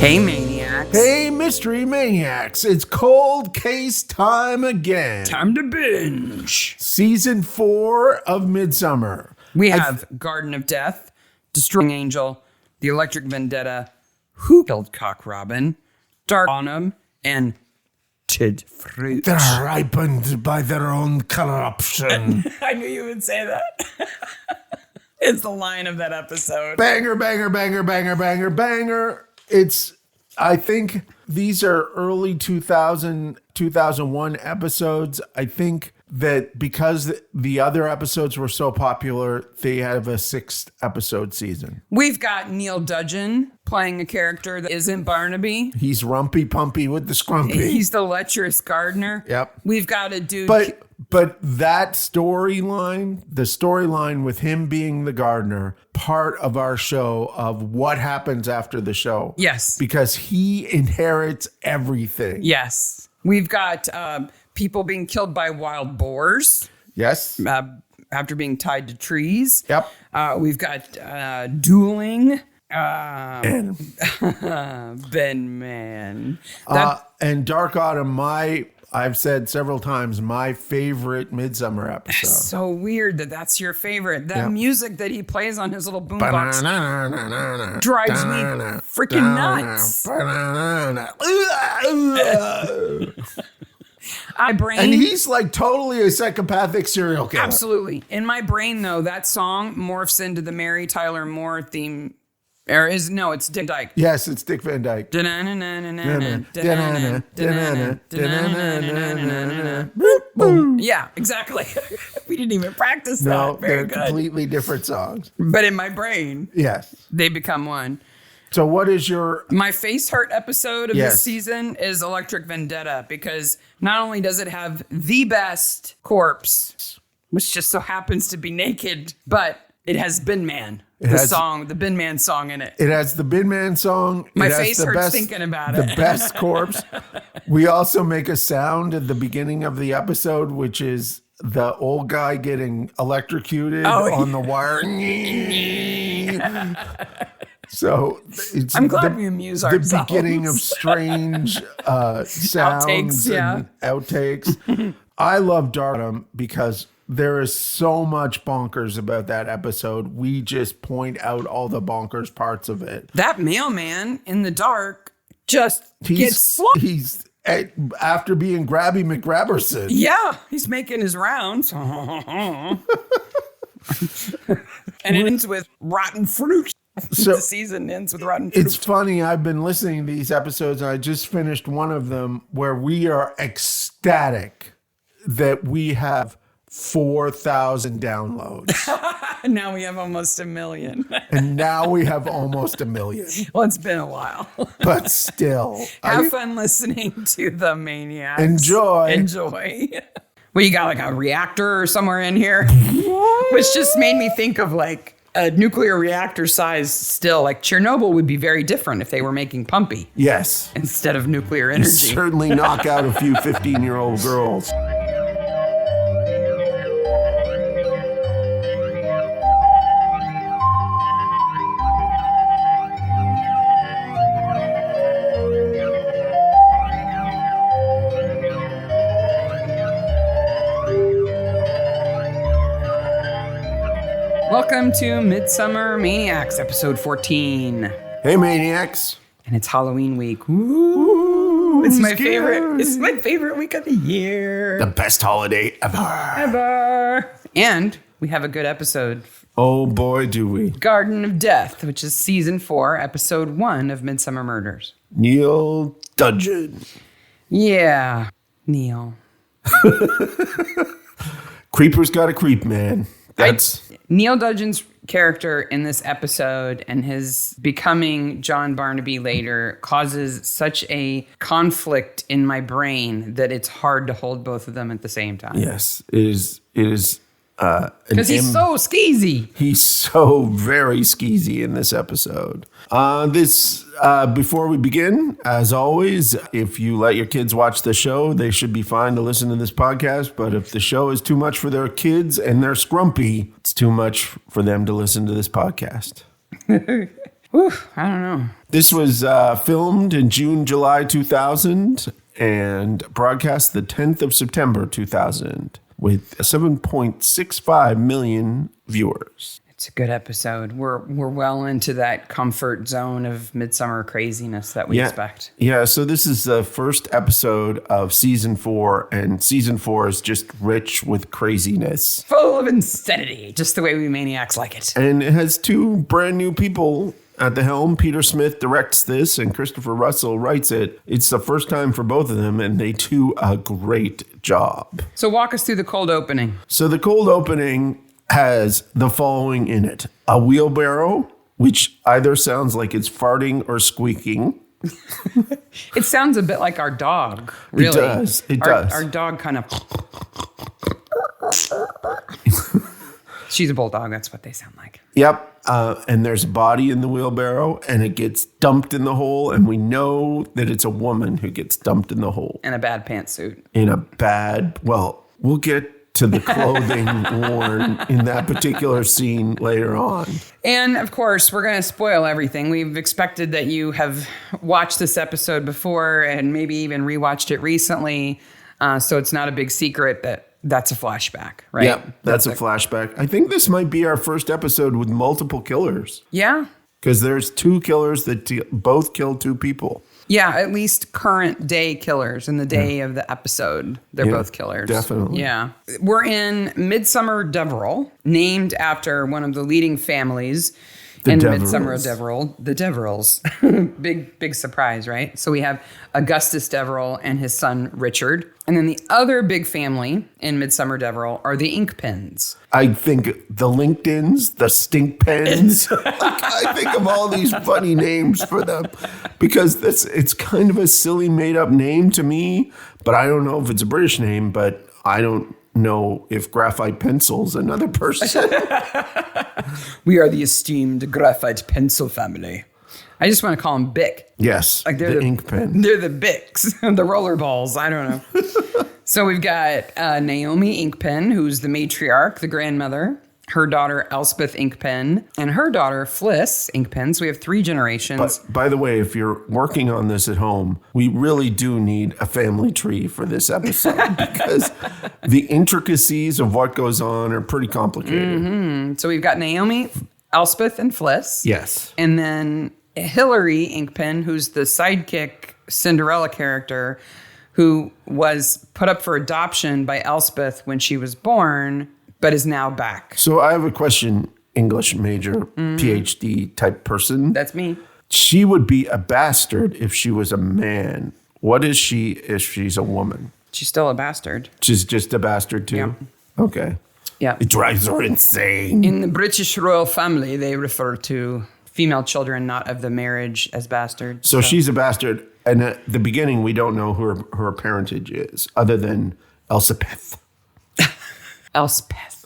Hey, Maniacs. Hey, Mystery Maniacs. It's cold case time again. Time to binge. Season 4 of Midsomer. We have Garden of Death, Destroying Angel, The Electric Vendetta, Who Killed Cock Robin, Dark Autumn, and Tid Fruit. They're ripened by their own corruption. I knew you would say that. It's the line of that episode. Banger, banger, banger, banger, banger, banger. I think these are early 2001 episodes. I think that because the other episodes were so popular, they have a 6th episode season. We've got Neil Dudgeon playing a character that isn't Barnaby. He's Rumpy Pumpy with the Scrumpy. He's the lecherous gardener. Yep. We've got a dude. But that storyline, the storyline with him being the gardener, part of our show of what happens after the show. Yes. Because he inherits everything. Yes. We've got people being killed by wild boars. Yes. After being tied to trees. Yep. We've got dueling. And Ben Man. and Dark Autumn, I've said several times, my favorite Midsomer episode. So weird that that's your favorite. That music that he plays on his little boombox drives me freaking nuts. And he's like totally a psychopathic serial killer. Absolutely. In my brain, though, that song morphs into the Mary Tyler Moore theme. It's Dick Dyke. Yes, it's Dick Van Dyke. Yeah, exactly. We didn't even practice that. No, Very they're good. Completely different songs. But in my brain, yes, they become one. So what is my face hurt episode of this season is Electric Vendetta, because not only does it have the best corpse, which just so happens to be naked, but it has Bin Man. The Bin Man song in it. It has the Bin Man song. My face hurts thinking about it. The best corpse. We also make a sound at the beginning of the episode, which is the old guy getting electrocuted on the wire. So I'm glad we amuse ourselves. The beginning of strange sounds and outtakes. I love Dark Autumn because there is so much bonkers about that episode. We just point out all the bonkers parts of it. That mailman in the dark just gets slumped. He's after being Grabby McGrabberson. Yeah, he's making his rounds. And it ends with rotten fruit. So the season ends with rotten fruit. It's funny. I've been listening to these episodes, and I just finished one of them where we are ecstatic that we have 4,000 downloads. Now we have almost 1 million. And now we have almost 1 million. Well, it's been a while. But still. Have fun listening to the Maniacs. Enjoy. Well, you got like a reactor somewhere in here, which just made me think of like a nuclear reactor size still. Like Chernobyl would be very different if they were making Pumpy. Yes. Instead of nuclear energy. Certainly knock out a few 15-year-old girls. Welcome to Midsomer Maniacs, episode 14. Hey, Maniacs. And it's Halloween week. Ooh, it's my favorite. It's my favorite week of the year. The best holiday ever. And we have a good episode. Oh, boy, do we. Garden of Death, which is season 4, episode 1 of Midsomer Murders. Neil Dudgeon. Yeah, Neil. Creeper's got a creep, man. Neil Dudgeon's character in this episode and his becoming John Barnaby later causes such a conflict in my brain that it's hard to hold both of them at the same time. Yes, it is. Because he's so skeezy. He's so very skeezy in this episode. Before we begin, as always, if you let your kids watch the show, they should be fine to listen to this podcast. But if the show is too much for their kids and they're Scrumpy, it's too much for them to listen to this podcast. Whew, I don't know. This was filmed in July 2000 and broadcast the 10th of September 2000 with 7.65 million viewers. It's a good episode. We're well into that comfort zone of Midsomer craziness that we expect. Yeah, so this is the first episode of season 4, and season 4 is just rich with craziness. Full of insanity, just the way we Maniacs like it. And it has 2 brand new people at the helm. Peter Smith directs this, and Christopher Russell writes it. It's the first time for both of them, and they do a great job. So walk us through the cold opening. So the cold opening has the following in it: a wheelbarrow, which either sounds like it's farting or squeaking. It sounds a bit like our dog, really. It does. Our dog kind of... She's a bulldog. That's what they sound like. Yep. And there's a body in the wheelbarrow, and it gets dumped in the hole, and we know that it's a woman who gets dumped in the hole. In a bad pantsuit. We'll get to the clothing worn in that particular scene later on. And of course, we're going to spoil everything. We've expected that you have watched this episode before and maybe even rewatched it recently. So it's not a big secret that that's a flashback, right? Yeah, that's a flashback. I think this might be our first episode with multiple killers. Yeah. Because there's 2 killers that both kill 2 people. Yeah, at least current day killers in the day of the episode. They're both killers. Definitely. Yeah. We're in Midsomer Deverell, named after one of the leading families in Midsomer Deverell, the Deverells. Big surprise, right? So we have Augustus Deverell and his son Richard. And then the other big family in Midsomer Deverell are the Inkpens. I think the LinkedIns, the stink pens. I think of all these funny names for them because it's kind of a silly made up name to me, but I don't know if it's a British name, but I don't know if Graphite Pencil's another person. We are the esteemed Graphite Pencil family. I just want to call them Bic. Yes, like they're the ink pen. They're the Bics, the roller balls. I don't know. So we've got Naomi Inkpen, who's the matriarch, the grandmother, her daughter Elspeth Inkpen, and her daughter Fliss Inkpen. So we have 3 generations. But by the way, if you're working on this at home, we really do need a family tree for this episode because the intricacies of what goes on are pretty complicated. Mm-hmm. So we've got Naomi, Elspeth, and Fliss. Yes. And then Hilary Inkpen, who's the sidekick Cinderella character who was put up for adoption by Elspeth when she was born, but is now back. So I have a question, English major, PhD type person. That's me. She would be a bastard if she was a man. What is she if she's a woman? She's still a bastard. She's just a bastard too? Yeah. Okay. Yeah. It drives her insane. In the British royal family, they refer to female children not of the marriage as bastards. So she's a bastard. And at the beginning, we don't know who her parentage is other than Elspeth. Elspeth.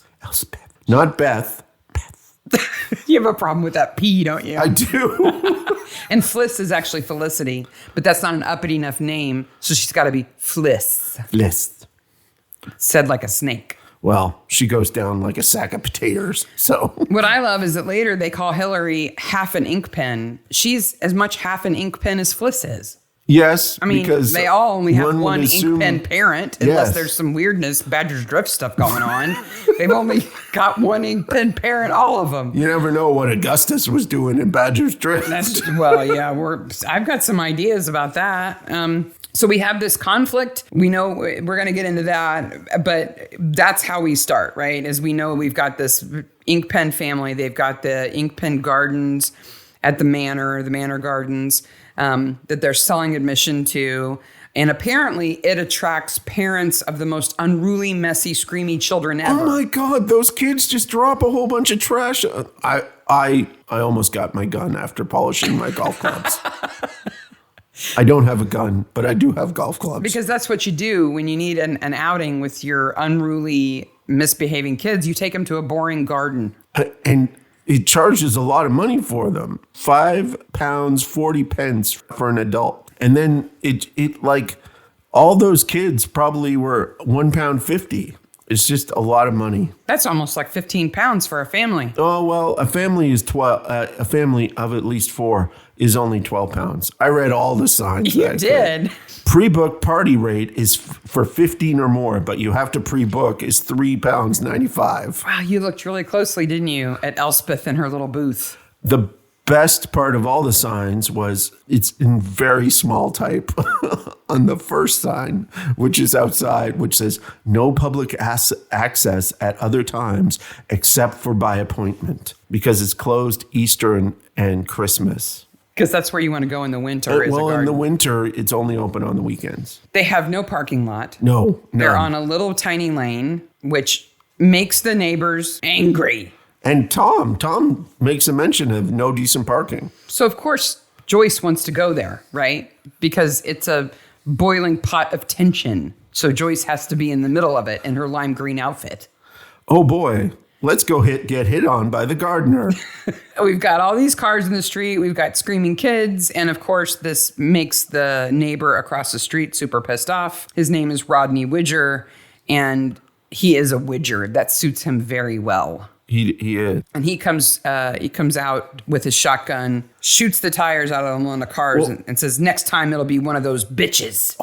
Not Beth. Beth. You have a problem with that P, don't you? I do. And Fliss is actually Felicity, but that's not an uppity enough name, so she's got to be Fliss. Fliss. Said like a snake. Well, she goes down like a sack of potatoes, so. What I love is that later they call Hilary half an ink pen. She's as much half an ink pen as Fliss is. Yes, I mean, because they all only have one assume, ink pen parent, unless there's some weirdness, Badger's Drift stuff going on. They've only got one ink pen parent, all of them. You never know what Augustus was doing in Badger's Drift. I've got some ideas about that. So we have this conflict. We know we're going to get into that, but that's how we start, right? As we know, we've got this ink pen family. They've got the ink pen gardens at the manor gardens. That they're selling admission to. And apparently it attracts parents of the most unruly, messy, screamy children ever. Oh my God, those kids just drop a whole bunch of trash. I almost got my gun after polishing my golf clubs. I don't have a gun, but I do have golf clubs. Because that's what you do when you need an outing with your unruly, misbehaving kids. You take them to a boring garden. And it charges a lot of money for them. £5, 40 pence for an adult. And then it like all those kids probably were £1.50. It's just a lot of money. That's almost like 15 pounds for a family. Oh, well, a family is 12. A family of at least 4 is only 12 pounds. I read all the signs. You did. Pre-book party rate is for 15 or more, but you have to pre-book is £3.95. Wow, you looked really closely, didn't you, at Elspeth in her little booth? The best part of all the signs was it's in very small type on the first sign, which is outside, which says no public access at other times except for by appointment, because it's closed Easter and Christmas. Because that's where you want to go in the winter. Well, in the winter, it's only open on the weekends. They have no parking lot. No. They're on a little tiny lane, which makes the neighbors angry. And Tom makes a mention of no decent parking. So, of course, Joyce wants to go there, right? Because it's a boiling pot of tension. So Joyce has to be in the middle of it in her lime green outfit. Oh, boy. Let's go get hit on by the gardener. We've got all these cars in the street. We've got screaming kids. And, of course, this makes the neighbor across the street super pissed off. His name is Rodney Widger, and he is a Widger. That suits him very well. He is. And he comes out with his shotgun, shoots the tires out of one of the cars, and says, next time it'll be one of those bitches.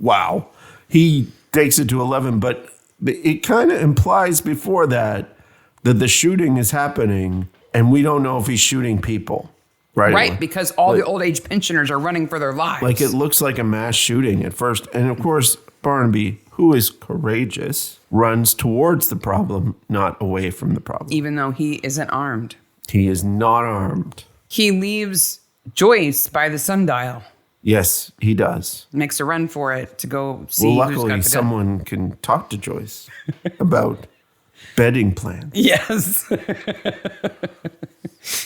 Wow. He takes it to 11, but it kind of implies before that the shooting is happening, and we don't know if he's shooting people. Right, because all the old age pensioners are running for their lives. Like it looks like a mass shooting at first. And of course, Barnaby, who is courageous, runs towards the problem, not away from the problem. Even though he isn't armed. He is not armed. He leaves Joyce by the sundial. Yes, he does. Makes a run for it to go see Well, who's got luckily, the someone can talk to Joyce about bedding plans. Yes.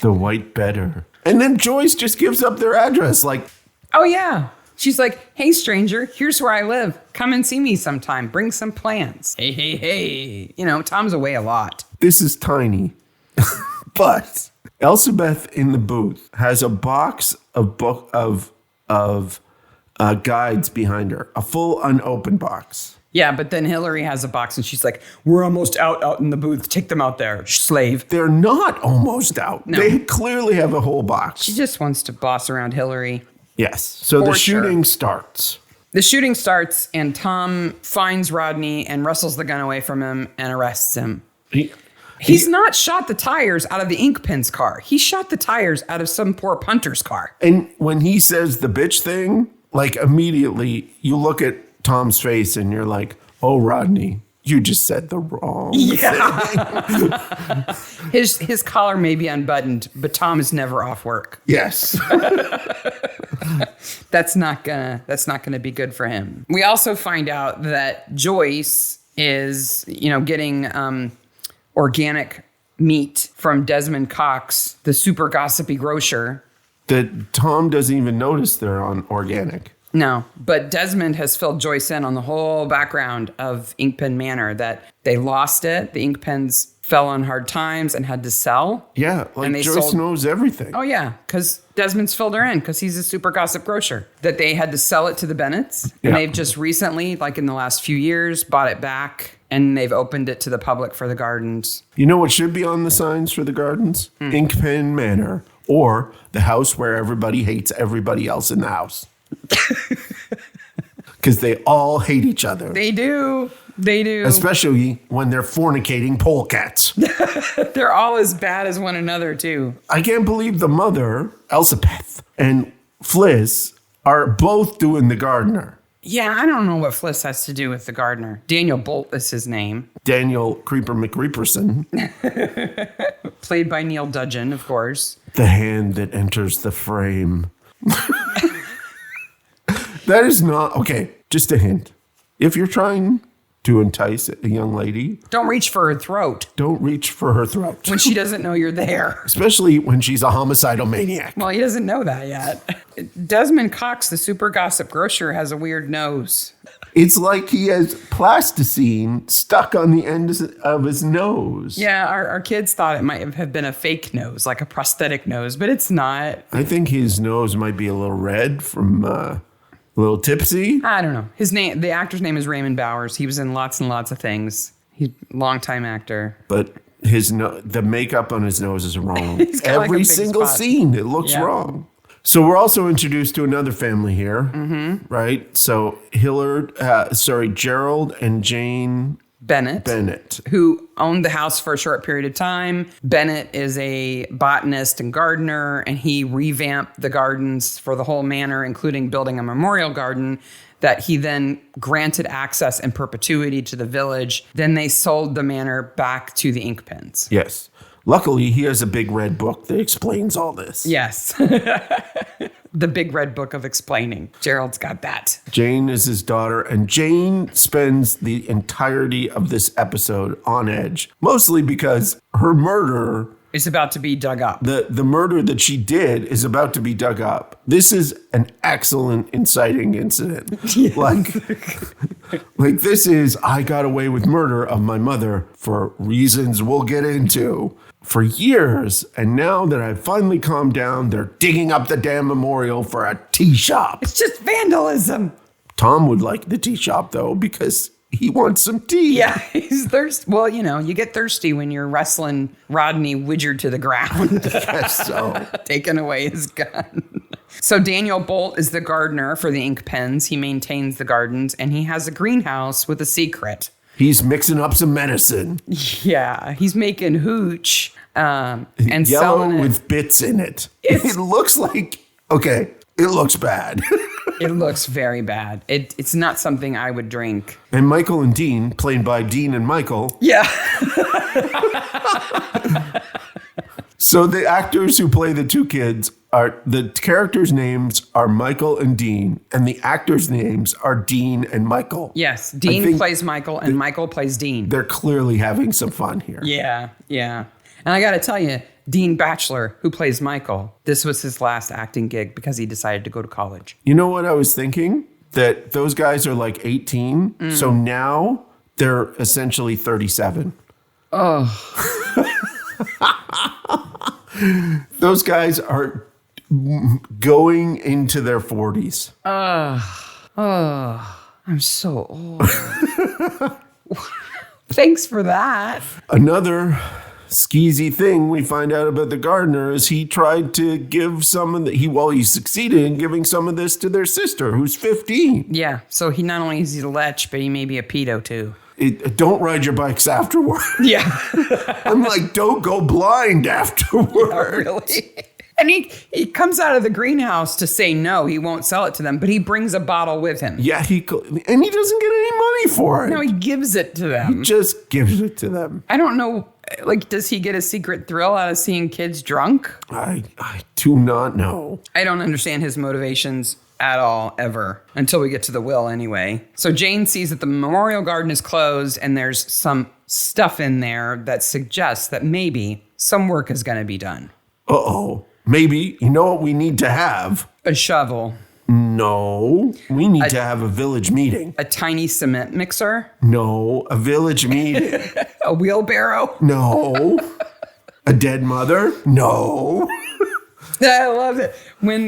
The white bedder. And then Joyce just gives up their address like, oh, yeah. She's like, hey, stranger, here's where I live. Come and see me sometime. Bring some plants. Hey. You know, Tom's away a lot. This is tiny. But Elspeth in the booth has a box of guides behind her. A full unopened box. Yeah, but then Hillary has a box and she's like, we're almost out in the booth. Take them out there, slave. They're not almost out. No. They clearly have a whole box. She just wants to boss around Hillary. Yes. So the shooting starts. The shooting starts and Tom finds Rodney and wrestles the gun away from him and arrests him. He's not shot the tires out of the Inkpen's car. He shot the tires out of some poor punter's car. And when he says the bitch thing, like immediately you look at Tom's face and you're like, oh, Rodney, you just said the wrong thing. His collar may be unbuttoned, but Tom is never off work. Yes. That's not gonna be good for him. We also find out that Joyce is, getting organic meat from Desmond Cox, the super gossipy grocer. That Tom doesn't even notice they're on organic. No, but Desmond has filled Joyce in on the whole background of Inkpen Manor, that they lost it. The Inkpens fell on hard times and had to sell. Yeah, like Joyce knows everything. Oh, yeah, because Desmond's filled her in because he's a super gossip grocer. That they had to sell it to the Bennetts. And they've just recently, like in the last few years, bought it back. And they've opened it to the public for the gardens. You know what should be on the signs for the gardens? Inkpen Manor, or the house where everybody hates everybody else in the house. Because they all hate each other. They do. Especially when they're fornicating polecats. They're all as bad as one another, too. I can't believe the mother, Elspeth, and Fliss are both doing the gardener. Yeah, I don't know what Fliss has to do with the gardener. Daniel Bolt is his name. Daniel Creeper McReeperson. Played by Neil Dudgeon, of course. The hand that enters the frame. That is not... Okay, just a hint. If you're trying to entice a young lady... Don't reach for her throat. Don't reach for her throat. When she doesn't know you're there. Especially when she's a homicidal maniac. Well, he doesn't know that yet. Desmond Cox, the super gossip grocer, has a weird nose. It's like he has plasticine stuck on the end of his nose. Yeah, our kids thought it might have been a fake nose, like a prosthetic nose, but it's not. I think his nose might be a little red from A little tipsy? I don't know. The actor's name is Raymond Bowers. He was in lots and lots of things. He's a longtime actor. But the makeup on his nose is wrong. Every single spot. scene, it looks wrong. So we're also introduced to another family here, right? So Gerald and Jane Bennett, who owned the house for a short period of time. Bennett is a botanist and gardener, and he revamped the gardens for the whole manor, including building a memorial garden that he then granted access in perpetuity to the village. Then they sold the manor back to the Inkpens. Yes. Luckily, he has a big red book that explains all this. Yes. The big red book of explaining. Gerald's got that. Jane is his daughter, and Jane spends the entirety of this episode on edge, mostly because her murder is about to be dug up. The murder that she did is about to be dug up. This is an excellent inciting incident. Yes. Like this is, I got away with murder of my mother for reasons we'll get into for years. And now that I've finally calmed down, they're digging up the damn memorial for a tea shop. It's just vandalism. Tom would like the tea shop though, because he wants some tea. Yeah, he's thirsty. Well, you get thirsty when you're wrestling Rodney Widger to the ground. I guess so. Taking away his gun. So Daniel Bolt is the gardener for the Inkpens. He maintains the gardens, and he has a greenhouse with a secret. He's mixing up some medicine. Yeah, he's making hooch and yellow selling it. with bits in it. It looks like, okay, it looks bad. It looks very bad. It's not something I would drink. And Michael and Dean, played by Dean and Michael. Yeah. So the actors who play the two kids the characters' names are Michael and Dean, and the actors' names are Dean and Michael. Yes, Dean plays Michael, and Michael plays Dean. They're clearly having some fun here. Yeah. And I got to tell you, Dean Batchelor, who plays Michael, this was his last acting gig because he decided to go to college. You know what I was thinking? That those guys are like 18, so now they're essentially 37. Oh. Those guys are going into their 40s. I'm so old. Thanks for that. Another skeezy thing we find out about the gardener is he tried to give some of he succeeded in giving some of this to their sister, who's 15. Yeah, so he not only is he a lech, but he may be a pedo too. Don't ride your bikes afterward. Yeah. I'm like, don't go blind afterward. Yeah, really? And he comes out of the greenhouse to say no, he won't sell it to them, but he brings a bottle with him. Yeah, and he doesn't get any money for it. No, he gives it to them. He just gives it to them. I don't know, does he get a secret thrill out of seeing kids drunk? I do not know. I don't understand his motivations at all, ever, until we get to the will anyway. So Jane sees that the memorial garden is closed and there's some stuff in there that suggests that maybe some work is going to be done. Uh-oh. Maybe, you know what we need to have? A shovel. No, we need to have a village meeting. A tiny cement mixer. No, a village meeting. A wheelbarrow. No. A dead mother. No. I love it. When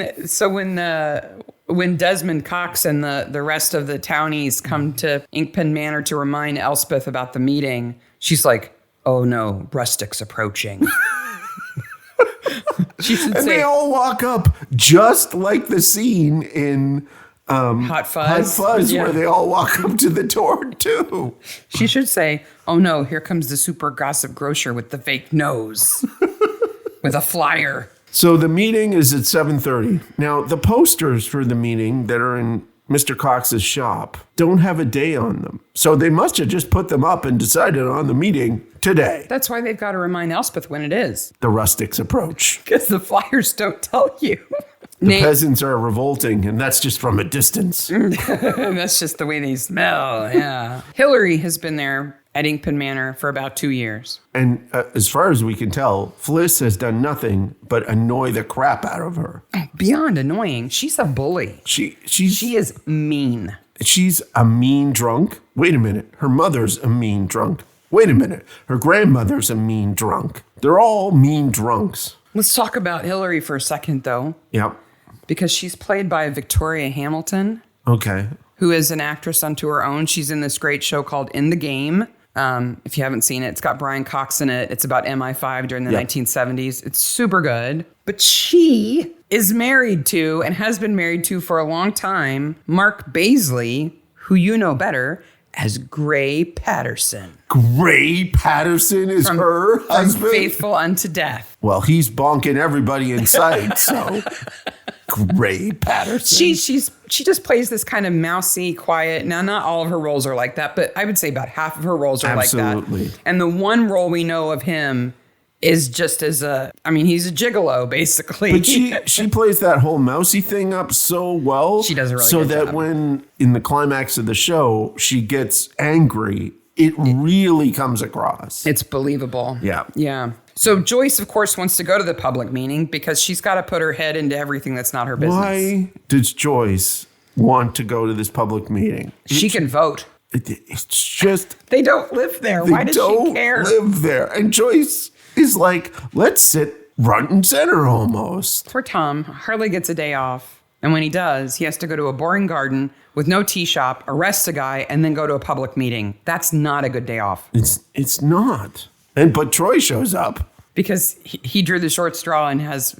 Desmond Cox and the rest of the townies come to Inkpen Manor to remind Elspeth about the meeting, she's like, "Oh no, rustic's approaching." She should and say, they all walk up just like the scene in Hot Fuzz, where they all walk up to the door too. She should say, "Oh no, here comes the super gossip grocer with the fake nose, with a flyer." So the meeting is at 7:30. Now, the posters for the meeting that are in Mr. Cox's shop don't have a day on them. So they must have just put them up and decided on the meeting today. That's why they've got to remind Elspeth when it is. The rustics approach. Because the flyers don't tell you. The peasants are revolting, and that's just from a distance. That's just the way they smell, yeah. Hillary has been there at Inkpen Manor for about 2 years. And as far as we can tell, Fliss has done nothing but annoy the crap out of her. Beyond annoying, she's a bully. She is mean. She's a mean drunk. Wait a minute. Her mother's a mean drunk. Wait a minute. Her grandmother's a mean drunk. They're all mean drunks. Let's talk about Hillary for a second, though. Yep. Because she's played by Victoria Hamilton. Okay. who is an actress unto her own. She's in this great show called In the Game. If you haven't seen it, it's got Brian Cox in it. It's about MI5 during the 1970s. It's super good. But she is married to, and has been married to for a long time, Mark Baisley, who you know better as Gray Patterson. Gray Patterson is her husband? Faithful Unto Death. Well, he's bonking everybody in sight, so... Gray Patterson. She just plays this kind of mousy, quiet. Now, not all of her roles are like that, but I would say about half of her roles are like that. And the one role we know of him is just as he's a gigolo, basically. But she plays that whole mousy thing up so well. She does a really so good that job. when in the climax of the show she gets angry, it really comes across. It's believable. Yeah. Yeah. So Joyce, of course, wants to go to the public meeting because she's got to put her head into everything that's not her business. Why does Joyce want to go to this public meeting? She can vote. It's just... They don't live there. Why does she care? They don't live there. And Joyce is like, let's sit front and center almost. Poor Tom hardly gets a day off. And when he does, he has to go to a boring garden with no tea shop, arrest a guy, and then go to a public meeting. That's not a good day off. It's not. But Troy shows up. Because he drew the short straw and has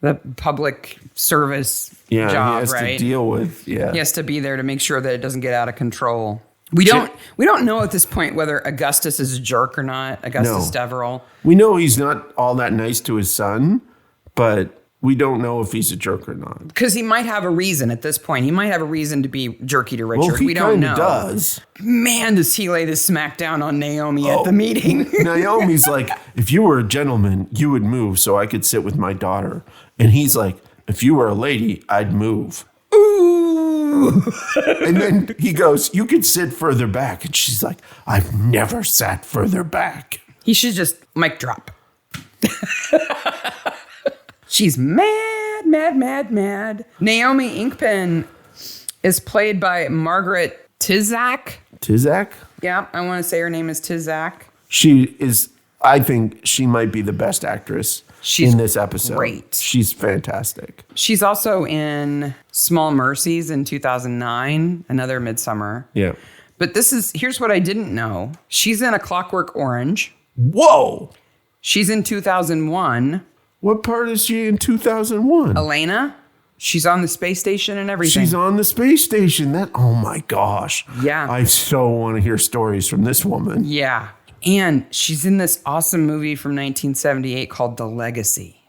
the public service job, he has right? to deal with, He has to be there to make sure that it doesn't get out of control. We don't know at this point whether Augustus is a jerk or not, Augustus Deverell. We know he's not all that nice to his son, but we don't know if he's a jerk or not. Because he might have a reason at this point. He might have a reason to be jerky to Richard. Well, he we don't know. Does. Man, does he lay the smack down on Naomi at the meeting. Naomi's like, if you were a gentleman, you would move so I could sit with my daughter. And he's like, if you were a lady, I'd move. Ooh. And then he goes, you could sit further back. And she's like, I've never sat further back. He should just mic drop. She's mad. Naomi Inkpen is played by Margaret Tizak. Tizak? Yeah, I want to say her name is Tizak. She is, I think she might be the best actress in this episode. Great. She's fantastic. She's also in Small Mercies in 2009, another Midsomer. Yeah. But here's what I didn't know. She's in A Clockwork Orange. Whoa. She's in 2001. What part is she in 2001? Elena. She's on the space station and everything. She's on the space station. Oh my gosh. Yeah. I so want to hear stories from this woman. Yeah. And she's in this awesome movie from 1978 called The Legacy.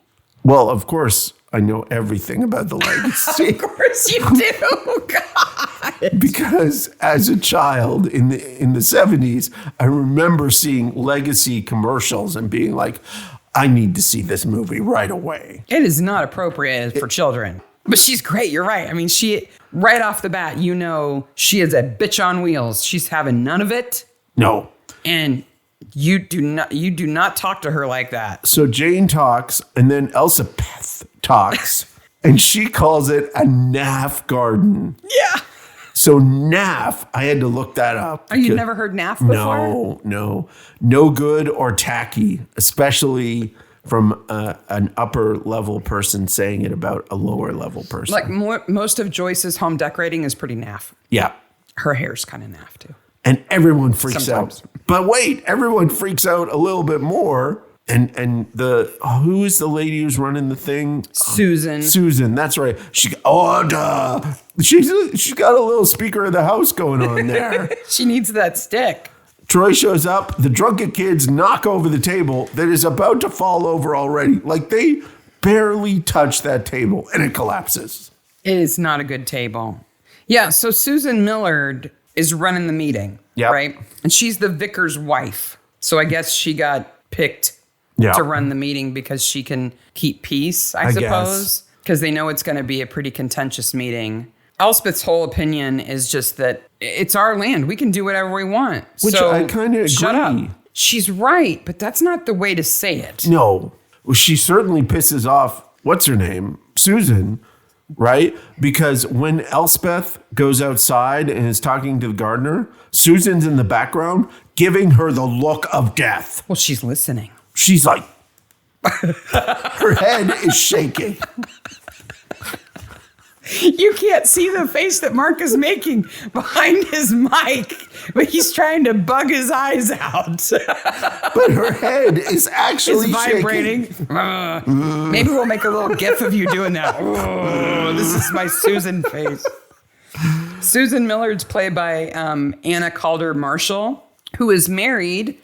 Well, of course, I know everything about The Legacy. Of course you do. God. Because as a child in the 70s, I remember seeing Legacy commercials and being like, I need to see this movie right away. It is not appropriate for children. But she's great. You're right. I mean, she, right off the bat, she is a bitch on wheels. She's having none of it. No. And you do not talk to her like that. So Jane talks, and then Elsapeth talks, and she calls it a naff garden. Yeah. So naff, I had to look that up. Oh, you've never heard naff before? No good or tacky, especially from an upper level person saying it about a lower level person. Like most of Joyce's home decorating is pretty naff. Yeah. Her hair's kind of naff too. And everyone freaks Sometimes. out. But wait, everyone freaks out a little bit more. And who is the lady who's running the thing? Susan, that's right. She's got a little speaker of the house going on there. She needs that stick. Troy shows up. The drunken kids knock over the table that is about to fall over already. Like they barely touch that table and it collapses. It is not a good table. Yeah. So Susan Millard is running the meeting. Yep. Right. And she's the vicar's wife. So I guess she got picked to run the meeting because she can keep peace, I suppose, because they know it's going to be a pretty contentious meeting. Elspeth's whole opinion is just that it's our land. We can do whatever we want. Which so I kind of agree. Shut up. She's right, but that's not the way to say it. No. Well, she certainly pisses off, what's her name? Susan, right? Because when Elspeth goes outside and is talking to the gardener, Susan's in the background giving her the look of death. Well, she's listening. She's like, her head is shaking. You can't see the face that Mark is making behind his mic, but he's trying to bug his eyes out. But her head is actually vibrating. Maybe we'll make a little gif of you doing that. This is my Susan face. Susan Millard's played by Anna Calder Marshall, who is married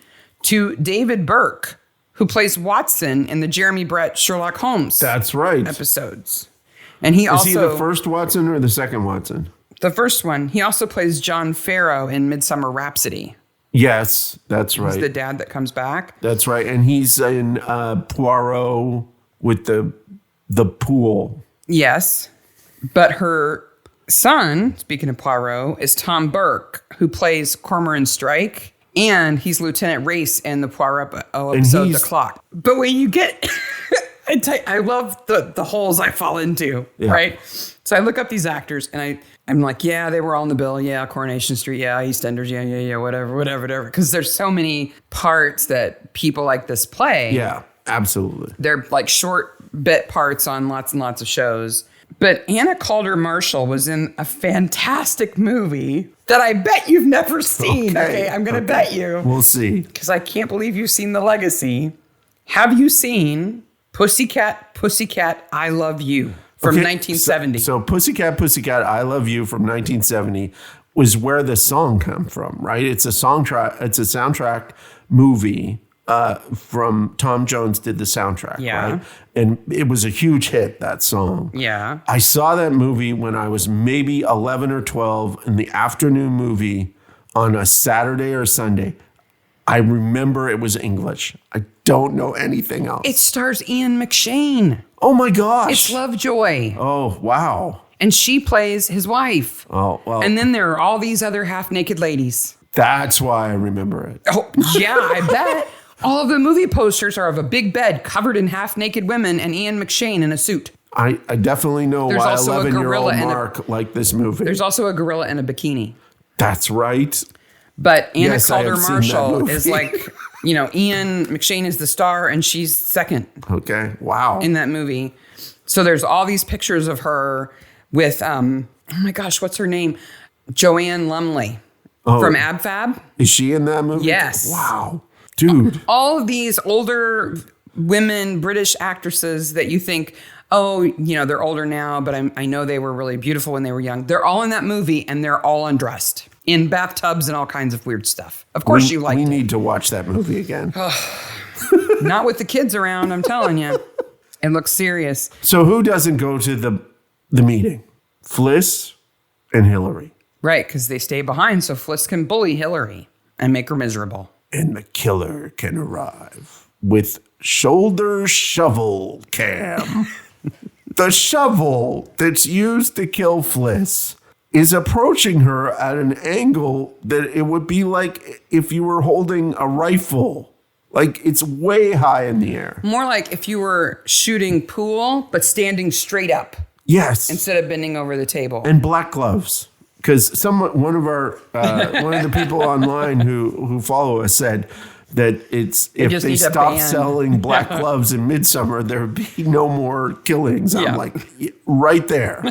to David Burke, who plays Watson in the Jeremy Brett Sherlock Holmes. That's right. Episodes. And he Is he the first Watson or the second Watson? The first one. He also plays John Farrow in Midsummer Rhapsody. Yes, that's right. He's the dad that comes back. That's right. And he's in Poirot with the pool. Yes. But her son, speaking of Poirot, is Tom Burke, who plays Cormoran Strike. And he's Lieutenant Race in the Poirot episode, The Clock. But when you get... I love the holes I fall into, right? So I look up these actors and I'm like, yeah, they were all in the bill. Yeah, Coronation Street. Yeah, EastEnders. Yeah, whatever. Because there's so many parts that people like this play. Yeah, absolutely. They're like short bit parts on lots and lots of shows. But Anna Calder Marshall was in a fantastic movie that I bet you've never seen. Okay, I'm going to bet you. We'll see. Because I can't believe you've seen The Legacy. Have you seen... Pussycat, I Love You from 1970. So Pussycat, I Love You from 1970 was where the song came from, right? It's a soundtrack movie from Tom Jones did the soundtrack, right? And it was a huge hit, that song. Yeah. I saw that movie when I was maybe 11 or 12 in the afternoon movie on a Saturday or Sunday. I remember it was English. I don't know anything else. It stars Ian McShane. Oh my gosh. It's Lovejoy. Oh, wow. And she plays his wife. Oh, well. And then there are all these other half-naked ladies. That's why I remember it. Oh, yeah, I bet. All of the movie posters are of a big bed covered in half-naked women and Ian McShane in a suit. I definitely know why 11-year-old Mark liked this movie. There's also a gorilla in a bikini. That's right. But Anna Calder Marshall is like, Ian McShane is the star and she's second. Okay. Wow. In that movie. So there's all these pictures of her with, oh my gosh, what's her name? Joanne Lumley from Ab Fab. Is she in that movie? Yes. Wow. Dude. All of these older women, British actresses that you think, oh, they're older now, but I know they were really beautiful when they were young. They're all in that movie and they're all undressed. In bathtubs and all kinds of weird stuff. Of course you liked it. We need to watch that movie again. Not with the kids around, I'm telling you. It looks serious. So who doesn't go to the meeting? Fliss and Hillary. Right, because they stay behind so Fliss can bully Hillary and make her miserable. And the killer can arrive with shoulder shovel cam. The shovel that's used to kill Fliss is approaching her at an angle that it would be like if you were holding a rifle. Like it's way high in the air. More like if you were shooting pool, but standing straight up. Yes. Instead of bending over the table. And black gloves. Because one of the people online who follow us said that if they stop selling black gloves in Midsomer, there would be no more killings. I'm like, right there.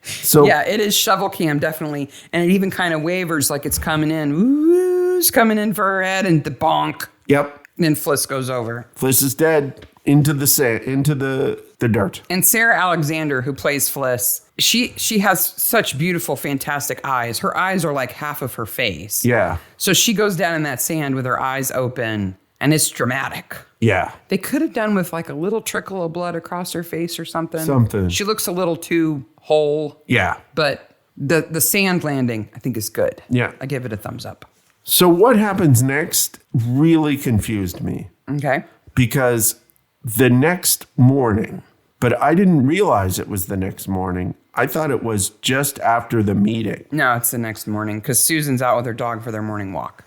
So yeah, it is shovel cam, definitely. And it even kind of wavers like it's coming in. Ooh, it's coming in for her head and the bonk. Yep. And then Fliss goes over. Fliss is dead into the sand, into the dirt. And Sarah Alexander, who plays Fliss, she has such beautiful, fantastic eyes. Her eyes are like half of her face. Yeah. So she goes down in that sand with her eyes open, and it's dramatic. Yeah. They could have done with like a little trickle of blood across her face or something. Something. She looks a little too whole. Yeah. But the sand landing, I think, is good. Yeah. I give it a thumbs up. So what happens next really confused me. Okay. Because the next morning, but I didn't realize it was the next morning. I thought it was just after the meeting. No, it's the next morning because Susan's out with her dog for their morning walk.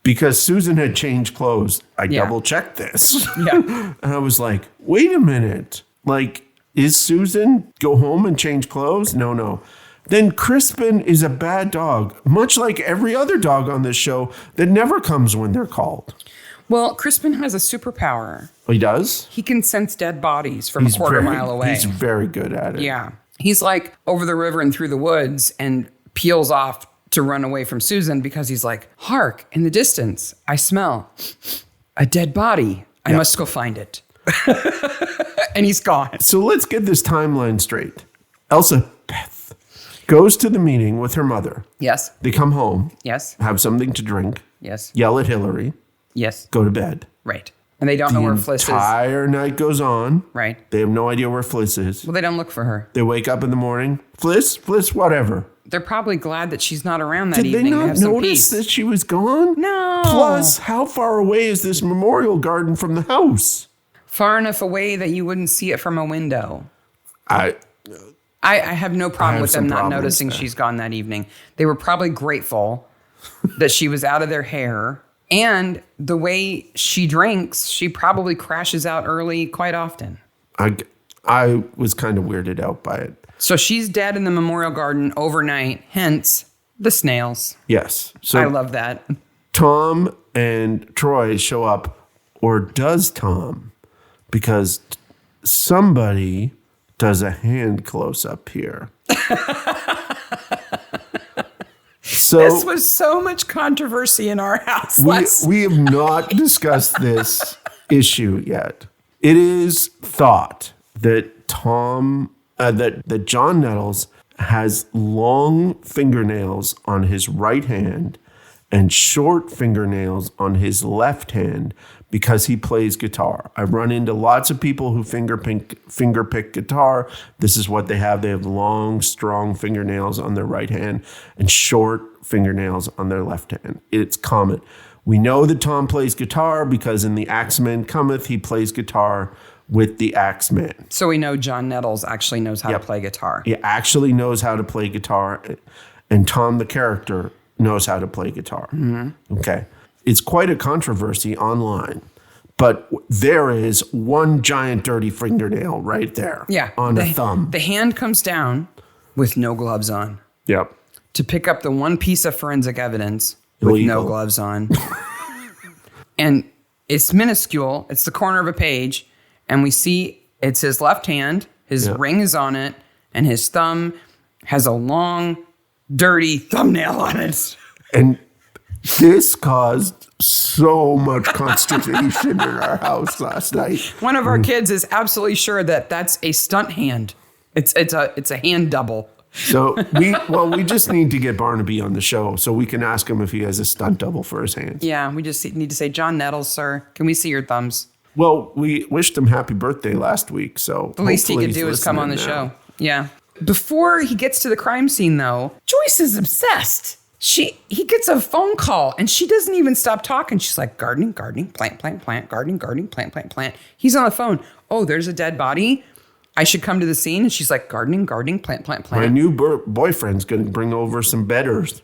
Because Susan had changed clothes. I double checked this. Yeah. And I was like, wait a minute. Like, is Susan go home and change clothes? No. Then Crispin is a bad dog, much like every other dog on this show that never comes when they're called. Well, Crispin has a superpower. He does? He can sense dead bodies from a quarter mile away. He's very good at it. Yeah. He's like over the river and through the woods and peels off to run away from Susan because he's like, hark, in the distance, I smell a dead body. I must go find it. And he's gone. So let's get this timeline straight. Elspeth goes to the meeting with her mother. Yes. They come home. Yes. Have something to drink. Yes. Yell at Hillary. Yes. Go to bed. Right. And they don't know where Fliss is. The entire night goes on. Right. They have no idea where Fliss is. Well, they don't look for her. They wake up in the morning. Fliss, whatever. They're probably glad that she's not around that Did evening. they not notice that she was gone? No. Plus, how far away is this memorial garden from the house? Far enough away that you wouldn't see it from a window. I have no problem with them not problems noticing there. she's gone that evening. They were probably grateful that she was out of their hair. And the way she drinks, she probably crashes out early quite often. I was kind of weirded out by it. So she's dead in the memorial garden overnight, hence the snails. Yes. So I love that. Tom and Troy show up, or does Tom? Because somebody does a hand close up here. So This was so much controversy in our house. we have not discussed this issue yet. It is thought that that John Nettles has long fingernails on his right hand and short fingernails on his left hand because he plays guitar. I've run into lots of people who finger pick guitar. This is what they have. They have long, strong fingernails on their right hand and short fingernails on their left hand. It's common. We know that Tom plays guitar because in The Axeman Cometh, he plays guitar with the Axeman. So we know John Nettles actually knows how to play guitar. He actually knows how to play guitar, and Tom, the character, knows how to play guitar. Mm-hmm. Okay. It's quite a controversy online, but there is one giant dirty fingernail right there on the thumb. The hand comes down with no gloves on. Yep. To pick up the one piece of forensic evidence with no gloves on. And it's minuscule. It's the corner of a page. And we see it's his left hand. His ring is on it. And his thumb has a long, dirty thumbnail on it. And this caused so much consternation in our house last night. One of our kids is absolutely sure that that's a stunt hand. It's a hand double. So we just need to get Barnaby on the show so we can ask him if he has a stunt double for his hands. Yeah, we just need to say, John Nettles, sir, can we see your thumbs? Well, we wished him happy birthday last week, so the least he could do is come on the show. Yeah. Before he gets to the crime scene, though, Joyce is obsessed. He gets a phone call and she doesn't even stop talking. She's like, gardening, plant, gardening, plant. He's on the phone. Oh, there's a dead body. I should come to the scene. And she's like, gardening, plant. My new boyfriend's going to bring over some bedders.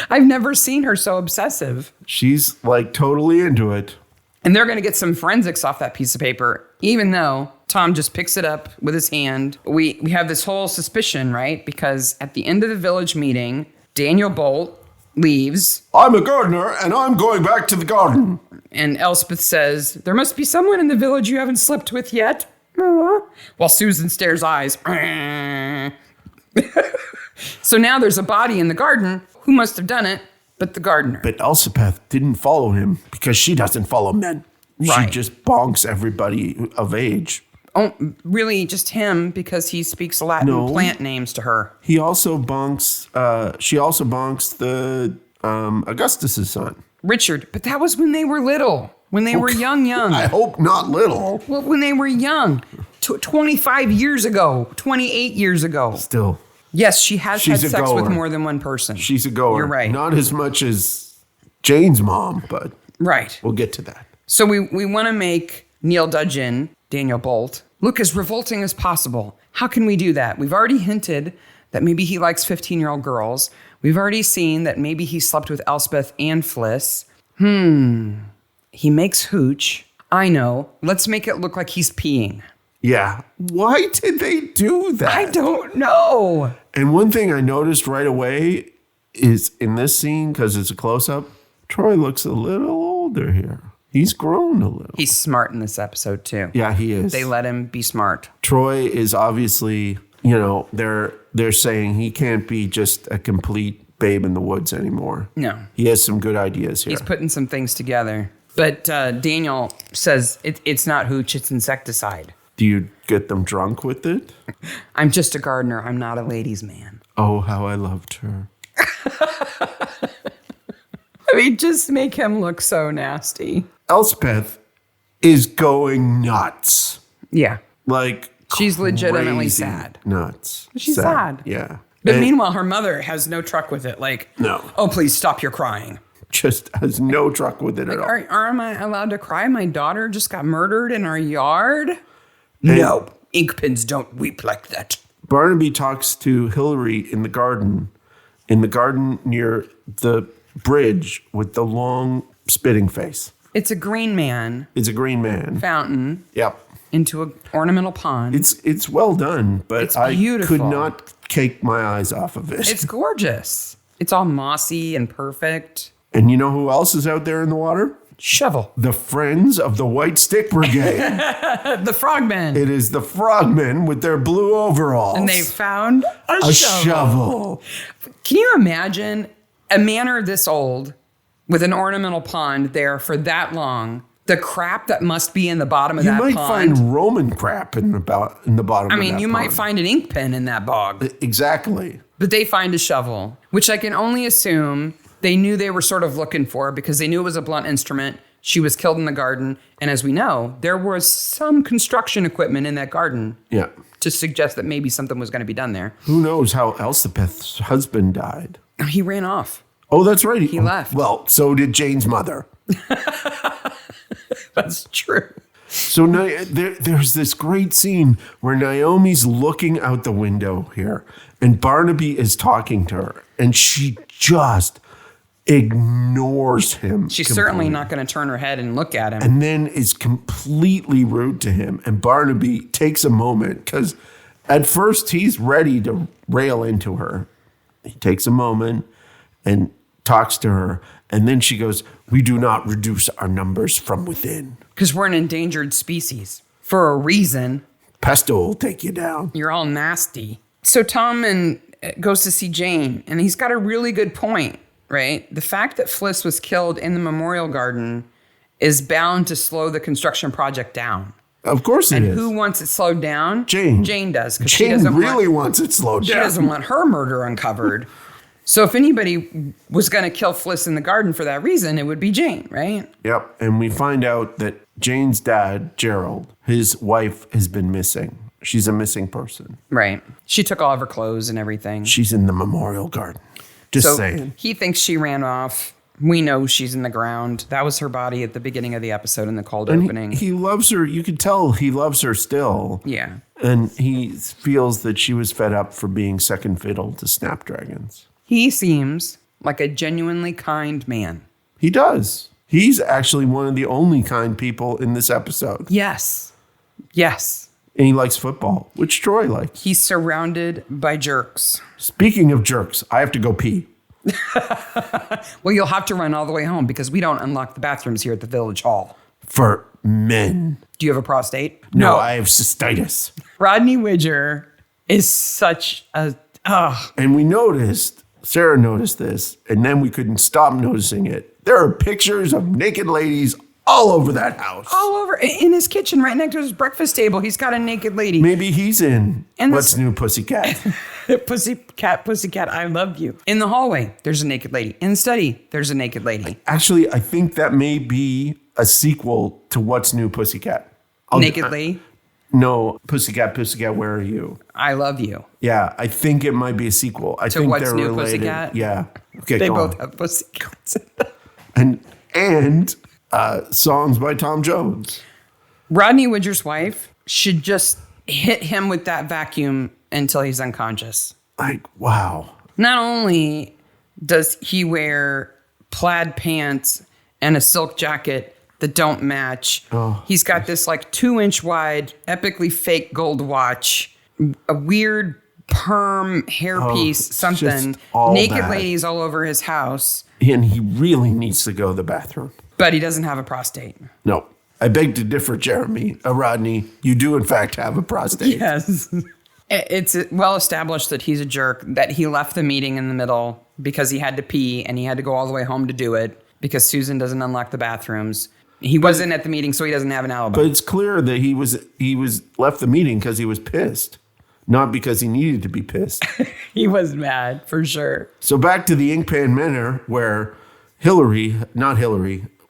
I've never seen her so obsessive. She's like totally into it. And they're going to get some forensics off that piece of paper, even though Tom just picks it up with his hand. We have this whole suspicion, right? Because at the end of the village meeting, Daniel Bolt leaves. I'm a gardener and I'm going back to the garden. And Elspeth says, there must be someone in the village you haven't slept with yet. While Susan stares eyes. So now there's a body in the garden. Who must have done it but the gardener? But Elspeth didn't follow him because she doesn't follow men. Right. She just bonks everybody of age. Oh, really just him because he speaks Latin plant names to her. He also bonks, she also bonks the Augustus's son. Richard, but that was when they were little. When they were young. I hope not little. Well, when they were young. 25 years ago. 28 years ago. Still. Yes, she has had sex goer. with more than one person. She's a goer. You're right. Not as much as Jane's mom, but right. We'll get to that. So we want to make Neil Dudgeon, Daniel Bolt, look as revolting as possible. How can we do that? We've already hinted that maybe he likes 15-year-old girls. We've already seen that maybe he slept with Elspeth and Fliss. He makes hooch. I know. Let's make it look like he's peeing. Yeah. Why did they do that? I don't know. And one thing I noticed right away is in this scene, because it's a close-up, Troy looks a little older here. He's grown a little. He's smart in this episode, too. Yeah, he is. They let him be smart. Troy is obviously, they're saying he can't be just a complete babe in the woods anymore. No. He has some good ideas here. He's putting some things together. But Daniel says it's not hooch, it's insecticide. Do you get them drunk with it? I'm just a gardener. I'm not a ladies' man. Oh, how I loved her. I mean, just make him look so nasty. Elspeth is going nuts. Yeah. Like, she's legitimately crazy sad. Nuts. She's sad. Yeah. But meanwhile, her mother has no truck with it. Like, no. Oh, please stop your crying. Just has no truck with it at all. Am I allowed to cry? My daughter just got murdered in our yard? No. Ink pens don't weep like that. Barnaby talks to Hillary in the garden near the bridge with the long spitting face. It's a green man. It's a green man. Fountain. Yep. Into an ornamental pond. It's well done, but it's beautiful. I could not take my eyes off of it. It's gorgeous. It's all mossy and perfect. And you know who else is out there in the water? Shovel. The Friends of the White Stick Brigade. The frogmen. It is the frogmen with their blue overalls. And they found a shovel. Can you imagine a manor this old with an ornamental pond there for that long? The crap that must be in the bottom of that pond. You might find Roman crap in the bottom of that pond. You might find an ink pen in that bog. Exactly. But they find a shovel, which I can only assume they knew they were sort of looking for because they knew it was a blunt instrument. She was killed in the garden. And as we know, there was some construction equipment in that garden. Yeah. To suggest that maybe something was going to be done there. Who knows how Elspeth's husband died? He ran off. Oh, that's right. He left. Well, so did Jane's mother. That's true. So there's this great scene where Naomi's looking out the window here and Barnaby is talking to her and she just ignores him. She's certainly not going to turn her head and look at him. And then is completely rude to him. And Barnaby takes a moment because at first he's ready to rail into her. He takes a moment and talks to her. And then she goes, "We do not reduce our numbers from within." Because we're an endangered species. For a reason. Pesto will take you down. You're all nasty. So Tom goes to see Jane, and he's got a really good point, right? The fact that Fliss was killed in the memorial garden is bound to slow the construction project down. Of course it is. And who wants it slowed down? Jane. Jane does. Jane really wants it slowed down. She doesn't want her murder uncovered. So if anybody was going to kill Fliss in the garden for that reason, it would be Jane, right? Yep. And we find out that Jane's dad, Gerald, his wife has been missing. She's a missing person. Right. She took all of her clothes and everything. She's in the memorial garden. Just saying. He thinks she ran off. We know she's in the ground. That was her body at the beginning of the episode in the cold opening. He loves her. You could tell he loves her still. Yeah. And he feels that she was fed up for being second fiddle to Snapdragons. He seems like a genuinely kind man. He does. He's actually one of the only kind people in this episode. Yes. Yes. And he likes football, which Troy likes. He's surrounded by jerks. Speaking of jerks, I have to go pee. Well, you'll have to run all the way home because we don't unlock the bathrooms here at the village hall. For men. Do you have a prostate? No, I have cystitis. Rodney Widger is such a... And we noticed, Sarah noticed this, and then we couldn't stop noticing it. There are pictures of naked ladies all over that house. All over. In his kitchen, right next to his breakfast table, he's got a naked lady. Maybe he's in What's New, Pussycat? Pussycat, I love you. In the hallway, there's a naked lady. In the study, there's a naked lady. Actually, I think that may be a sequel to What's New, Pussycat. Naked lady? No, Pussycat, Where Are You? I Love You. Yeah, I think it might be a sequel. I think What's they're New, related. Pussycat? Yeah. Okay, they go both on. have pussycats. And songs by Tom Jones. Rodney Widger's wife should just hit him with that vacuum until he's unconscious. Like, wow. Not only does he wear plaid pants and a silk jacket that don't match, he's got this like 2-inch wide, epically fake gold watch, a weird perm hairpiece, something. Naked ladies all over his house. And he really needs to go to the bathroom. But he doesn't have a prostate. No. I beg to differ, Rodney. You do, in fact, have a prostate. Yes. It's well established that he's a jerk, that he left the meeting in the middle because he had to pee and he had to go all the way home to do it because Susan doesn't unlock the bathrooms. He wasn't at the meeting, so he doesn't have an alibi. But it's clear that he was left the meeting because he was pissed, not because he needed to be pissed. He was mad, for sure. So back to the Inkpan Manor, where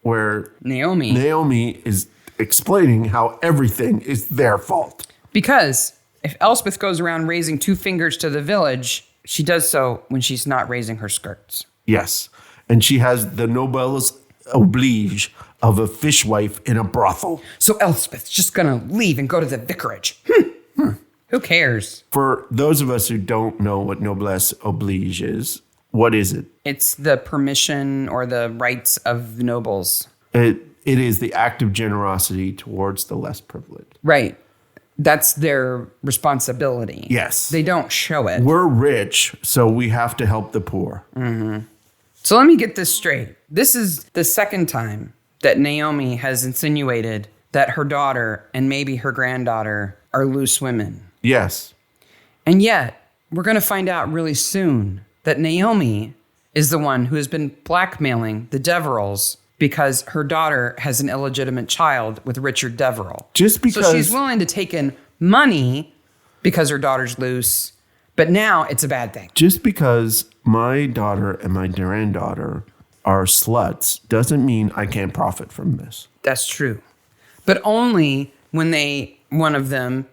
where Naomi is explaining how everything is their fault. Because if Elspeth goes around raising 2 fingers to the village, she does so when she's not raising her skirts. Yes. And she has the noblesse oblige of a fishwife in a brothel. So Elspeth's just going to leave and go to the vicarage. Who cares? For those of us who don't know what noblesse oblige is, what is it? It's the permission or the rights of the nobles. It is the act of generosity towards the less privileged. Right. That's their responsibility. Yes. They don't show it. We're rich, so we have to help the poor. Mm-hmm. So let me get this straight. This is the second time that Naomi has insinuated that her daughter and maybe her granddaughter are loose women. Yes. And yet, we're going to find out really soon that Naomi is the one who has been blackmailing the Deverells because her daughter has an illegitimate child with Richard Deverell. Just because... So she's willing to take in money because her daughter's loose, but now it's a bad thing. Just because my daughter and my granddaughter are sluts doesn't mean I can't profit from this. That's true. But only when one of them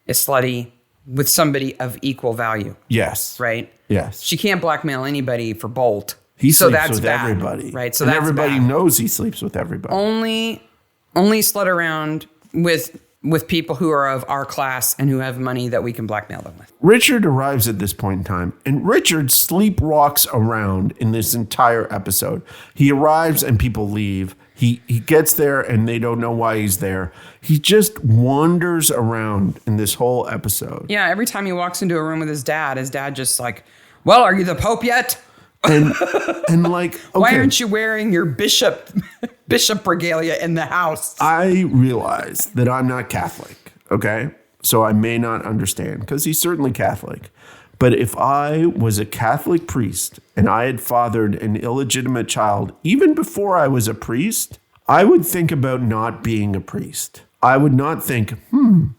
is slutty with somebody of equal value. Yes. Right? Yes. She can't blackmail anybody for Bolt. He so sleeps that's with bad, everybody. Right? So and that's everybody bad. knows he sleeps with everybody. Only slut around with people who are of our class and who have money that we can blackmail them with. Richard arrives at this point in time, and Richard sleepwalks around in this entire episode. He arrives and people leave. He gets there and they don't know why he's there. He just wanders around in this whole episode. Yeah, every time he walks into a room with his dad just like, well, are you the Pope yet? And like, okay, why aren't you wearing your bishop regalia in the house? I realize that I'm not Catholic, okay? So I may not understand, because he's certainly Catholic. But if I was a Catholic priest and I had fathered an illegitimate child, even before I was a priest, I would think about not being a priest. I would not think,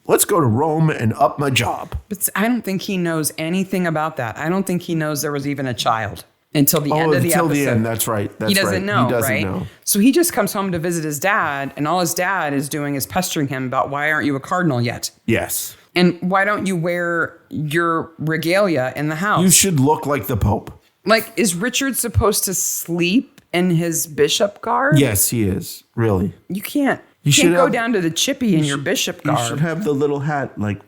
let's go to Rome and up my job. But I don't think he knows anything about that. I don't think he knows there was even a child until the end of the episode. Until the end, that's right. He doesn't know, he doesn't right? know. So he just comes home to visit his dad, and all his dad is doing is pestering him about, why aren't you a cardinal yet? Yes. And why don't you wear your regalia in the house? You should look like the Pope. Like, is Richard supposed to sleep in his bishop garb? Yes, he is. Really. You can't go down to the chippy in your bishop garb. You should have the little hat like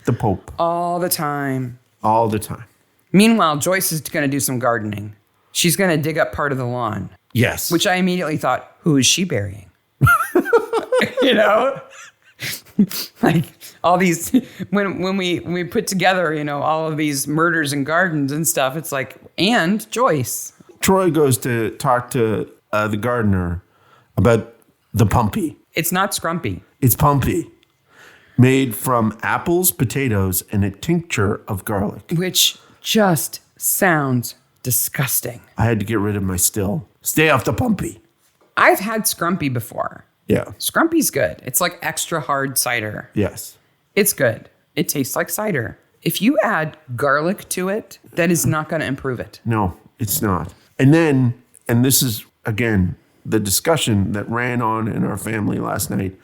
the Pope. All the time. All the time. Meanwhile, Joyce is going to do some gardening. She's going to dig up part of the lawn. Yes. Which I immediately thought, who is she burying? You know? Like all these, when we put together, all of these murders and gardens and stuff, it's like, and Joyce. Troy goes to talk to the gardener about the Pumpy. It's not Scrumpy. It's Pumpy. Made from apples, potatoes, and a tincture of garlic. Which just sounds disgusting. I had to get rid of my still. Stay off the Pumpy. I've had Scrumpy before. Yeah. Scrumpy's good. It's like extra hard cider. Yes. It's good. It tastes like cider. If you add garlic to it, that is not going to improve it. No, it's not. And this is, again, the discussion that ran on in our family last night.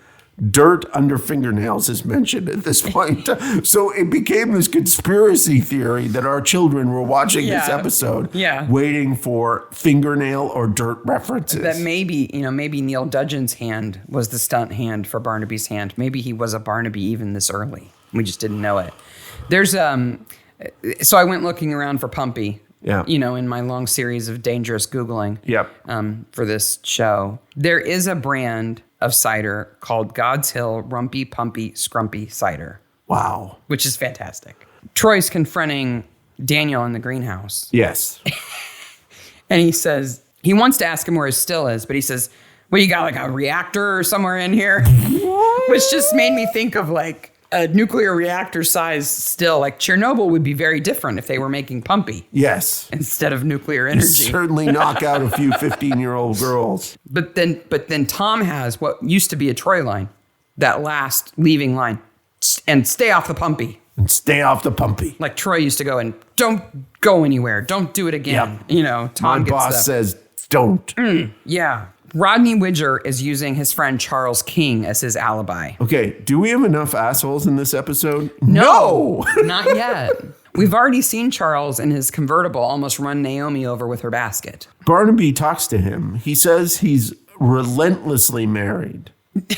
Dirt under fingernails is mentioned at this point. So it became this conspiracy theory that our children were watching this episode, waiting for fingernail or dirt references. That maybe Neil Dudgeon's hand was the stunt hand for Barnaby's hand. Maybe he was a Barnaby even this early. We just didn't know it. There's so I went looking around for Pumpy. Yeah. In my long series of dangerous Googling. Yep. For this show. There is a brand of cider called God's Hill Rumpy Pumpy Scrumpy cider. Wow. Which is fantastic. Troy's confronting Daniel in the greenhouse. Yes. And he says, he wants to ask him where his still is, but he says, Well, you got like a reactor somewhere in here, which just made me think of like a nuclear reactor size still. Like Chernobyl would be very different if they were making Pumpy. Yes. Instead of nuclear energy. Certainly knock out a few 15-year-old girls. But then Tom has what used to be a Troy line, that last leaving line, and stay off the Pumpy. And stay off the Pumpy. Like Troy used to go and don't go anywhere. Don't do it again. Yep. You know, Tom My gets boss says, don't. Yeah. Rodney Widger is using his friend Charles King as his alibi. Okay, do we have enough assholes in this episode? No! Not yet. We've already seen Charles in his convertible almost run Naomi over with her basket. Barnaby talks to him. He says he's relentlessly married,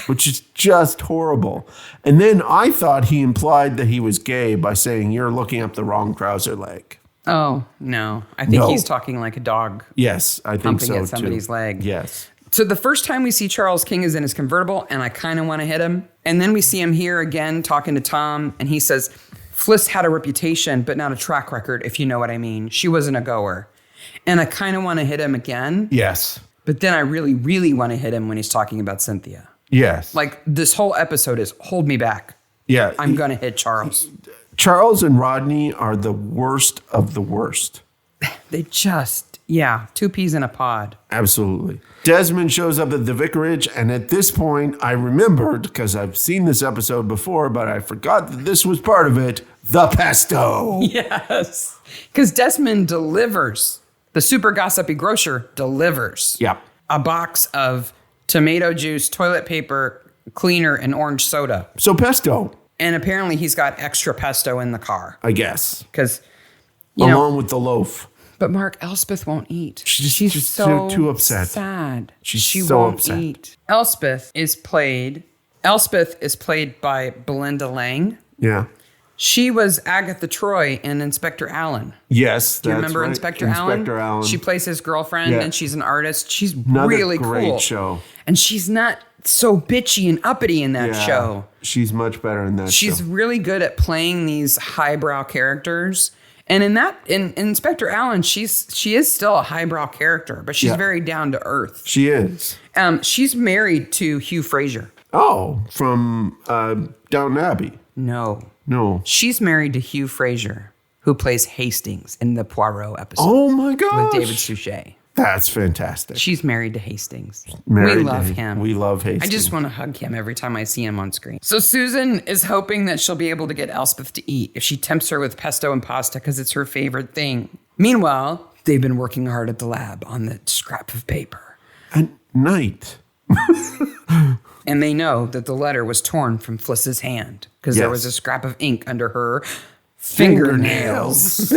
which is just horrible. And then I thought he implied that he was gay by saying, you're looking up the wrong trouser leg. Oh, no. I think he's talking like a dog. Yes, I think so, pumping at somebody's leg. Yes. So the first time we see Charles King is in his convertible, and I kind of want to hit him. And then we see him here again talking to Tom, and he says, Fliss had a reputation, but not a track record, if you know what I mean. She wasn't a goer. And I kind of want to hit him again. Yes. But then I really, really want to hit him when he's talking about Cynthia. Yes. Like, this whole episode is hold me back. Yeah. I'm going to hit Charles. Charles and Rodney are the worst of the worst. They just, two peas in a pod. Absolutely. Desmond shows up at the vicarage, and at this point, I remembered, because I've seen this episode before, but I forgot that this was part of it, the pesto. Yes. Because Desmond delivers. The super gossipy grocer delivers. Yep. A box of tomato juice, toilet paper, cleaner, and orange soda. So pesto. And apparently he's got extra pesto in the car. I guess. Because, along with the loaf. But Mark, Elspeth won't eat. She's just so too upset. Sad. She so won't upset. Eat. Elspeth is played by Belinda Lang. Yeah. She was Agatha Troy in Inspector Allen. Yes, Do you remember right. Inspector Allen? She plays his girlfriend, and she's an artist. She's really cool. Great show. And she's not so bitchy and uppity in that show. She's much better in that show. She's really good at playing these highbrow characters. And in Inspector Allen, she is still a highbrow character, but she's very down to earth. She is. She's married to Hugh Fraser. Oh, from Downton Abbey. No. She's married to Hugh Fraser, who plays Hastings in the Poirot episode. Oh my gosh. With David Suchet. That's fantastic. She's married to Hastings. We love him. We love Hastings. I just want to hug him every time I see him on screen. So Susan is hoping that she'll be able to get Elspeth to eat if she tempts her with pesto and pasta because it's her favorite thing. Meanwhile, they've been working hard at the lab on the scrap of paper. At night. And they know that the letter was torn from Fliss's hand because there was a scrap of ink under her fingernails.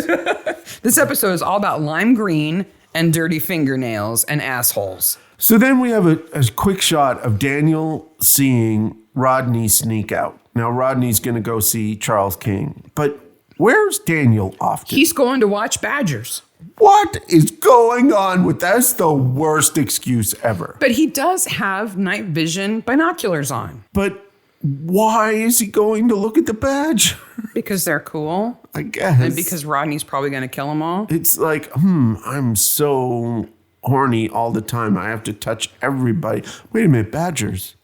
This episode is all about lime green and dirty fingernails and assholes. So then we have a quick shot of Daniel seeing Rodney sneak out. Now Rodney's going to go see Charles King. But where's Daniel off to? He's going to watch Badgers. What is going on with that? That's the worst excuse ever. But he does have night vision binoculars on. But why is he going to look at the badge? Because they're cool. I guess. And because Rodney's probably going to kill them all. It's like, I'm so horny all the time. I have to touch everybody. Wait a minute, badgers.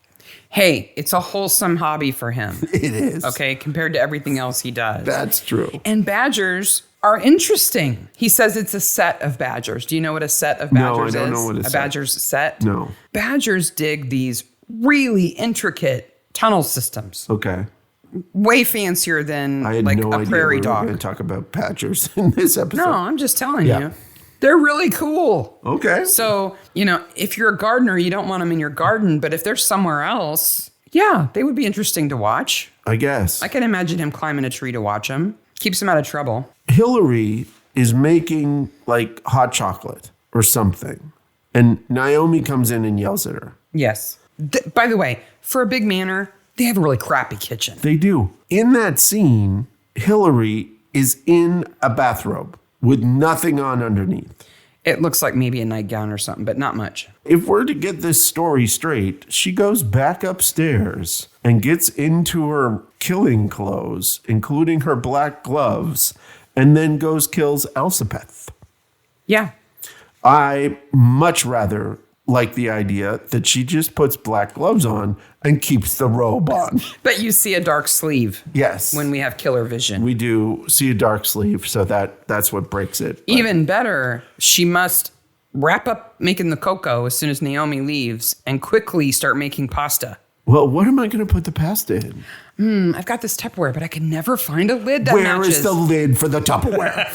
Hey, it's a wholesome hobby for him. It is. Okay, compared to everything else he does. That's true. And badgers are interesting. He says it's a set of badgers. Do you know what a set of badgers is? No, I don't know what a badger's set. No. Badgers dig these really intricate tunnel systems. Okay. Way fancier than I had like no a idea prairie we were dog. going to talk about badgers in this episode. No, I'm just telling you. They're really cool. Okay. So, if you're a gardener, you don't want them in your garden, but if they're somewhere else, they would be interesting to watch. I guess. I can imagine him climbing a tree to watch them. Keeps him out of trouble. Hillary is making like hot chocolate or something. And Naomi comes in and yells at her. Yes. By the way, for a big manor, they have a really crappy kitchen. They do. In that scene, Hillary is in a bathrobe with nothing on underneath. It looks like maybe a nightgown or something, but not much. If we're to get this story straight, she goes back upstairs and gets into her killing clothes, including her black gloves, and then kills Elspeth. Yeah. I much rather like the idea that she just puts black gloves on and keeps the robe on. But you see a dark sleeve. Yes. When we have killer vision. We do see a dark sleeve, so that's what breaks it. But Even better, she must wrap up making the cocoa as soon as Naomi leaves and quickly start making pasta. well, what am I going to put the pasta in? I've got this Tupperware, but I can never find a lid that Where matches. is the lid for the Tupperware?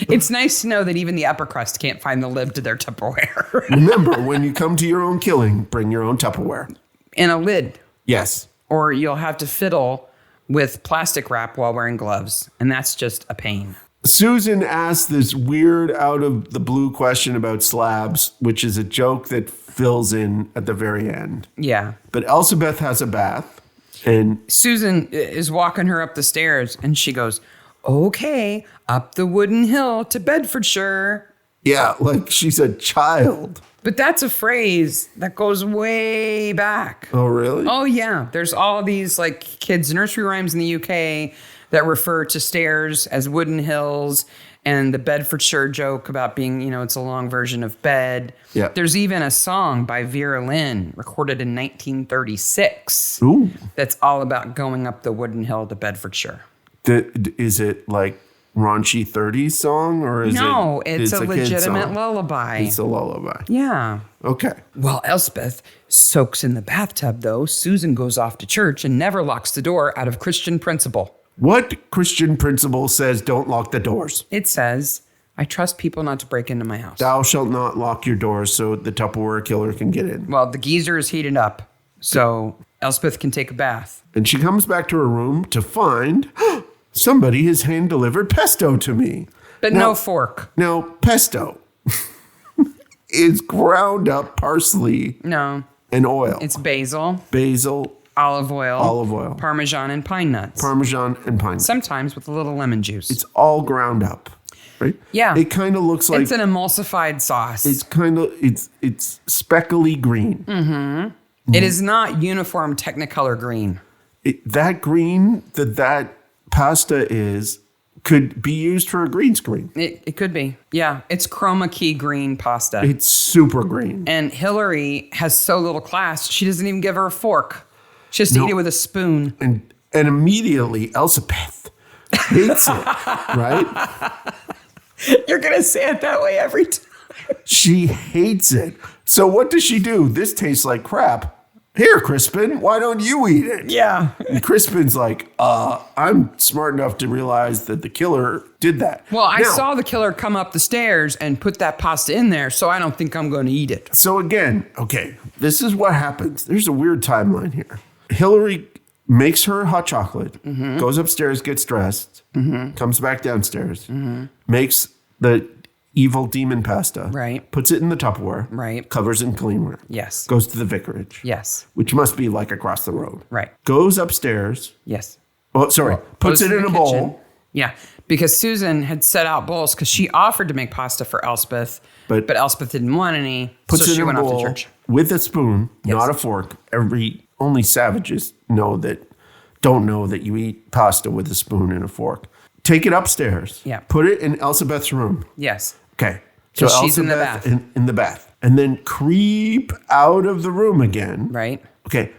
It's nice to know that even the upper crust can't find the lid to their Tupperware. Remember, when you come to your own killing, bring your own Tupperware. And a lid. Yes. Or you'll have to fiddle with plastic wrap while wearing gloves. And that's just a pain. Susan asked this weird out of the blue question about slabs, which is a joke that fills in at the very end. Yeah. But Elsabeth has a bath, and Susan is walking her up the stairs and she goes, okay, up the wooden hill to Bedfordshire. yeah, like she's a child. But that's a phrase that goes way back. Oh, really? Oh, yeah. There's all these like kids' nursery rhymes in the UK that refer to stairs as wooden hills, and the Bedfordshire joke about being, it's a long version of bed. Yeah. There's even a song by Vera Lynn recorded in 1936 Ooh. that's all about going up the wooden hill to Bedfordshire. Is it like raunchy 30s song, or is No, it? it's a kid's legitimate song? lullaby. It's a lullaby. Yeah. Okay. While Elspeth soaks in the bathtub, though, Susan goes off to church and never locks the door out of Christian principle. What Christian principle says don't lock the doors? It says, I trust people not to break into my house. Thou shalt not lock your doors so the Tupperware killer can get in. Well, the geyser is heated up, so Elspeth can take a bath. And she comes back to her room to find somebody has hand-delivered pesto to me. But no fork. Now, pesto is ground up parsley No. and oil. It's basil, Basil, olive oil, Parmesan, and pine nuts. Parmesan, and pine nuts. Sometimes with a little lemon juice. It's all ground up, right? Yeah. It kind of looks like It's an emulsified sauce. it's kind of it's speckly green. It is not uniform Technicolor green. That green that pasta is could be used for a green screen. It could be. Yeah. It's chroma key green pasta. It's super green. And Hillary has so little class, she doesn't even give her a fork. She has to eat it with a spoon. And immediately Elsabeth hates it, right? You're going to say it that way every time. She hates it. So what does she do? This tastes like crap. Here, Crispin, why don't you eat it? Yeah. And Crispin's like, I'm smart enough to realize that the killer did that. Well, I saw the killer come up the stairs and put that pasta in there, so I don't think I'm going to eat it. So again, okay, this is what happens. There's a weird timeline here. Hillary makes her hot chocolate, goes upstairs, gets dressed, comes back downstairs, makes the evil demon pasta, Right. puts it in the Tupperware, Right. covers in cleanware, Yes. goes to the vicarage, Yes. which must be like across the road, Right. goes upstairs, Yes. oh, sorry, puts Goes it to in the a kitchen. bowl, Yeah. Because Susan had set out bowls because she offered to make pasta for Elspeth, But- but Elspeth didn't want any, puts so it she in went a off to bowl church. with a spoon, Yes. not a fork. Only savages don't know that you eat pasta with a spoon and a fork. Take it upstairs. Yeah. Put it in Elsabeth's room. Yes. Okay. So 'Cause she's in the Elsabeth bath. in the bath. And then creep out of the room again. Right. Okay.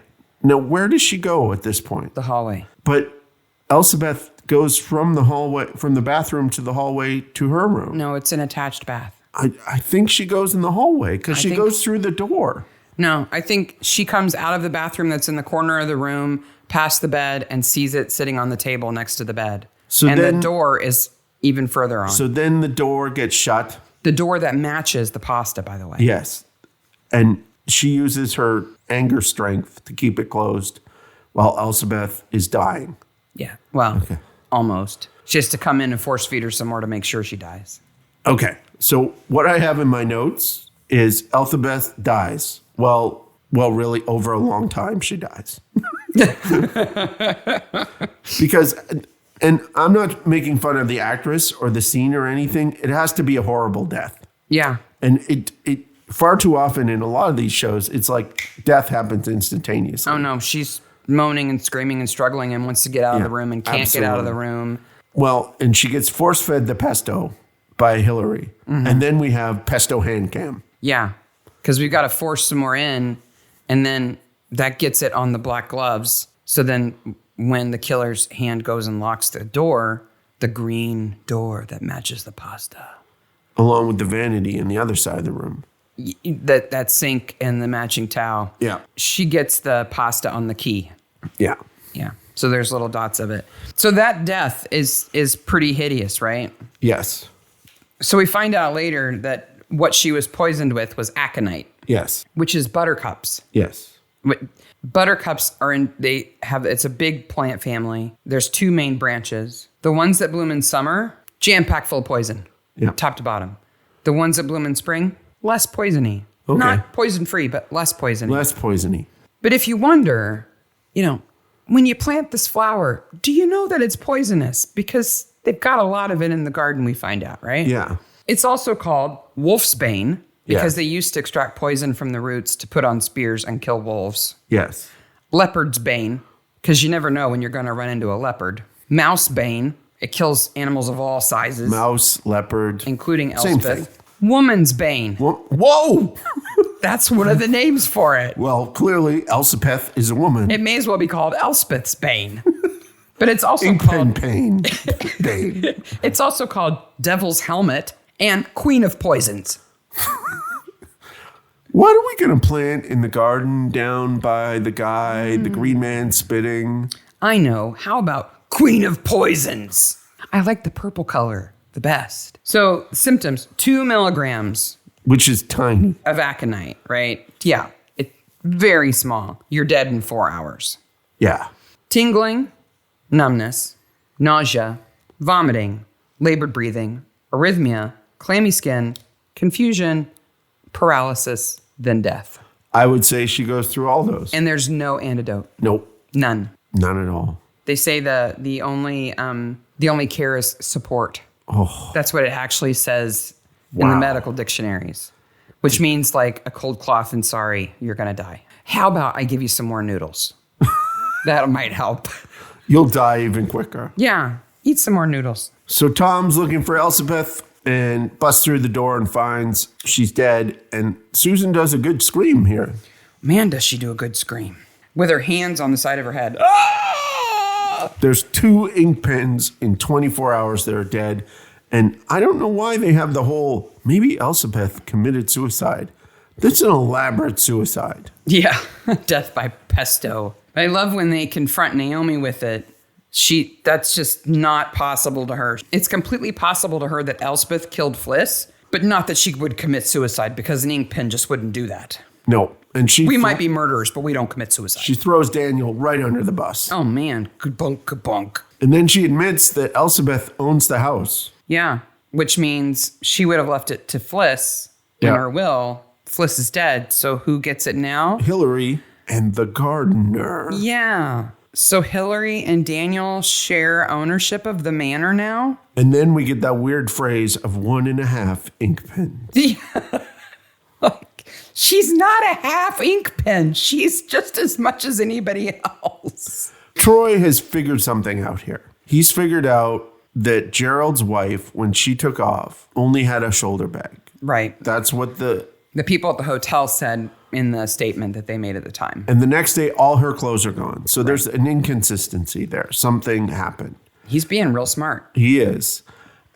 Now, where does she go at this point? The hallway. But Elsabeth goes from the bathroom to the hallway to her room. No, it's an attached bath. I think she goes in the hallway because she think- goes through the door. No, I think she comes out of the bathroom that's in the corner of the room, past the bed, and sees it sitting on the table next to the bed. So and then- the door is even further on. So then the door gets shut. The door that matches the pasta, by the way. Yes. And she uses her anger strength to keep it closed while Elsabeth is dying. Yeah. Well, almost. She has to come in and force feed her some more to make sure she dies. Okay. So what I have in my notes is Elsabeth dies. Well, really, over a long time, she dies. Because, and I'm not making fun of the actress or the scene or anything. It has to be a horrible death. Yeah. And it far too often in a lot of these shows, it's like death happens instantaneously. Oh, no. She's moaning and screaming and struggling and wants to get out of the room and can't get out of the room. Well, and she gets force-fed the pesto by Hillary. And then we have pesto hand cam. Yeah. because we've got to force some more in, and then that gets it on the black gloves. So then when the killer's hand goes and locks the door, the green door that matches the pasta. Along with the vanity in the other side of the room. That sink and the matching towel. Yeah. She gets the pasta on the key. Yeah. Yeah. So there's little dots of it. So that death is pretty hideous, right? Yes. So we find out later that what she was poisoned with was aconite. Yes. Which is buttercups. Yes. Buttercups it's a big plant family. There's 2 main branches. The ones that bloom in summer, jam-packed full of poison. Yeah. Top to bottom. The ones that bloom in spring, less poisony. Okay. Not poison-free, but less poisony. Less poisony. But if you wonder, when you plant this flower, do you know that it's poisonous? Because they've got a lot of it in the garden, we find out, right? Yeah. It's also called wolf's bane because Yeah. they used to extract poison from the roots to put on spears and kill wolves. Yes. Leopard's bane, because you never know when you're going to run into a leopard. Mouse bane, it kills animals of all sizes. Mouse, leopard. Including Same Elspeth. thing. Woman's bane. Whoa! That's one of the names for it. Well, clearly, Elspeth is a woman. It may as well be called Elspeth's bane. But it's also Ink called... pen pain. It's also called Devil's Helmet and Queen of Poisons. What are we going to plant in the garden down by the guy, the green man spitting? I know. How about Queen of Poisons? I like the purple color the best. So symptoms, 2 milligrams Which is tiny. of aconite, right? Yeah, it's very small. You're dead in 4 hours. Yeah. Tingling, numbness, nausea, vomiting, labored breathing, arrhythmia, clammy skin, confusion, paralysis, then death. I would say she goes through all those. And there's no antidote. Nope. None. None at all. They say the only care is support. Oh. That's what it actually says in the medical dictionaries, which means like a cold cloth and sorry, you're going to die. How about I give you some more noodles? That might help. You'll die even quicker. Yeah, eat some more noodles. So Tom's looking for Elspeth and busts through the door and finds she's dead. And Susan does a good scream here. Man, does she do a good scream. With her hands on the side of her head. Ah! There's 2 ink pens in 24 hours that are dead. And I don't know why they have the whole, maybe Elspeth committed suicide. That's an elaborate suicide. Yeah, death by pesto. I love when they confront Naomi with it. That's just not possible to her. It's completely possible to her that Elspeth killed Fliss, but not that she would commit suicide because an ink pen just wouldn't do that. No. And We might be murderers, but we don't commit suicide. She throws Daniel right under the bus. Oh man, kabunk, kabunk. And then she admits that Elspeth owns the house. Yeah, which means she would have left it to Fliss in Yeah. her will. Fliss is dead, so who gets it now? Hillary and the gardener. Yeah. So Hillary and Daniel share ownership of the manor now? And then we get that weird phrase of 1.5 ink pens. Yeah. Like, she's not a half ink pen. She's just as much as anybody else. Troy has figured something out here. He's figured out that Gerald's wife, when she took off, only had a shoulder bag. Right. That's what the people at the hotel said in the statement that they made at the time. And the next day, all her clothes are gone. So there's an inconsistency there. Something happened. He's being real smart. He is.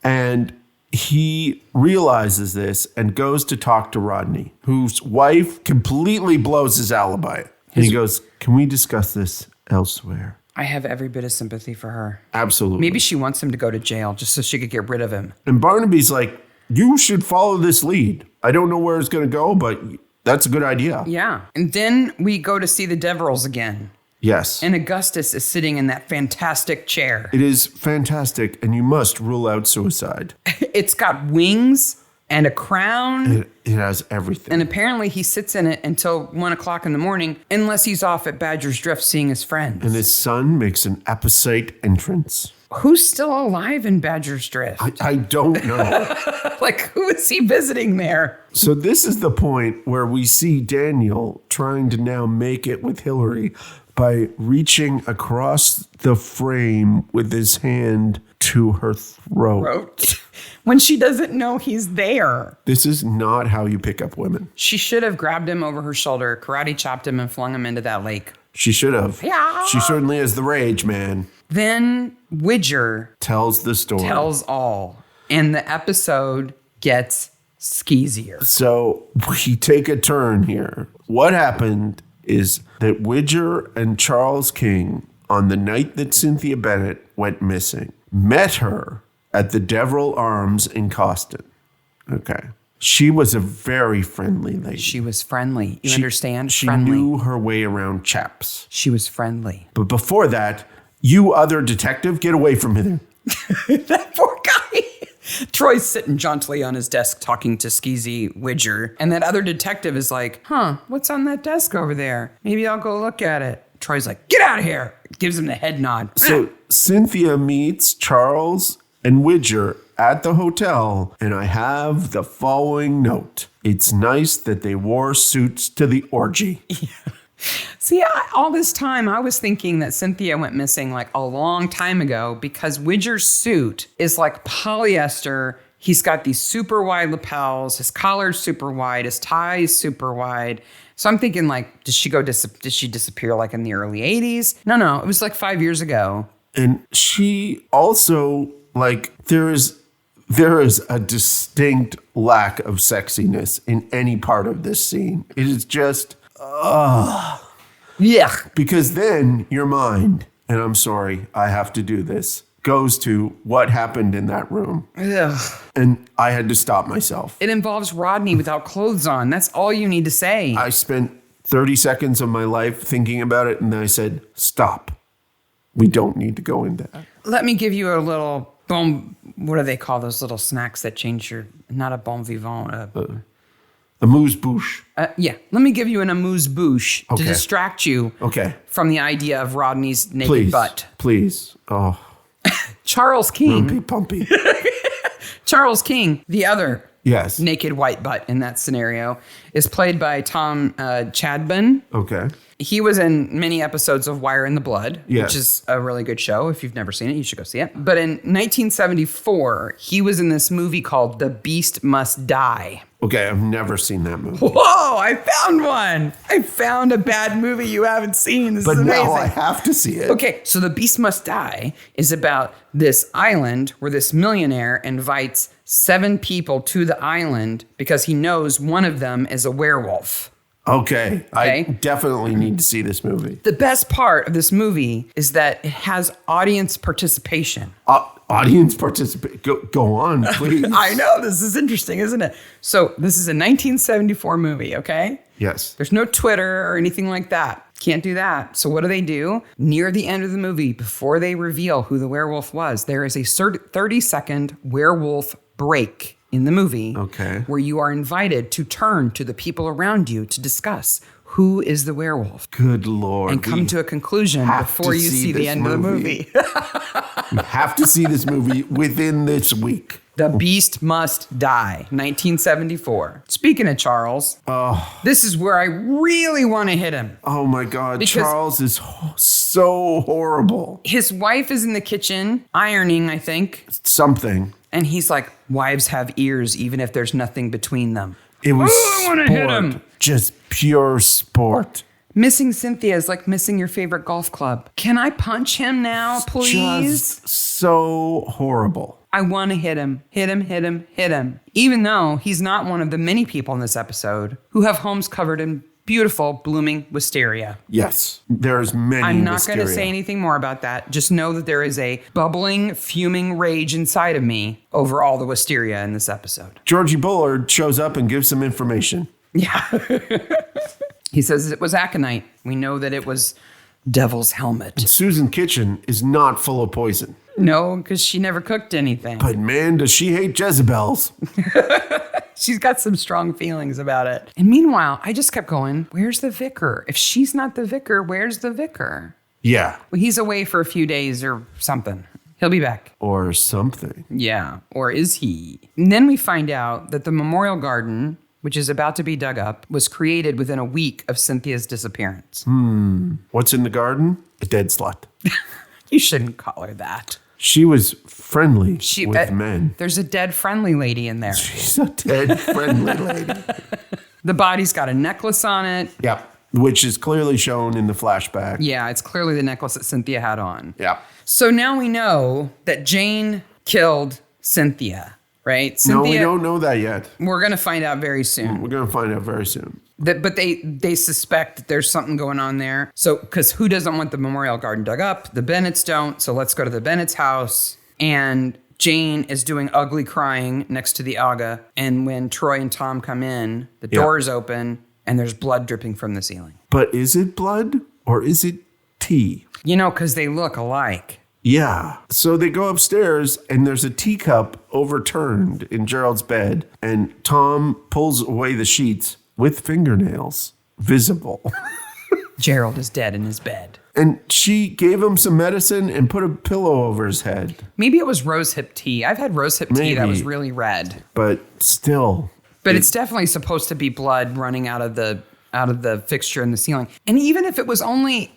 And he realizes this and goes to talk to Rodney, whose wife completely blows his alibi. And he goes, can we discuss this elsewhere? I have every bit of sympathy for her. Absolutely. Maybe she wants him to go to jail just so she could get rid of him. And Barnaby's like, you should follow this lead. I don't know where it's going to go, but that's a good idea. Yeah. And then we go to see the Deverells again. Yes. And Augustus is sitting in that fantastic chair. It is fantastic, and you must rule out suicide. It's got wings and a crown. It has everything. And apparently he sits in it until 1 o'clock in the morning, unless he's off at Badger's Drift seeing his friends. And his son makes an episode entrance. Who's still alive in Badger's Drift? I don't know. Like, who is he visiting there? So this is the point where we see Daniel trying to now make it with Hillary by reaching across the frame with his hand to her throat. when she doesn't know he's there. This is not how you pick up women. She should have grabbed him over her shoulder, karate chopped him, and flung him into that lake. She should have. Yeah. She certainly is the rage, man. Then Widger tells the story. Tells all. And the episode gets skeezier. So we take a turn here. What happened is that Widger and Charles King, on the night that Cynthia Bennett went missing, met her at the Deverell Arms in Coston. Okay. She was a very friendly lady. She was friendly. You understand? She friendly. knew her way around chaps. She was friendly. But before that, you other detective, get away from me. That poor guy. Troy's sitting jauntily on his desk talking to skeezy Widger. And that other detective is like, what's on that desk over there? Maybe I'll go look at it. Troy's like, get out of here. Gives him the head nod. So Cynthia meets Charles and Widger at the hotel, and I have the following note. It's nice that they wore suits to the orgy. Yeah. See, all this time, I was thinking that Cynthia went missing like a long time ago because Widger's suit is like polyester. He's got these super wide lapels. His collar's super wide. His tie's super wide. So I'm thinking like, did she disappear like in the early 80s? No, it was like 5 years ago. And she also, like, there is a distinct lack of sexiness in any part of this scene. It is just, yeah. Because then your mind, and I'm sorry, I have to do this, goes to what happened in that room. Ugh. And I had to stop myself. It involves Rodney without clothes on. That's all you need to say. I spent 30 seconds of my life thinking about it, and then I said, stop. We don't need to go into that. Let me give you a little what do they call those little snacks that change your, not a bon vivant. Amuse-bouche. Yeah, let me give you an amuse-bouche to distract you from the idea of Rodney's naked butt. Please. Oh. Charles King. Rumpy, Pumpy. Charles King, the other naked white butt in that scenario, is played by Tom Chadban. Okay. He was in many episodes of Wire in the Blood, yes, which is a really good show. If you've never seen it, you should go see it. But in 1974, he was in this movie called The Beast Must Die. Okay, I've never seen that movie. Whoa, I found one. I found a bad movie you haven't seen. This is amazing. But now I have to see it. Okay, so The Beast Must Die is about this island where this millionaire invites 7 people to the island because he knows one of them is a werewolf. Okay, I definitely need to see this movie. The best part of this movie is that it has audience participation. Audience participate. Go on, please. I know, this is interesting, isn't it? So this is a 1974 movie, okay? Yes. There's no Twitter or anything like that. Can't do that. So what do? Near the end of the movie, before they reveal who the werewolf was, there is a 30-second werewolf break in the movie where you are invited to turn to the people around you to discuss who is the werewolf. Good Lord. And come to a conclusion before you see the end of the movie. You have to see this movie within this week. The Beast Must Die, 1974. Speaking of Charles, this is where I really want to hit him. Oh my God, Charles is so horrible. His wife is in the kitchen, ironing, I think. Something. And he's like, wives have ears even if there's nothing between them. It was I want to hit him. Just pure sport. Missing Cynthia is like missing your favorite golf club. Can I punch him now, please? Just so horrible. I want to hit him. Hit him, hit him, hit him. Even though he's not one of the many people in this episode who have homes covered in beautiful, blooming wisteria. Yes, there's many I'm not going to say anything more about that. Just know that there is a bubbling, fuming rage inside of me over all the wisteria in this episode. Georgie Bullard shows up and gives some information. Yeah. He says it was aconite. We know that it was Devil's Helmet. And Susan Kitchen is not full of poison. No, because she never cooked anything. But man, does she hate Jezebels. She's got some strong feelings about it. And meanwhile, I just kept going, where's the vicar? If she's not the vicar, where's the vicar? Yeah. Well, he's away for a few days or something. He'll be back. Or something. Yeah. Or is he? And then we find out that the memorial garden, which is about to be dug up, was created within a week of Cynthia's disappearance. What's in the garden? A dead slut. You shouldn't call her that. She was friendly with men. There's a dead friendly lady in there. She's a dead friendly lady. The body's got a necklace on it. Yeah. Which is clearly shown in the flashback. Yeah, it's clearly the necklace that Cynthia had on. Yeah. So now we know that Jane killed Cynthia, right? Cynthia, No, we don't know that yet. We're going to find out very soon. We're going to find out very soon. But they suspect that there's something going on there. So, because who doesn't want the memorial garden dug up? The Bennetts don't. So let's go to the Bennett's house. And Jane is doing ugly crying next to the Aga. And when Troy and Tom come in, the door is open and there's blood dripping from the ceiling. But is it blood or is it tea? You know, because they look alike. Yeah. So they go upstairs and there's a teacup overturned in Gerald's bed. And Tom pulls away the sheets with fingernails visible. Gerald is dead in his bed. And she gave him some medicine and put a pillow over his head. Maybe it was rosehip tea. I've had rosehip tea that was really red. But still. But it's definitely supposed to be blood running out of the fixture in the ceiling. And even if it was only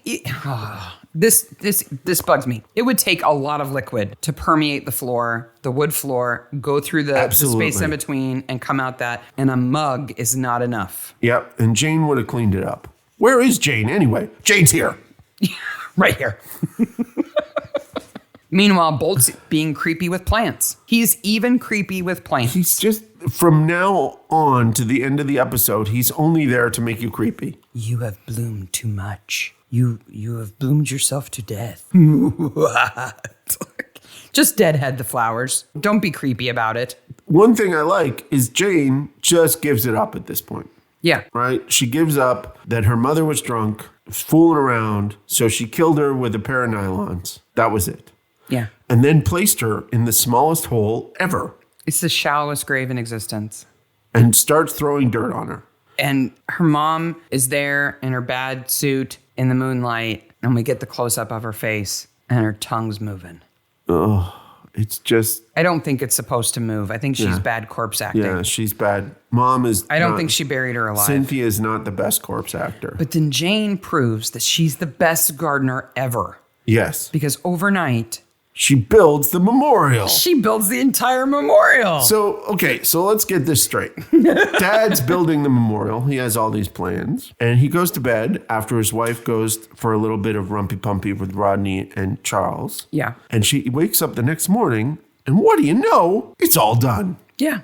this bugs me. It would take a lot of liquid to permeate the floor, the wood floor, go through the space in between and come out that. And a mug is not enough. Yep. And Jane would have cleaned it up. Where is Jane anyway? Jane's here. Right here. Meanwhile, Bolt's being creepy with plants. He's even creepy with plants. He's just, from now on to the end of the episode, he's only there to make you creepy. You have bloomed too much. You have bloomed yourself to death. Just deadhead the flowers. Don't be creepy about it. One thing I like is Jane just gives it up at this point. Yeah. Right? She gives up that her mother was drunk, fooling around, so she killed her with a pair of nylons. That was it. Yeah. And then placed her in the smallest hole ever. It's the shallowest grave in existence. And starts throwing dirt on her. And her mom is there in her bad suit in the moonlight, and we get the close-up of her face, and her tongue's moving. Oh, it's just... I don't think it's supposed to move. I think she's bad corpse acting. Yeah, she's bad. Mom is... I don't think she buried her alive. Cynthia is not the best corpse actor. But then Jane proves that she's the best gardener ever. Yes. Because overnight... she builds the memorial. She builds the entire memorial. So let's get this straight. Dad's building the memorial. He has all these plans. And he goes to bed after his wife goes for a little bit of Rumpy Pumpy with Rodney and Charles. Yeah. And she wakes up the next morning, and what do you know? It's all done. Yeah.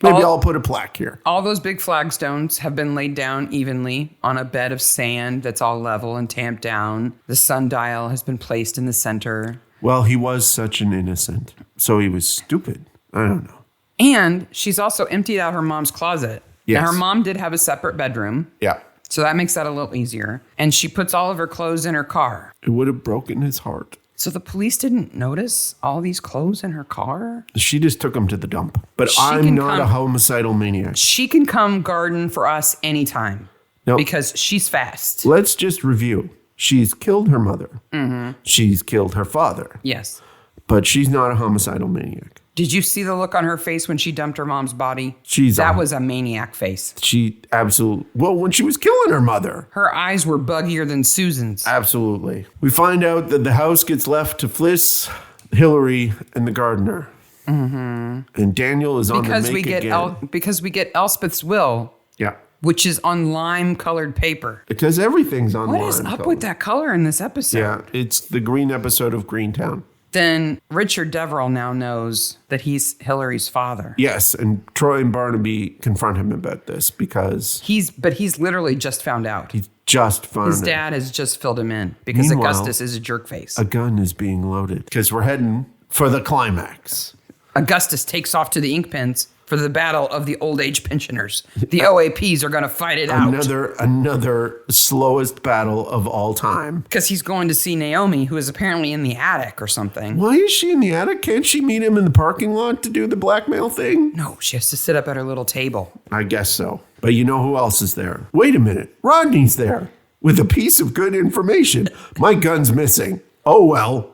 Maybe I'll put a plaque here. All those big flagstones have been laid down evenly on a bed of sand that's all level and tamped down. The sundial has been placed in the center. Well, he was such an innocent, so he was stupid. I don't know. And she's also emptied out her mom's closet. Yes. Now, her mom did have a separate bedroom. Yeah. So that makes that a little easier. And she puts all of her clothes in her car. It would have broken his heart. So the police didn't notice all these clothes in her car? She just took him to the dump. But I'm not a homicidal maniac. She can come garden for us anytime. No. Because she's fast. Let's just review. She's killed her mother. Mm-hmm. She's killed her father. Yes. But she's not a homicidal maniac. Did you see the look on her face when she dumped her mom's body? That was a maniac face. She absolutely... Well, when she was killing her mother. Her eyes were buggier than Susan's. Absolutely. We find out that the house gets left to Fliss, Hillary, and the gardener. Mm-hmm. And Daniel is on the make again. Because we get Elspeth's will. Yeah. Which is on lime-colored paper. Because everything's on lime. What is up with that color in this episode? Yeah, it's the green episode of Greentown. Then Richard Deverell now knows that he's Hillary's father. Yes, and Troy and Barnaby confront him about this because... He's literally just found out. He's just found His dad has just filled him in because Augustus is a jerkface. A gun is being loaded because we're heading for the climax. Augustus takes off to the ink pens for the battle of the old age pensioners. The OAPs are going to fight it out. Another slowest battle of all time. Because he's going to see Naomi, who is apparently in the attic or something. Why is she in the attic? Can't she meet him in the parking lot to do the blackmail thing? No, she has to sit up at her little table. I guess so. But you know who else is there? Wait a minute. Rodney's there with a piece of good information. My gun's missing. Oh, well.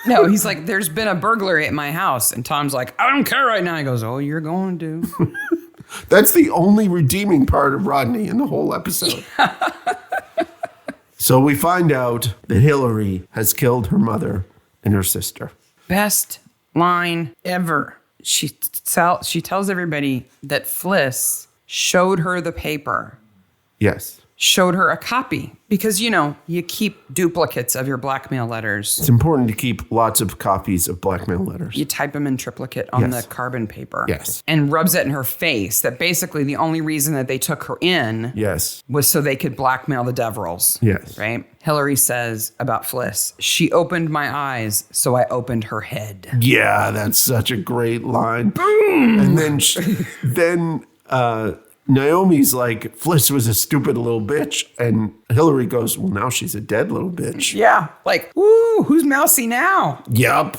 No, he's like, there's been a burglary at my house. And Tom's like, I don't care right now. He goes, oh, you're going to. That's the only redeeming part of Rodney in the whole episode. So we find out that Hillary has killed her mother and her sister. Best line ever. She tells everybody that Fliss showed her the paper. Yes. Showed her a copy because, you keep duplicates of your blackmail letters. It's important to keep lots of copies of blackmail letters. You type them in triplicate on the carbon paper. Yes. And rubs it in her face that basically the only reason that they took her in was so they could blackmail the Deverils. Yes. Right? Hillary says about Fliss, she opened my eyes, so I opened her head. Yeah, that's such a great line. Boom! And then Naomi's like, Fliss was a stupid little bitch. And Hillary goes, well, now she's a dead little bitch. Yeah. Like, woo, who's mousy now? Yup.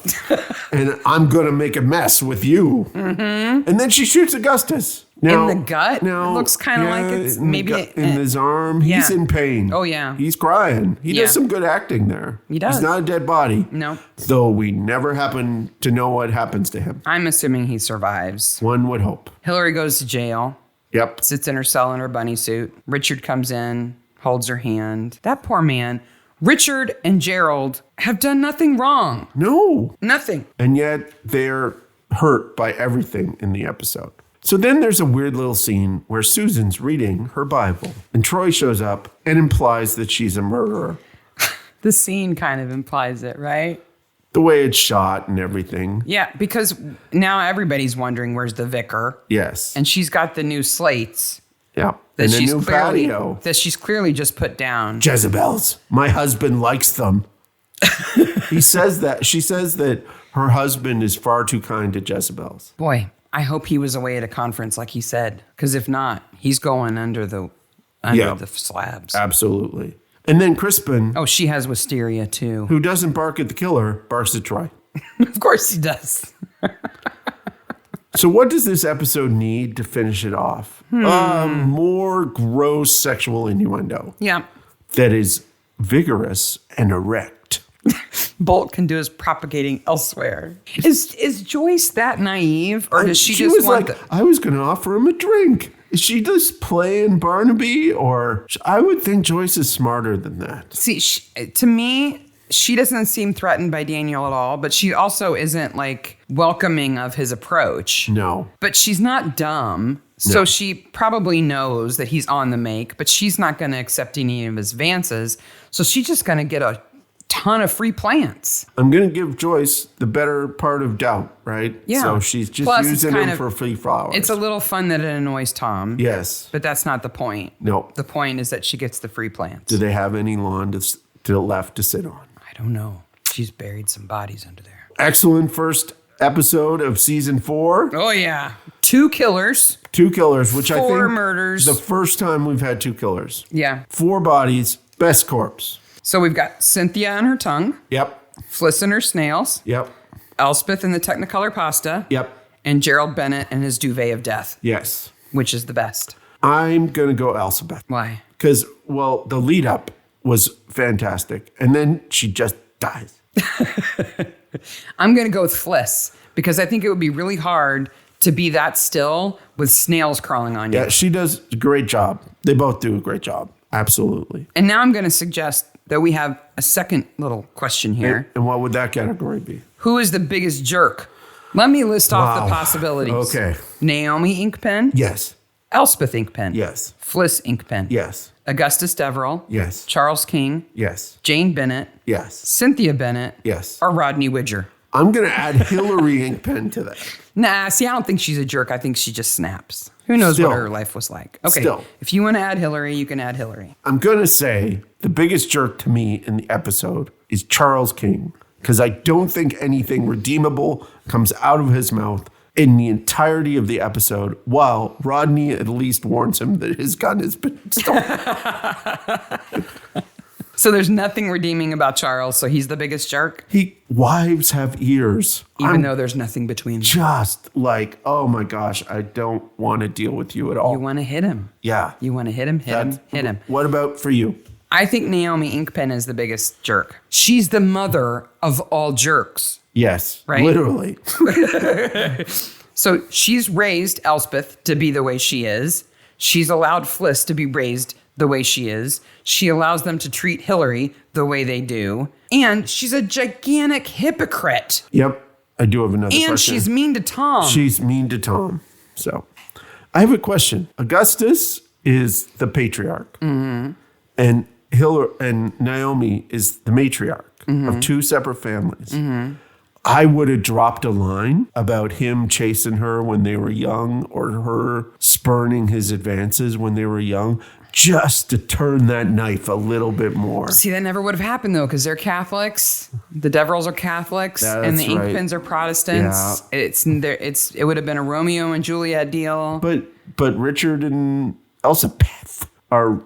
And I'm going to make a mess with you. Mm-hmm. And then she shoots Augustus. Now, in the gut? Now, it looks kind of like it's maybe in his arm. He's in pain. Oh, yeah. He's crying. He does some good acting there. He does. He's not a dead body. No. Though we never happen to know what happens to him. I'm assuming he survives. One would hope. Hillary goes to jail. Yep. Sits in her cell in her bunny suit. Richard comes in, holds her hand. That poor man. Richard and Gerald have done nothing wrong. No. Nothing. And yet they're hurt by everything in the episode. So then there's a weird little scene where Susan's reading her Bible and Troy shows up and implies that she's a murderer. The scene kind of implies it, right? The way it's shot and everything. Yeah, because now everybody's wondering where's the vicar. Yes. And she's got the new slates. Yeah. And a new patio. That she's clearly just put down. Jezebels. My husband likes them. He says that. She says that her husband is far too kind to Jezebels. Boy, I hope he was away at a conference like he said. Because if not, he's going under the slabs. Absolutely. And then Crispin. Oh, she has wisteria too. Who doesn't bark at the killer, barks at Troy. Of course he does. So what does this episode need to finish it off? More gross sexual innuendo. Yeah. That is vigorous and erect. Bolt can do his propagating elsewhere. Is Joyce that naive, or does she just was want like, I was going to offer him a drink. Is she just playing Barnaby? Or I would think Joyce is smarter than that. See, to me, she doesn't seem threatened by Daniel at all, but she also isn't like welcoming of his approach. No. But she's not dumb. So she probably knows that he's on the make, but she's not going to accept any of his advances. So she's just going to get a ton of free plants. I'm going to give Joyce the better part of doubt, right? Yeah. So she's just using him for free flowers. It's a little fun that it annoys Tom. Yes. But that's not the point. No. The point is that she gets the free plants. Do they have any lawn to left to sit on? I don't know. She's buried some bodies under there. Excellent first episode of season 4. Oh, yeah. 2 killers. 2 killers, which I think 4 murders. The first time we've had 2 killers. Yeah. 4 bodies, best corpse. So we've got Cynthia and her tongue. Yep. Fliss and her snails. Yep. Elspeth and the Technicolor pasta. Yep. And Gerald Bennett and his duvet of death. Yes. Which is the best? I'm going to go Elspeth. Why? Because, well, the lead up was fantastic. And then she just dies. I'm going to go with Fliss because I think it would be really hard to be that still with snails crawling on you. Yeah, she does a great job. They both do a great job. Absolutely. And now I'm going to suggest that we have a second little question here. And what would that category be? Who is the biggest jerk? Let me list off the possibilities. Okay. Naomi Inkpen. Yes. Elspeth Inkpen. Yes. Fliss Inkpen. Yes. Augustus Deverell. Yes. Charles King. Yes. Jane Bennett. Yes. Cynthia Bennett. Yes. Or Rodney Widger. I'm going to add Hillary Inkpen to that. Nah, see, I don't think she's a jerk. I think she just snaps. Who knows what her life was like? Okay, if you want to add Hillary, you can add Hillary. I'm going to say the biggest jerk to me in the episode is Charles King, because I don't think anything redeemable comes out of his mouth in the entirety of the episode, while Rodney at least warns him that his gun has been stolen. So there's nothing redeeming about Charles, so he's the biggest jerk? Wives have ears. Even though there's nothing between them. Just like, oh my gosh, I don't want to deal with you at all. You want to hit him. Yeah. You want to hit him. What about for you? I think Naomi Inkpen is the biggest jerk. She's the mother of all jerks. Yes. Right? Literally. So she's raised Elspeth to be the way she is. She's allowed Fliss to be raised the way she is. She allows them to treat Hillary the way they do. And she's a gigantic hypocrite. Yep. I do have another question. And she's mean to Tom. She's mean to Tom. So I have a question. Augustus is the patriarch. Mm-hmm. And Hillary and Naomi is the matriarch of two separate families. Mm-hmm. I would have dropped a line about him chasing her when they were young or her spurning his advances when they were young, just to turn that knife a little bit more. See, that never would have happened, though, because they're Catholics. The Deverils are Catholics, and the Inkpins are Protestants. Yeah. It would have been a Romeo and Juliet deal. But Richard and Elspeth are...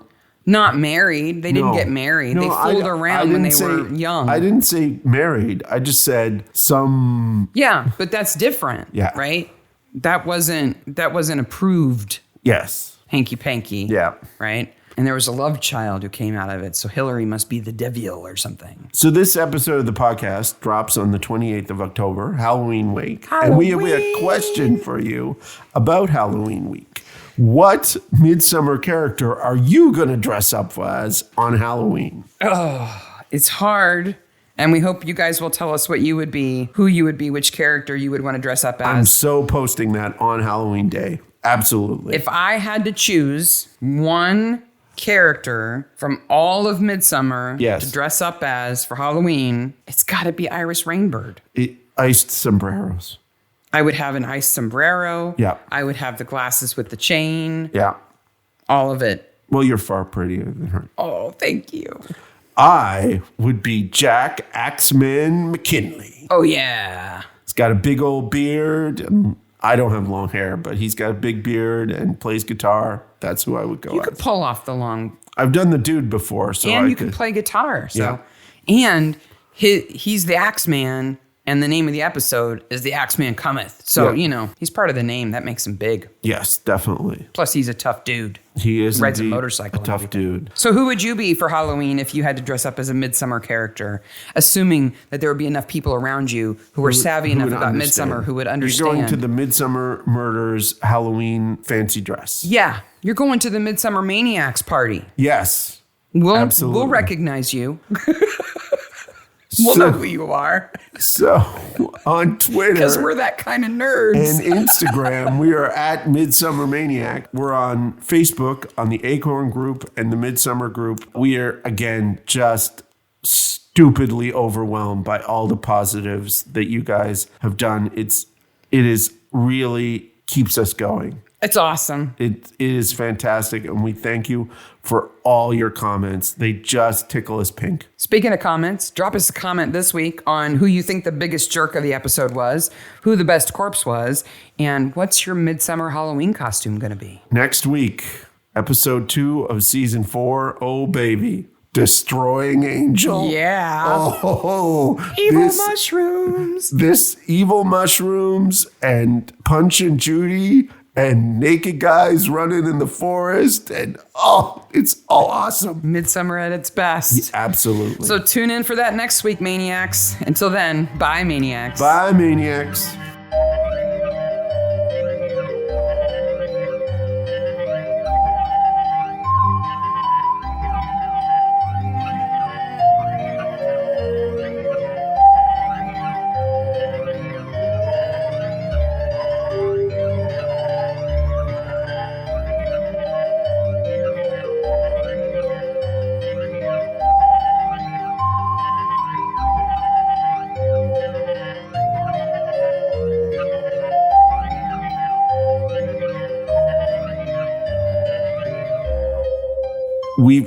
not married. They didn't get married. They fooled around when they were young. I didn't say married. I just said some... Yeah, but that's different. Yeah. Right? That wasn't approved. Yes. Hanky-panky. Yeah. Right? And there was a love child who came out of it. So Hillary must be the devil or something. So this episode of the podcast drops on the 28th of October, Halloween week. And we have a question for you about Halloween week. What Midsomer character are you going to dress up as on Halloween? Oh, it's hard. And we hope you guys will tell us what you would be, who you would be, which character you would want to dress up as. I'm so posting that on Halloween day. Absolutely. If I had to choose one character from all of Midsomer to dress up as for Halloween, it's got to be Iris Rainbird. Iced sombreros. I would have an iced sombrero. Yeah. I would have the glasses with the chain. Yeah. All of it. Well, you're far prettier than her. Oh, thank you. I would be Jack Axeman McKinley. Oh, yeah. He's got a big old beard. And I don't have long hair, but he's got a big beard and plays guitar. That's who I would go You as. could pull off the long... I've done the dude before, so and you can play guitar. So, and he's the Axeman, and the name of the episode is The Axeman Cometh. So, he's part of the name. That makes him big. Yes, definitely. Plus, he's a tough dude. He is rides a motorcycle. A tough dude. So who would you be for Halloween if you had to dress up as a Midsomer character, assuming that there would be enough people around you who are savvy enough about Midsomer who would understand? You're going to the Midsomer Murders Halloween fancy dress. Yeah. You're going to the Midsomer Maniacs party. Yes. Absolutely. We'll recognize you. We'll know who you are. So on Twitter. Because we're that kind of nerds. And Instagram, we are at Midsomer Maniac. We're on Facebook, on the Acorn group and the Midsomer group. We are, again, just stupidly overwhelmed by all the positives that you guys have done. It is really keeps us going. It's awesome. It is fantastic, and we thank you for all your comments. They just tickle us pink. Speaking of comments, drop us a comment this week on who you think the biggest jerk of the episode was, who the best corpse was, and what's your Midsomer Halloween costume going to be. Next week, episode 2 of season 4, oh baby, Destroying Angel. Yeah. Oh, evil mushrooms. This evil mushrooms and Punch and Judy and naked guys running in the forest. And it's all awesome. Midsomer at its best. Yeah, absolutely. So tune in for that next week, Maniacs. Until then, bye, Maniacs. Bye, Maniacs.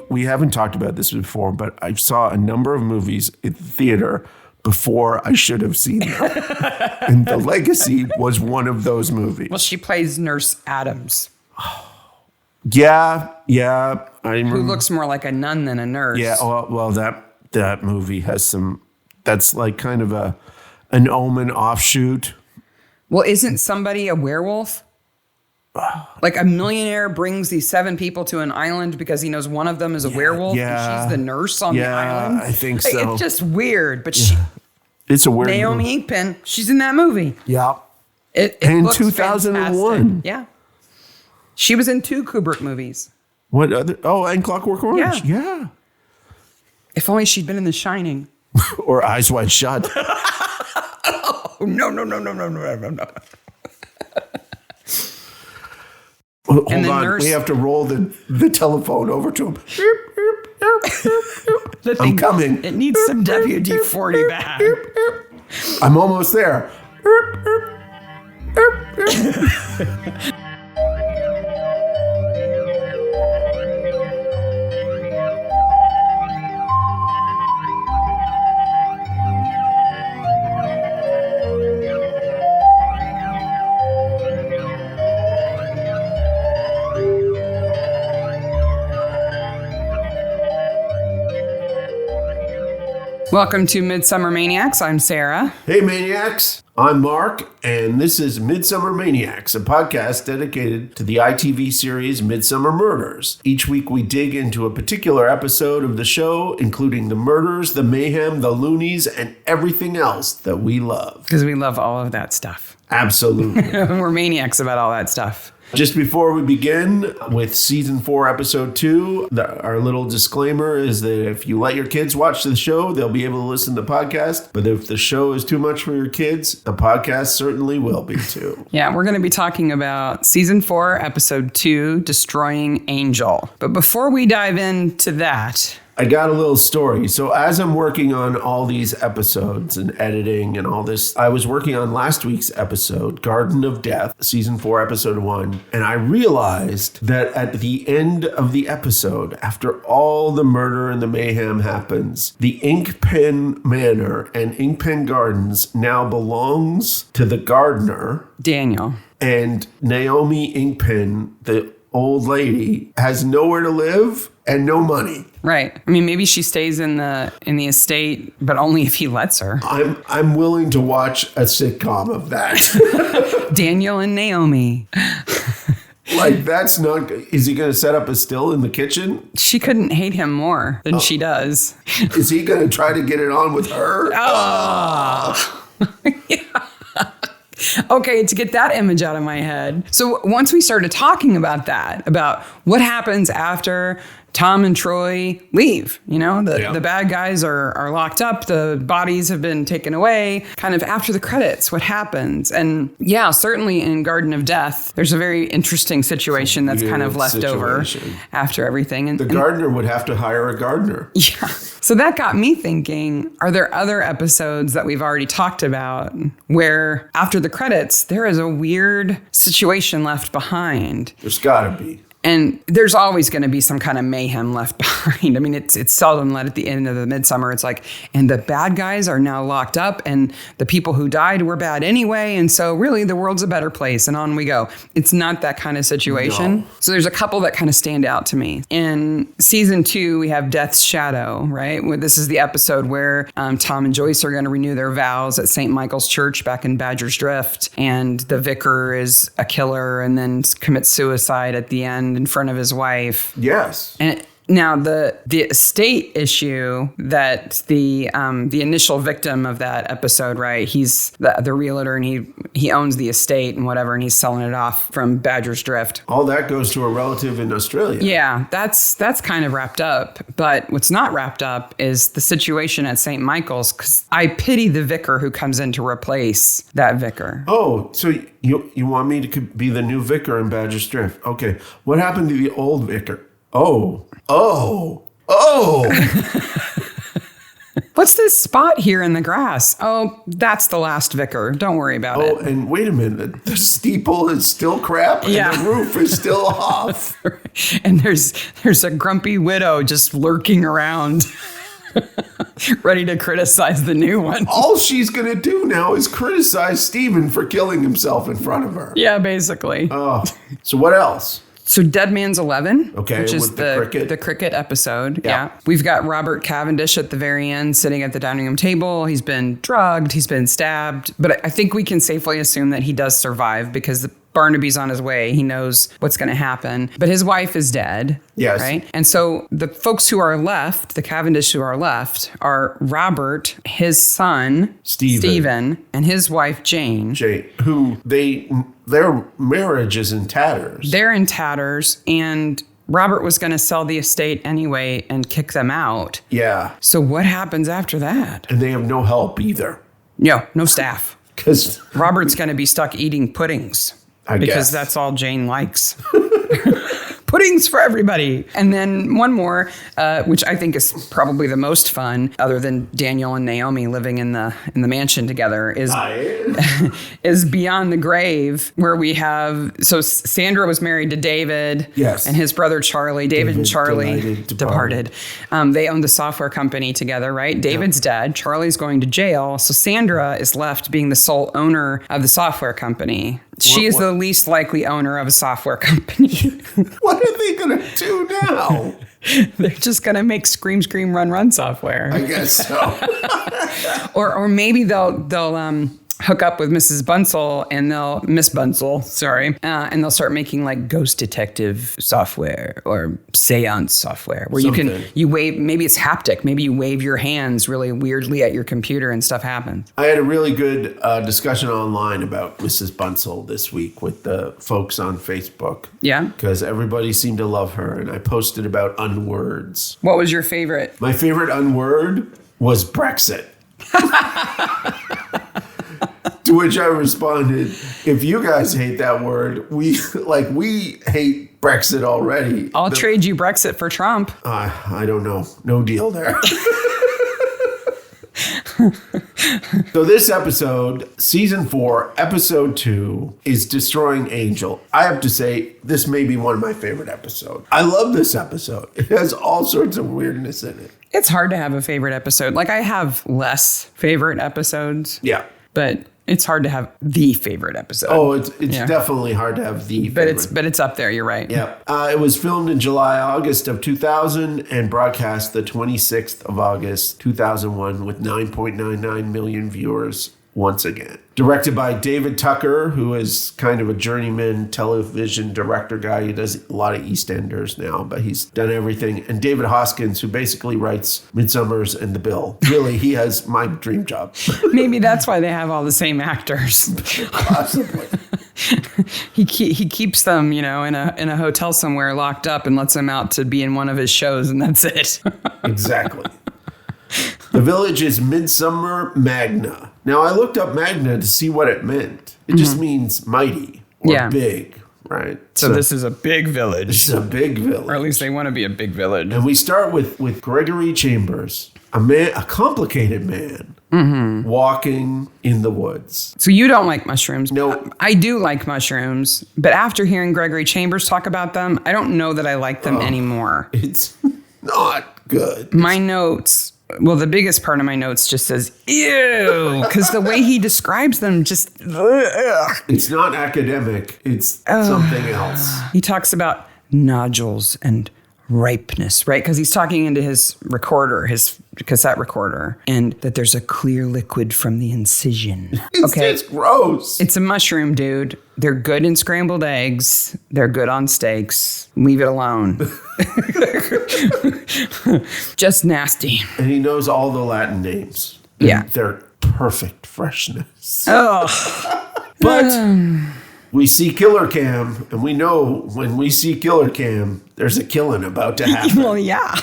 We haven't talked about this before, but I saw a number of movies in the theater before I should have seen them. And The Legacy was one of those movies. Well, she plays Nurse Adams. Yeah. I remember. Who looks more like a nun than a nurse. Yeah, well, that movie has some, that's like kind of an Omen offshoot. Well, isn't somebody a werewolf? Like a millionaire brings these 7 people to an island because he knows one of them is a werewolf and she's the nurse on the island. I think so. It's just weird, but it's a weird Naomi movie. Inkpen, she's in that movie. Yeah. It in looks 2001. fantastic. Yeah. She was in 2 Kubrick movies. What other? Oh, and Clockwork Orange. Yeah. If only she'd been in The Shining. Or Eyes Wide Shut. Oh, no. Hold on. We have to roll the telephone over to him. I'm coming. It needs some WD-40 back. I'm almost there. Welcome to Midsomer Maniacs. I'm Sarah. Hey, Maniacs. I'm Mark, and this is Midsomer Maniacs, a podcast dedicated to the ITV series Midsomer Murders. Each week we dig into a particular episode of the show, including the murders, the mayhem, the loonies, and everything else that we love. Because we love all of that stuff. Absolutely. We're maniacs about all that stuff. Just before we begin with Season 4, Episode 2, our little disclaimer is that if you let your kids watch the show, they'll be able to listen to the podcast. But if the show is too much for your kids, the podcast certainly will be too. Yeah, we're going to be talking about Season 4, Episode 2, Destroying Angel. But before we dive into that, I got a little story. So as I'm working on all these episodes and editing and all this, I was working on last week's episode, Garden of Death, Season 4, Episode 1. And I realized that at the end of the episode, after all the murder and the mayhem happens, the Inkpen Manor and Inkpen Gardens now belongs to the gardener, Daniel. And Naomi Inkpen, the old lady, has nowhere to live and no money. Right. I mean, maybe she stays in the estate, but only if he lets her. I'm willing to watch a sitcom of that. Daniel and Naomi. Like, that's not... Is he going to set up a still in the kitchen? She couldn't hate him more than she does. Is he going to try to get it on with her? Oh. Yeah. Okay, to get that image out of my head. So once we started talking about that, about what happens after Tom and Troy leave, the bad guys are locked up, the bodies have been taken away, kind of after the credits, what happens? And yeah, certainly in Garden of Death, there's a very interesting situation that's kind of left over after everything. And the gardener would have to hire a gardener. Yeah. So that got me thinking, are there other episodes that we've already talked about where after the credits, there is a weird situation left behind? There's gotta be. And there's always going to be some kind of mayhem left behind. I mean, it's seldom let at the end of the Midsomer. It's like, and the bad guys are now locked up and the people who died were bad anyway. And so really the world's a better place and on we go. It's not that kind of situation. No. So there's a couple that kind of stand out to me. In Season 2, we have Death's Shadow, right? This is the episode where Tom and Joyce are going to renew their vows at St. Michael's Church back in Badger's Drift. And the vicar is a killer and then commits suicide at the end in front of his wife. Yes. And now the estate issue that the initial victim of that episode, right? He's the realtor and he owns the estate and whatever, and he's selling it off from Badger's Drift. All that goes to a relative in Australia. Yeah, that's kind of wrapped up. But what's not wrapped up is the situation at St. Michael's, because I pity the vicar who comes in to replace that vicar. Oh, so you want me to be the new vicar in Badger's Drift? Okay. What happened to the old vicar? Oh. What's this spot here in the grass? Oh, that's the last vicar. Don't worry about it. Oh, and wait a minute. The steeple is still crap and the roof is still off. And there's a grumpy widow just lurking around. Ready to criticize the new one. All she's going to do now is criticize Steven for killing himself in front of her. Yeah, basically. Oh, so what else? So Dead Man's 11, okay, which is the cricket episode. Yeah. We've got Robert Cavendish at the very end sitting at the dining room table. He's been drugged. He's been stabbed. But I think we can safely assume that he does survive because Barnaby's on his way. He knows what's going to happen. But his wife is dead. Yes. Right? And so the folks who are left, the Cavendish who are left, are Robert, his son, Stephen, and his wife, Jane. Who their marriage is in tatters. They're in tatters. And Robert was going to sell the estate anyway and kick them out. Yeah. So what happens after that? And they have no help either. Yeah, no staff. Because Robert's going to be stuck eating puddings. I because guess that's all Jane likes. Puddings for everybody. And then one more, which I think is probably the most fun, other than Daniel and Naomi living in the mansion together, is Beyond the Grave, where we have, so Sandra was married to David. Yes. And his brother Charlie. David and Charlie departed. They owned the software company together, right? David's dead. Charlie's going to jail. So Sandra is left being the sole owner of the software company. She is the least likely owner of a software company. What are they going to do now? They're just going to make Scream, Scream, Run, Run software. I guess so. or maybe they'll hook up with Mrs. Bunsell and Miss Bunsell, and they'll start making like ghost detective software or seance software where you wave, maybe it's haptic, maybe you wave your hands really weirdly at your computer and stuff happens. I had a really good discussion online about Mrs. Bunsell this week with the folks on Facebook. Yeah? Because everybody seemed to love her, and I posted about unwords. What was your favorite? My favorite unword was Brexit. To which I responded, if you guys hate that word, we hate Brexit already. I'll trade you Brexit for Trump. I don't know. No deal there. So this episode, season 4, episode 2, is Destroying Angel. I have to say, this may be one of my favorite episodes. I love this episode. It has all sorts of weirdness in it. It's hard to have a favorite episode. Like, I have less favorite episodes. Yeah. But it's hard to have the favorite episode. Oh, it's definitely hard to have the favorite. But it's up there. You're right. Yeah. It was filmed in August of 2000 and broadcast the 26th of August, 2001 with 9.99 million viewers once again. Directed by David Tucker, who is kind of a journeyman television director guy. He does a lot of EastEnders now, but he's done everything. And David Hoskins, who basically writes Midsomer's and The Bill. Really, he has my dream job. Maybe that's why they have all the same actors. Possibly. He keeps them, in a hotel somewhere locked up and lets them out to be in one of his shows, and that's it. Exactly. The village is Midsomer Magna. Now, I looked up Magna to see what it meant. It just means mighty or big, right? So this is a big village. This is a big village. Or at least they want to be a big village. And we start with Gregory Chambers, a complicated man, walking in the woods. So you don't like mushrooms. No. I do like mushrooms, but after hearing Gregory Chambers talk about them, I don't know that I like them anymore. It's not good. My notes... Well, the biggest part of my notes just says, ew, because the way he describes them just... Ugh. It's not academic. It's something else. He talks about nodules and ripeness, right? Because he's talking into his recorder, his cassette recorder, and that there's a clear liquid from the incision. It's gross. It's a mushroom, dude. They're good in scrambled eggs. They're good on steaks. Leave it alone. Just nasty. And he knows all the Latin names. Yeah. They're perfect freshness. Oh. But we see Killer Cam, and we know when we see Killer Cam, there's a killing about to happen. Well, yeah.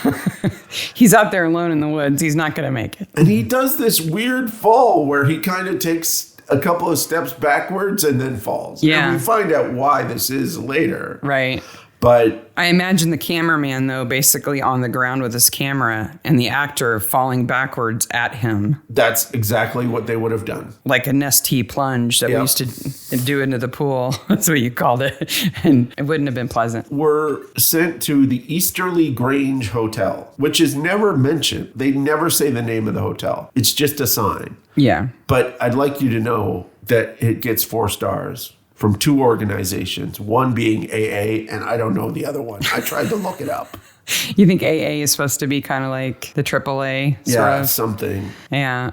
He's out there alone in the woods. He's not going to make it. And he does this weird fall where he kind of takes a couple of steps backwards and then falls. Yeah. And we find out why this is later. Right. But I imagine the cameraman, though, basically on the ground with his camera and the actor falling backwards at him. That's exactly what they would have done. Like a Nestea plunge that we used to do into the pool. That's what you called it. And it wouldn't have been pleasant. We're sent to the Easterly Grange Hotel, which is never mentioned. They never say the name of the hotel. It's just a sign. Yeah. But I'd like you to know that it gets 4 stars. From 2 organizations, one being AA, and I don't know the other one. I tried to look it up. You think AA is supposed to be kind of like the AAA? Yeah, of? something. Yeah.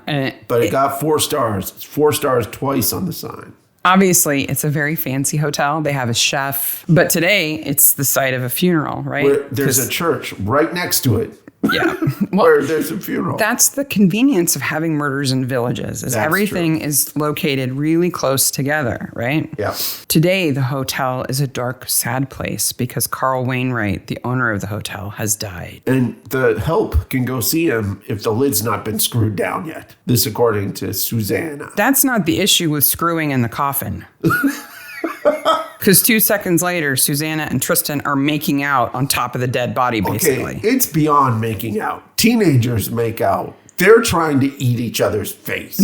But it got 4 stars. It's 4 stars twice on the sign. Obviously, it's a very fancy hotel. They have a chef. But today, it's the site of a funeral, right? There's a church right next to it. Yeah. Where there's a funeral. That's the convenience of having murders in villages, is everything is located really close together, right? Yeah. Today, the hotel is a dark, sad place because Carl Wainwright, the owner of the hotel, has died. And the help can go see him if the lid's not been screwed down yet. This according to Susanna. That's not the issue with screwing in the coffin. Because 2 seconds later, Susanna and Tristan are making out on top of the dead body, basically. Okay, it's beyond making out. Teenagers make out. They're trying to eat each other's face.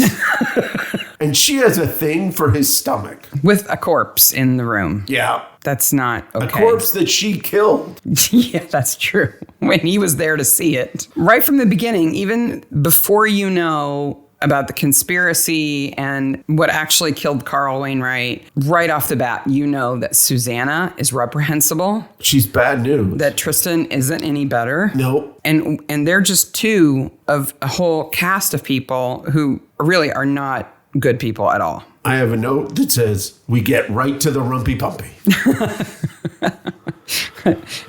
And she has a thing for his stomach. With a corpse in the room. Yeah. That's not okay. A corpse that she killed. Yeah, that's true. When he was there to see it. Right from the beginning, even before you know about the conspiracy and what actually killed Carl Wainwright, right off the bat, you know that Susanna is reprehensible. She's bad news. That Tristan isn't any better. Nope. And they're just two of a whole cast of people who really are not good people at all. I have a note that says, we get right to the Rumpy Pumpy.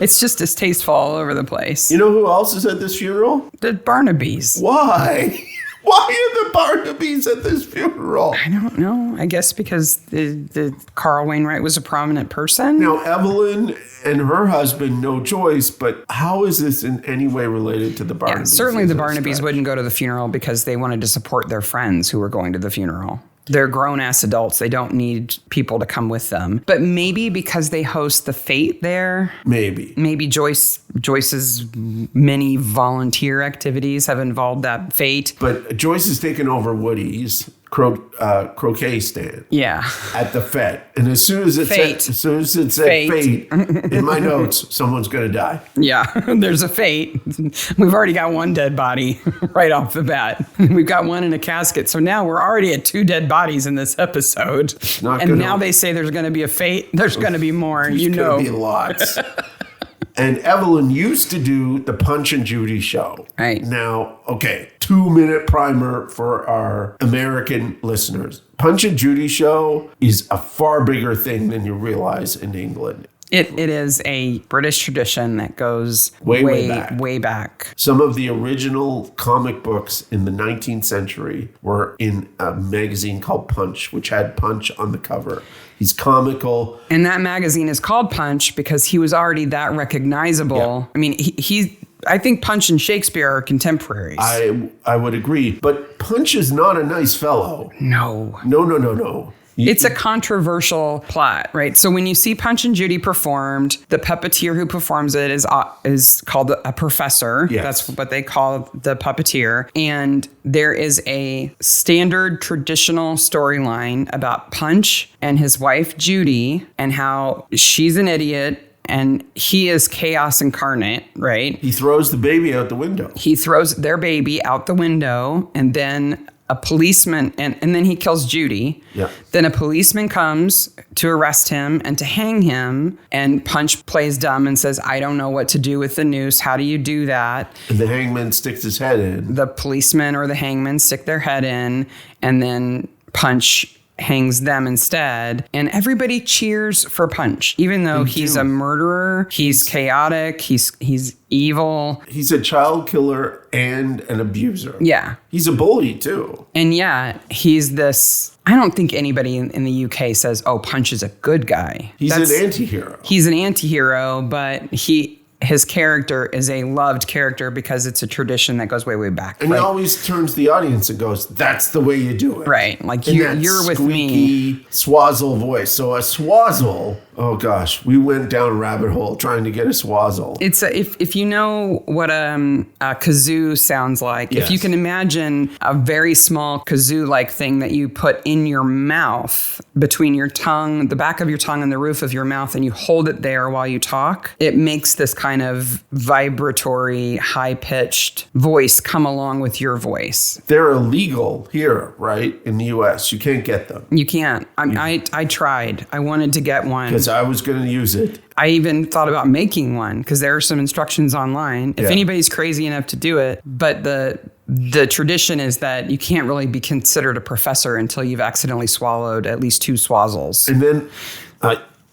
It's just distasteful all over the place. You know who else is at this funeral? The Barnabys. Why? Why are the Barnabys at this funeral? I don't know. I guess because the Carl Wainwright was a prominent person. Now, Evelyn and her husband, no choice, but how is this in any way related to the Barnabys? Yeah, certainly the Barnabys wouldn't go to the funeral because they wanted to support their friends who were going to the funeral. They're grown-ass adults. They don't need people to come with them. But maybe because they host the fete there. Maybe. Maybe Joyce's many volunteer activities have involved that fete. But Joyce has taken over Woody's croquet stand. Yeah. At the fete. And as soon as it said fate in my notes, someone's going to die. Yeah, there's a fate. We've already got one dead body right off the bat. We've got one in a casket. So now we're already at 2 dead bodies in this episode. And now they say there's going to be a fate. There's going to be more. There's going to be lots. And Evelyn used to do the Punch and Judy show. Right. Now, okay, 2-minute primer for our American listeners. Punch and Judy show is a far bigger thing than you realize in England. It is a British tradition that goes way back. Some of the original comic books in the 19th century were in a magazine called Punch, which had Punch on the cover. He's comical. And that magazine is called Punch because he was already that recognizable. Yeah. I mean, I think Punch and Shakespeare are contemporaries. I would agree. But Punch is not a nice fellow. No. No. It's a controversial plot, right? So when you see Punch and Judy performed, the puppeteer who performs it is called a professor. Yes. That's what they call the puppeteer. And there is a standard traditional storyline about Punch and his wife, Judy, and how she's an idiot and he is chaos incarnate, right? He throws the baby out the window. He throws their baby out the window, and then a policeman, and then he kills Judy. Yeah. Then a policeman comes to arrest him and to hang him, and Punch plays dumb and says, I don't know what to do with the noose. How do you do that? And the hangman sticks his head in. The policeman or the hangman stick their head in, and then Punch hangs them instead, and everybody cheers for Punch, even though he's a murderer, he's chaotic, he's evil. He's a child killer and an abuser. Yeah. He's a bully too. And yeah, he's this, I don't think anybody in the UK says, oh, Punch is a good guy. He's an anti-hero. He's an anti-hero, but his character is a loved character because it's a tradition that goes way, way back. And he always turns to the audience and goes, that's the way you do it. Right. Like, you're with me. Swazzle voice. So a swazzle, oh gosh, we went down a rabbit hole trying to get a swazzle. It's if you know what a kazoo sounds like, yes. If you can imagine a very small kazoo-like thing that you put in your mouth between your tongue, the back of your tongue and the roof of your mouth, and you hold it there while you talk, it makes this kind of vibratory, high-pitched voice come along with your voice. They're illegal here, right? In the U.S. You can't get them. You can't. I tried. I wanted to get one. Because I was going to use it. I even thought about making one because there are some instructions online. If anybody's crazy enough to do it, but the tradition is that you can't really be considered a professor until you've accidentally swallowed at least 2 swazzles. And then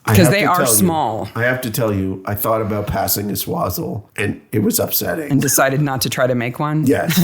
Because they are small. I have to tell you, I thought about passing a swazzle, and it was upsetting. And decided not to try to make one? Yes.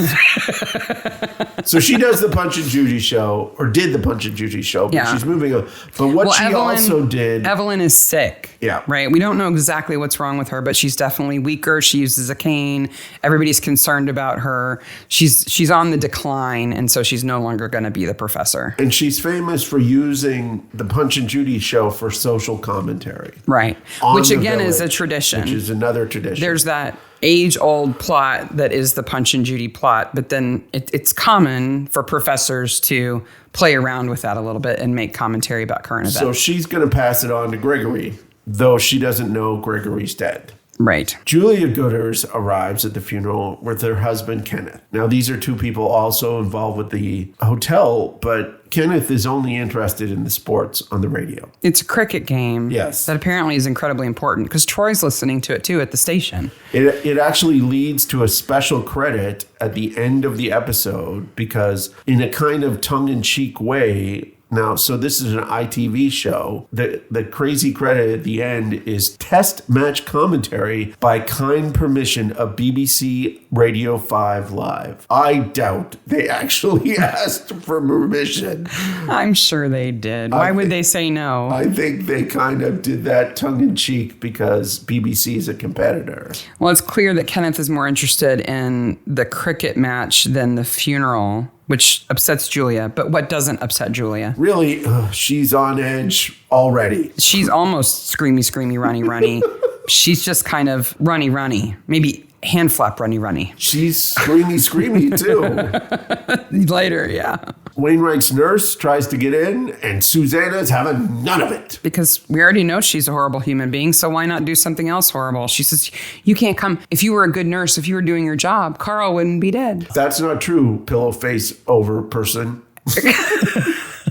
So she does the Punch and Judy show, or did the Punch and Judy show, but she's moving on. But what she also did... Evelyn is sick. Yeah. Right? We don't know exactly what's wrong with her, but she's definitely weaker. She uses a cane. Everybody's concerned about her. She's on the decline, and so she's no longer going to be the professor. And she's famous for using the Punch and Judy show for social commentary. Right. Which again is a tradition. Which is another tradition. There's that age-old plot that is the Punch and Judy plot, but then it's common for professors to play around with that a little bit and make commentary about current events. So she's going to pass it on to Gregory, though she doesn't know Gregory's dead. Right. Julia Gooders arrives at the funeral with her husband, Kenneth. Now, these are two people also involved with the hotel, but Kenneth is only interested in the sports on the radio. It's a cricket game. Yes. That apparently is incredibly important because Troy's listening to it, too, at the station. It actually leads to a special credit at the end of the episode because in a kind of tongue-in-cheek way... Now, so this is an ITV show. The crazy credit at the end is test match commentary by kind permission of BBC Radio 5 Live. I doubt they actually asked for permission. I'm sure they did. Why would they say no? I think they kind of did that tongue-in-cheek because BBC is a competitor. Well, it's clear that Kenneth is more interested in the cricket match than the funeral, which upsets Julia. But what doesn't upset Julia? Really, she's on edge already. She's almost screamy, runny. She's just kind of runny. Maybe hand flap runny. She's screamy too. Later, yeah. Wainwright's nurse tries to get in, and Susanna's having none of it. Because we already know she's a horrible human being, so why not do something else horrible? She says, you can't come. If you were a good nurse, if you were doing your job, Carl wouldn't be dead. That's not true, pillow face over person.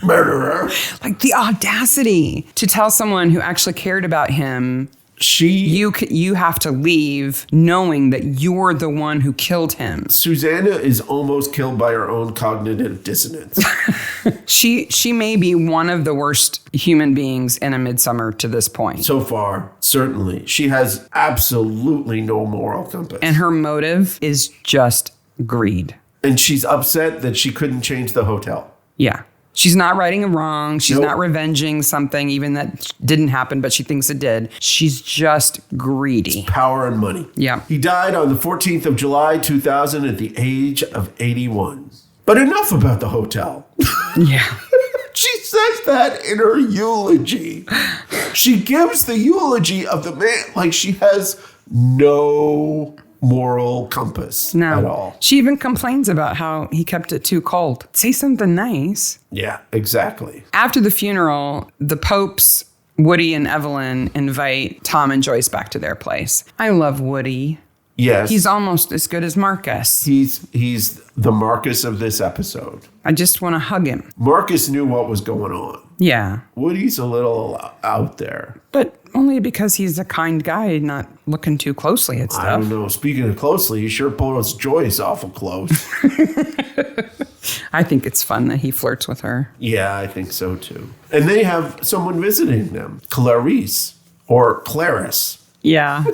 Murderer. Like the audacity to tell someone who actually cared about him... You have to leave knowing that you're the one who killed him. Susanna is almost killed by her own cognitive dissonance. She may be one of the worst human beings in a Midsomer to this point. So far, certainly. She has absolutely no moral compass. And her motive is just greed. And she's upset that she couldn't change the hotel. Yeah. She's not righting a wrong. She's not revenging something even that didn't happen, but she thinks it did. She's just greedy. It's power and money. Yeah. He died on the 14th of July, 2000 at the age of 81. But enough about the hotel. Yeah. She says that in her eulogy. She gives the eulogy of the man like she has no moral compass at all. She even complains about how he kept it too cold. Say something nice. Yeah, exactly. After the funeral, the Popes, Woody and Evelyn invite Tom and Joyce back to their place. I love Woody. Yes. He's almost as good as Marcus. He's the Marcus of this episode. I just want to hug him. Marcus knew what was going on. Yeah. Woody's a little out there. But only because he's a kind guy, not looking too closely at stuff. I don't know. Speaking of closely, he sure pulls Joyce awful close. I think it's fun that he flirts with her. Yeah, I think so too. And they have someone visiting them. Clarice or Clarice. Yeah.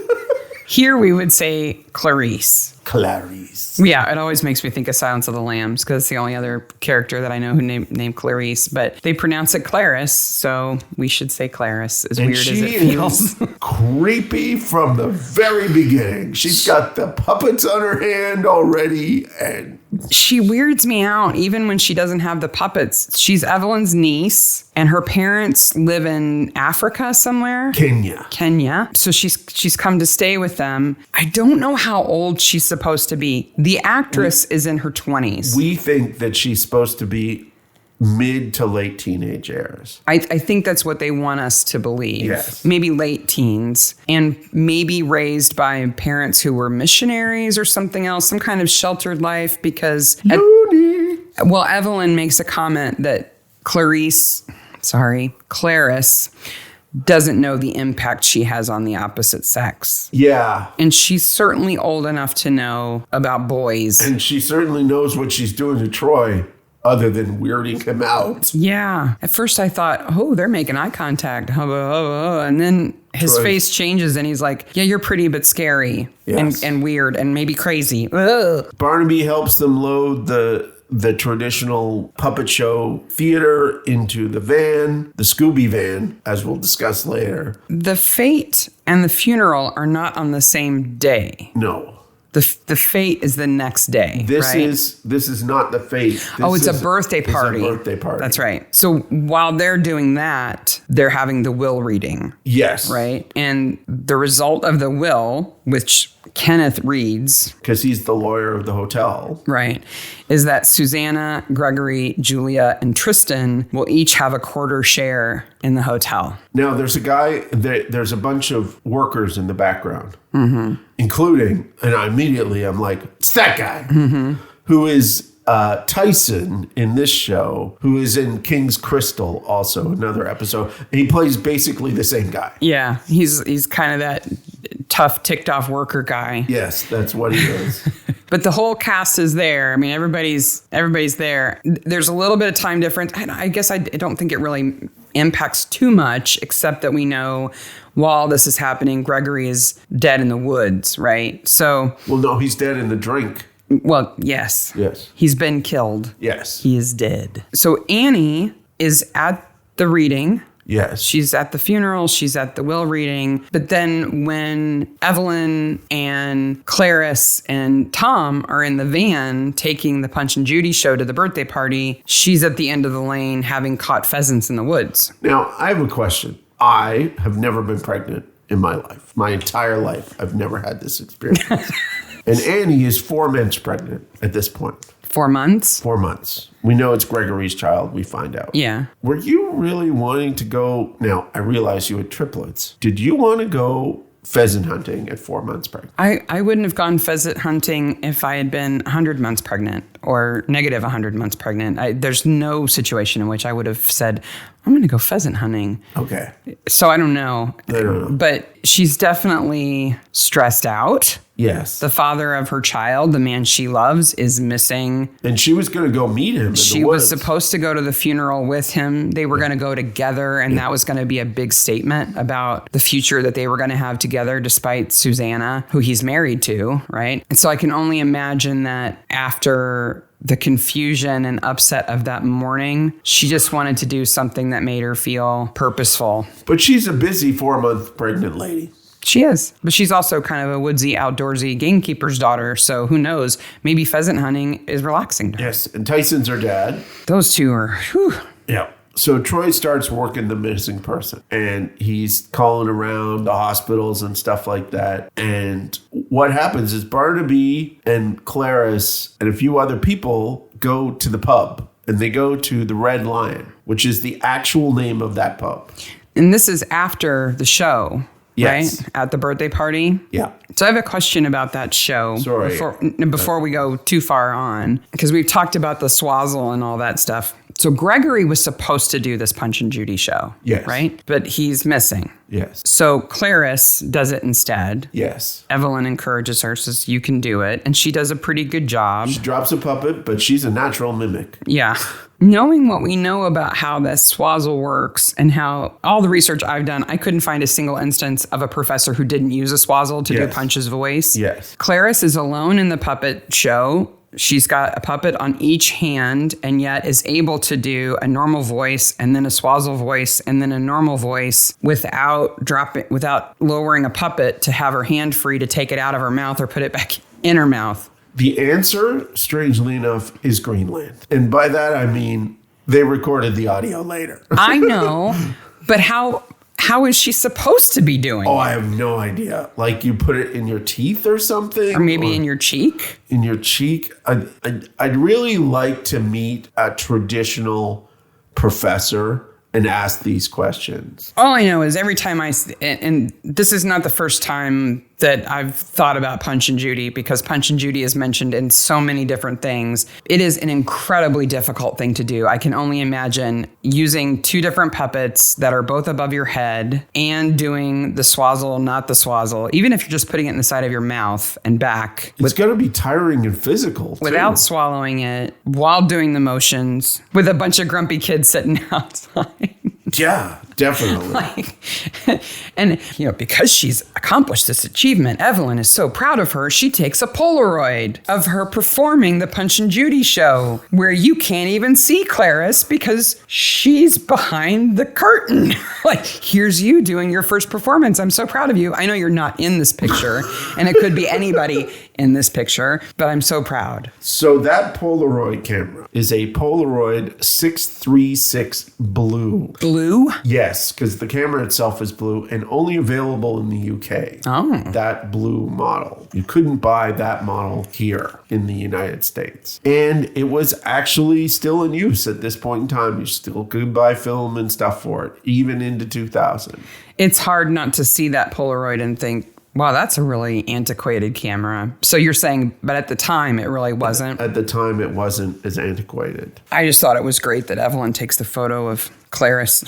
Here we would say Clarice. Clarice. Yeah, it always makes me think of Silence of the Lambs because it's the only other character that I know who named Clarice, but they pronounce it Clarice, so we should say Clarice, as weird as it feels. Creepy from the very beginning. She's got the puppets on her hand already, and she weirds me out even when she doesn't have the puppets. She's Evelyn's niece, and her parents live in Africa somewhere. Kenya. So she's come to stay with them. I don't know how old she's supposed to be. The actress is in her 20s. We think that she's supposed to be mid to late teenage years. I think that's what they want us to believe. Yes. Maybe late teens, and maybe raised by parents who were missionaries or something else, some kind of sheltered life, because Evelyn makes a comment that Clarice doesn't know the impact she has on the opposite sex. Yeah. And she's certainly old enough to know about boys. And she certainly knows what she's doing to Troy. other than weirding him out. Yeah. At first I thought, oh, they're making eye contact. And then his face changes and he's like, yeah, you're pretty but scary and weird and maybe crazy. Ugh. Barnaby helps them load the traditional puppet show theater into the van, the Scooby van, as we'll discuss later. The fate and the funeral are not on the same day. No. The fate is the next day. This is not the fate. It's a birthday party. It's a birthday party. That's right. So while they're doing that, they're having the will reading. Yes. Right? And the result of the will, which Kenneth reads, because he's the lawyer of the hotel, right, is that Susanna, Gregory, Julia, and Tristan will each have a quarter share in the hotel. Now, there's a bunch of workers in the background, including, and I'm like, it's that guy, who is Tyson in this show, who is in King's Crystal, also another episode. And he plays basically the same guy. Yeah, he's kind of that tough, ticked off worker guy. Yes, that's what he is. But the whole cast is there. I mean, everybody's there. There's a little bit of time difference. I guess I don't think it really impacts too much, except that we know while this is happening, Gregory is dead in the woods, right? So, well, no, he's dead in the drink. Well, yes. Yes. He's been killed. Yes. He is dead. So Annie is at the reading. Yes. She's at the funeral. She's at the will reading. But then when Evelyn and Clarice and Tom are in the van taking the Punch and Judy show to the birthday party, she's at the end of the lane having caught pheasants in the woods. Now, I have a question. I have never been pregnant in my life. My entire life, I've never had this experience. And Annie is 4 months pregnant at this point. 4 months? 4 months. We know it's Gregory's child, we find out. Yeah. Were you really wanting to go? Now, I realize you had triplets. Did you want to go pheasant hunting at 4 months pregnant? I wouldn't have gone pheasant hunting if I had been 100 months pregnant or negative 100 months pregnant. There's no situation in which I would have said, I'm going to go pheasant hunting. Okay. So I don't know. I don't know. But she's definitely stressed out. Yes. The father of her child, the man she loves, is missing. And she was going to go meet him in She the woods. was supposed to go to the funeral with him. They were going to go together, and that was going to be a big statement about the future that they were going to have together, despite Susanna, who he's married to, right? And so I can only imagine that after the confusion and upset of that morning, she just wanted to do something that made her feel purposeful. But she's a busy 4 month pregnant lady. She is. But she's also kind of a woodsy, outdoorsy gamekeeper's daughter. So who knows? Maybe pheasant hunting is relaxing to her. Yes. And Tyson's her dad. Those two are, whew. Yeah. So Troy starts working the missing person, and he's calling around the hospitals and stuff like that. And what happens is Barnaby and Clarice and a few other people go to the pub, and they go to the Red Lion, which is the actual name of that pub. And this is after the show. Yes. Right? At the birthday party. Yeah. So I have a question about that show. Sorry. Before we go too far on, because we've talked about the swazzle and all that stuff. So Gregory was supposed to do this Punch and Judy show. Yes. Right? But he's missing. Yes. So Clarice does it instead. Yes. Evelyn encourages her, says, you can do it. And she does a pretty good job. She drops a puppet, but she's a natural mimic. Yeah. Knowing what we know about how this swazzle works and how all the research I've done, I couldn't find a single instance of a professor who didn't use a swazzle to do Punch's voice. Yes. Clarice is alone in the puppet show. She's got a puppet on each hand and yet is able to do a normal voice and then a swazzle voice and then a normal voice without lowering a puppet to have her hand free to take it out of her mouth or put it back in her mouth. The answer, strangely enough, is Greenland. And by that, I mean they recorded the audio later. I know, but how is she supposed to be doing Oh, it? I have no idea. Like you put it in your teeth or something? Or maybe in your cheek? In your cheek? I'd really like to meet a traditional professor and ask these questions. All I know is every time and this is not the first time that I've thought about Punch and Judy, because Punch and Judy is mentioned in so many different things. It is an incredibly difficult thing to do. I can only imagine using two different puppets that are both above your head and doing the swazzle, not the swazzle, even if you're just putting it in the side of your mouth and back. It's going to be tiring and physical, too. Without swallowing it, while doing the motions, with a bunch of grumpy kids sitting outside. Yeah, definitely. And, because she's accomplished this achievement, Evelyn is so proud of her, she takes a Polaroid of her performing the Punch and Judy show, where you can't even see Clarice because she's behind the curtain. Here's you doing your first performance. I'm so proud of you. I know you're not in this picture, and it could be anybody in this picture, but I'm so proud. So that Polaroid camera is a Polaroid 636 blue. Blue? Yes, because the camera itself is blue and only available in the UK. Oh. That blue model. You couldn't buy that model here in the United States. And it was actually still in use at this point in time. You still could buy film and stuff for it, even into 2000. It's hard not to see that Polaroid and think, wow, that's a really antiquated camera. So you're saying, but at the time, it really wasn't? At the time, it wasn't as antiquated. I just thought it was great that Evelyn takes the photo of Clarice.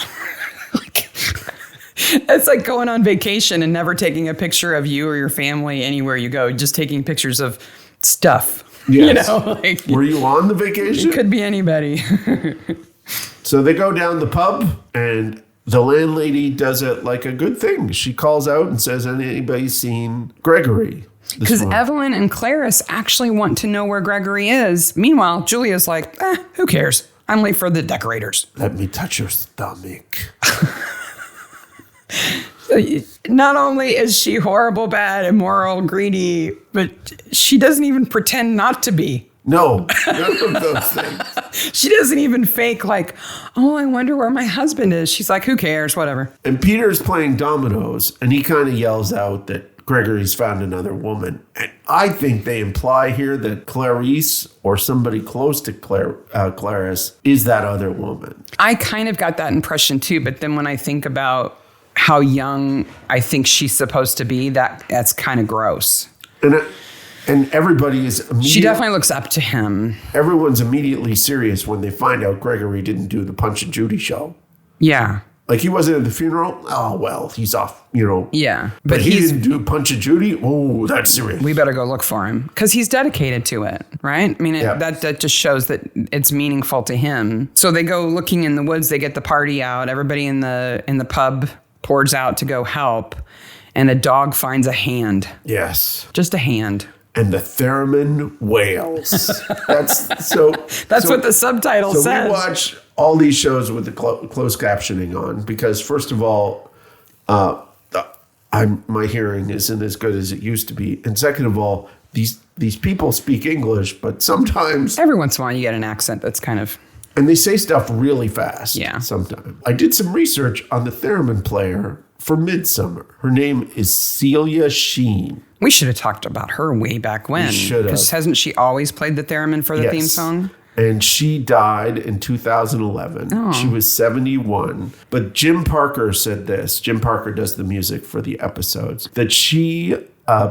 It's like going on vacation and never taking a picture of you or your family anywhere you go, just taking pictures of stuff. Yes. Were you on the vacation? It could be anybody. So they go down the pub, and the landlady does it like a good thing. She calls out and says, anybody seen Gregory? Because Evelyn and Clarice actually want to know where Gregory is. Meanwhile, Julia's like, who cares? I'm late for the decorators. Let me touch your stomach. Not only is she horrible, bad, immoral, greedy, but she doesn't even pretend not to be. No, none of those things. She doesn't even fake I wonder where my husband is. She's like, who cares? Whatever. And Peter's playing dominoes, and he kind of yells out that Gregory's found another woman. And I think they imply here that Clarice or somebody close to Clarice is that other woman. I kind of got that impression too, but then when I think about how young I think she's supposed to be, that's kind of gross. And everybody is immediately... She definitely looks up to him. Everyone's immediately serious when they find out Gregory didn't do the Punch and Judy show. Yeah. Like, he wasn't at the funeral. Oh, well, he's off, Yeah. But he didn't do Punch and Judy? Oh, that's serious. We better go look for him. Because he's dedicated to it, right? I mean, that just shows that it's meaningful to him. So they go looking in the woods. They get the party out. Everybody in the pub pours out to go help. And a dog finds a hand. Yes. Just a hand. And the theremin wails. That's what the subtitle says. So we watch all these shows with the closed captioning on because, first of all, my hearing isn't as good as it used to be, and second of all, these people speak English, but sometimes every once in a while you get an accent that's kind of. And they say stuff really fast. Yeah. Sometimes. I did some research on the theremin player for Midsomer. Her name is Celia Sheen. We should have talked about her way back when. We should have. Because hasn't she always played the theremin for the theme song? And she died in 2011. Oh. She was 71. But Jim Parker said this. Jim Parker does the music for the episodes. That she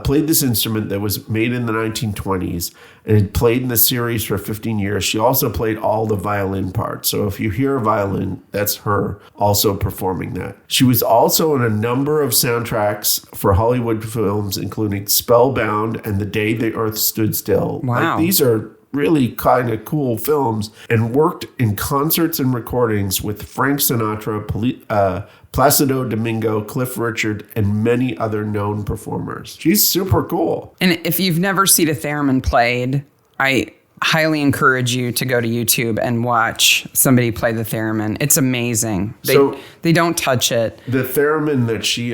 played this instrument that was made in the 1920s and had played in the series for 15 years. She also played all the violin parts. So if you hear a violin, that's her also performing that. She was also in a number of soundtracks for Hollywood films, including Spellbound and The Day the Earth Stood Still. Wow. These are really kind of cool films, and worked in concerts and recordings with Frank Sinatra, Placido Domingo, Cliff Richard, and many other known performers. She's super cool. And if you've never seen a theremin played, I highly encourage you to go to YouTube and watch somebody play the theremin. It's amazing. They don't touch it. The theremin that she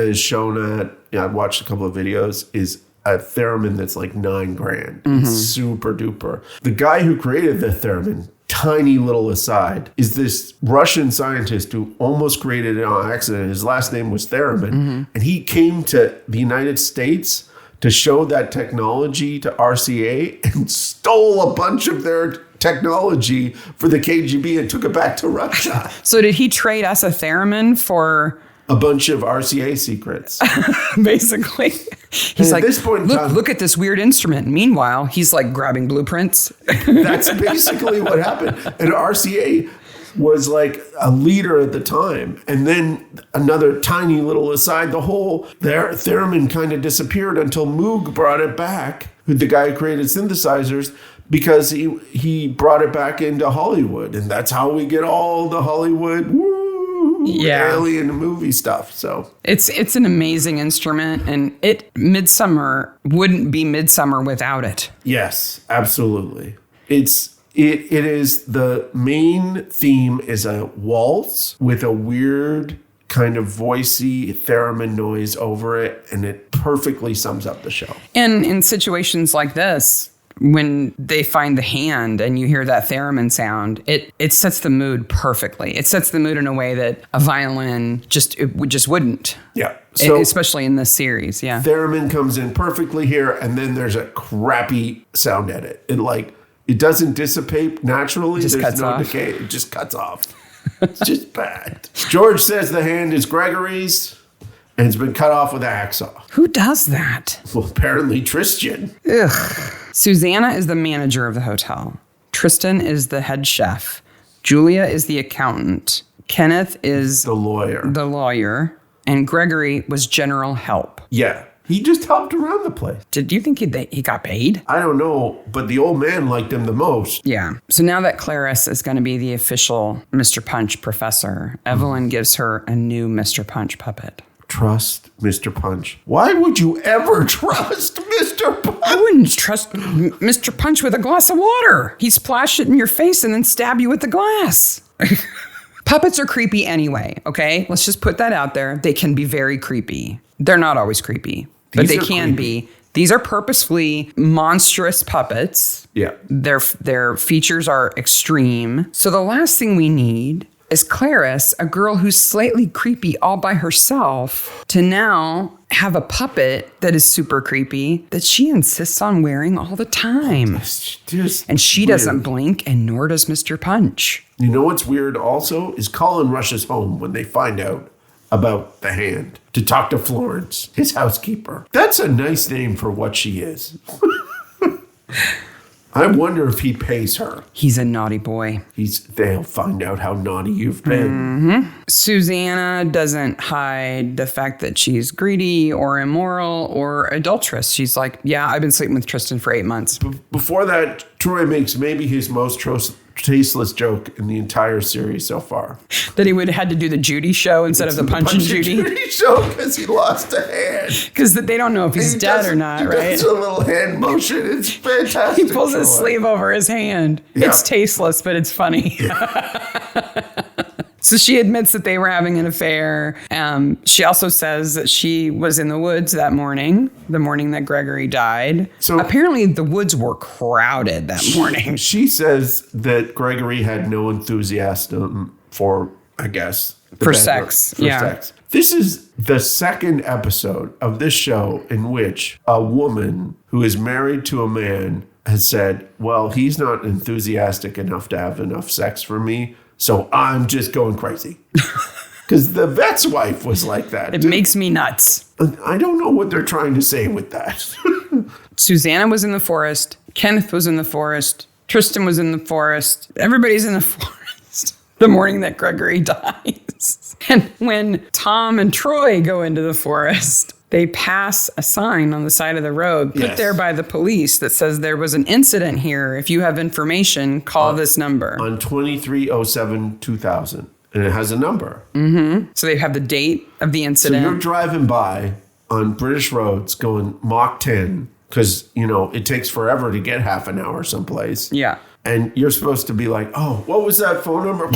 is shown at, I've watched a couple of videos, is a theremin that's like $9,000. Mm-hmm. It's super duper. The guy who created the theremin, tiny little aside, is this Russian scientist who almost created it on accident. His last name was Theremin. Mm-hmm. And he came to the United States to show that technology to RCA and stole a bunch of their technology for the KGB and took it back to Russia. So did he trade us a theremin for... a bunch of RCA secrets? Basically. He's like, this point look at this weird instrument. Meanwhile, he's like grabbing blueprints. That's basically what happened. And RCA was like a leader at the time. And then another tiny little aside, the whole theremin kind of disappeared until Moog brought it back, the guy who created synthesizers, because he brought it back into Hollywood. And that's how we get all the Hollywood alien movie stuff. So it's an amazing instrument, and Midsomer wouldn't be Midsomer without it. Yes, absolutely. It is the main theme is a waltz with a weird kind of voicey theremin noise over it, and it perfectly sums up the show. And in situations like this, when they find the hand and you hear that theremin sound, it sets the mood perfectly. It sets the mood in a way that a violin just wouldn't. Yeah. So especially in this series. Yeah. Theremin comes in perfectly here, and then there's a crappy sound edit. It doesn't dissipate naturally. There's no decay. It just cuts off. It's just bad. George says the hand is Gregory's, and it's been cut off with a hacksaw. Who does that? Well, apparently Tristan. Ugh. Susanna is the manager of the hotel. Tristan is the head chef. Julia is the accountant. Kenneth is the lawyer. And Gregory was general help. Yeah. He just helped around the place. Did you think he got paid? I don't know, but the old man liked him the most. Yeah. So now that Clarice is going to be the official Mr. Punch professor, Evelyn gives her a new Mr. Punch puppet. Trust Mr. Punch. Why would you ever trust Mr. Punch? I wouldn't trust Mr. Punch with a glass of water. He'd splash it in your face and then stab you with the glass. Puppets are creepy anyway, okay? Let's just put that out there. They can be very creepy. They're not always creepy, but they can be. These are purposefully monstrous puppets. Yeah. Their features are extreme. So the last thing we need is Clarice, a girl who's slightly creepy all by herself, to now have a puppet that is super creepy that she insists on wearing all the time. And she doesn't blink, and nor does Mr. Punch. You know what's weird also is Colin rushes home when they find out about the hand to talk to Florence, his housekeeper. That's a nice name for what she is. I wonder if he pays her. He's a naughty boy. They'll find out how naughty you've been. Mm-hmm. Susanna doesn't hide the fact that she's greedy or immoral or adulterous. She's like, yeah, I've been sleeping with Tristan for 8 months. Before that, Troy makes maybe his most tasteless joke in the entire series so far. That he would have had to do the Judy show instead of the Punch and Judy show because he lost a hand. Because they don't know if he's dead or not, right? It's a little hand motion. It's fantastic. He pulls his sleeve over his hand. Yeah. It's tasteless, but it's funny. Yeah. So she admits that they were having an affair. She also says that she was in the woods that morning, the morning that Gregory died. So apparently the woods were crowded that morning. She says that Gregory had no enthusiasm for, I guess, sex. Sex. This is the second episode of this show in which a woman who is married to a man has said, well, he's not enthusiastic enough to have enough sex for me, so I'm just going crazy. Because the vet's wife was like that. It makes me nuts. I don't know what they're trying to say with that. Susanna was in the forest. Kenneth was in the forest. Tristan was in the forest. Everybody's in the forest the morning that Gregory dies. And when Tom and Troy go into the forest, they pass a sign on the side of the road put there by the police that says there was an incident here. If you have information, call this number. On 2307-2000. And it has a number. Mm-hmm. So they have the date of the incident. So you're driving by on British roads going Mach 10 because, it takes forever to get half an hour someplace. Yeah. And you're supposed to be like, oh, what was that phone number?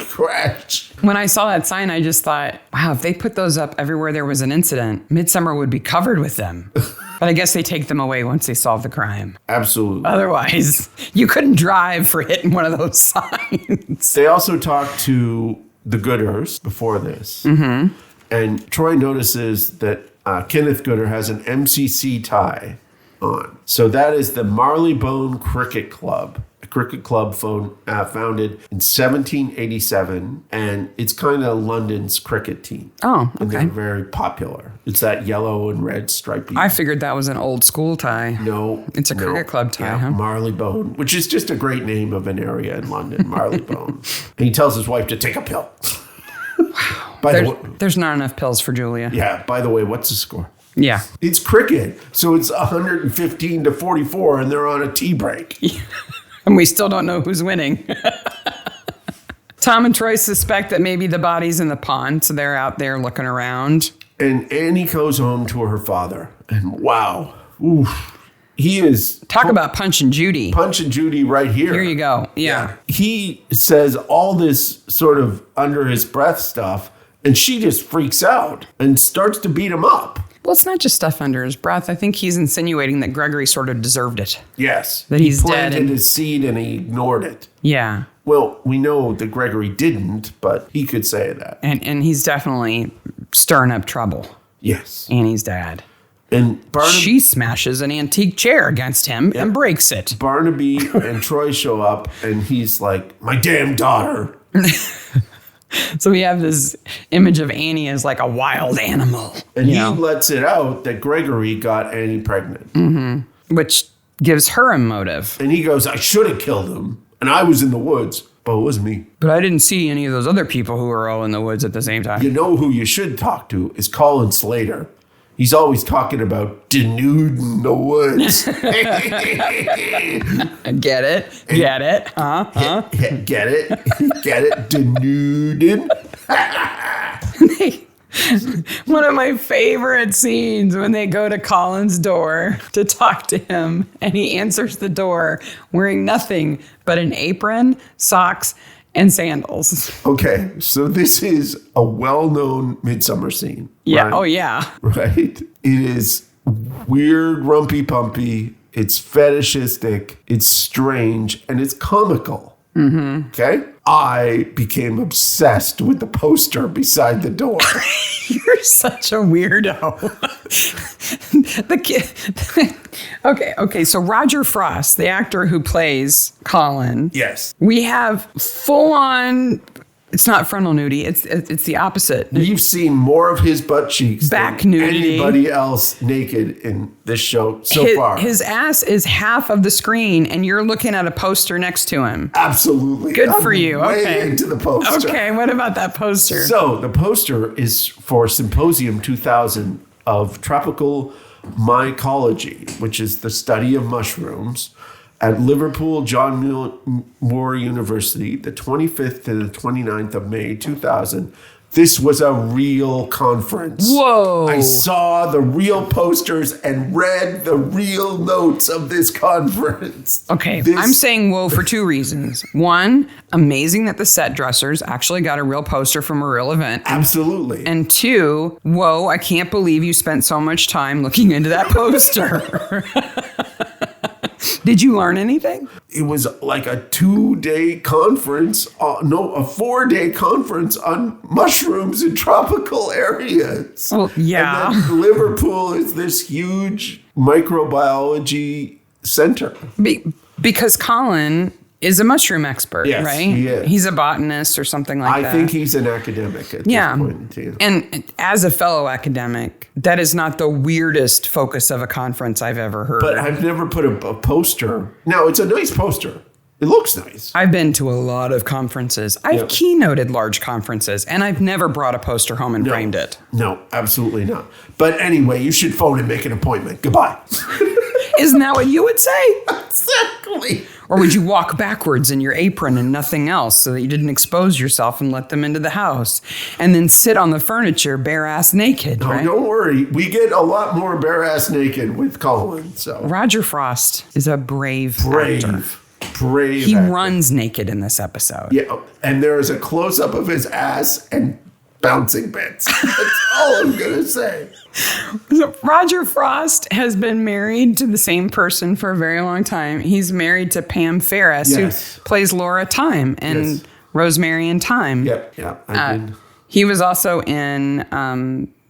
Crash. When I saw that sign, I just thought, wow, if they put those up everywhere there was an incident, Midsomer would be covered with them. But I guess they take them away once they solve the crime. Absolutely. Otherwise, you couldn't drive for hitting one of those signs. They also talked to the Gooders before this. Mm-hmm. And Troy notices that Kenneth Gooder has an MCC tie on. So that is the Marleybone Cricket Club, a cricket club founded in 1787, and it's kind of London's cricket team. Oh, okay. And they're very popular. It's that yellow and red stripy. I figured that was an old school tie. No. It's a cricket club tie, huh? Marylebone, which is just a great name of an area in London, Marylebone. And he tells his wife to take a pill. Wow. There's not enough pills for Julia. Yeah, by the way, what's the score? Yeah. It's cricket, so it's 115 to 44, and they're on a tea break. And we still don't know who's winning. Tom and Troy suspect that maybe the body's in the pond, so they're out there looking around. And Annie goes home to her father, and wow, oof, he is... Talk about Punch and Judy. Punch and Judy right here. Here you go, yeah. He says all this sort of under his breath stuff, and she just freaks out and starts to beat him up. Well, it's not just stuff under his breath. I think he's insinuating that Gregory sort of deserved it. Yes. That he's dead. He planted dead. his seed and he ignored it. Yeah. Well, we know that Gregory didn't, but he could say that. And he's definitely stirring up trouble. Yes. Annie's dad. And Barnaby... She smashes an antique chair against him and breaks it. Barnaby and Troy show up and he's like, my damn daughter. So we have this image of Annie as like a wild animal. And he lets it out that Gregory got Annie pregnant. Mm-hmm. Which gives her a motive. And he goes, I should have killed him. And I was in the woods, but it was me. But I didn't see any of those other people who were all in the woods at the same time. You know who you should talk to is Colin Slater. He's always talking about denuding the woods. Get it? Get it? Get it? Get it? Denuding? One of my favorite scenes when they go to Colin's door to talk to him, and he answers the door wearing nothing but an apron, socks, and sandals. Okay, so this is a well-known Midsomer scene. Yeah. Right? Oh, yeah. Right? It is weird, rumpy, pumpy. It's fetishistic. It's strange, and it's comical. Mm-hmm. Okay? I became obsessed with the poster beside the door. You're such a weirdo. The kid. Okay. So Roger Frost, the actor who plays Colin. Yes. We have full on. It's not frontal nudity. It's the opposite. You've seen more of his butt cheeks Back than nudity. Anybody else naked in this show so far. His ass is half of the screen, and you're looking at a poster next to him. Absolutely. Good for you. Way Okay. into the poster. Okay, what about that poster? So the poster is for Symposium 2000 of Tropical Mycology, which is the study of mushrooms, at Liverpool John Moore University, the 25th to the 29th of May, 2000. This was a real conference. Whoa. I saw the real posters and read the real notes of this conference. Okay, I'm saying whoa for two reasons. One, amazing that the set dressers actually got a real poster from a real event. Absolutely. And two, whoa, I can't believe you spent so much time looking into that poster. Did you learn anything? It was like a 2-day conference, a 4-day conference on mushrooms in tropical areas. Well, yeah. And then Liverpool is this huge microbiology center. Because Colin is a mushroom expert, Yes, right? he is. He's a botanist or something like that. I think he's an academic at this point. Yeah. And as a fellow academic, that is not the weirdest focus of a conference I've ever heard. But I've never put a poster. Now, it's a nice poster. It looks nice. I've been to a lot of conferences. I've keynoted large conferences, and I've never brought a poster home and framed it. No, absolutely not. But anyway, you should phone and make an appointment. Goodbye. Isn't that what you would say? Exactly. Or would you walk backwards in your apron and nothing else so that you didn't expose yourself and let them into the house? And then sit on the furniture bare-ass naked, No, right? don't worry. We get a lot more bare-ass naked with Colin. So Roger Frost is a brave actor. Brave He actor. runs naked in this episode. Yeah, and there is a close-up of his ass and bouncing bits. That's all I'm going to say. So Roger Frost has been married to the same person for a very long time. He's married to Pam Ferris, who plays Laura Time and Rosemary in Time. Yep. Yeah. He was also in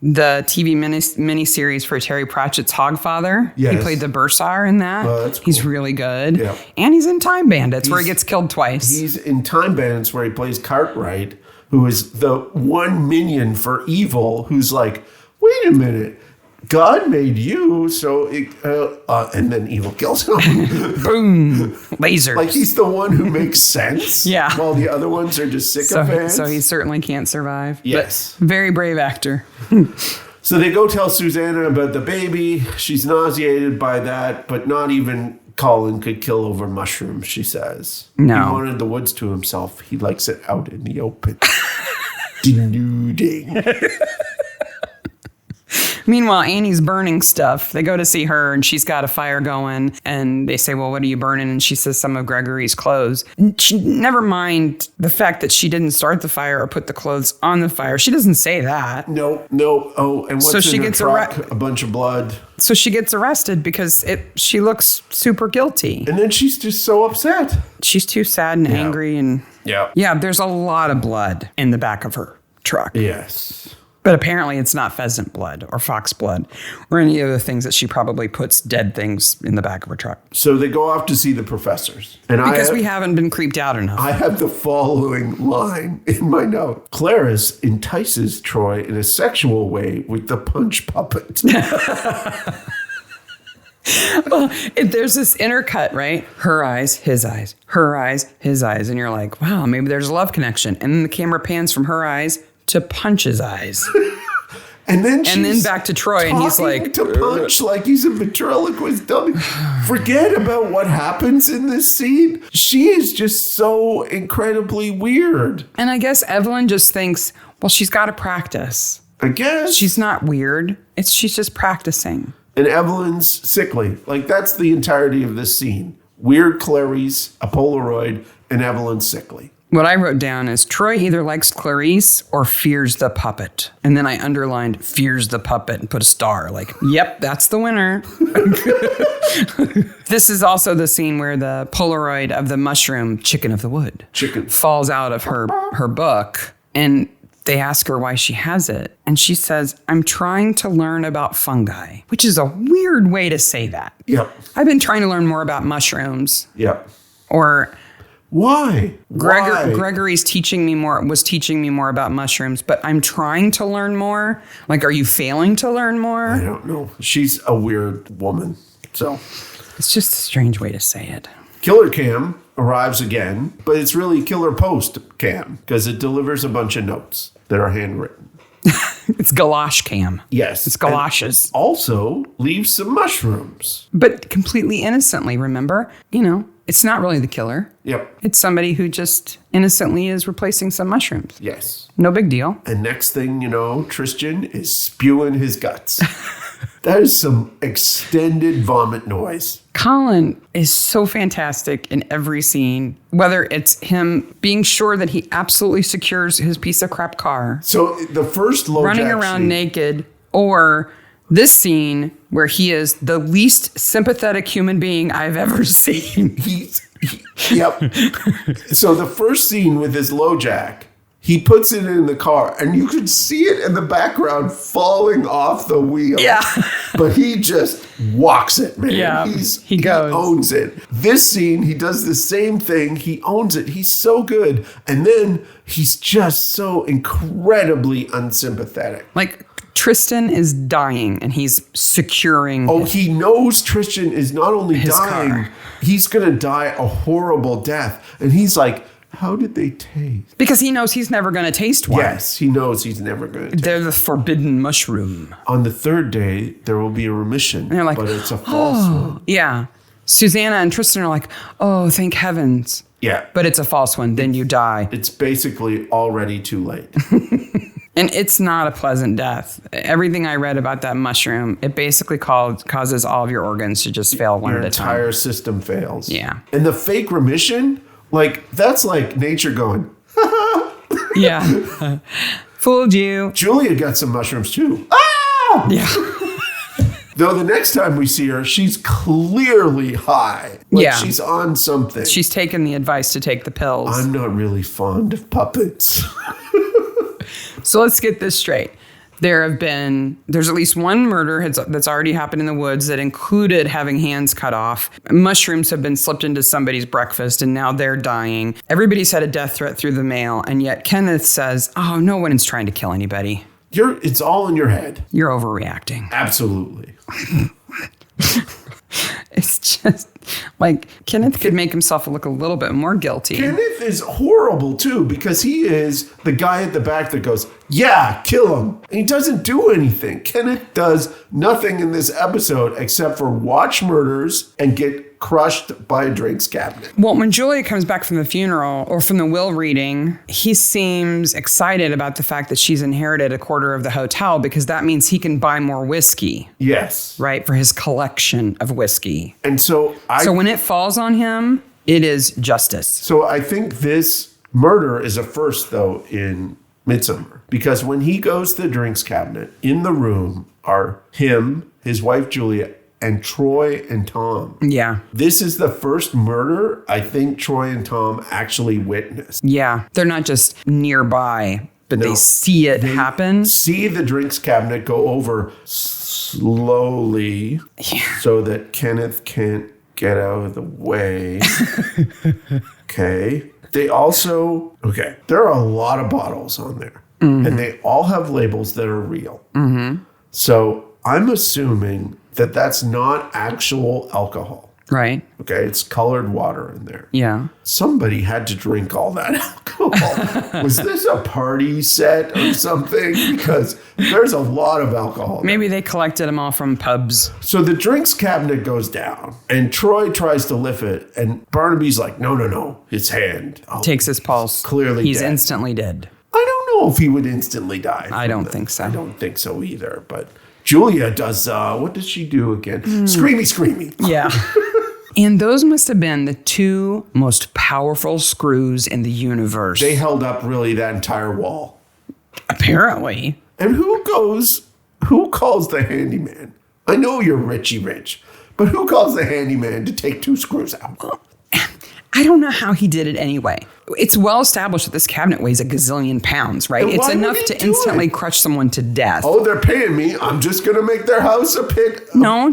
the TV miniseries for Terry Pratchett's Hogfather. Yes. He played the Bursar in that. Oh, that's cool. He's really good. Yeah. And he's in Time Bandits, where he gets killed twice. He's in Time Bandits, where he plays Cartwright, who is the one minion for evil, who's like, wait a minute, God made you, so and then evil kills him. Boom, lasers. Like he's the one who makes sense. Yeah. While the other ones are just sycophants. So he certainly can't survive. Yes. But very brave actor. So they go tell Susanna about the baby. She's nauseated by that, but not even Colin could kill over mushrooms, she says. No. He wanted the woods to himself. He likes it out in the open. Denuding. Meanwhile, Annie's burning stuff. They go to see her and she's got a fire going and they say, well, what are you burning? And she says some of Gregory's clothes. Never mind the fact that she didn't start the fire or put the clothes on the fire. She doesn't say that. No. Oh, and what's So she in her gets truck? A bunch of blood. So she gets arrested because she looks super guilty. And then she's just so upset. She's too sad and angry. And yeah, there's a lot of blood in the back of her truck. Yes. But apparently it's not pheasant blood or fox blood or any of the things that she probably puts dead things in the back of her truck. So they go off to see the professors. And because we haven't been creeped out enough. I have the following line in my note. Clarice entices Troy in a sexual way with the punch puppet. Well, there's this intercut, right? Her eyes, his eyes, her eyes, his eyes. And you're like, wow, maybe there's a love connection. And then the camera pans from her eyes to Punch's eyes. And then back to Troy, and he's like, to Punch like he's a ventriloquist dummy. Forget about what happens in this scene. She is just so incredibly weird. And I guess Evelyn just thinks, well, she's got to practice. I guess. She's not weird. She's just practicing. And Evelyn's sickly. Like, that's the entirety of this scene. Weird Clarice, a Polaroid, and Evelyn sickly. What I wrote down is Troy either likes Clarice or fears the puppet. And then I underlined fears the puppet and put a star. Like, yep, that's the winner. This is also the scene where the Polaroid of the mushroom, Chicken of the Wood, falls out of her book. And they ask her why she has it. And she says, I'm trying to learn about fungi, which is a weird way to say that. Yep. I've been trying to learn more about mushrooms. Yep. Or... Why? Gregory's teaching me more about mushrooms, but I'm trying to learn more. Like, are you failing to learn more? I don't know. She's a weird woman. So it's just a strange way to say it. Killer Cam arrives again, but it's really Killer Post Cam because it delivers a bunch of notes that are handwritten. It's galosh cam. Yes. It's galoshes. And also leaves some mushrooms. But completely innocently, remember? It's not really the killer. Yep. It's somebody who just innocently is replacing some mushrooms. Yes. No big deal. And next thing you know, Tristan is spewing his guts. That is some extended vomit noise. Colin is so fantastic in every scene, whether it's him being sure that he absolutely secures his piece of crap car. So the first low running around naked, or this scene where he is the least sympathetic human being I've ever seen. Yep. So the first scene with his low jack, he puts it in the car and you could see it in the background falling off the wheel. Yeah. But he just walks it, man. Yeah. He goes. He owns it. This scene, he does the same thing. He owns it. He's so good. And then he's just so incredibly unsympathetic. Like, Tristan is dying and he's securing. Oh, he knows Tristan is not only dying, car. He's going to die a horrible death. And he's like, how did they taste? Because he knows he's never going to taste one. Yes, he knows he's never going to taste. They're the forbidden mushroom. On the third day, there will be a remission. And they're like, but it's a false one. Yeah. Susanna and Tristan are like, oh, thank heavens. Yeah. But it's a false one. Then you die. It's basically already too late. And it's not a pleasant death. Everything I read about that mushroom, it basically causes all of your organs to just fail one at a time. Your entire system fails. Yeah. And the fake remission, like, that's like nature going, yeah. Fooled you. Julia got some mushrooms too. Ah! Yeah. Though the next time we see her, she's clearly high. Like yeah. She's on something. She's taken the advice to take the pills. I'm not really fond of puppets. So let's get this straight. There's at least one murder that's already happened in the woods that included having hands cut off. Mushrooms have been slipped into somebody's breakfast and now they're dying. Everybody's had a death threat through the mail. And yet Kenneth says, oh, no one is trying to kill anybody. It's all in your head. You're overreacting. Absolutely. It's just like Kenneth could make himself look a little bit more guilty. Kenneth is horrible too because he is the guy at the back that goes, yeah, kill him. And he doesn't do anything. Kenneth does nothing in this episode except for watch murders and get crushed by a drinks cabinet. Well, when Julia comes back from the funeral or from the will reading, he seems excited about the fact that she's inherited a quarter of the hotel because that means he can buy more whiskey. Yes. Right? For his collection of whiskey. And so when it falls on him, it is justice. So I think this murder is a first, though, in Midsomer. Because when he goes to the drinks cabinet, in the room are him, his wife Julia, and Troy and Tom. Yeah. This is the first murder I think Troy and Tom actually witnessed. Yeah. They're not just nearby, but they see it happen. See the drinks cabinet go over slowly so that Kenneth can't get out of the way. Okay. They also, there are a lot of bottles on there. Mm-hmm. And they all have labels that are real. Mm-hmm. So I'm assuming that that's not actual alcohol. Right. Okay, it's colored water in there. Yeah. Somebody had to drink all that alcohol. Was this a party set or something? Because there's a lot of alcohol. Maybe they collected them all from pubs. So the drinks cabinet goes down, and Troy tries to lift it, and Barnaby's like, no. His hand takes his pulse. Clearly He's dead. Instantly dead. I don't know if he would instantly die. I don't think so. I don't think so either, but Julia does, what does she do again? Screamy. Yeah. And those must have been the two most powerful screws in the universe. They held up really that entire wall. Apparently. And who calls the handyman? I know you're rich, but who calls the handyman to take two screws out? I don't know how he did it anyway. It's well established that this cabinet weighs a gazillion pounds, right? It's enough to instantly crush someone to death. Oh, they're paying me. I'm just going to make their house a pit. No,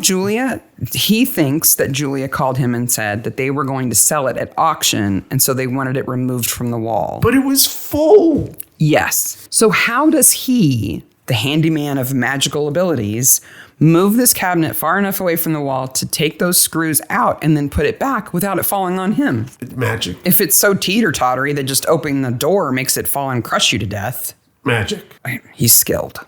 he thinks that Julia called him and said that they were going to sell it at auction, and so they wanted it removed from the wall. But it was full. Yes. So how does he, the handyman of magical abilities, move this cabinet far enough away from the wall to take those screws out and then put it back without it falling on him? It's magic. If it's so teeter-tottery that just opening the door makes it fall and crush you to death. Magic. He's skilled.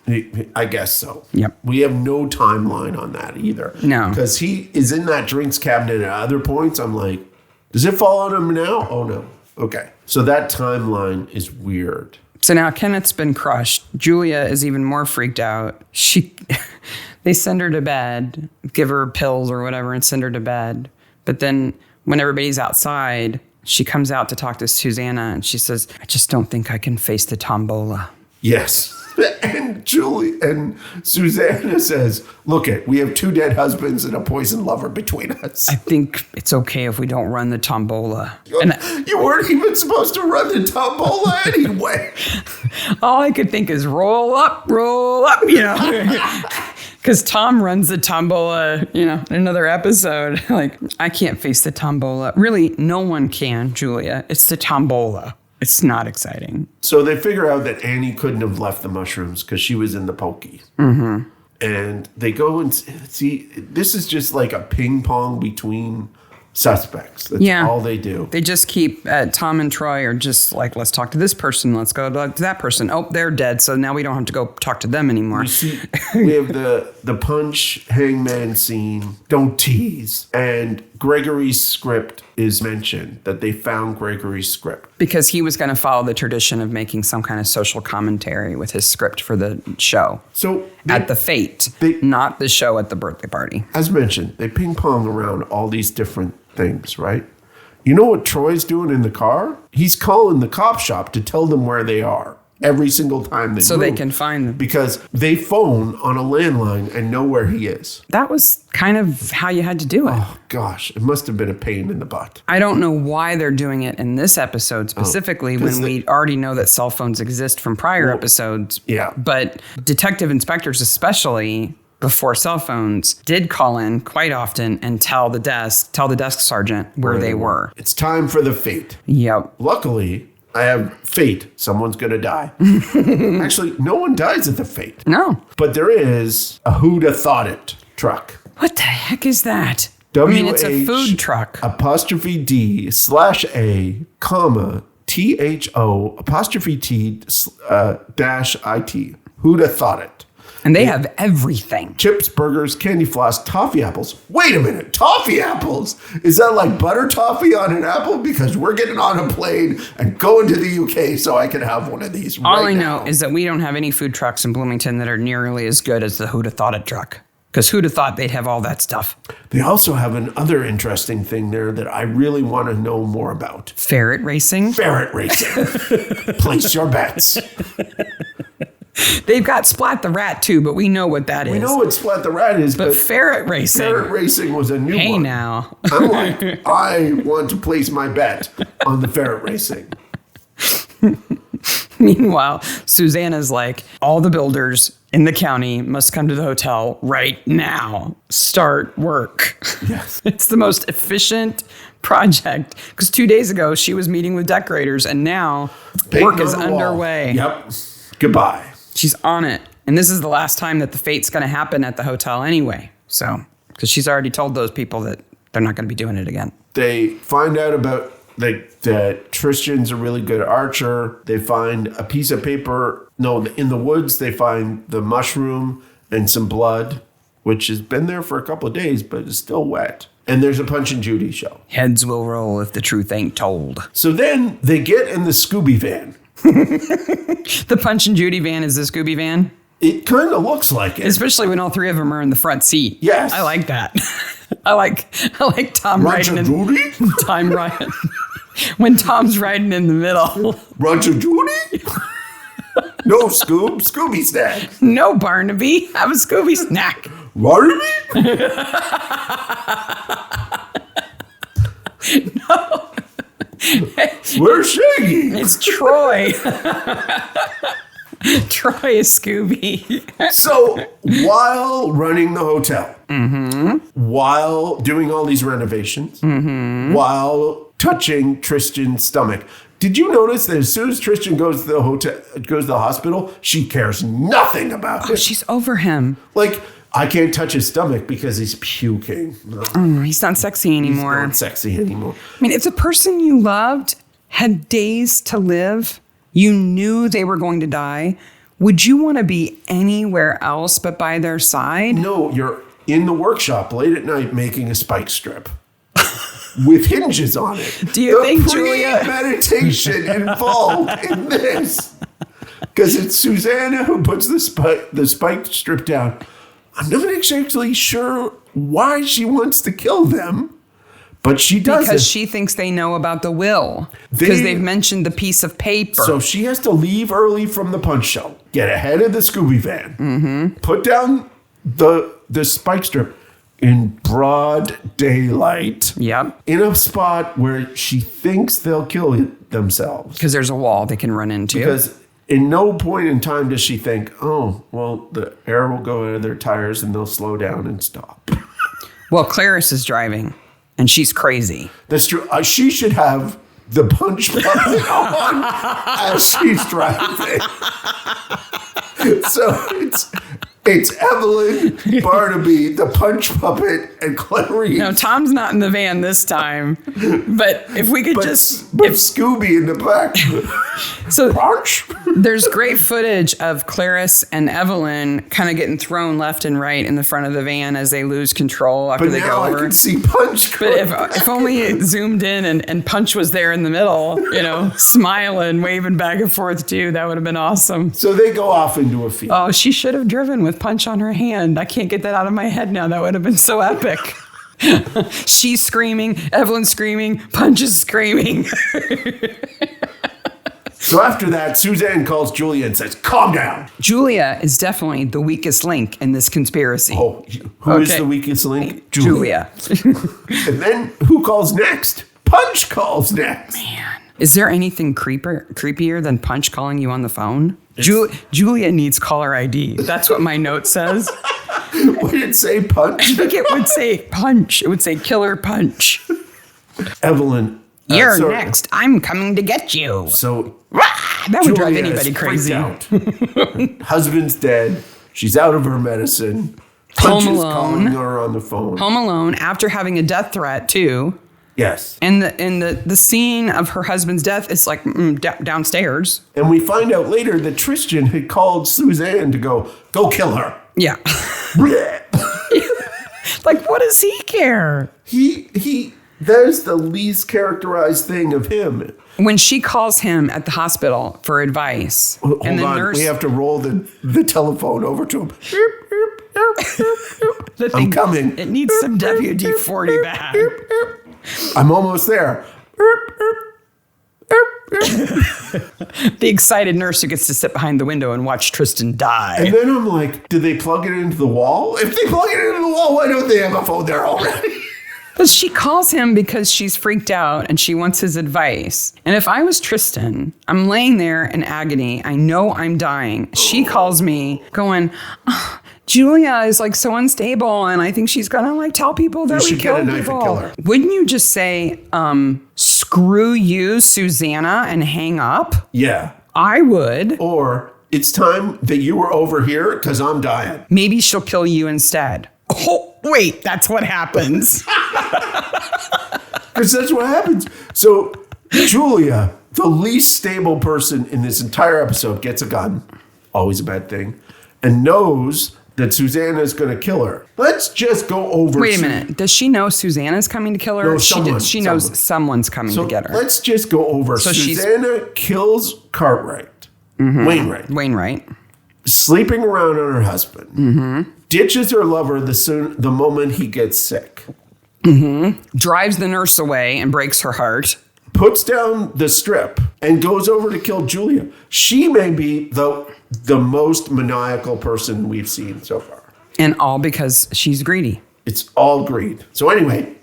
I guess so. Yep. We have no timeline on that either. No. Because he is in that drinks cabinet at other points. I'm like, does it fall on him now? Oh, no. Okay. So that timeline is weird. So now Kenneth's been crushed. Julia is even more freaked out. They send her to bed, give her pills or whatever and send her to bed. But then when everybody's outside, she comes out to talk to Susanna and she says, I just don't think I can face the tombola. Yes. And Susanna says, look we have two dead husbands and a poisoned lover between us. I think it's okay if we don't run the tombola. You weren't even supposed to run the tombola anyway. All I could think is roll up, Because Tom runs the tombola, in another episode. Like, I can't face the tombola. Really, no one can, Julia. It's the tombola. It's not exciting. So they figure out that Annie couldn't have left the mushrooms because she was in the pokey. Mm-hmm. And they go and see, this is just like a ping pong between suspects. That's all they do. They just keep, Tom and Troy are just like, let's talk to this person. Let's go to that person. Oh, they're dead. So now we don't have to go talk to them anymore. We have the punch hangman scene. Don't tease. And Gregory's script is mentioned, that they found Gregory's script. Because he was going to follow the tradition of making some kind of social commentary with his script for the show. So at the fete, not the show at the birthday party. As mentioned, they ping pong around all these different things, right? You know what Troy's doing in the car? He's calling the cop shop to tell them where they are. every single time they So move. they can find them. Because they phone on a landline and know where he is. That was kind of how you had to do it. Oh, gosh. It must have been a pain in the butt. I don't know why they're doing it in this episode specifically when we already know that cell phones exist from prior episodes. Yeah. But detective inspectors especially, before cell phones, did call in quite often and tell the desk sergeant where they were. It's time for the fate. Yep. Luckily, I have fate. Someone's going to die. Actually, no one dies at the fate. No. But there is a who'da thought it truck. What the heck is that? I mean, it's a food truck. Apostrophe D/A, comma, THO, apostrophe T dash IT. Who'da thought it? And they have everything. Chips, burgers, candy floss, toffee apples. Wait a minute, toffee apples? Is that like butter toffee on an apple? Because we're getting on a plane and going to the UK so I can have one of these right now. All I know is that we don't have any food trucks in Bloomington that are nearly as good as the Who'da Thought It truck. Because who'd have thought they'd have all that stuff? They also have another interesting thing there that I really want to know more about. Ferret racing? Ferret racing. Place your bets. They've got Splat the Rat too, but we know what that is. We know what Splat the Rat is, but ferret racing. Ferret racing was a new one. Hey now. I'm like, I want to place my bet on the ferret racing. Meanwhile, Susanna's like, all the builders in the county must come to the hotel right now. Start work. Yes. It's the most efficient project. Because 2 days ago, she was meeting with decorators, and now work is underway. Yep. Goodbye. She's on it. And this is the last time that the fate's going to happen at the hotel anyway. So, because she's already told those people that they're not going to be doing it again. They find out about that Tristan's a really good archer. They find a piece of paper. No, in the woods, they find the mushroom and some blood, which has been there for a couple of days, but is still wet. And there's a Punch and Judy show. Heads will roll if the truth ain't told. So then they get in the Scooby van. The Punch and Judy van is the Scooby van? It kind of looks like it. Especially when all three of them are in the front seat. Yes. I like that. I like Tom riding in. Judy? Tom riding. When Tom's riding in the middle. Rancho Judy? No, Scooby snack. No, Barnaby. Have a Scooby snack. Barnaby? No. Where's Shaggy? It's Troy. Troy is Scooby. So while running the hotel, while doing all these renovations, while touching Tristan's stomach, did you notice that as soon as Tristan goes to the hospital, she cares nothing about it? She's over him. Like, I can't touch his stomach because he's puking. He's not sexy anymore. He's not sexy anymore. I mean, if the person you loved had days to live, you knew they were going to die, would you want to be anywhere else but by their side? No, you're in the workshop late at night making a spike strip with hinges on it. Do you think, Julia? Meditation involved in this? Because it's Susanna who puts the spike strip down. I'm not exactly sure why she wants to kill them, but she does. Because she thinks they know about the will. Because they've mentioned the piece of paper. So she has to leave early from the punch show, get ahead of the Scooby van, put down the spike strip in broad daylight. Yep. In a spot where she thinks they'll kill themselves. Because there's a wall they can run into. Because in no point in time does she think, oh, well, the air will go out of their tires and they'll slow down and stop. Well, Clarice is driving, and she's crazy. That's true. She should have the punch puppet on as she's driving. So it's Evelyn, Barnaby, the punch puppet, and Clarice. No, Tom's not in the van this time. But if we could But Scooby in the back. So punch. There's great footage of Clarice and Evelyn kind of getting thrown left and right in the front of the van as they lose control after But they now go I over. can see Punch. But if only it zoomed in and Punch was there in the middle, smiling, waving back and forth too, that would have been awesome. So they go off into a field. Oh, she should have driven with Punch on her hand. I can't get that out of my head now. That would have been so epic. She's screaming, Evelyn's screaming, Punch is screaming. So after that, Suzanne calls Julia and says, calm down. Julia is definitely the weakest link in this conspiracy. Oh, who is the weakest link? Julia. And then who calls next? Punch calls next. Man. Is there anything creepier than Punch calling you on the phone? Julia needs caller ID. That's what my note says. Would it say Punch? I think it would say Punch. It would say Killer Punch. Evelyn. You're next. I'm coming to get you. So that would drive anybody crazy. Out. Husband's dead. She's out of her medicine. Punch is calling her on the phone. Home alone after having a death threat too. Yes. And the scene of her husband's death is like downstairs. And we find out later that Tristan had called Suzanne to go kill her. Yeah. Like, what does he care? That is the least characterized thing of him. When she calls him at the hospital for advice, Hold on, nurse, we have to roll the telephone over to him. I'm coming. It needs some WD-40 back. I'm almost there. The excited nurse who gets to sit behind the window and watch Tristan die. And then I'm like, did they plug it into the wall? If they plug it into the wall, why don't they have a phone there already? But she calls him because she's freaked out and she wants his advice. And if I was Tristan, I'm laying there in agony. I know I'm dying. She calls me going, Julia is like so unstable and I think she's gonna like tell people that we killed people. Wouldn't you just say, screw you, Susanna, and hang up? Yeah. I would. Or it's time that you were over here because I'm dying. Maybe she'll kill you instead. Oh, wait, that's what happens. Because that's what happens. So Julia, the least stable person in this entire episode, gets a gun. Always a bad thing. And knows that Susanna's going to kill her. Let's just go over. Wait a minute. Does she know Susanna's coming to kill her? No, she knows someone's coming to get her. Let's just go over. So Susanna kills Cartwright. Mm-hmm. Wainwright. Sleeping around on her husband. Mm-hmm. Ditches her lover the moment he gets sick. Mm-hmm. Drives the nurse away and breaks her heart. Puts down the strip and goes over to kill Julia. She may be the most maniacal person we've seen so far. And all because she's greedy. It's all greed. So anyway,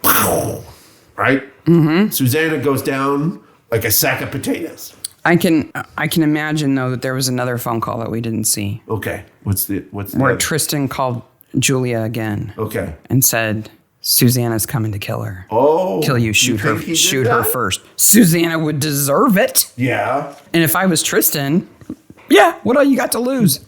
right? Mm-hmm. Susanna goes down like a sack of potatoes. I can imagine though that there was another phone call that we didn't see. Okay. What's where Tristan called Julia again. Okay. And said, Susanna's coming to kill her. Oh. Kill you, shoot her first. Susanna would deserve it. Yeah. And if I was Tristan, yeah, what all you got to lose?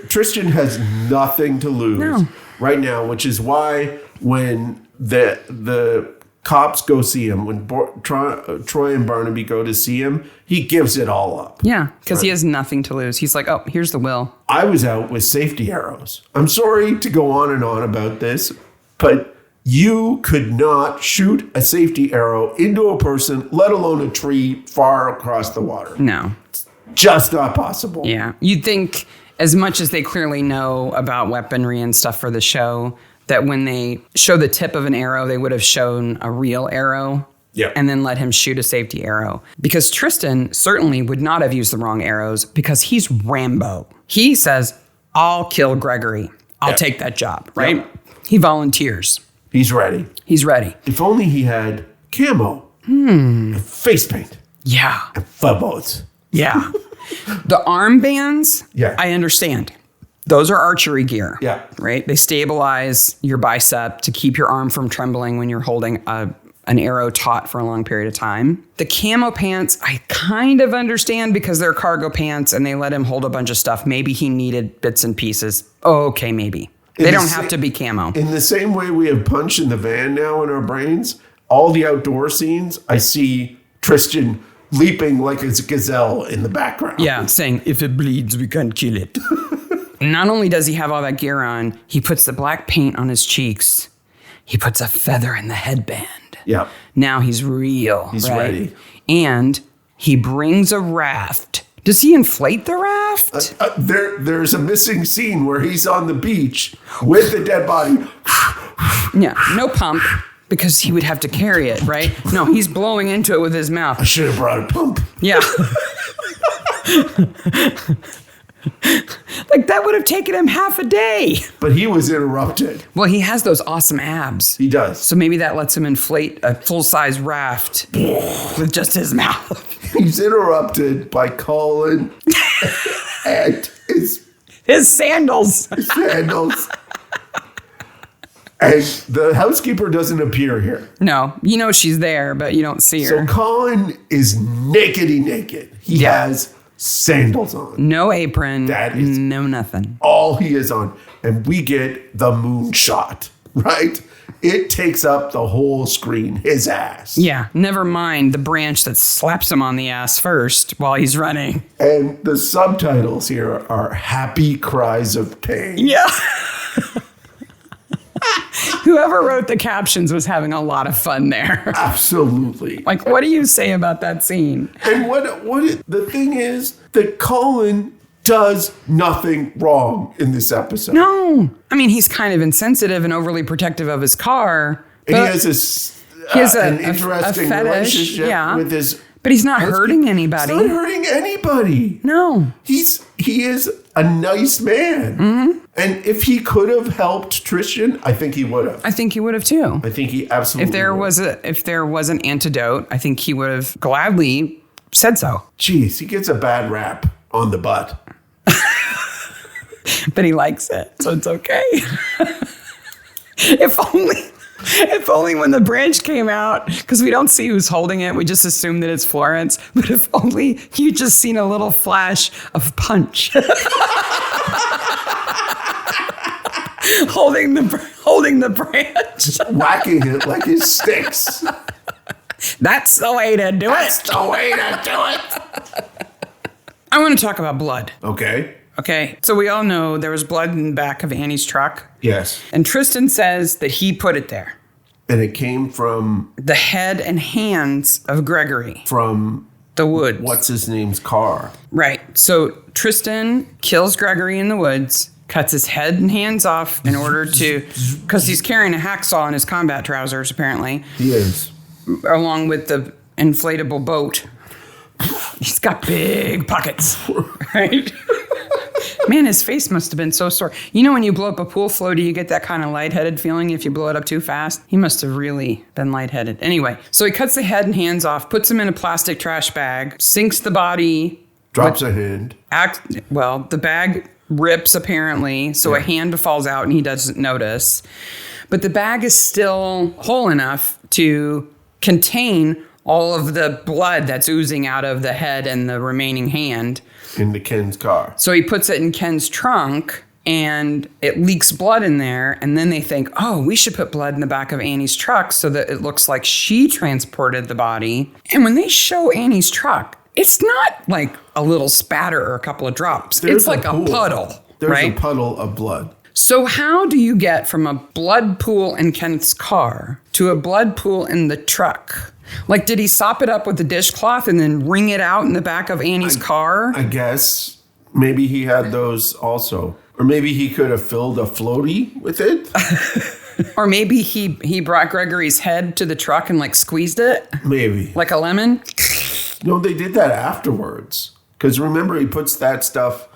Tristan has nothing to lose right now, which is why when the cops go see him, when Troy and Barnaby go to see him, he gives it all up. Yeah, because he has nothing to lose. He's like, oh, here's the will. I was out with safety arrows. I'm sorry to go on and on about this, but you could not shoot a safety arrow into a person, let alone a tree far across the water. No. It's just not possible. Yeah. You'd think, as much as they clearly know about weaponry and stuff for the show, that when they show the tip of an arrow, they would have shown a real arrow. Yeah. And then let him shoot a safety arrow. Because Tristan certainly would not have used the wrong arrows because he's Rambo. He says, I'll kill Gregory. I'll take that job, right? Yep. He volunteers. He's ready. He's ready. If only he had camo. And face paint. Yeah. And footballs. Yeah. The armbands, I understand. Those are archery gear. Yeah. Right? They stabilize your bicep to keep your arm from trembling when you're holding an arrow taut for a long period of time. The camo pants, I kind of understand because they're cargo pants and they let him hold a bunch of stuff. Maybe he needed bits and pieces. Oh, okay, maybe. They don't have to be camo. In the same way we have Punch in the van now in our brains, all the outdoor scenes, I see Tristan leaping like a gazelle in the background. Yeah, saying, if it bleeds, we can't kill it. Not only does he have all that gear on, he puts the black paint on his cheeks. He puts a feather in the headband. Yeah. Now he's real. He's ready. And he brings a raft. Does he inflate the raft? There's a missing scene where he's on the beach with the dead body. Yeah, no pump because he would have to carry it, right? No, he's blowing into it with his mouth. I should have brought a pump. Yeah. Like, that would have taken him half a day. But he was interrupted. Well, he has those awesome abs. He does. So maybe that lets him inflate a full-size raft with just his mouth. He's interrupted by Colin and his sandals. His sandals. And the housekeeper doesn't appear here. No, you know she's there, but you don't see her. So Colin is naked. He has sandals on. No apron. That is no nothing. All he is on. And we get the moonshot, right? It takes up the whole screen, his ass. Yeah, never mind the branch that slaps him on the ass first while he's running. And the subtitles here are happy cries of pain. Yeah. Whoever wrote the captions was having a lot of fun there. Absolutely. Like, what do you say about that scene? And the thing is that Colin does nothing wrong in this episode. No. I mean, he's kind of insensitive and overly protective of his car. And he has an interesting relationship with his... But he's not hurting anybody. He's not hurting anybody. No. He is a nice man. Mm-hmm. And if he could have helped Tristan, I think he would have. I think he would have too. I think he absolutely If there was an antidote, I think he would have gladly said so. Jeez, he gets a bad rap on the butt. But he likes it, so it's okay. If only when the branch came out, because we don't see who's holding it, we just assume that it's Florence. But if only you just seen a little flash of Punch holding the branch, whacking it like his sticks. That's the way to do it. That's the way to do it. I want to talk about blood. Okay. So we all know there was blood in the back of Annie's truck. Yes. And Tristan says that he put it there. And it came from... the head and hands of Gregory. From... the woods. What's his name's car. Right. So Tristan kills Gregory in the woods, cuts his head and hands off in order to... because he's carrying a hacksaw in his combat trousers, apparently. He is. Along with the inflatable boat. He's got big pockets. Right? Man, his face must have been so sore. You know when you blow up a pool floaty, you get that kind of lightheaded feeling if you blow it up too fast? He must have really been lightheaded. Anyway, so he cuts the head and hands off, puts them in a plastic trash bag, sinks the body. Drops a hand. The bag rips apparently, so a hand falls out and he doesn't notice. But the bag is still whole enough to contain all of the blood that's oozing out of the head and the remaining hand. Into Ken's car. So he puts it in Ken's trunk and it leaks blood in there. And then they think, oh, we should put blood in the back of Annie's truck so that it looks like she transported the body. And when they show Annie's truck, it's not like a little spatter or a couple of drops. It's like a puddle. There's a puddle of blood. So how do you get from a blood pool in Kenneth's car to a blood pool in the truck? Like, did he sop it up with a dishcloth and then wring it out in the back of Annie's car? I guess. Maybe he had those also. Or maybe he could have filled a floaty with it. Or maybe he brought Gregory's head to the truck and, like, squeezed it? Maybe. Like a lemon? No, they did that afterwards. Because remember, he puts that stuff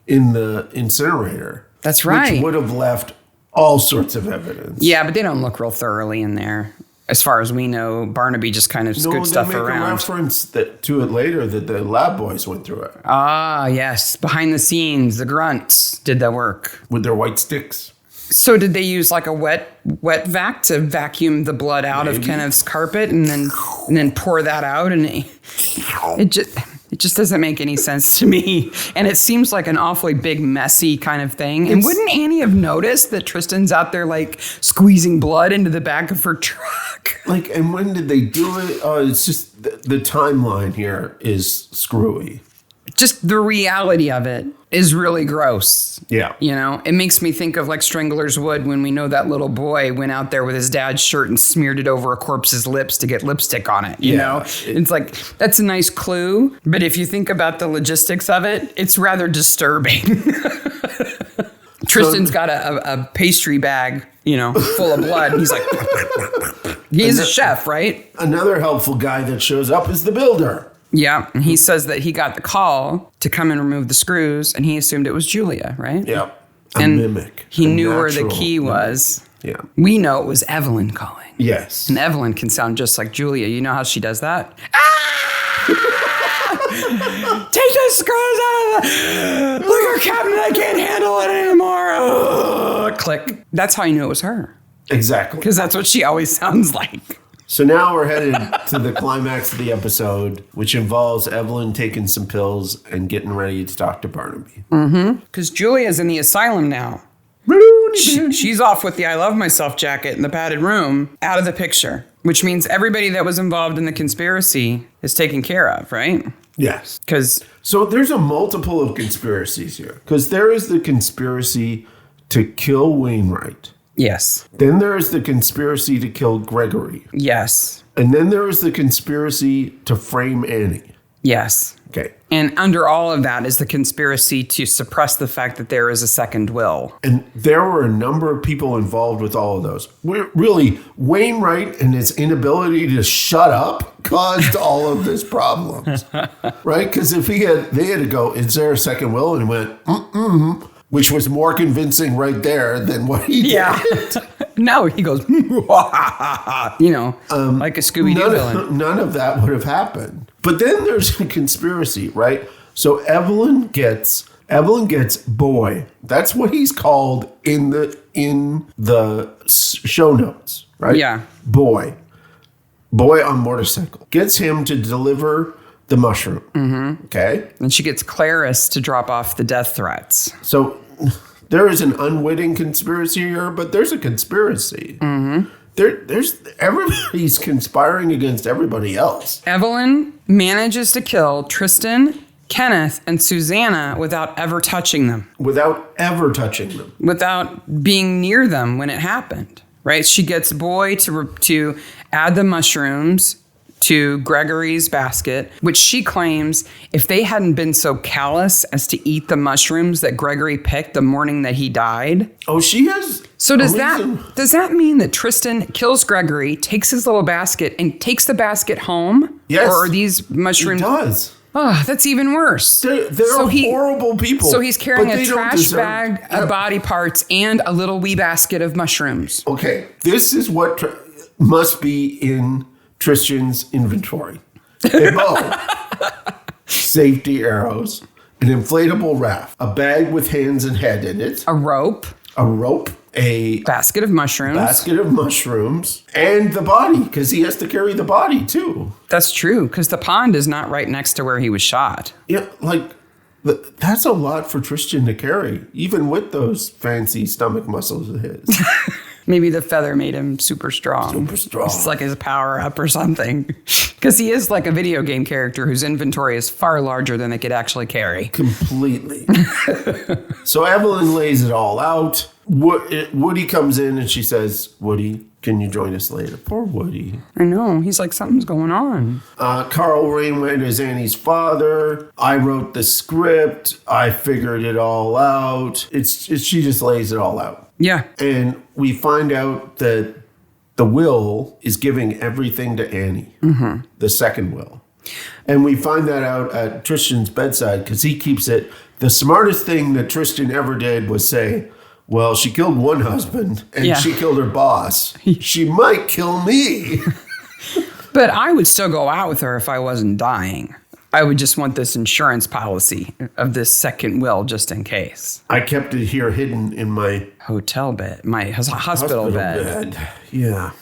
in the incinerator. That's right. Which would have left all sorts of evidence. Yeah, but they don't look real thoroughly in there. As far as we know, Barnaby just kind of scoots stuff around. No, they make a reference to it later that the lab boys went through it. Ah, yes. Behind the scenes, the grunts did the work. With their white sticks. So did they use like a wet vac to vacuum the blood out of Kenneth's carpet and then pour that out? And it just doesn't make any sense to me. And it seems like an awfully big, messy kind of thing. And wouldn't Annie have noticed that Tristan's out there like squeezing blood into the back of her truck? Like, and when did they do it? It's just the timeline here is screwy. Just the reality of it is really gross. Yeah. You know, it makes me think of like Strangler's Wood when we know that little boy went out there with his dad's shirt and smeared it over a corpse's lips to get lipstick on it. You know, it's like, that's a nice clue. But if you think about the logistics of it, it's rather disturbing. Tristan's got a pastry bag, you know, full of blood. He's like, he's a chef, right? Another helpful guy that shows up is the builder. Yeah. And he says that he got the call to come and remove the screws, and he assumed it was Julia, right? Yeah. And mimic. He knew where the key was. Yeah. We know it was Evelyn calling. Yes. And Evelyn can sound just like Julia. You know how she does that? Take the screws out of the liquor cabinet. I can't handle it anymore. Click. That's how you knew it was her. Exactly. Because that's what she always sounds like. So now we're headed to the climax of the episode, which involves Evelyn taking some pills and getting ready to talk to Barnaby. Because Julia's in the asylum now. She's off with the I Love Myself jacket in the padded room, out of the picture, which means everybody that was involved in the conspiracy is taken care of, right? Yes. So there's a multiple of conspiracies here. Because there is the conspiracy to kill Wainwright. Yes. Then there is the conspiracy to kill Gregory. Yes. And then there is the conspiracy to frame Annie. Yes. Okay. And under all of that is the conspiracy to suppress the fact that there is a second will. And there were a number of people involved with all of those. Really, Wainwright and his inability to shut up caused all of this problems, right? Because if they had to go, is there a second will? And he went, which was more convincing right there than what he did. No, he goes, like a Scooby-Doo villain. None of that would have happened. But then there's a conspiracy, right? So Evelyn gets Boy. That's what he's called in the show notes, right? Yeah. Boy on motorcycle. Gets him to deliver the mushroom. Mm-hmm. Okay. And she gets Clarice to drop off the death threats. So there is an unwitting conspiracy here, but there's a conspiracy. Mm-hmm. There's everybody's conspiring against everybody else. Evelyn manages to kill Tristan, Kenneth, and Susanna without ever touching them. Without being near them when it happened, right? She gets Boy to add the mushrooms to Gregory's basket, which she claims if they hadn't been so callous as to eat the mushrooms that Gregory picked the morning that he died. Oh, she has. So does that mean that Tristan kills Gregory, takes his little basket, and takes the basket home? Yes. Or are these mushrooms? He does. Oh, that's even worse. They're horrible people. So he's carrying a trash bag of body parts and a little wee basket of mushrooms. Okay, this is what must be in Tristan's inventory: a bow, safety arrows, an inflatable raft, a bag with hands and head in it, a rope, a basket of mushrooms, and the body, because he has to carry the body too. That's true, because the pond is not right next to where he was shot. Yeah, that's a lot for Tristan to carry, even with those fancy stomach muscles of his. Maybe the feather made him super strong. It's like his power up or something. Because he is like a video game character whose inventory is far larger than they could actually carry. Completely. So Evelyn lays it all out. Woody comes in and she says, Woody, can you join us later? Poor Woody. I know. He's like, something's going on. Carl Wainwright is Annie's father. I wrote the script. I figured it all out. She just lays it all out. Yeah. And we find out that the will is giving everything to Annie, the second will. And we find that out at Tristan's bedside because he keeps it. The smartest thing that Tristan ever did was say, well, she killed one husband and she killed her boss. She might kill me. But I would still go out with her if I wasn't dying. I would just want this insurance policy of this second will just in case. I kept it here hidden in my hotel bed, my hospital bed. Yeah.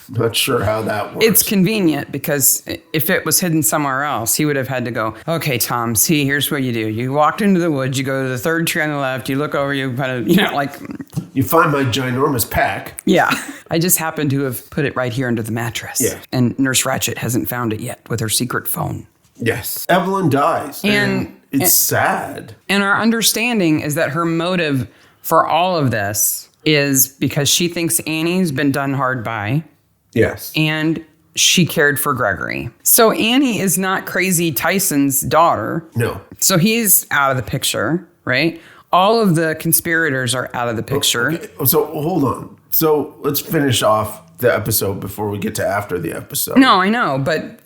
Not sure how that works. It's convenient because if it was hidden somewhere else, he would have had to go, okay, Tom, see, here's what you do. You walked into the woods, you go to the third tree on the left, you look over, you kind of, you find my ginormous pack. Yeah. I just happened to have put it right here under the mattress. Yeah. And Nurse Ratched hasn't found it yet with her secret phone. Yes. Evelyn dies. And it's sad. And our understanding is that her motive for all of this is because she thinks Annie's been done hard by. Yes. And she cared for Gregory. So Annie is not Crazy Tyson's daughter. No. So he's out of the picture, right? All of the conspirators are out of the picture. Okay. So hold on. So let's finish off the episode before we get to after the episode. No, I know. But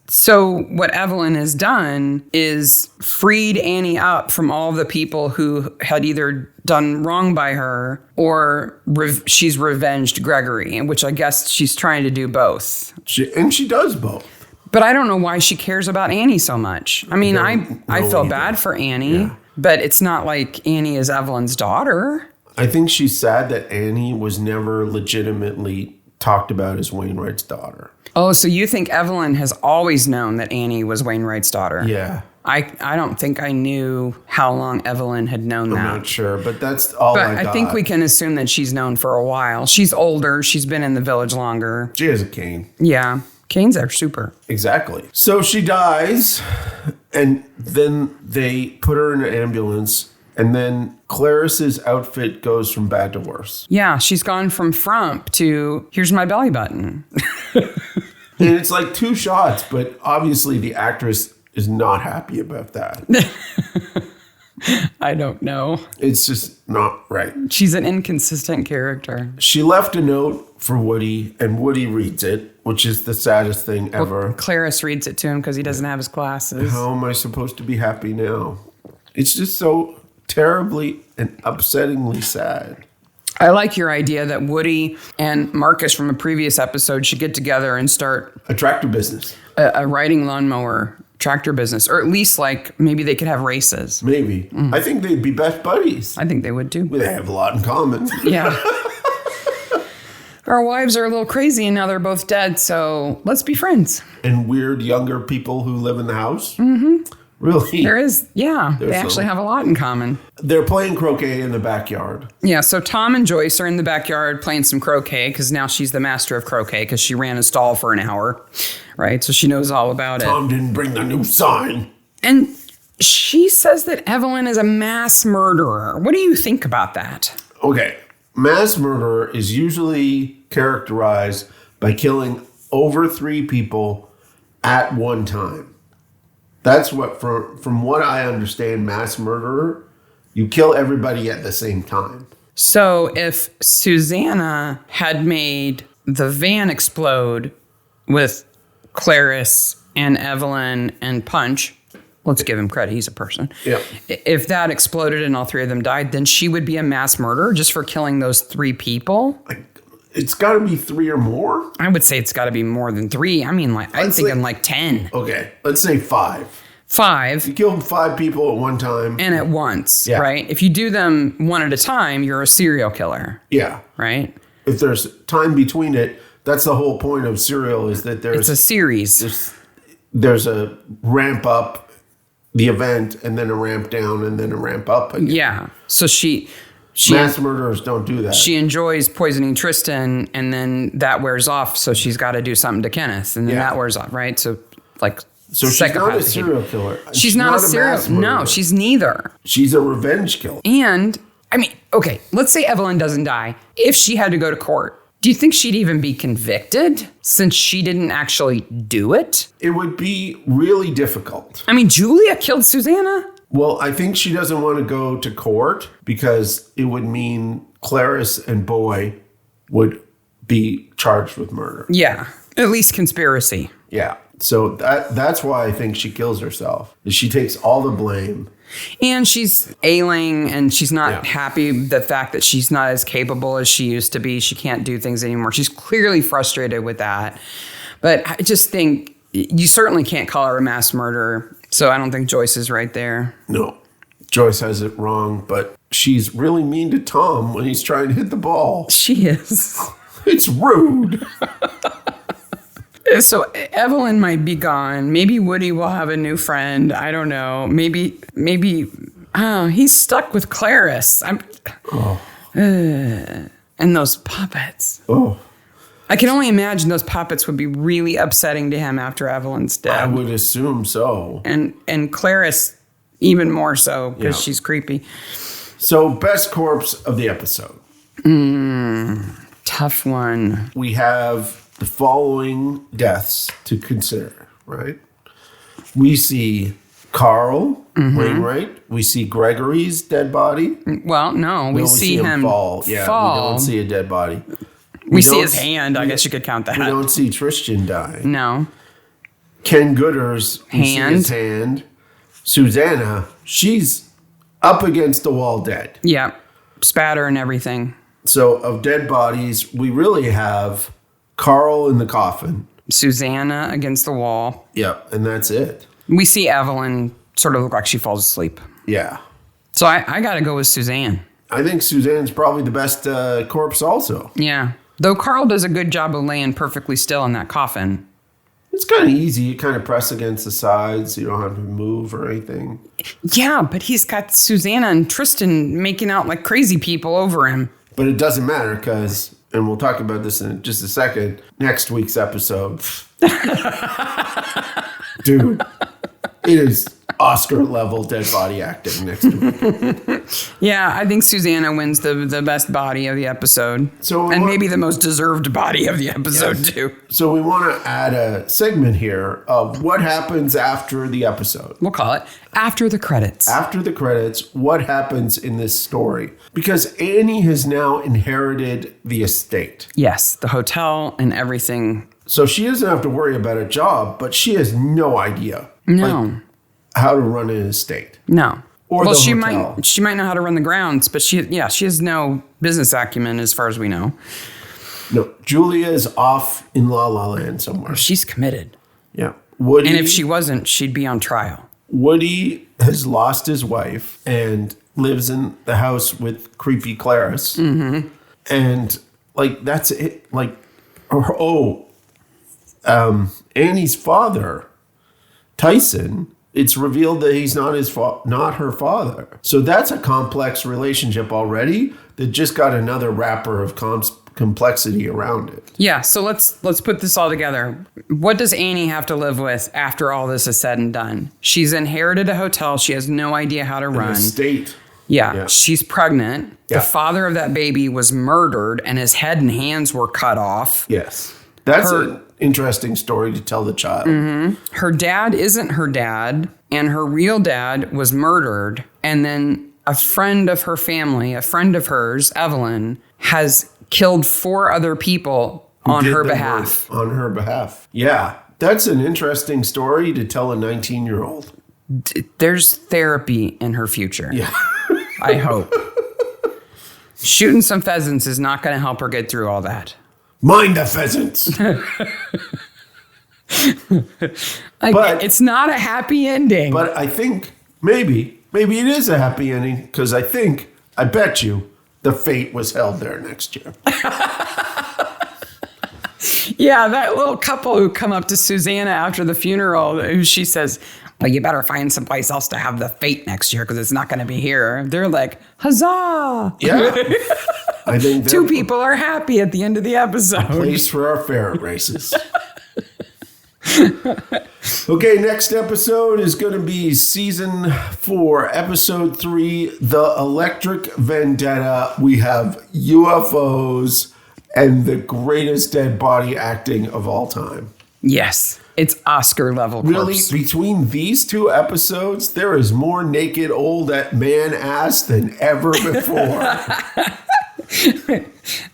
So what Evelyn has done is freed Annie up from all the people who had either done wrong by her or she's revenged Gregory, which I guess she's trying to do both. She does both. But I don't know why she cares about Annie so much. I mean, I feel bad for Annie, but it's not like Annie is Evelyn's daughter. I think she's sad that Annie was never legitimately talked about as Wainwright's daughter. Oh, so you think Evelyn has always known that Annie was Wainwright's daughter? Yeah. I don't think I knew how long Evelyn had known that. I'm not sure, but that's all I got. But I think we can assume that she's known for a while. She's older. She's been in the village longer. She has a cane. Yeah. Canes are super. Exactly. So she dies, and then they put her in an ambulance, and then Clarice's outfit goes from bad to worse. Yeah, she's gone from frump to here's my belly button. And it's like 2 shots, but obviously the actress is not happy about that. I don't know. It's just not right. She's an inconsistent character. She left a note for Woody, and Woody reads it, which is the saddest thing ever. Well, Clarice reads it to him because he doesn't have his glasses. How am I supposed to be happy now? It's just so terribly and upsettingly sad. I like your idea that Woody and Marcus from a previous episode should get together and start a tractor business, a riding lawnmower tractor business, or at least like maybe they could have races. Maybe. I think they'd be best buddies. I think they would too. They have a lot in common. Yeah. Our wives are a little crazy and now they're both dead, so let's be friends. And weird younger people who live in the house. Mm-hmm. Really? There is, yeah. They actually have a lot in common. They're playing croquet in the backyard. Yeah, so Tom and Joyce are in the backyard playing some croquet because now she's the master of croquet because she ran a stall for an hour, right? So she knows all about it. Tom didn't bring the new sign. And she says that Evelyn is a mass murderer. What do you think about that? Okay. Mass murder is usually characterized by killing over 3 people at one time. That's what, from what I understand, mass murderer, you kill everybody at the same time. So if Susanna had made the van explode with Clarice and Evelyn and Punch, let's give him credit, he's a person. Yeah. If that exploded and all 3 of them died, then she would be a mass murderer just for killing those 3 people? It's got to be 3 or more? I would say it's got to be more than 3. I mean, like I'm thinking like 10. Okay, let's say 5. 5. You kill 5 people at one time. And at once, right? If you do them one at a time, you're a serial killer. Yeah. Right? If there's time between it, that's the whole point of serial is that it's a series. There's a ramp up the event and then a ramp down and then a ramp up again. Yeah. So she mass murderers don't do that. She enjoys poisoning Tristan and then that wears off. So she's got to do something to Kenneth and then that wears off. Right. So like, so she's not a serial killer. She's not a serial. No, she's neither. She's a revenge killer. And I mean, okay, let's say Evelyn doesn't die. If she had to go to court, do you think she'd even be convicted since she didn't actually do it? It would be really difficult. I mean, Julia killed Susanna. Well, I think she doesn't want to go to court because it would mean Clarice and Boy would be charged with murder. Yeah, at least conspiracy. Yeah. So that's why I think she kills herself. Is she takes all the blame. And she's ailing and she's not happy the fact that she's not as capable as she used to be. She can't do things anymore. She's clearly frustrated with that. But I just think you certainly can't call her a mass murderer. So I don't think Joyce is right there. No, Joyce has it wrong, but she's really mean to Tom when he's trying to hit the ball. She is. It's rude. So Evelyn might be gone. Maybe Woody will have a new friend. I don't know. Maybe he's stuck with Clarice. And those puppets. Oh. I can only imagine those puppets would be really upsetting to him after Evelyn's dead. I would assume so. And Clarice even more so because she's creepy. So best corpse of the episode. Tough one. We have the following deaths to consider, right? We see Carl Wainwright. We see Gregory's dead body. Well, no, we see him fall. Yeah, we don't see a dead body. We see his hand. I guess you could count that. We don't see Tristan die. No. Ken Gooder's his hand. Susanna, she's up against the wall dead. Yeah. Spatter and everything. So of dead bodies, we really have Carl in the coffin. Susanna against the wall. Yep, and that's it. We see Evelyn sort of look like she falls asleep. Yeah. So I got to go with Suzanne. I think Suzanne's probably the best corpse also. Yeah. Though Carl does a good job of laying perfectly still in that coffin. It's kind of easy. You kind of press against the sides. You don't have to move or anything. Yeah, but he's got Susanna and Tristan making out like crazy people over him. But it doesn't matter because, and we'll talk about this in just a second, next week's episode. Dude, it is Oscar-level dead body acting next week. Yeah, I think Susanna wins the best body of the episode. And maybe the most deserved body of the episode, too. So we want to add a segment here of what happens after the episode. We'll call it After the Credits. After the credits, what happens in this story? Because Annie has now inherited the estate. Yes, the hotel and everything. So she doesn't have to worry about a job, but she has no idea. No. How to run an estate. No. Or well, the she hotel. might know how to run the grounds, but she has no business acumen as far as we know. No, Julia is off in La La Land somewhere. She's committed. Yeah. Woody, and if she wasn't, she'd be on trial. Woody has lost his wife and lives in the house with creepy Clarice. Mm-hmm. And like, that's it. Like, Annie's father, Tyson, it's revealed that he's not her father. So that's a complex relationship already that just got another wrapper of complexity around it. Yeah, so let's put this all together. What does Annie have to live with after all this is said and done? She's inherited a hotel. She has no idea how to run. An estate. Yeah, she's pregnant. Yeah. The father of that baby was murdered and his head and hands were cut off. Yes. That's an interesting story to tell the child. Mm-hmm. Her dad isn't her dad, and her real dad was murdered. And then a friend of her family, a friend of hers, Evelyn, has killed 4 other people on her behalf. On her behalf. Yeah. That's an interesting story to tell a 19-year-old. There's therapy in her future. Yeah. I hope. Shooting some pheasants is not going to help her get through all that. Mind the pheasants. But it's not a happy ending. But I think maybe it is a happy ending because I bet you the fate was held there next year. Yeah, that little couple who come up to Susanna after the funeral, who she says, well, you better find someplace else to have the fate next year because it's not going to be here. They're like, huzzah. Yeah. I think 2 people are happy at the end of the episode. Place for our ferret races. Okay, next episode is going to be season 4, episode 3, The Electric Vendetta. We have UFOs and the greatest dead body acting of all time. Yes, it's Oscar level. Really, between these 2 episodes, there is more naked old man ass than ever before.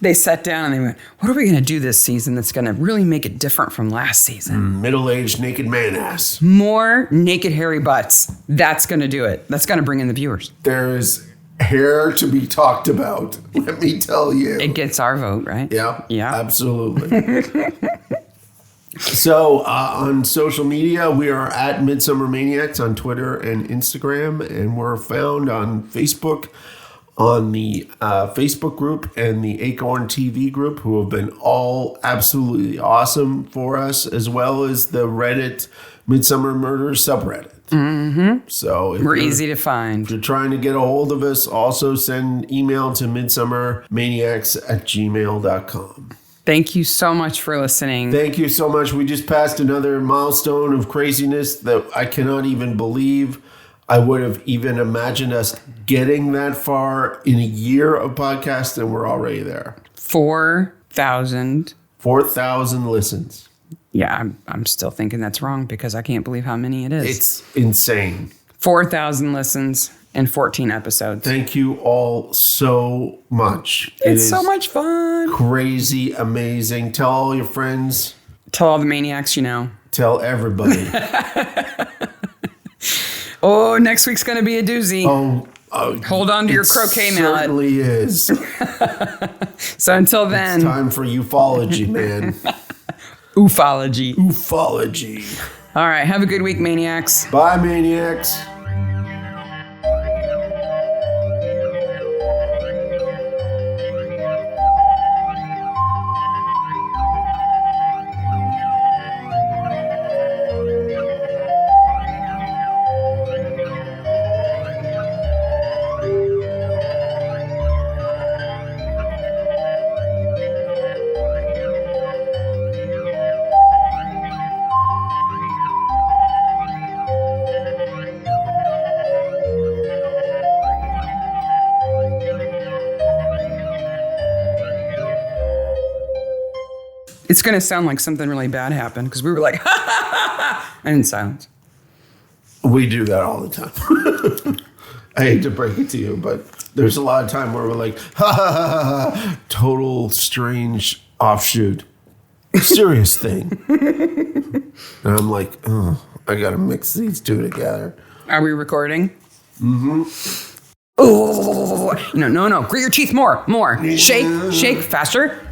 They sat down and they went, what are we going to do this season that's going to really make it different from last season? Middle-aged naked man ass. More naked hairy butts. That's going to do it. That's going to bring in the viewers. There is hair to be talked about, let me tell you. It gets our vote, right? Yeah. Yeah. Absolutely. So on social media, we are at Midsomer Maniacs on Twitter and Instagram, and we're found on Facebook, on the Facebook group and the Acorn TV group, who have been all absolutely awesome for us, as well as the Reddit Midsomer Murders subreddit. Mm-hmm. So we're easy to find. If you're trying to get a hold of us, also send email to midsummermaniacs@gmail.com. Thank you so much for listening. Thank you so much. We just passed another milestone of craziness that I cannot even believe. I would have even imagined us getting that far in a year of podcast, and we're already there. 4,000. 4,000 listens. Yeah, I'm still thinking that's wrong because I can't believe how many it is. It's insane. 4,000 listens and 14 episodes. Thank you all so much. It's so much fun. Crazy, amazing. Tell all your friends. Tell all the maniacs you know. Tell everybody. Oh, next week's going to be a doozy. Hold on to your croquet mallet. It certainly is. So until then. It's time for ufology, man. Ufology. All right. Have a good week, Maniacs. Bye, Maniacs. It's going to sound like something really bad happened because we were like, ha, ha, ha, ha, and in silence. We do that all the time. I hate to break it to you, but there's a lot of time where we're like, ha, ha, ha, ha, ha. Total strange offshoot. Serious thing. And I'm like, oh, I got to mix these two together. Are we recording? Mm-hmm. Oh, no. Grit your teeth more. Shake, faster.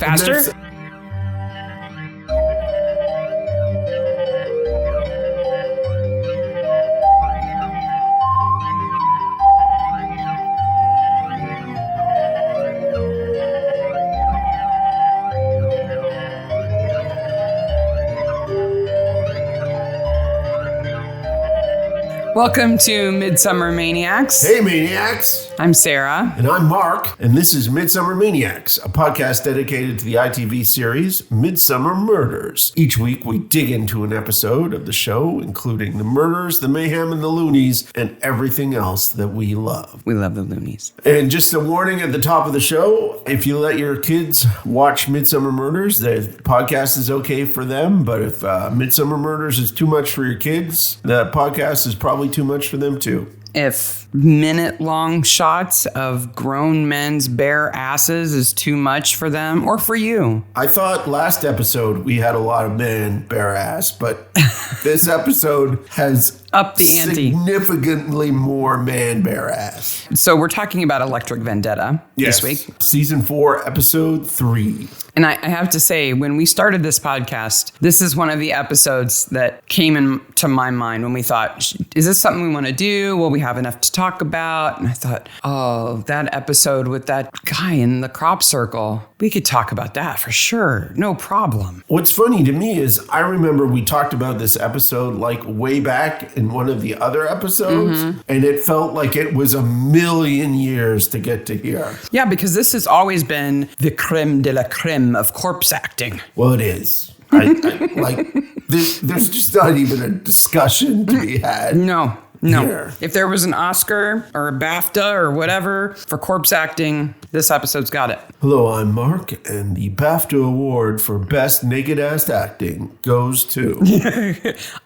Welcome to Midsomer Maniacs. Hey, Maniacs. I'm Sarah. And I'm Mark. And this is Midsomer Maniacs, a podcast dedicated to the ITV series Midsomer Murders. Each week, we dig into an episode of the show, including the murders, the mayhem, and the loonies, and everything else that we love. We love the loonies. And just a warning at the top of the show, if you let your kids watch Midsomer Murders, the podcast is okay for them. But if Midsomer Murders is too much for your kids, the podcast is probably too much for them too. If minute-long shots of grown men's bare asses is too much for them or for you. I thought last episode we had a lot of men bare ass, but this episode has up the ante. Significantly more man bare ass. So we're talking about Electric Vendetta this week. Season 4, episode 3. And I have to say, when we started this podcast, this is one of the episodes that came into my mind when we thought, is this something we want to do? Will we have enough to talk about? And I thought, oh, that episode with that guy in the crop circle, we could talk about that for sure. No problem. What's funny to me is I remember we talked about this episode like way back in one of the other episodes, and it felt like it was a million years to get to here. Yeah, because this has always been the creme de la creme of corpse acting. Well, it is. There's just not even a discussion to be had. No. Here. If there was an Oscar or a BAFTA or whatever for corpse acting, this episode's got it. Hello, I'm Mark, and the BAFTA award for best naked ass acting goes to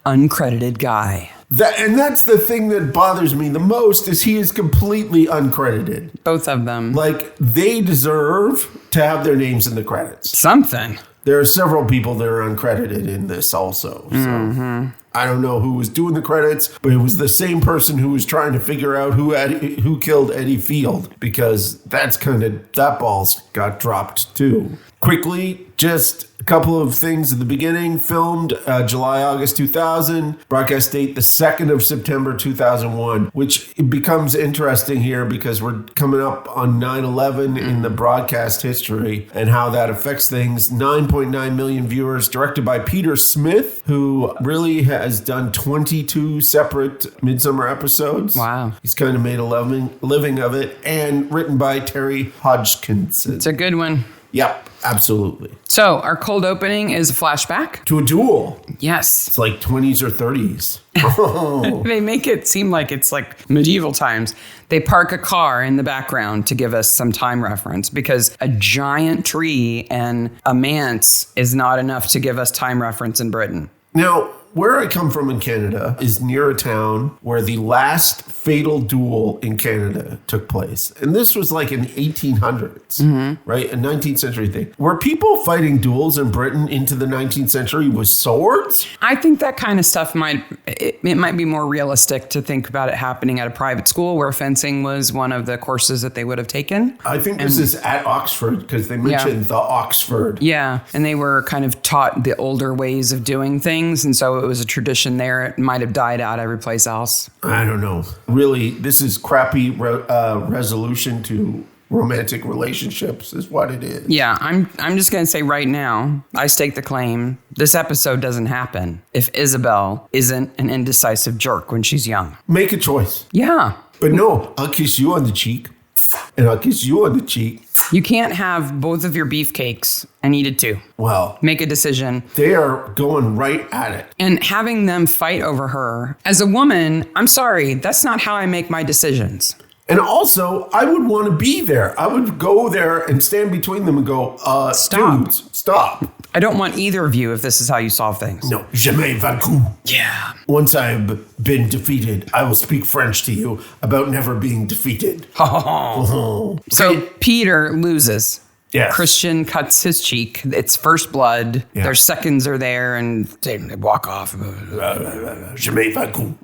uncredited guy. And that's the thing that bothers me the most is he is completely uncredited. Both of them. Like, they deserve to have their names in the credits. Something. There are several people that are uncredited in this also. So I don't know who was doing the credits, but it was the same person who was trying to figure out who killed Eddie Field, because that ball's got dropped too. Quickly, just a couple of things at the beginning. Filmed July-August 2000. Broadcast date the 2nd of September 2001, which it becomes interesting here because we're coming up on 9/11 in the broadcast history and how that affects things. 9.9 million viewers. Directed by Peter Smith, who really has done 22 separate Midsomer episodes. Wow. He's kind of made a living of it. And written by Terry Hodgkinson. It's a good one. Yep, absolutely. So our cold opening is a flashback to a duel. Yes. It's like 20s or 30s. Oh. They make it seem like it's like medieval times. They park a car in the background to give us some time reference because a giant tree and a manse is not enough to give us time reference in Britain. Now, where I come from in Canada is near a town where the last fatal duel in Canada took place. And this was like in the 1800s, right? A 19th century thing. Were people fighting duels in Britain into the 19th century with swords? I think that kind of stuff might be more realistic to think about it happening at a private school where fencing was one of the courses that they would have taken. I think this is at Oxford because they mentioned the Oxford. Yeah, and they were kind of taught the older ways of doing things, and so it was a tradition there. It might have died out every place else. I don't know. Really, this is crappy resolution to romantic relationships is what it is. Yeah, I'm just going to say right now, I stake the claim, this episode doesn't happen if Isabel isn't an indecisive jerk when she's young. Make a choice. Yeah. But no, I'll kiss you on the cheek, and I'll kiss you on the cheek. You can't have both of your beefcakes. I needed to. Well, make a decision. They are going right at it. And having them fight over her, as a woman, I'm sorry, that's not how I make my decisions. And also, I would want to be there. I would go there and stand between them and go, stop. Dudes, stop. I don't want either of you if this is how you solve things. No, jamais vaincu. Yeah. Once I've been defeated, I will speak French to you about never being defeated. So Peter loses. Yes. Christian cuts his cheek. It's first blood. Yeah. Their seconds are there and they walk off. Jamais vaincu.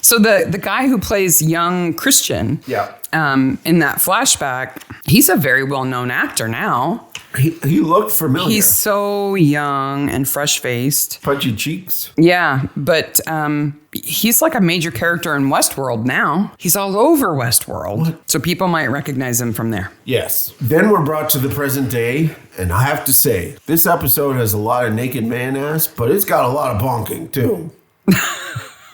So the guy who plays young Christian in that flashback, he's a very well-known actor now. He looked familiar. He's so young and fresh-faced. Pudgy cheeks. Yeah, but he's like a major character in Westworld now. He's all over Westworld. What? So people might recognize him from there. Yes. Then we're brought to the present day, and I have to say, this episode has a lot of naked man ass, but it's got a lot of bonking, too.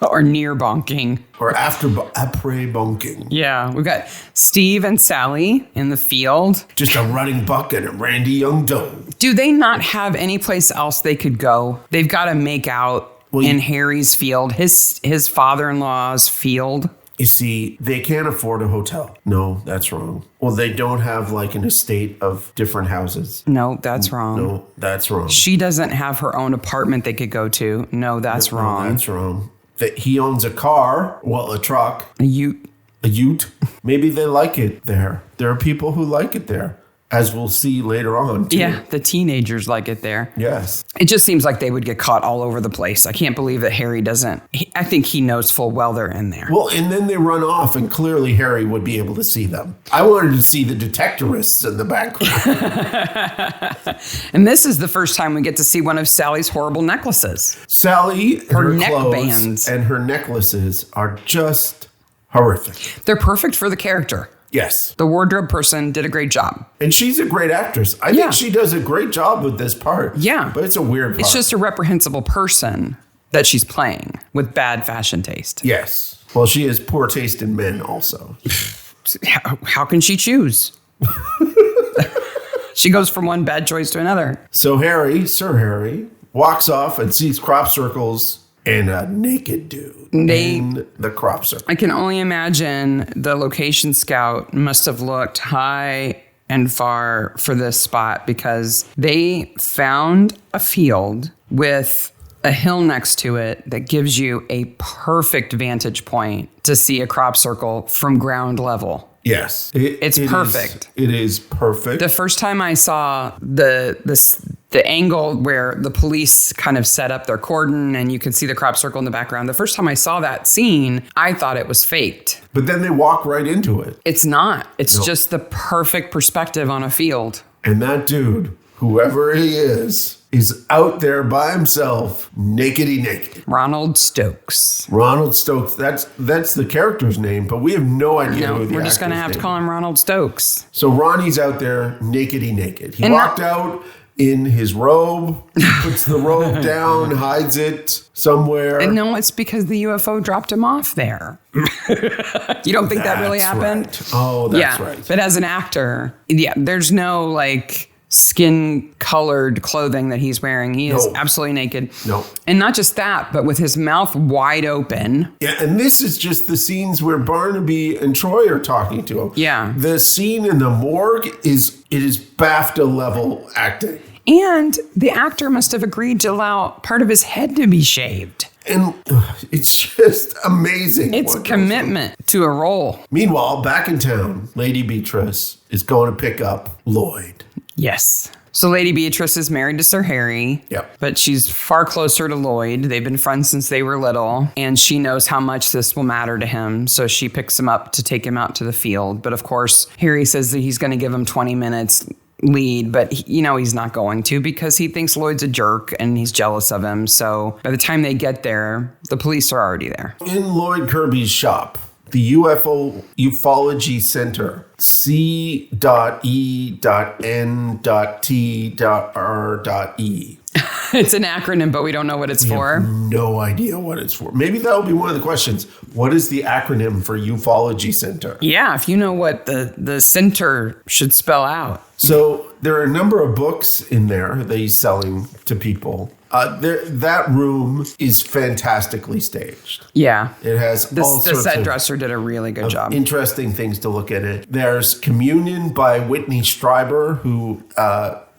Or near bonking. Or après bonking. Yeah, we've got Steve and Sally in the field. Just a running buck and a randy young doe. Do they not have any place else they could go? They've got to make out in Harry's field, his father-in-law's field. You see, they can't afford a hotel. No, that's wrong. Well, they don't have like an estate of different houses. No, that's wrong. No, that's wrong. She doesn't have her own apartment they could go to. No, that's wrong. No, that's wrong. That he owns a car, well, a truck. A ute. A ute. Maybe they like it there. There are people who like it there, as we'll see later on, too. Yeah, the teenagers like it there. Yes. It just seems like they would get caught all over the place. I can't believe that Harry doesn't. I think he knows full well they're in there. Well, and then they run off, and clearly Harry would be able to see them. I wanted to see the detectorists in the background. And this is the first time we get to see one of Sally's horrible necklaces. Sally, her neck clothes bands and her necklaces are just horrific. They're perfect for the character. Yes. The wardrobe person did a great job. And she's a great actress. I think she does a great job with this part. Yeah. But it's a weird part. It's just a reprehensible person that she's playing with bad fashion taste. Yes. Well, she has poor taste in men also. How can she choose? She goes from one bad choice to another. So Sir Harry, walks off and sees crop circles and a naked dude in the crop circle. I can only imagine the location scout must have looked high and far for this spot because they found a field with a hill next to it that gives you a perfect vantage point to see a crop circle from ground level. Yes. It's perfect. It is perfect. The first time I saw the angle where the police kind of set up their cordon and you can see the crop circle in the background, the first time I saw that scene, I thought it was faked. But then they walk right into it. It's not. It's just the perfect perspective on a field. And that dude, whoever he is out there by himself, nakedy naked. Ronald Stokes. Ronald Stokes. That's the character's name, but we have no idea who the we're just going to have to call him Ronald Stokes. So Ronnie's out there nakedy naked. He walked out in his robe, puts the robe down, hides it somewhere. And no, it's because the UFO dropped him off there. You don't think that really happened? Right. Oh, that's right. But as an actor, there's no like skin-colored clothing that he's wearing. He is absolutely naked. No. And not just that, but with his mouth wide open. Yeah, and this is just the scenes where Barnaby and Troy are talking to him. Yeah. The scene in the morgue is BAFTA level acting. And the actor must have agreed to allow part of his head to be shaved. And it's just amazing. It's commitment to a role. Meanwhile, back in town, Lady Beatrice is going to pick up Lloyd. Yes. So Lady Beatrice is married to Sir Harry. Yep. But she's far closer to Lloyd. They've been friends since they were little. And she knows how much this will matter to him. So she picks him up to take him out to the field. But of course, Harry says that he's going to give him 20 minutes lead, but he's not going to because he thinks Lloyd's a jerk and he's jealous of him. So by the time they get there, the police are already there. In Lloyd Kirby's shop, the UFO Ufology Center, C.E.N.T.R.E. It's an acronym, but we don't know what it's for. No idea what it's for. Maybe that'll be one of the questions. What is the acronym for Ufology Center? Yeah, if you know what the center should spell out. So there are a number of books in there that he's selling to people. That room is fantastically staged. Yeah. It has all sorts the set of dresser did a really good job. Interesting things to look at it. There's Communion by Whitney Strieber, who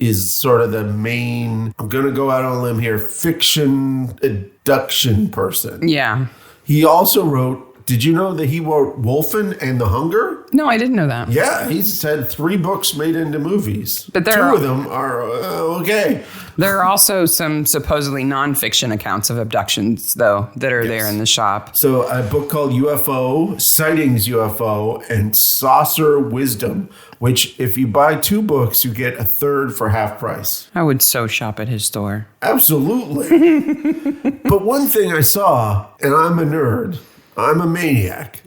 is sort of the main, I'm going to go out on a limb here, fiction abduction person. Yeah. He also wrote, did you know that he wrote Wolfen and the Hunger? No, I didn't know that. Yeah, he's had 3 books made into movies. But 2 of them are okay. There are also some supposedly nonfiction accounts of abductions, though, that are there in the shop. So a book called UFO, Sightings UFO, and Saucer Wisdom, which if you buy 2 books, you get a third for half price. I would so shop at his store. Absolutely. But one thing I saw, and I'm a nerd, I'm a maniac.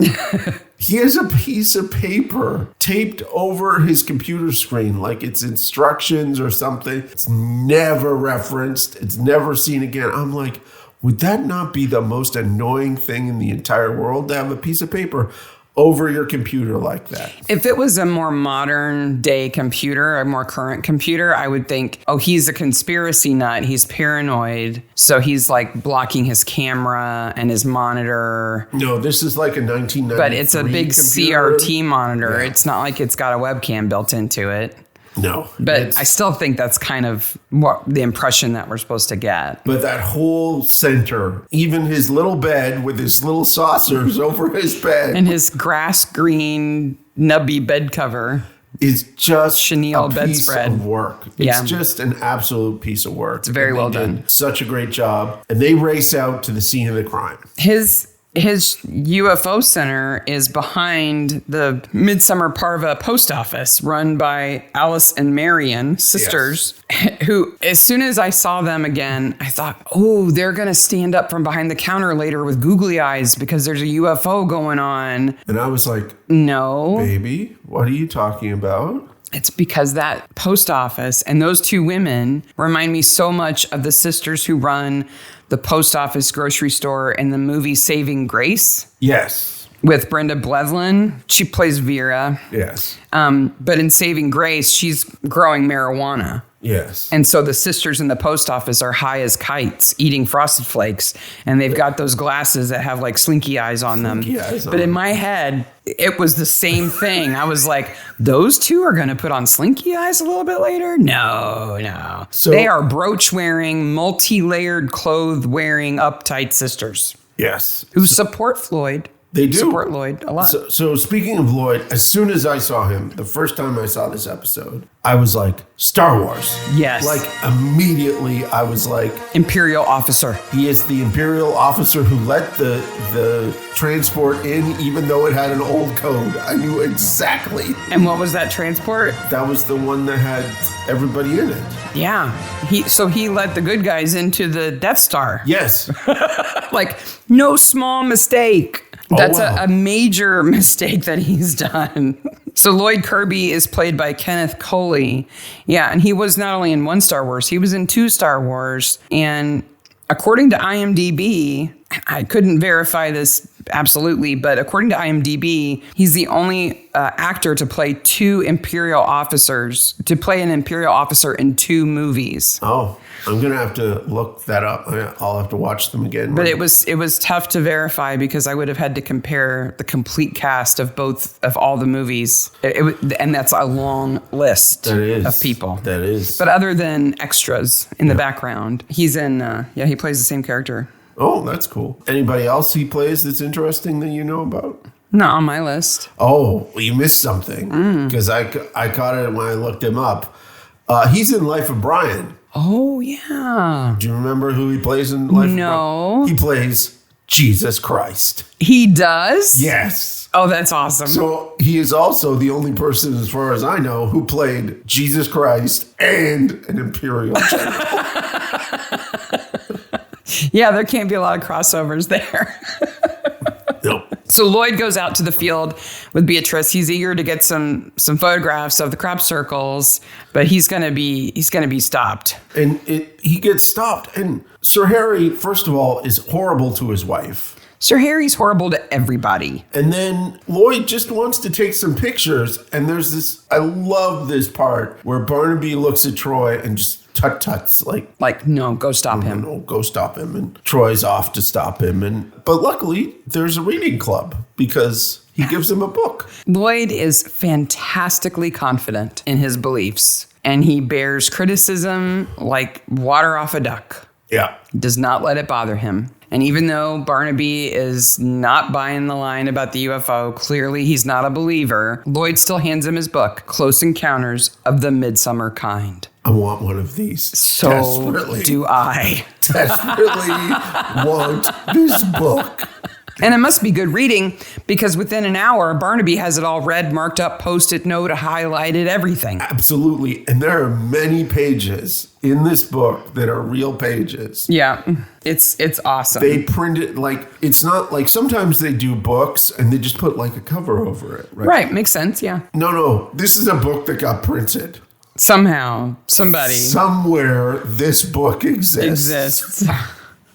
He has a piece of paper taped over his computer screen like it's instructions or something. It's never referenced. It's never seen again. I'm like, would that not be the most annoying thing in the entire world to have a piece of paper over your computer like that? If it was a more modern day computer, a more current computer, I would think, oh, he's a conspiracy nut. He's paranoid. So he's like blocking his camera and his monitor. No, this is like a 1993 But it's a big computer. CRT monitor. Yeah. It's not like it's got a webcam built into it. No. But I still think that's kind of what the impression that we're supposed to get. But that whole center, even his little bed with his little saucers over his bed. And his grass green nubby bed cover. Is just chenille a piece bedspread. of work. It's just an absolute piece of work. It's very well done. Such a great job. And they race out to the scene of the crime. His UFO center is behind the Midsomer Parva post office run by Alice and Marion, sisters, who, as soon as I saw them again, I thought, oh, they're going to stand up from behind the counter later with googly eyes because there's a UFO going on. And I was like, no. Baby, what are you talking about? It's because that post office and those 2 women remind me so much of the sisters who run the post office grocery store in the movie Saving Grace. Yes. With Brenda Blethyn. She plays Vera. Yes. But in Saving Grace, she's growing marijuana. Yes. And so the sisters in the post office are high as kites eating Frosted Flakes. And they've got those glasses that have like slinky eyes on them. But in my head, it was the same thing. I was like, those 2 are going to put on slinky eyes a little bit later? No. So they are brooch wearing, multi-layered clothes wearing, uptight sisters. Yes. Who support Floyd. They do. Support Lloyd a lot. So speaking of Lloyd, as soon as I saw him, the first time I saw this episode, I was like, Star Wars. Yes. Like immediately I was like, Imperial officer. he is the Imperial officer who let the transport in even though it had an old code. I knew exactly. And what was that transport? That was the one that had everybody in it. Yeah. He let the good guys into the Death Star. Yes. Like, no small mistake. That's wow. a major mistake that he's done. So Lloyd Kirby is played by Kenneth Coley. Yeah, and he was not only in 1 Star Wars, he was in 2 Star Wars. And according to IMDb, I couldn't verify this absolutely. But according to IMDb, he's the only actor to play an Imperial officer in 2 movies. Oh, I'm going to have to look that up. I'll have to watch them again. But it was tough to verify because I would have had to compare the complete cast of all the movies. And that's a long list of people. That is. But other than extras in the background, he's in, he plays the same character. Oh, that's cool. Anybody else he plays that's interesting that you know about? Not on my list. Oh, you missed something. Because I caught it when I looked him up. He's in Life of Brian. Oh, yeah. Do you remember who he plays in Life of Brian? No. He plays Jesus Christ. He does? Yes. Oh, that's awesome. So he is also the only person, as far as I know, who played Jesus Christ and an Imperial general. Yeah, there can't be a lot of crossovers there. Nope. So Lloyd goes out to the field with Beatrice. He's eager to get some photographs of the crop circles, but he's gonna be stopped. And he gets stopped. And Sir Harry, first of all, is horrible to his wife. Sir Harry's horrible to everybody. And then Lloyd just wants to take some pictures. And there's this, I love this part where Barnaby looks at Troy and just tut-tuts like no, go stop him. No, go stop him. And Troy's off to stop him. But luckily there's a reading club because he gives him a book. Lloyd is fantastically confident in his beliefs and he bears criticism like water off a duck. Yeah. He does not let it bother him. And even though Barnaby is not buying the line about the UFO, clearly he's not a believer, Lloyd still hands him his book, Close Encounters of the Midsummer Kind. I want one of these. So desperately. Do I. Desperately want this book. And it must be good reading because within an hour, Barnaby has it all read, marked up, post-it note, highlighted, everything. Absolutely. And there are many pages in this book that are real pages. Yeah, it's awesome. They print it it's not like sometimes they do books and they just put like a cover over it. Right, makes sense, yeah. No. This is a book that got printed. Somehow, somewhere, this book exists.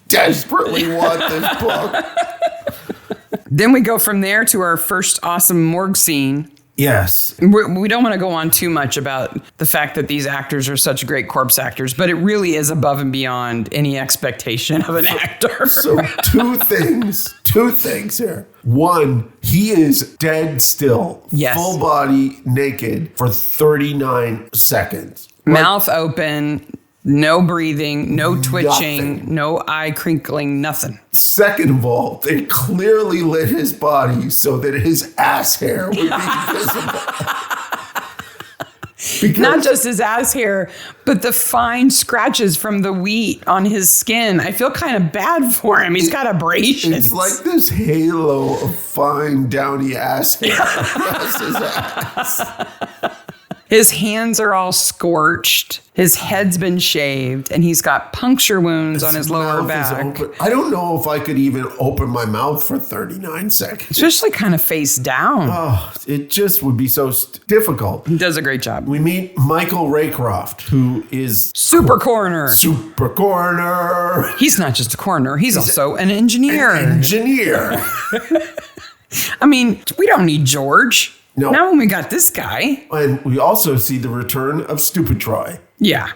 Desperately want this book. Then we go from there to our first awesome morgue scene. Yes. We don't want to go on too much about the fact that these actors are such great corpse actors, but it really is above and beyond any expectation of an actor. So two things here. One, he is dead still. Yes. Full body naked for 39 seconds. Mouth open, no breathing, no twitching, Nothing. no eye crinkling, nothing. Second of all, they clearly lit his body so that his ass hair would be visible. Not just his ass hair, but the fine scratches from the wheat on his skin. I feel kind of bad for him. He's got abrasions. It's like this halo of fine, downy ass hair across his ass. His hands are all scorched. His head's been shaved, and he's got puncture wounds on his lower back. I don't know if I could even open my mouth for 39 seconds. Especially kind of face down. Oh, it just would be so difficult. He does a great job. We meet Michael Raycroft, who is Super coroner. Super coroner. He's not just a coroner. He's also an engineer. I mean, we don't need George. No. Not when we got this guy. And we also see the return of Stupid Troy. Yeah.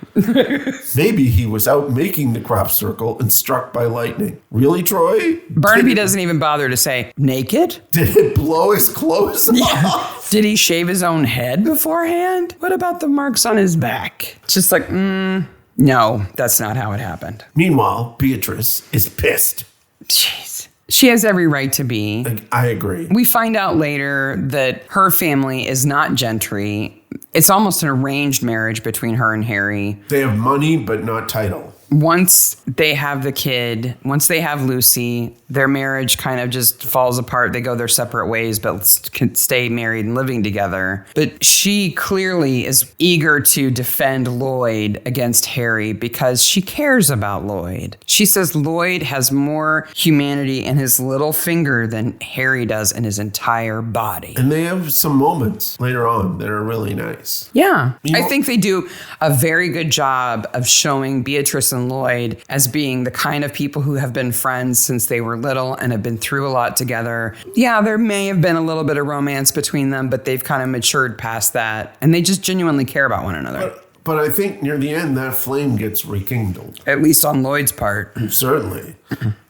Maybe he was out making the crop circle and struck by lightning. Really, Troy? Barnaby doesn't even bother to say, naked? Did it blow his clothes off? Did he shave his own head beforehand? What about the marks on his back? It's just like, no, that's not how it happened. Meanwhile, Beatrice is pissed. Jeez. She has every right to be. I agree. We find out later that her family is not gentry. It's almost an arranged marriage between her and Harry. They have money, but not title. Once they have the kid, once they have Lucy, their marriage kind of just falls apart. They go their separate ways, but can stay married and living together. But she clearly is eager to defend Lloyd against Harry because she cares about Lloyd. She says Lloyd has more humanity in his little finger than Harry does in his entire body. And they have some moments later on that are really nice. Yeah. You I know- think they do a very good job of showing Beatrice and Lloyd as being the kind of people who have been friends since they were little and have been through a lot together. Yeah, there may have been a little bit of romance between them, but they've kind of matured past that. And they just genuinely care about one another. But I think near the end, that flame gets rekindled. At least on Lloyd's part. Certainly.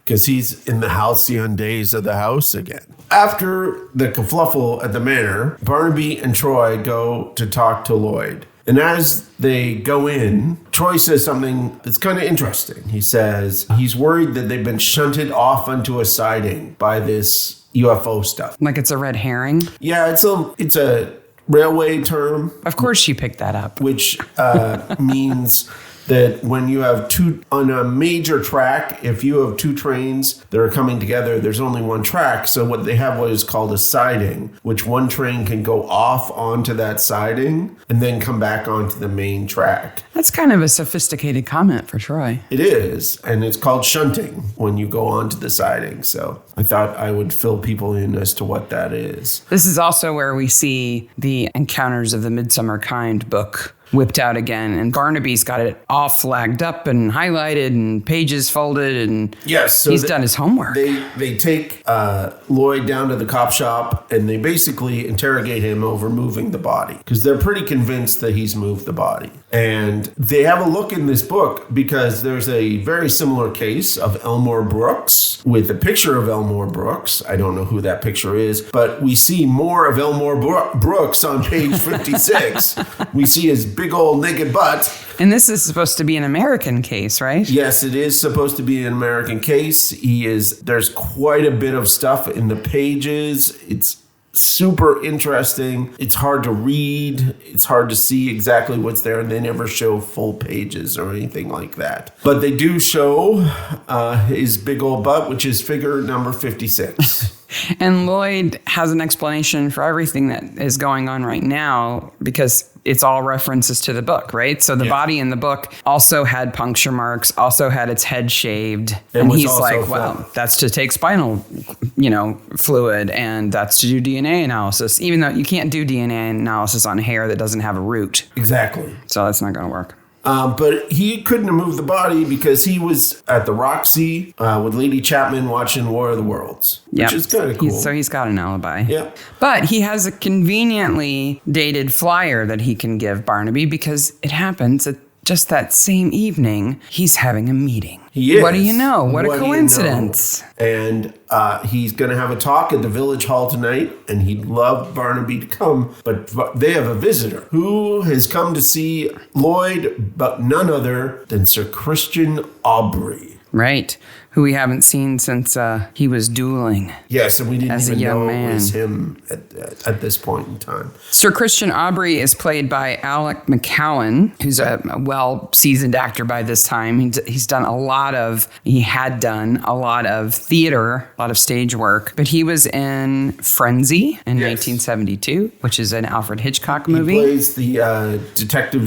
Because he's in the halcyon days of the house again. After the kerfluffle at the manor, Barnaby and Troy go to talk to Lloyd. And as they go in, Troy says something that's kind of interesting. He says he's worried that they've been shunted off onto a siding by this UFO stuff. Like it's a red herring. Yeah, it's a railway term. Of course she picked that up. Which means that when you have two on a major track, if you have two trains that are coming together, there's only one track. So what they have what is called a siding, which one train can go off onto that siding and then come back onto the main track. That's kind of a sophisticated comment for Troy. It is, and it's called shunting when you go onto the siding. So I thought I would fill people in as to what that is. This is also where we see the Encounters of the Midsomer Kind book whipped out again, and Barnaby's got it all flagged up and highlighted and pages folded, and yes, so he's done his homework. They take Lloyd down to the cop shop and they basically interrogate him over moving the body because they're pretty convinced that he's moved the body. And they have a look in this book because there's a very similar case of Elmore Brooks with a picture of Elmore Brooks. I don't know who that picture is, but we see more of Elmore Brooks on page 56. We see his big old naked butt. And this is supposed to be an American case, right? Yes, it is supposed to be an American case. There's quite a bit of stuff in the pages. It's super interesting. It's hard to read. It's hard to see exactly what's there, and they never show full pages or anything like that. But they do show his big old butt, which is figure number 56. And Lloyd has an explanation for everything that is going on right now because it's all references to the book, right? So the body in the book also had puncture marks, also had its head shaved. And he's like, well, that's to take spinal, fluid, and that's to do DNA analysis, even though you can't do DNA analysis on hair that doesn't have a root. Exactly. So that's not going to work. But he couldn't have moved the body because he was at the Roxy with Lady Chapman watching War of the Worlds, which is kind of cool. So he's got an alibi. Yeah. But he has a conveniently dated flyer that he can give Barnaby because it happens that just that same evening, he's having a meeting. He is. What do you know? What a coincidence. And he's going to have a talk at the village hall tonight, and he'd love Barnaby to come. But they have a visitor who has come to see Lloyd, but none other than Sir Christian Aubrey. Right. Who we haven't seen since he was dueling. Yes, and we didn't as even a young know man. it was him at this point in time. Sir Christian Aubrey is played by Alec McCowan, who's a well-seasoned actor by this time. He had done a lot of theater, a lot of stage work, but he was in Frenzy in 1972, which is an Alfred Hitchcock movie. He plays the detective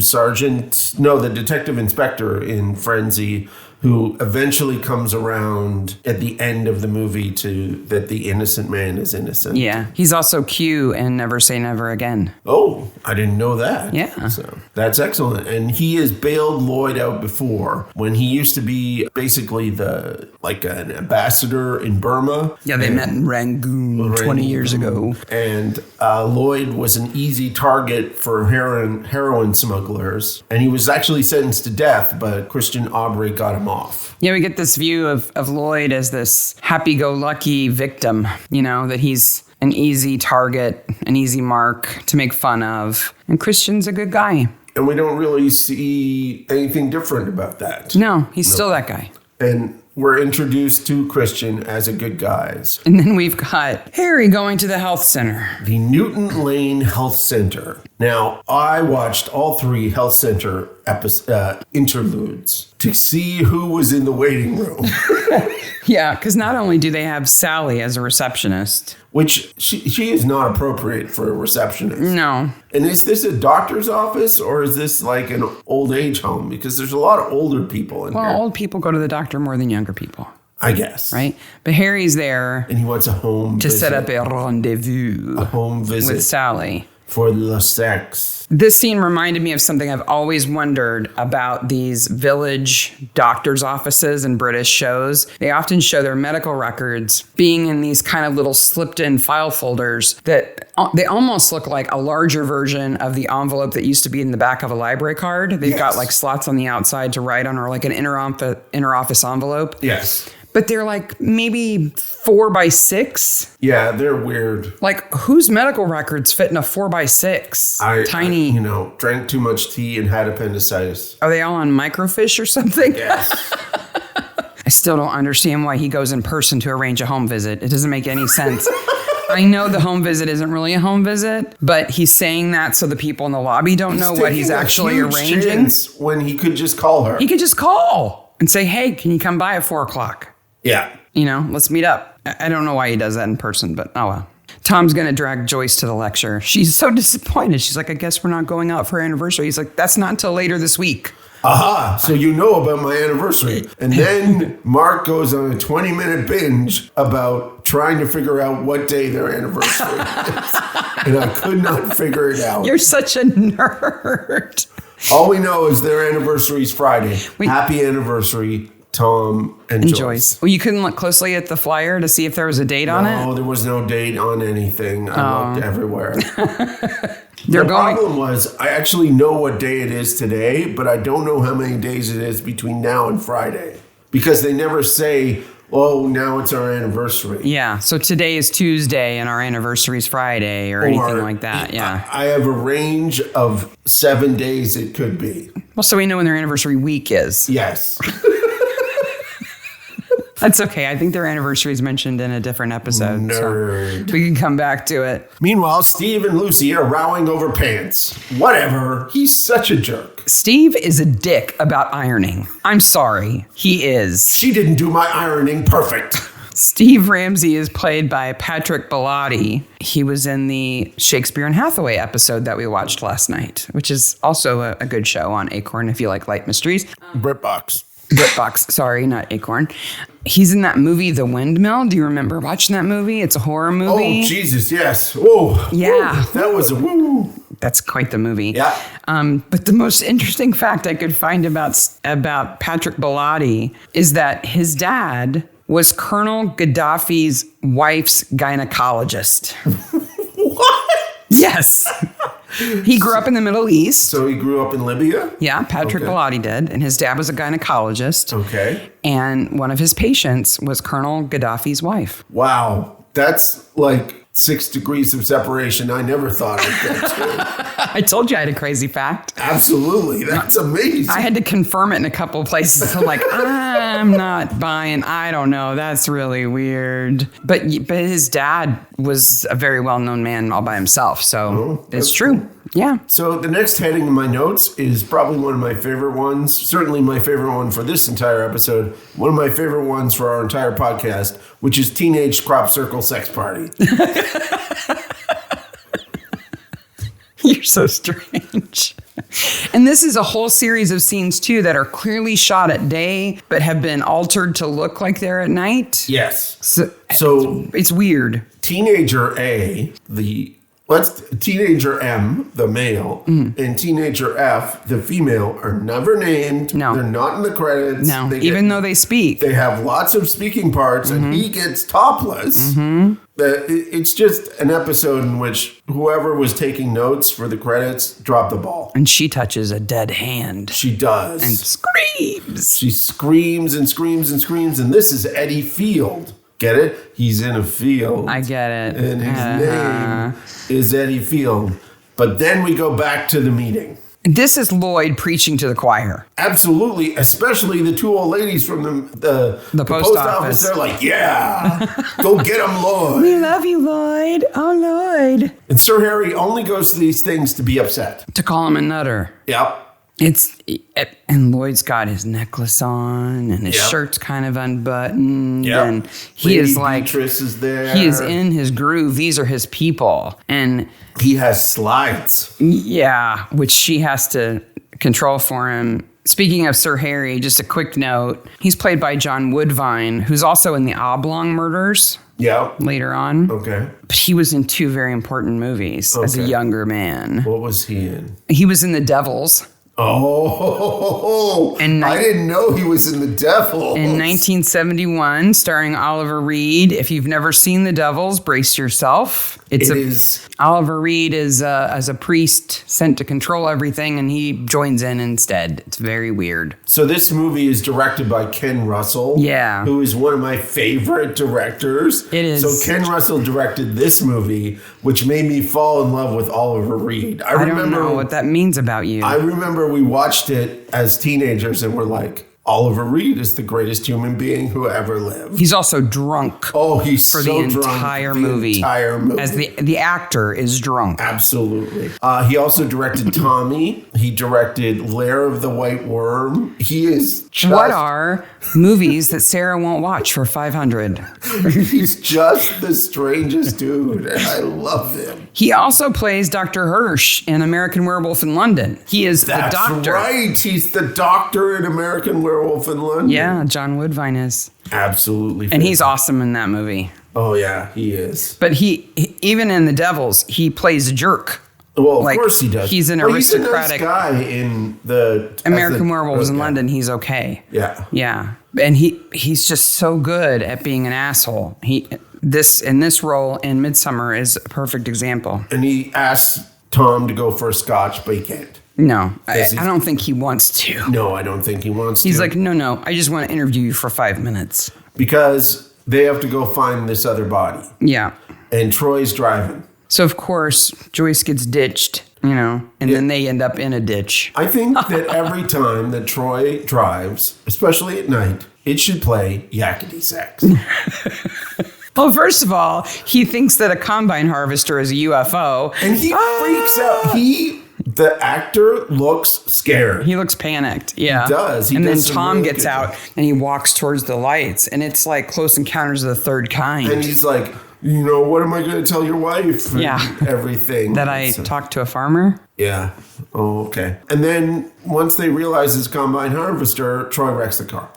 inspector in Frenzy, who eventually comes around at the end of the movie to that the innocent man is innocent. Yeah. He's also Q in Never Say Never Again. Oh, I didn't know that. Yeah. So that's excellent. And he has bailed Lloyd out before when he used to be basically an ambassador in Burma. Yeah, they met in Rangoon 20 years ago. And Lloyd was an easy target for heroin smugglers. And he was actually sentenced to death, but Christian Aubrey got him off. Yeah, we get this view of Lloyd as this happy-go-lucky victim, that he's an easy target, an easy mark to make fun of. And Christian's a good guy. And we don't really see anything different about that. No, he's still that guy. And we're introduced to Christian as a good guy. And then we've got Harry going to the health center. The Newton Lane Health Center. Now, I watched all 3 health center interludes to see who was in the waiting room. Yeah, because not only do they have Sally as a receptionist. Which she is not appropriate for a receptionist. No. And is this a doctor's office or is this like an old age home? Because there's a lot of older people in here. Well, old people go to the doctor more than younger people. I guess. Right? But Harry's there. And he wants a home to visit. set up a rendezvous. A home visit. With Sally. for the sex. This scene reminded me of something I've always wondered about these village doctors' offices in British shows. They often show their medical records being in these kind of little slipped-in file folders that they almost look like a larger version of the envelope that used to be in the back of a library card. They've got like slots on the outside to write on, or like an inner office envelope. Yes. But they're like maybe 4x6. Yeah, they're weird. Like, whose medical records fit in a 4x6? Tiny. Drank too much tea and had appendicitis. Are they all on microfiche or something? Yes. I still don't understand why he goes in person to arrange a home visit. It doesn't make any sense. I know the home visit isn't really a home visit, but he's saying that so the people in the lobby don't know what he's actually arranging. When he could just call her. He could just call and say, hey, can you come by at 4 o'clock? Yeah. Let's meet up. I don't know why he does that in person, but oh well. Tom's going to drag Joyce to the lecture. She's so disappointed. She's like, I guess we're not going out for our anniversary. He's like, that's not until later this week. Aha, so you know about my anniversary. And then Mark goes on a 20-minute binge about trying to figure out what day their anniversary is. And I could not figure it out. You're such a nerd. All we know is their anniversary is Friday. Happy anniversary, Tom and Joyce. Well, you couldn't look closely at the flyer to see if there was a date on it? No, there was no date on anything. I looked everywhere. The problem was, I actually know what day it is today, but I don't know how many days it is between now and Friday. Because they never say, oh, now it's our anniversary. Yeah, so today is Tuesday and our anniversary is Friday or anything like that, yeah. I have a range of 7 days it could be. Well, so we know when their anniversary week is. Yes. That's okay. I think their anniversary is mentioned in a different episode. Nerd. So we can come back to it. Meanwhile, Steve and Lucy are rowing over pants. Whatever. He's such a jerk. Steve is a dick about ironing. I'm sorry. He is. She didn't do my ironing perfect. Steve Ramsey is played by Patrick Bellotti. He was in the Shakespeare and Hathaway episode that we watched last night, which is also a good show on Acorn if you like light mysteries. BritBox. BritBox, sorry, not Acorn. He's in that movie, The Windmill. Do you remember watching that movie? It's a horror movie. Oh, Jesus, yes. Whoa. Yeah. Whoa, that was a woo. That's quite the movie. Yeah. But the most interesting fact I could find about Patrick Bellotti is that his dad was Colonel Gaddafi's wife's gynecologist. What? Yes. He grew up in the Middle East. So he grew up in Libya? Yeah, Patrick Bellotti did. And his dad was a gynecologist. Okay. And one of his patients was Colonel Gaddafi's wife. Wow. That's like 6 degrees of separation I never thought I'd get to. I told you I had a crazy fact. Absolutely. That's amazing. I had to confirm it in a couple of places. I'm like, I'm not buying. I don't know. That's really weird. But his dad was a very well-known man all by himself. So it's true. Cool. Yeah. So the next heading in my notes is probably one of my favorite ones. Certainly my favorite one for this entire episode. One of my favorite ones for our entire podcast, which is Teenage Crop Circle Sex Party. You're so strange. And this is a whole series of scenes, too, that are clearly shot at day, but have been altered to look like they're at night. Yes. So it's weird. Teenager A, Teenager M, the male, and Teenager F, the female, are never named. No. They're not in the credits. No, even though they speak. They have lots of speaking parts, and he gets topless. It's just an episode in which whoever was taking notes for the credits dropped the ball. And she touches a dead hand. She does. And screams. She screams and screams and screams, and this is Eddie Field. Get it? He's in a field. I get it. And his name is Eddie Field. But then we go back to the meeting. This is Lloyd preaching to the choir. Absolutely, especially the two old ladies from the post office. They're like, yeah, go get them, Lloyd. We love you, Lloyd. Oh, Lloyd. And Sir Harry only goes to these things to be upset. To call him a nutter. Yep. And Lloyd's got his necklace on and his shirt's kind of unbuttoned. Yep. And he is like, Beatrice is there. He is in his groove. These are his people. And he has slides. Yeah, which she has to control for him. Speaking of Sir Harry, just a quick note. He's played by John Woodvine, who's also in the Oblong Murders. Yeah. later on. Okay. But he was in 2 very important movies as a younger man. What was he in? He was in The Devils. Oh, And I didn't know he was in The Devils. In 1971, starring Oliver Reed. If you've never seen The Devils, brace yourself. Oliver Reed is as a priest sent to control everything, and he joins in instead. It's very weird. So this movie is directed by Ken Russell. Yeah. Who is one of my favorite directors. It is. So Ken Russell directed this movie, which made me fall in love with Oliver Reed. I don't know what that means about you. I remember we watched it as teenagers and we're like, Oliver Reed is the greatest human being who ever lived. He's also drunk. Oh, he's for so the drunk. entire movie. As the actor is drunk. Absolutely. He also directed Tommy. He directed Lair of the White Worm. He is just... What are movies that Sarah won't watch for 500? He's just the strangest dude, and I love him. He also plays Dr. Hirsch in American Werewolf in London. He is the doctor. That's right. He's the doctor in American Werewolf in London. Yeah, John Woodvine is. Absolutely. And he's awesome in that movie. Oh, yeah, he is. But he even in The Devils, he plays a jerk. Well, of course he does. He's an aristocratic he's a nice guy in the American Werewolves in London. He's okay. Yeah. Yeah. And he's just so good at being an asshole. This role in Midsomer is a perfect example. And he asks Tom to go for a scotch, but he can't. No, I don't think he wants to. No, I don't think he wants to. He's like, no, I just want to interview you for 5 minutes. Because they have to go find this other body. Yeah. And Troy's driving. So, of course, Joyce gets ditched, and then they end up in a ditch. I think that every time that Troy drives, especially at night, it should play Yakety Sax. Well, first of all, he thinks that a combine harvester is a UFO. And he freaks out. The actor looks scared. He looks panicked. Yeah. He does. And then Tom gets out and he walks towards the lights. And it's like Close Encounters of the Third Kind. And he's like, what am I going to tell your wife? And yeah. Everything. That I talked to a farmer? Yeah. Oh, okay. And then once they realize it's combine harvester, Troy wrecks the car.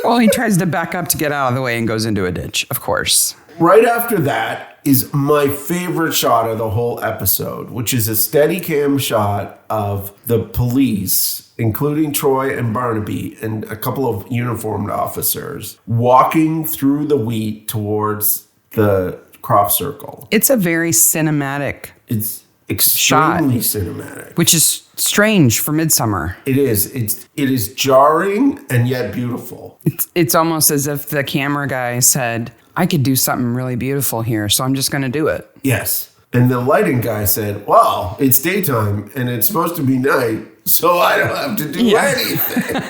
Well, he tries to back up to get out of the way and goes into a ditch, of course. Right after that is my favorite shot of the whole episode, which is a steady cam shot of the police, including Troy and Barnaby and a couple of uniformed officers, walking through the wheat towards the crop circle. It's a very cinematic It's extremely cinematic. Which is strange for Midsomer. It is. It is jarring and yet beautiful. It's almost as if the camera guy said, I could do something really beautiful here, so I'm just going to do it. Yes. And the lighting guy said, well, it's daytime and it's supposed to be night, so I don't have to do anything.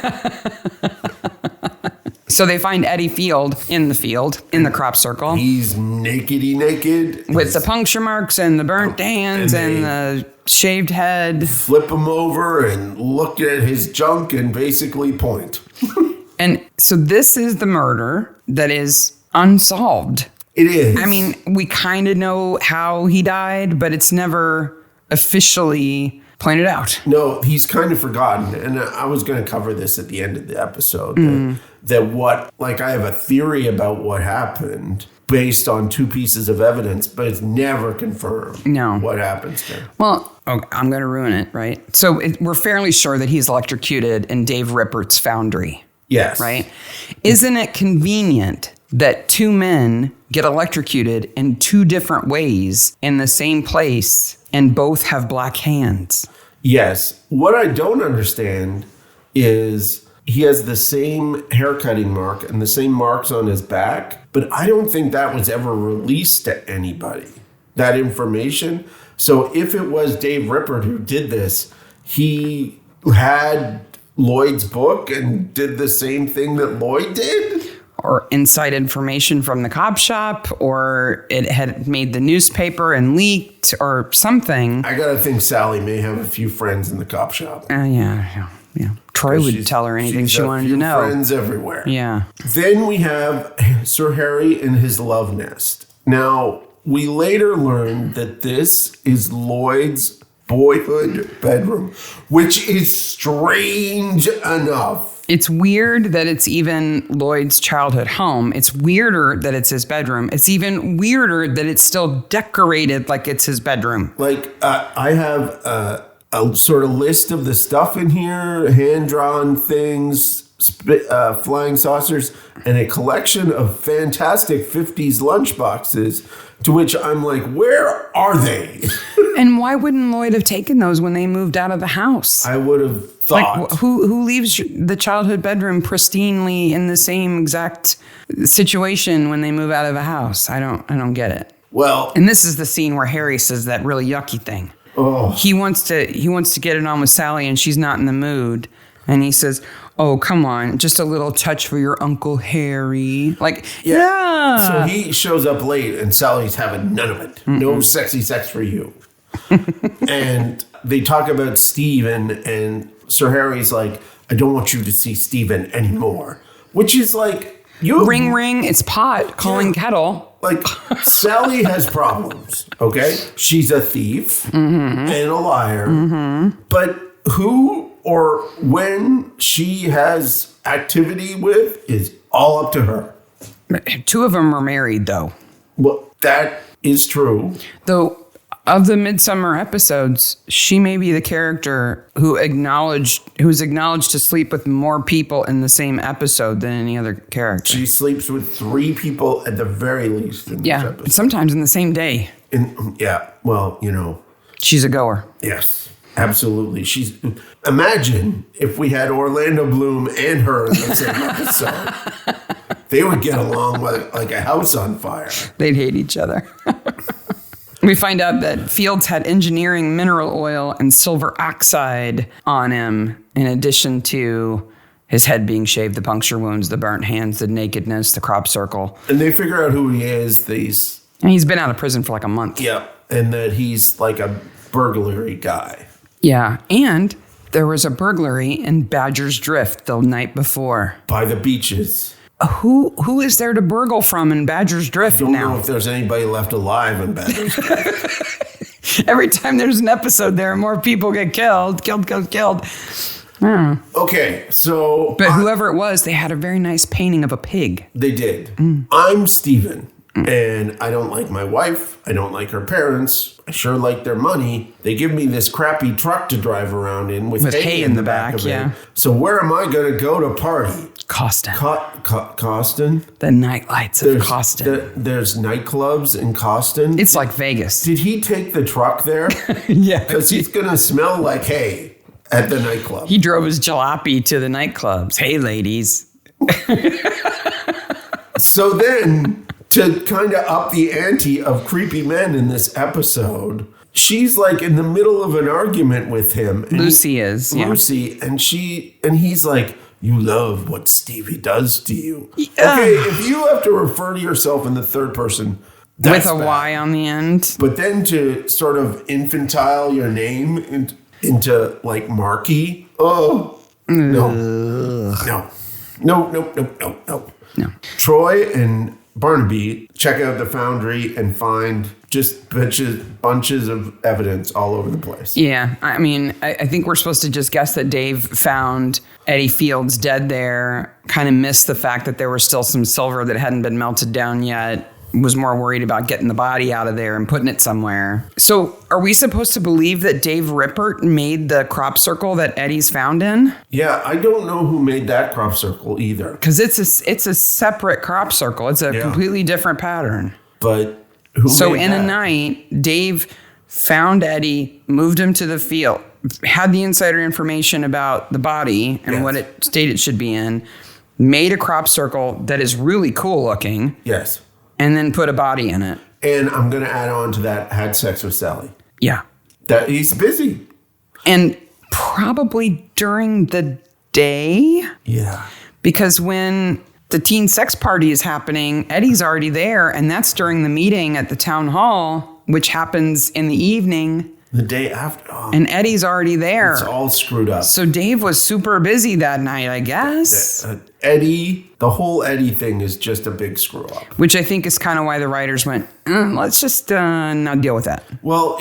So they find Eddie Field in the crop circle. He's naked. With the puncture marks and the burnt hands and the shaved head. Flip him over and look at his junk and basically point. And so this is the murder that is unsolved. It is. I mean, we kind of know how he died, but it's never officially pointed out. No, he's kind of forgotten. And I was going to cover this at the end of the episode. I have a theory about what happened based on 2 pieces of evidence, but it's never confirmed what happens there. Well, I'm going to ruin it, right? So we're fairly sure that he's electrocuted in Dave Rippert's foundry. Yes. Right? Isn't it convenient that 2 men get electrocuted in 2 different ways in the same place and both have black hands? Yes. What I don't understand is he has the same haircutting mark and the same marks on his back, but I don't think that was ever released to anybody, that information. So if it was Dave Rippert who did this, he had Lloyd's book and did the same thing that Lloyd did? Or inside information from the cop shop, or it had made the newspaper and leaked, or something. I gotta think Sally may have a few friends in the cop shop. Yeah. Troy would tell her anything she wanted to know. Friends everywhere. Yeah. Then we have Sir Harry and his love nest. Now, we later learned that this is Lloyd's boyhood bedroom, which is strange enough. It's weird that it's even Lloyd's childhood home. It's weirder that it's his bedroom. It's even weirder that it's still decorated like it's his bedroom. Like, I have a sort of list of the stuff in here, hand-drawn things, flying saucers, and a collection of fantastic 50s lunchboxes, to which I'm like, where are they? And why wouldn't Lloyd have taken those when they moved out of the house? I would have thought. Like, who leaves the childhood bedroom pristinely in the same exact situation when they move out of a house? I don't get it. Well, and this is the scene where Harry says that really yucky thing. Oh. He wants to get it on with Sally, and she's not in the mood. And he says, "Oh, come on, just a little touch for your Uncle Harry." Like, yeah. So he shows up late, and Sally's having none of it. Mm-mm. No sexy sex for you. And they talk about Stephen, and Sir Harry's like, "I don't want you to see Stephen anymore," which is like, ring ring, it's pot calling kettle. Like, Sally has problems. Okay, she's a thief and a liar, but who or when she has activity with is all up to her. 2 of them are married, though. Well, that is true. Though, of the Midsomer episodes, she may be the character who's acknowledged to sleep with more people in the same episode than any other character. She sleeps with 3 people at the very least in this episode. Sometimes in the same day. Well, you know. She's a goer. Yes, absolutely. Imagine if we had Orlando Bloom and her in the same episode. They would get along like a house on fire. They'd hate each other. We find out that Fields had engineering mineral oil and silver oxide on him, in addition to his head being shaved, the puncture wounds, the burnt hands, the nakedness, the crop circle. And they figure out who he is. And he's been out of prison for like a month. Yeah, and that he's like a burglary guy. Yeah, and there was a burglary in Badger's Drift the night before. By the beaches. Who is there to burgle from in Badger's Drift now? I don't know if there's anybody left alive in Badger's Drift. Every time there's an episode there, more people get killed. Okay, so... But whoever it was, they had a very nice painting of a pig. They did. I'm Stephen, and I don't like my wife. I don't like her parents. I sure like their money. They give me this crappy truck to drive around in with hay in the back of it. So where am I going to go to party? Costin. Costin? The nightlights of Costin. There's nightclubs in Costin. It's like Vegas. Did he take the truck there? Yeah. Because he's going to smell like hay at the nightclub. He drove his jalopy to the nightclubs. Hey, ladies. So then, to kind of up the ante of creepy men in this episode, she's like in the middle of an argument with him. Lucy is. Lucy, and he's like, "You love what Stevie does to you." Yeah. Okay, if you have to refer to yourself in the third person, that's with a bad. Y on the end. But then to sort of infantile your name into like Marky, no. Troy and Barnaby check out the foundry and find just bunches of evidence all over the place. Yeah, I mean, I think we're supposed to just guess that Dave found Eddie Fields dead there, kind of missed the fact that there was still some silver that hadn't been melted down yet, was more worried about getting the body out of there and putting it somewhere. So are we supposed to believe that Dave Rippert made the crop circle that Eddie's found in? Yeah, I don't know who made that crop circle either. Because it's a separate crop circle. It's a completely different pattern. But who so made in that? a night, Dave found Eddie, moved him to the field, had the insider information about the body and what state it should be in, made a crop circle that is really cool looking. Yes. And then put a body in it. And I'm going to add on to that, had sex with Sally. Yeah. That he's busy. And probably during the day. Yeah. Because when the teen sex party is happening, Eddie's already there. And that's during the meeting at the town hall, which happens in the evening. The day after. Oh, and Eddie's already there. It's all screwed up. So Dave was super busy that night, I guess. Eddie, the whole Eddie thing is just a big screw up. Which I think is kind of why the writers went, let's just not deal with that. Well,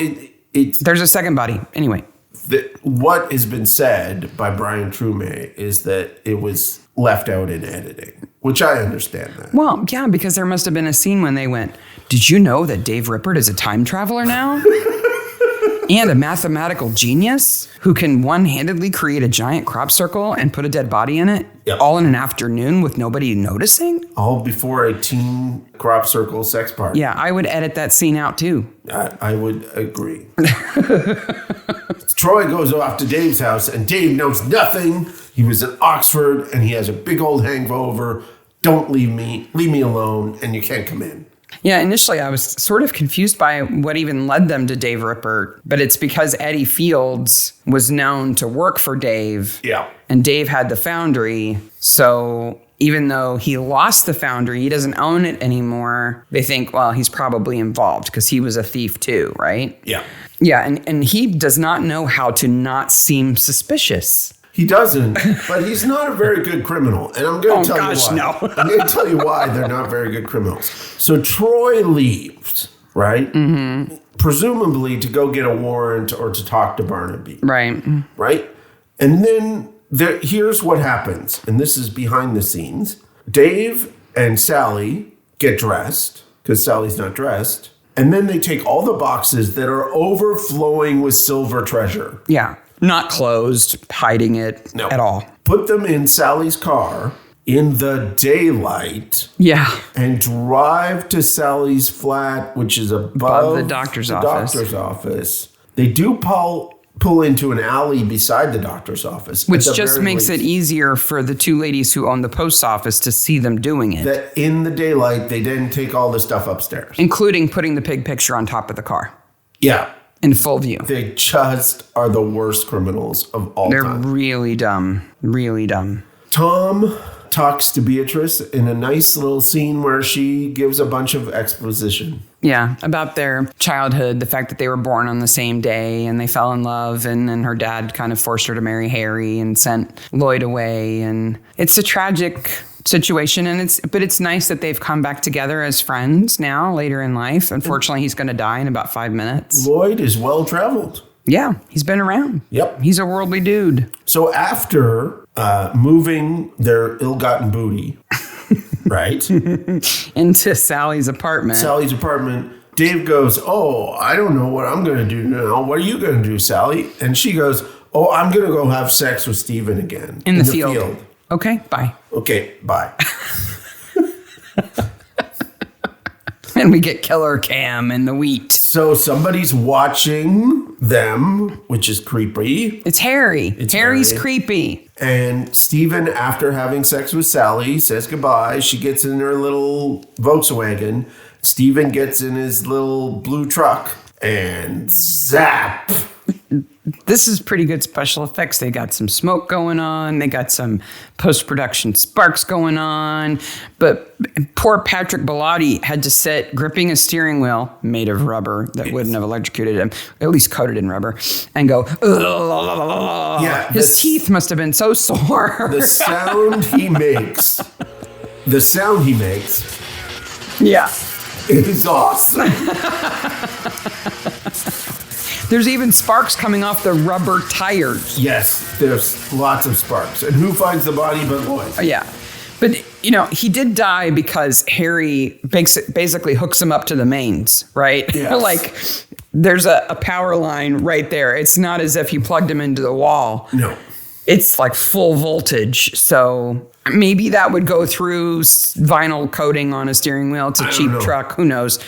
there's a second body. Anyway. what has been said by Brian Trume is that it was left out in editing, which I understand that. Well, yeah, because there must have been a scene when they went, did you know that Dave Rippert is a time traveler now? And a mathematical genius who can one-handedly create a giant crop circle and put a dead body in it, all in an afternoon with nobody noticing? All before a teen crop circle sex party. Yeah, I would edit that scene out too. I would agree. Troy goes off to Dave's house and Dave knows nothing. He was in Oxford and he has a big old hangover. Don't leave me alone, and you can't come in. Yeah, initially I was sort of confused by what even led them to Dave Rippert, but it's because Eddie Fields was known to work for Dave. Yeah. And Dave had the foundry, so even though he lost the foundry, he doesn't own it anymore, they think, well, he's probably involved because he was a thief too, right? Yeah. Yeah, and he does not know how to not seem suspicious. He doesn't, but he's not a very good criminal. And I'm going to tell you why. No. I'm going to tell you why they're not very good criminals. So Troy leaves, right? Mm-hmm. Presumably to go get a warrant or to talk to Barnaby. Right. Right? And then here's what happens. And this is behind the scenes. Dave and Sally get dressed because Sally's not dressed. And then they take all the boxes that are overflowing with silver treasure. Yeah. Not closed, hiding it at all. Put them in Sally's car in the daylight. Yeah. And drive to Sally's flat, which is above the doctor's office. They do pull into an alley beside the doctor's office. Which just makes it easier for the two ladies who own the post office to see them doing it. That in the daylight, they didn't take all the stuff upstairs. Including putting the pig picture on top of the car. Yeah. In full view. They just are the worst criminals of all time. They're really dumb. Really dumb. Tom talks to Beatrice in a nice little scene where she gives a bunch of exposition. Yeah, about their childhood, the fact that they were born on the same day and they fell in love, and her dad kind of forced her to marry Harry and sent Lloyd away. And it's a tragic situation, but it's nice that they've come back together as friends now later in life. Unfortunately, he's going to die in about 5 minutes. Lloyd is well traveled. Yeah, he's been around. Yep. He's a worldly dude. So after moving their ill-gotten booty, right? into Sally's apartment. Dave goes, oh, I don't know what I'm going to do now. What are you going to do, Sally? And she goes, oh, I'm going to go have sex with Steven again. In the field. Okay, bye. Okay, bye. And we get Killer Cam and the wheat. So somebody's watching them, which is creepy. It's Harry. Harry's creepy. And Steven, after having sex with Sally, says goodbye. She gets in her little Volkswagen. Steven gets in his little blue truck and zap. This is pretty good special effects. They got some smoke going on. They got some post-production sparks going on. But poor Patrick Bellotti had to sit gripping a steering wheel made of rubber that wouldn't have electrocuted him, at least coated in rubber, and go, yeah, his teeth must have been so sore. The sound he makes, yeah, is awesome. There's even sparks coming off the rubber tires. Yes, there's lots of sparks. And who finds the body but Lloyd? Yeah. But, he did die because Harry basically hooks him up to the mains, right? Yes. Like, there's a power line right there. It's not as if you plugged him into the wall. No. It's like full voltage. So maybe that would go through vinyl coating on a steering wheel. It's a cheap truck. Who knows?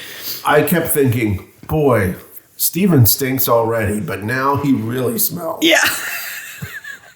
I kept thinking, boy, Steven stinks already, but now he really smells. Yeah.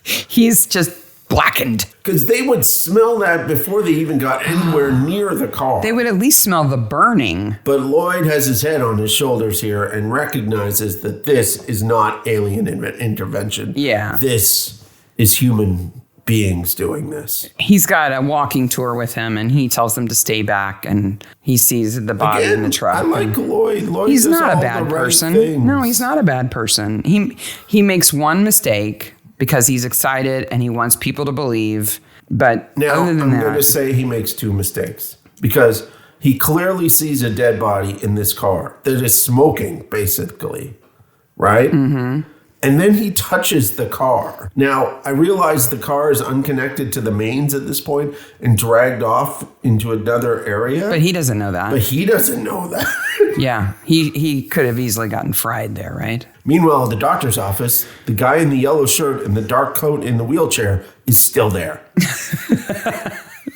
He's just blackened. Because they would smell that before they even got anywhere near the car. They would at least smell the burning. But Lloyd has his head on his shoulders here and recognizes that this is not alien intervention. Yeah. This is human beings doing this. He's got a walking tour with him, and he tells them to stay back, and he sees the body in the truck. I like Lloyd. He's not a bad person. No, he's not a bad person. He makes one mistake because he's excited and he wants people to believe. But now other than I'm going to say he makes two mistakes because he clearly sees a dead body in this car that is smoking, basically, right? Mm-hmm. And then he touches the car. Now, I realize the car is unconnected to the mains at this point and dragged off into another area. But he doesn't know that. But he doesn't know that. Yeah, he could have easily gotten fried there, right? Meanwhile, at the doctor's office, the guy in the yellow shirt and the dark coat in the wheelchair is still there.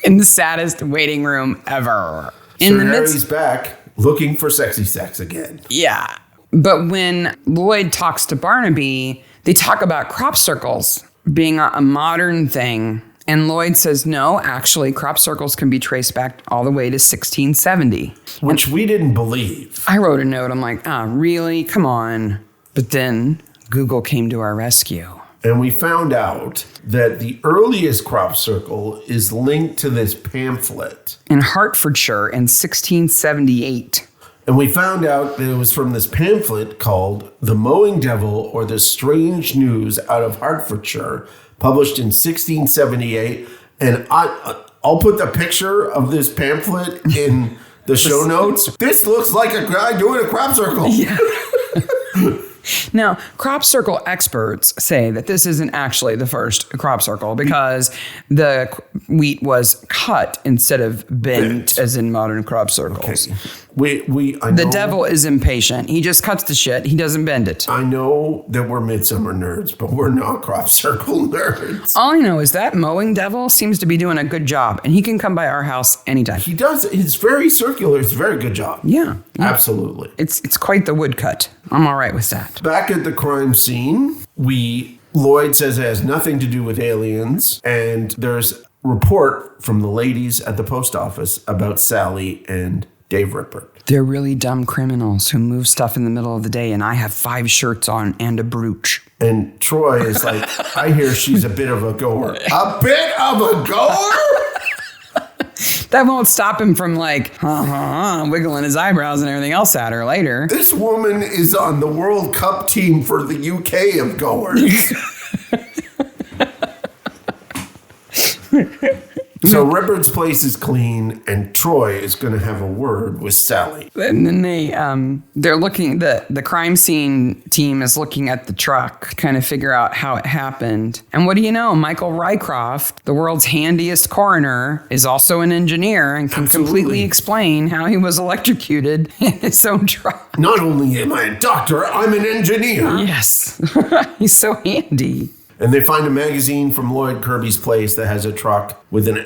In the saddest waiting room ever. So Harry's back looking for sexy sex again. Yeah. But when Lloyd talks to Barnaby, they talk about crop circles being a modern thing. And Lloyd says, no, actually, crop circles can be traced back all the way to 1670. Which we didn't believe. I wrote a note. I'm like, really? Come on. But then Google came to our rescue. And we found out that the earliest crop circle is linked to this pamphlet. In Hertfordshire in 1678. And we found out that it was from this pamphlet called The Mowing Devil or the Strange News out of Hertfordshire, published in 1678. And I'll put the picture of this pamphlet in the show notes. This looks like a guy doing a crop circle. Yeah. Now, crop circle experts say that this isn't actually the first crop circle because the wheat was cut instead of bent as in modern crop circles. Okay. I know, the devil is impatient. He just cuts the shit. He doesn't bend it. I know that we're Midsomer nerds, but we're not crop circle nerds. All I know is that mowing devil seems to be doing a good job, and he can come by our house anytime. He does. It's very circular. It's a very good job. Yeah. Absolutely. It's quite the woodcut. I'm all right with that. Back at the crime scene, Lloyd says it has nothing to do with aliens, and there's report from the ladies at the post office about Sally and Dave Rippert. They're really dumb criminals who move stuff in the middle of the day, and I have 5 shirts on and a brooch. And Troy is like, I hear she's a bit of a goer. A bit of a goer? That won't stop him from wiggling his eyebrows and everything else at her later. This woman is on the World Cup team for the UK of goers. So Rippert's place is clean, and Troy is going to have a word with Sally. And then they're looking. The crime scene team is looking at the truck, kind of figure out how it happened. And what do you know? Michael Rycroft, the world's handiest coroner, is also an engineer and can completely explain how he was electrocuted in his own truck. Not only am I a doctor, I'm an engineer. Yes, he's so handy. And they find a magazine from Lloyd Kirby's place that has a truck with an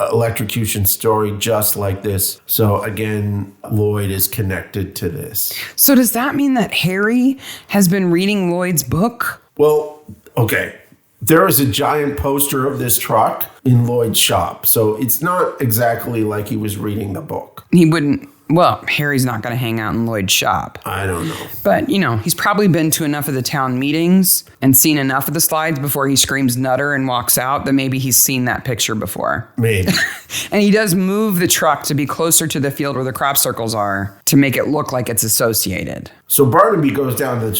electrocution story just like this. So again, Lloyd is connected to this. So does that mean that Harry has been reading Lloyd's book? Well, okay. There is a giant poster of this truck in Lloyd's shop. So it's not exactly like he was reading the book. He wouldn't. Well, Harry's not going to hang out in Lloyd's shop. I don't know. But, he's probably been to enough of the town meetings and seen enough of the slides before he screams nutter and walks out that maybe he's seen that picture before. Maybe. And he does move the truck to be closer to the field where the crop circles are to make it look like it's associated. So Barnaby goes down to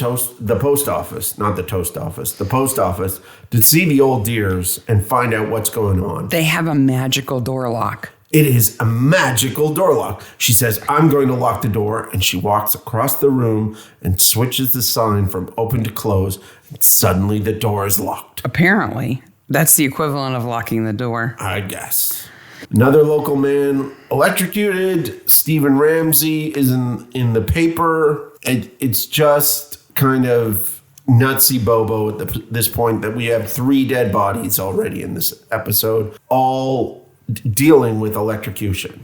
the post office, not the toast office, the post office to see the old dears and find out what's going on. They have a magical door lock. It is a magical door lock. She says, I'm going to lock the door. And she walks across the room and switches the sign from open to close. And suddenly the door is locked. Apparently. That's the equivalent of locking the door. I guess. Another local man electrocuted. Stephen Ramsey is in the paper. It's just kind of nutsy bobo at this point that we have 3 dead bodies already in this episode, all dealing with electrocution.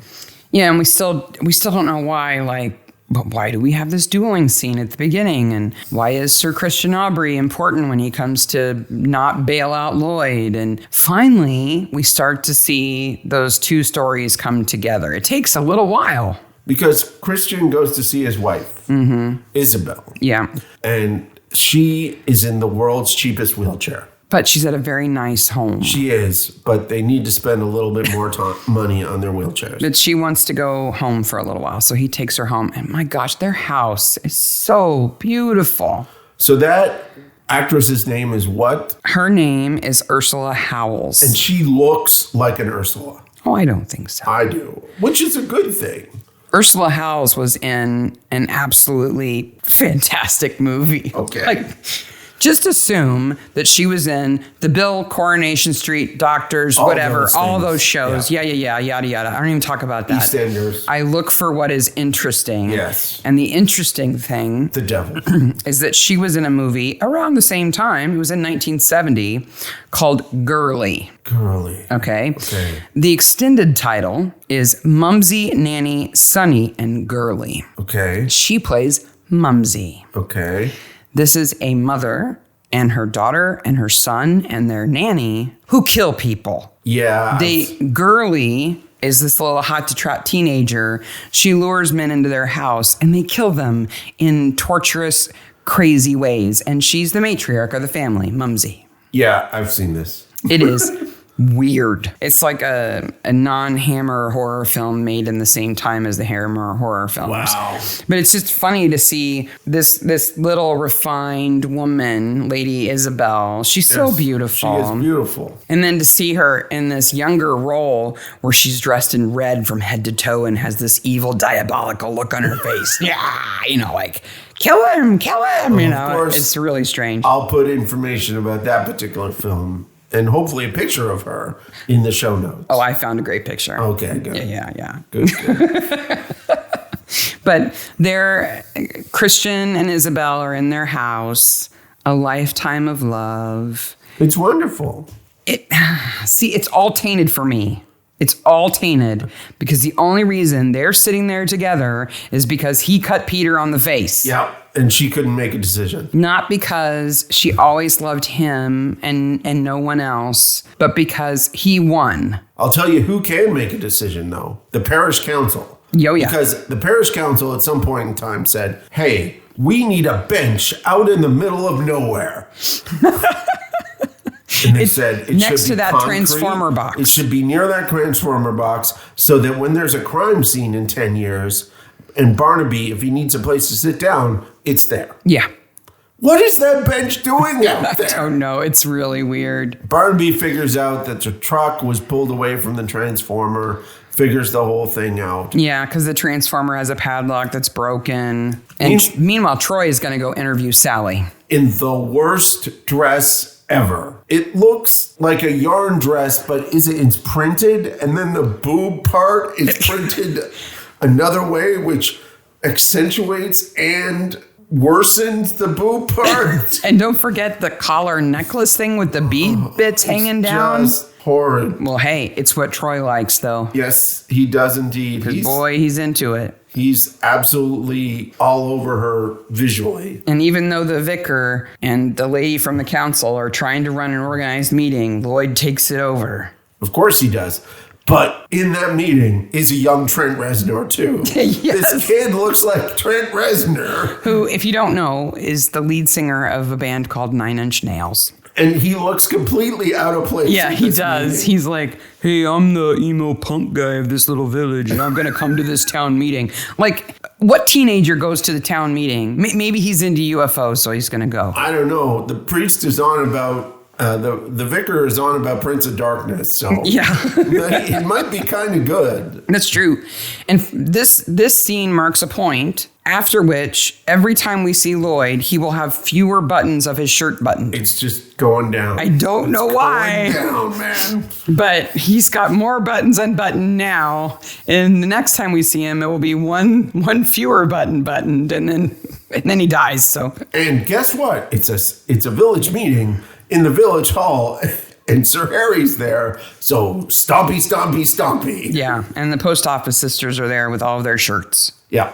Yeah, and we still don't know why, but why do we have this dueling scene at the beginning? And why is Sir Christian Aubrey important when he comes to not bail out Lloyd? And finally, we start to see those 2 stories come together. It takes a little while. Because Christian goes to see his wife, Isabel. Yeah. And she is in the world's cheapest wheelchair. But she's at a very nice home. She is, but they need to spend a little bit more money on their wheelchairs. But she wants to go home for a little while, so he takes her home. And my gosh, their house is so beautiful. So that actress's name is what? Her name is Ursula Howells. And she looks like an Ursula. Oh, I don't think so. I do, which is a good thing. Ursula Howells was in an absolutely fantastic movie. Okay. just assume that she was in the Bill, Coronation Street, Doctors, whatever, all those shows. Yeah, yada, yada. I don't even talk about that. EastEnders. I look for what is interesting. Yes. And the interesting thing... The devil. is that she was in a movie around the same time. It was in 1970 called Girly. Girly. Okay. The extended title is Mumsy, Nanny, Sunny, and Girly. Okay. She plays Mumsy. Okay. This is a mother and her daughter and her son and their nanny who kill people. Yeah. Girly is this little hot to trot teenager. She lures men into their house and they kill them in torturous, crazy ways. And she's the matriarch of the family, Mumsy. Yeah, I've seen this. It is weird. It's like a non-Hammer horror film made in the same time as the Hammer horror films. Wow. But it's just funny to see this little refined woman, Lady Isabel. She's so beautiful. She is beautiful. And then to see her in this younger role where she's dressed in red from head to toe and has this evil, diabolical look on her face. Yeah, like, kill him, Of course, it's really strange. I'll put information about that particular film and hopefully a picture of her in the show notes. Oh, I found a great picture. Okay, good. Yeah. Good. But Christian and Isabel are in their house, a lifetime of love. It's wonderful. It's all tainted for me. It's all tainted because the only reason they're sitting there together is because he cut Peter on the face. Yeah, and she couldn't make a decision. Not because she always loved him and no one else, but because he won. I'll tell you who can make a decision, though. The parish council. Yo, yeah. Because the parish council at some point in time said, hey, we need a bench out in the middle of nowhere. And they said it next should be to that concrete. transformer box. It should be near that transformer box so that when there's a crime scene in 10 years, and Barnaby, if he needs a place to sit down, it's there. Yeah. What is that bench doing out there? I don't know. It's really weird. Barnaby figures out that the truck was pulled away from the transformer, figures the whole thing out. Yeah, because the transformer has a padlock that's broken. And meanwhile, Troy is going to go interview Sally. In the worst dress ever. It looks like a yarn dress, but it's printed, and then the boob part is printed another way, which accentuates and worsens the boob part. And don't forget the collar necklace thing with the bead bits hanging down. Just horrid. Well, hey, it's what Troy likes, though. Yes, he does indeed. He's into it. He's absolutely all over her visually. And even though the vicar and the lady from the council are trying to run an organized meeting, Lloyd takes it over. Of course he does. But in that meeting is a young Trent Reznor, too. Yes. This kid looks like Trent Reznor. Who, if you don't know, is the lead singer of a band called 9 Inch Nails. And he looks completely out of place. Yeah, he does. Meeting. He's like, hey, I'm the emo punk guy of this little village, and I'm going to come to this town meeting. Like, what teenager goes to the town meeting? Maybe he's into UFOs, so he's going to go. I don't know. The priest is on about... the vicar is on about Prince of Darkness, so yeah, it might be kind of good. That's true. And this scene marks a point after which every time we see Lloyd, he will have fewer buttons of his shirt buttoned. It's just going down. I don't know why. Going down, man. But he's got more buttons unbuttoned now, and the next time we see him, it will be one fewer buttoned, and then he dies. So. And guess what? It's a village meeting in the village hall, and Sir Harry's there. So stompy, stompy, stompy. Yeah, and the post office sisters are there with all of their shirts. Yeah.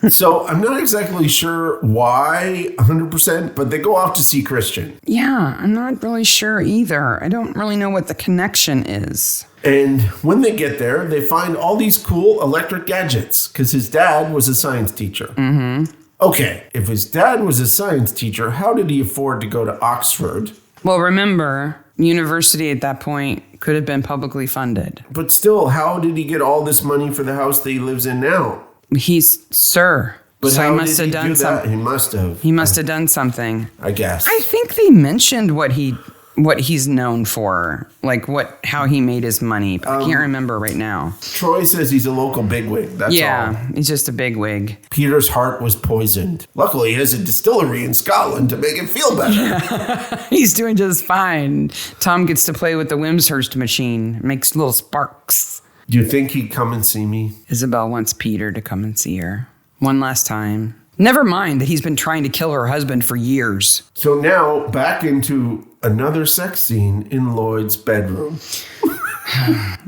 So I'm not exactly sure why 100%, but they go off to see Christian. Yeah, I'm not really sure either. I don't really know what the connection is. And when they get there, they find all these cool electric gadgets because his dad was a science teacher. Mm-hmm. Okay, if his dad was a science teacher, how did he afford to go to Oxford? Well, remember, university at that point could have been publicly funded. But still, how did he get all this money for the house that he lives in now? He's Sir. But so how he must did have he done do that? something. He must have. He must have done something. I guess. I think they mentioned what he what he's known for, like how he made his money. But I can't remember right now. Troy says he's a local bigwig. That's all. Yeah, he's just a bigwig. Peter's heart was poisoned. Luckily, he has a distillery in Scotland to make him feel better. He's doing just fine. Tom gets to play with the Wimshurst machine. Makes little sparks. Do you think he'd come and see me? Isabel wants Peter to come and see her. One last time. Never mind that he's been trying to kill her husband for years. So now, back into another sex scene in Lloyd's bedroom.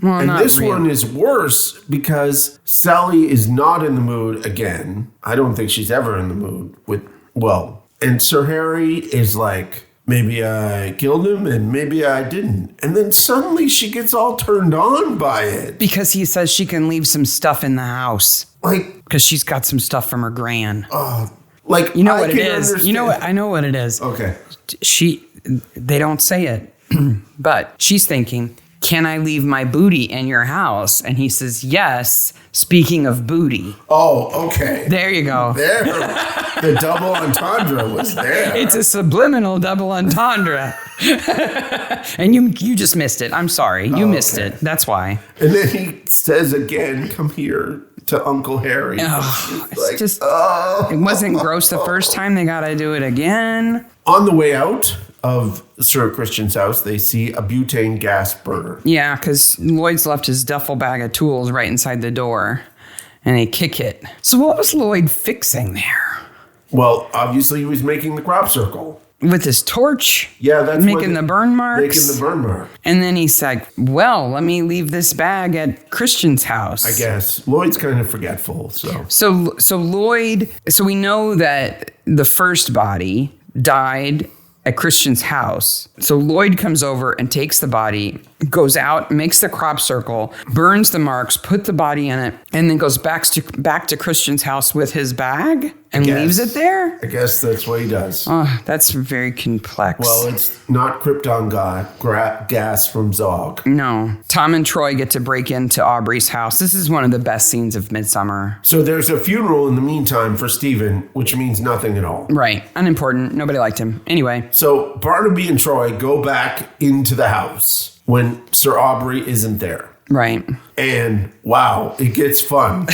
Well, and this one is worse because Sally is not in the mood again. I don't think she's ever in the mood and Sir Harry is like, maybe I killed him and maybe I didn't. And then suddenly she gets all turned on by it. Because he says she can leave some stuff in the house. Like, because she's got some stuff from her gran. Like, you know what it is. Understand. You know what? I know what it is. Okay. They don't say it, but she's thinking, can I leave my booty in your house? And he says, yes. Speaking of booty. Oh, okay. There you go. There. The double entendre was there. It's a subliminal double entendre. And you just missed it. I'm sorry. You missed it. That's why. And then he says again, come here to Uncle Harry. Oh, it wasn't gross the first time. They got to do it again. On the way out of Sir Christian's house, they see a butane gas burner. Yeah, because Lloyd's left his duffel bag of tools right inside the door, and they kick it. So what was Lloyd fixing there? Well, obviously he was making the crop circle. With his torch? Yeah, that's making the burn marks? Making the burn mark. And then he's like, well, let me leave this bag at Christian's house. I guess. Lloyd's kind of forgetful, So Lloyd, so we know that the first body died at Christian's house. So Lloyd comes over and takes the body, goes out, makes the crop circle, burns the marks, put the body in it, and then goes back to Christian's house with his bag and leaves it there? I guess that's what he does. Oh, that's very complex. Well, it's not Krypton gas from Zog. No. Tom and Troy get to break into Aubrey's house. This is one of the best scenes of Midsomer. So there's a funeral in the meantime for Stephen, which means nothing at all. Right. Unimportant. Nobody liked him. Anyway. So Barnaby and Troy go back into the house when Sir Aubrey isn't there. Right. And wow, it gets fun.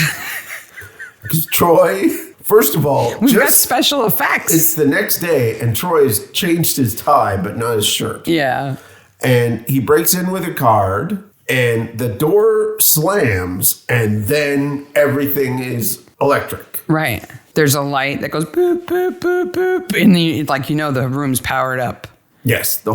Because Troy... First of all, we've got special effects. It's the next day, and Troy has changed his tie, but not his shirt. Yeah. And he breaks in with a card, and the door slams, and then everything is electric. Right. There's a light that goes boop, boop, boop, boop. And the room's powered up. Yes. The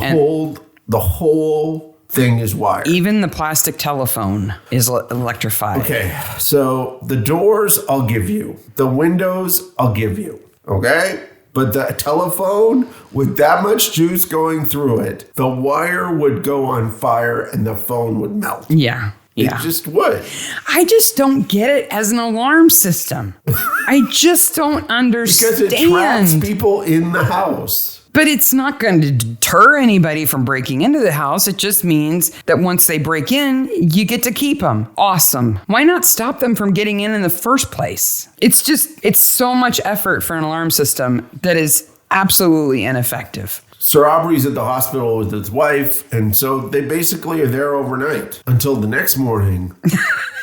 whole thing is wired. Even the plastic telephone is electrified. Okay, so the doors I'll give you. The windows I'll give you. Okay? But the telephone, with that much juice going through it, the wire would go on fire and the phone would melt. Yeah. It just would. I just don't get it as an alarm system. I just don't understand. Because it traps people in the house. But it's not going to deter anybody from breaking into the house. It just means that once they break in, you get to keep them. Awesome. Why not stop them from getting in the first place? It's so much effort for an alarm system that is absolutely ineffective. Sir Aubrey's at the hospital with his wife, and so they basically are there overnight until the next morning.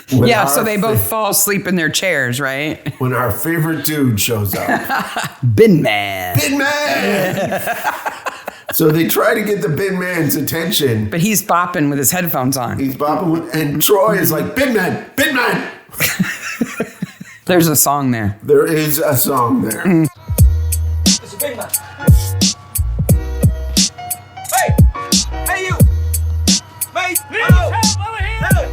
Yeah, so they both fall asleep in their chairs, right? When our favorite dude shows up. Bin Man. Bin Man! So they try to get the Bin Man's attention. But he's bopping with his headphones on. And Troy is like, Bin Man! Bin Man! There's a song there. There is a song there. It's a Bin Man. Hey, you! Mate! Hello! Hello!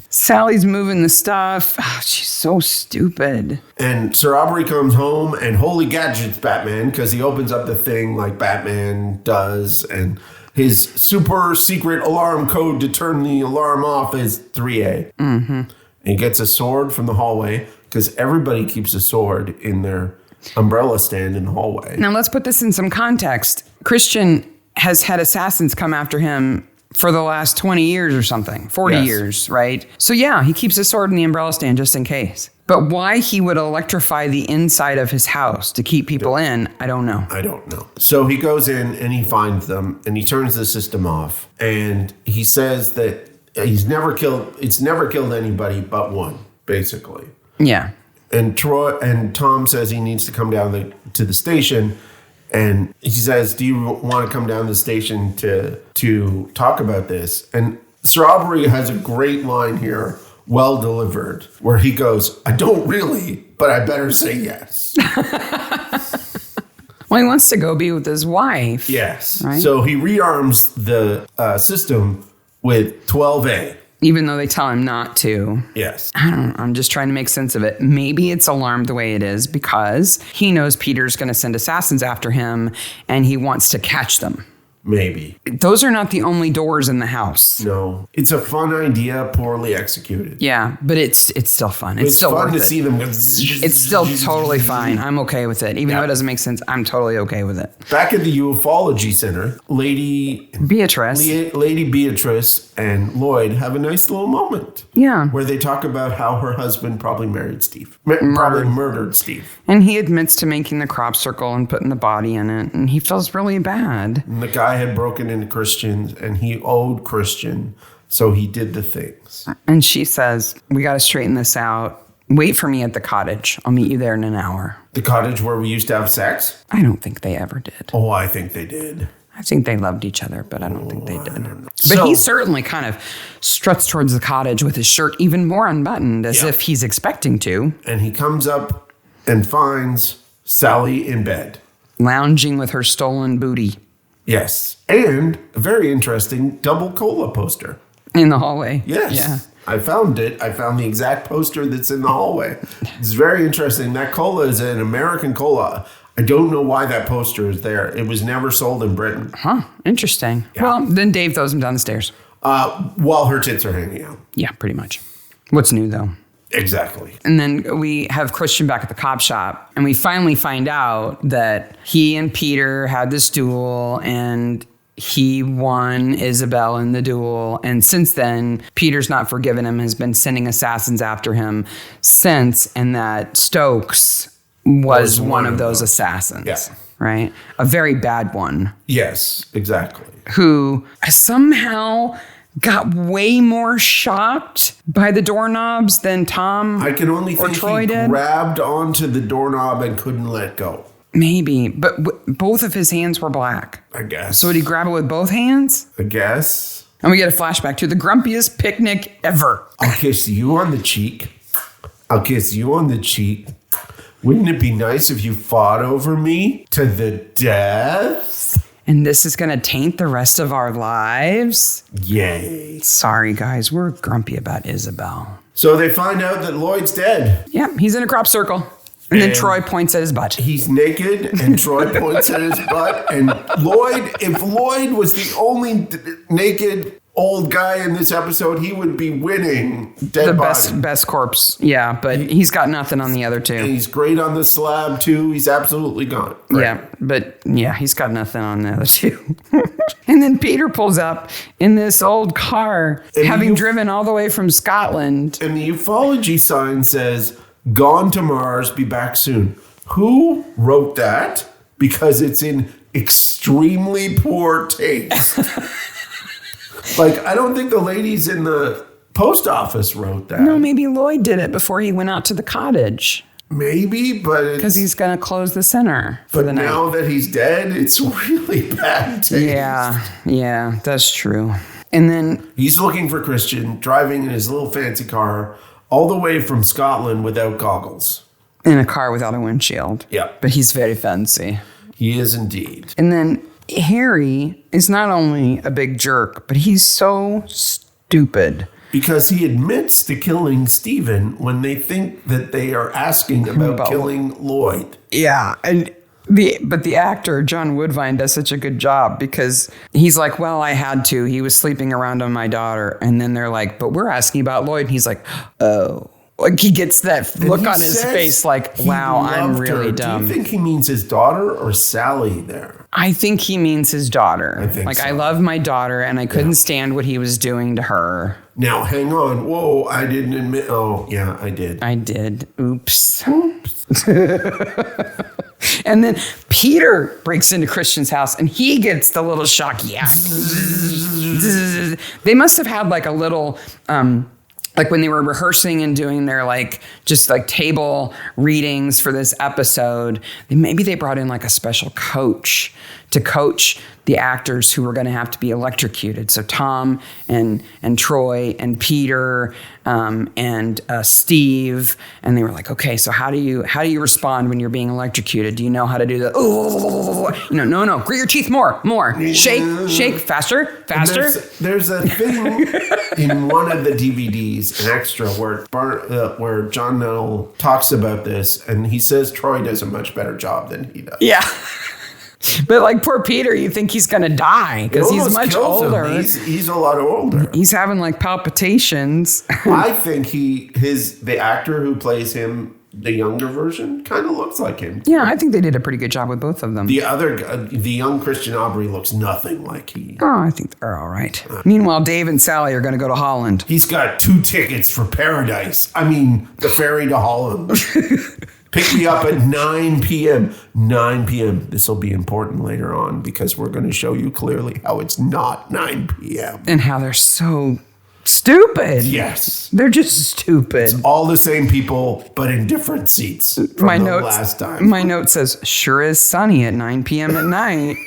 Sally's moving the stuff. Oh, she's so stupid. And Sir Aubrey comes home and holy gadgets Batman, because he opens up the thing like Batman does, and his super secret alarm code to turn the alarm off is 3A. Mm-hmm. And he gets a sword from the hallway, because everybody keeps a sword in their umbrella stand in the hallway. Now let's put this in some context. Christian has had assassins come after him for the last 20 years or something, 40 years, right? So yeah, he keeps his sword in the umbrella stand just in case. But why he would electrify the inside of his house to keep people in, I don't know. I don't know. So he goes in and he finds them and he turns the system off. And he says that it's never killed anybody but one, basically. Yeah. And Tom says he needs to come down to the station. And he says, do you want to come down to the station to talk about this? And Strawberry has a great line here, well delivered, where he goes, I don't really, but I better say yes. Well, he wants to go be with his wife. Yes. Right? So he rearms the system with 12A. Even though they tell him not to. Yes. I don't know. I'm just trying to make sense of it. Maybe it's alarmed the way it is because he knows Peter's going to send assassins after him and he wants to catch them. Maybe. Those are not the only doors in the house. No. It's a fun idea, poorly executed. Yeah, but it's still fun. It's still fun worth to it. see them. It's still totally fine. I'm okay with it. Even though it doesn't make sense, I'm totally okay with it. Back at the ufology center, Lady Beatrice and Lloyd have a nice little moment. Yeah. Where they talk about how her husband probably married Steve. Probably murdered Steve. And he admits to making the crop circle and putting the body in it. And he feels really bad. And the guy had broken into Christians and he owed Christian. So he did the things. And she says, we got to straighten this out. Wait for me at the cottage. I'll meet you there in an hour. The cottage where we used to have sex? I don't think they ever did. Oh, I think they did. I think they loved each other, but I don't think they did. But he certainly kind of struts towards the cottage with his shirt even more unbuttoned, as if he's expecting to. And he comes up and finds Sally in bed. Lounging with her stolen booty. Yes. And a very interesting double cola poster. In the hallway. Yes. Yeah. I found it. I found the exact poster that's in the hallway. It's very interesting. That cola is an American cola. I don't know why that poster is there. It was never sold in Britain. Huh. Interesting. Yeah. Well, then Dave throws him down the stairs. While her tits are hanging out. Yeah, pretty much. What's new, though? Exactly. And then we have Christian back at the cop shop, and we finally find out that he and Peter had this duel, and he won Isabel in the duel. And since then, Peter's not forgiven him, has been sending assassins after him since, and that Stokes was one of those assassins. Yeah. Right? A very bad one. Yes, exactly. Who somehow got way more shocked by the doorknobs than Tom I can only or think Troy he did. grabbed onto the doorknob and couldn't let go. Maybe, but both of his hands were black. I guess. So did he grab it with both hands? I guess. And we get a flashback to the grumpiest picnic ever. I'll kiss you on the cheek. I'll kiss you on the cheek. Wouldn't it be nice if you fought over me to the death? And this is going to taint the rest of our lives? Yay. Sorry, guys. We're grumpy about Isabel. So they find out that Lloyd's dead. Yeah, he's in a crop circle. And then Troy points at his butt. He's naked, and Troy points at his butt. And if Lloyd was the only naked old guy in this episode, he would be winning dead The body. best corpse. Yeah, but he's got nothing on the other two. And he's great on the slab, too. He's absolutely gone. Right. Yeah, but he's got nothing on the other two. And then Peter pulls up in this old car, having driven all the way from Scotland. And the ufology sign says, "Gone to Mars, be back soon." Who wrote that? Because it's in extremely poor taste. Like, I don't think the ladies in the post office wrote that. No, maybe Lloyd did it before he went out to the cottage. Maybe, but Because he's going to close the center for the night. But now that he's dead, it's really bad taste. Yeah, that's true. And then He's looking for Christian, driving in his little fancy car all the way from Scotland without goggles. in a car without a windshield. Yeah. But he's very fancy. He is indeed. And then Harry is not only a big jerk, but he's so stupid. Because he admits to killing Stephen when they think that they are asking about killing Lloyd. Yeah, and the actor, John Woodvine, does such a good job because he's like, well, I had to. He was sleeping around on my daughter. And then they're like, but we're asking about Lloyd. And he's like, oh, Like he gets that look on his face like, he wow, I'm loved really her. dumb. Do you think he means his daughter or Sally there? I think he means his daughter. I think so. I love my daughter and I couldn't stand what he was doing to her. Now, hang on. Whoa, I didn't admit. Oh, yeah, I did. I did. Oops. And then Peter breaks into Christian's house and he gets the little shock. Yeah. They must have had like a little, like when they were rehearsing and doing their like, just like table readings for this episode, maybe they brought in like a special coach to coach the actors who were going to have to be electrocuted. So Tom and Troy and Peter and Steve, and they were like, okay, so how do you respond when you're being electrocuted? Do you know how to do the no, grit your teeth more, shake, faster. There's a thing in one of the DVDs, an extra where John Mel talks about this, and he says Troy does a much better job than he does. Yeah. But like poor Peter, you think he's gonna die because he's much older. He's a lot older. He's having like palpitations. I think the actor who plays him, the younger version, kind of looks like him. Yeah, I think they did a pretty good job with both of them. The young Christian Aubrey looks nothing like he. Oh, I think they're all right. Meanwhile, Dave and Sally are going to go to Holland. He's got 2 tickets for paradise. I mean, the ferry to Holland. Pick me up at 9 p.m. 9 p.m. This will be important later on because we're going to show you clearly how it's not 9 p.m. And how they're so stupid. Yes. They're just stupid. It's all the same people, but in different seats from last time. My note says, sure is sunny at 9 p.m. at night.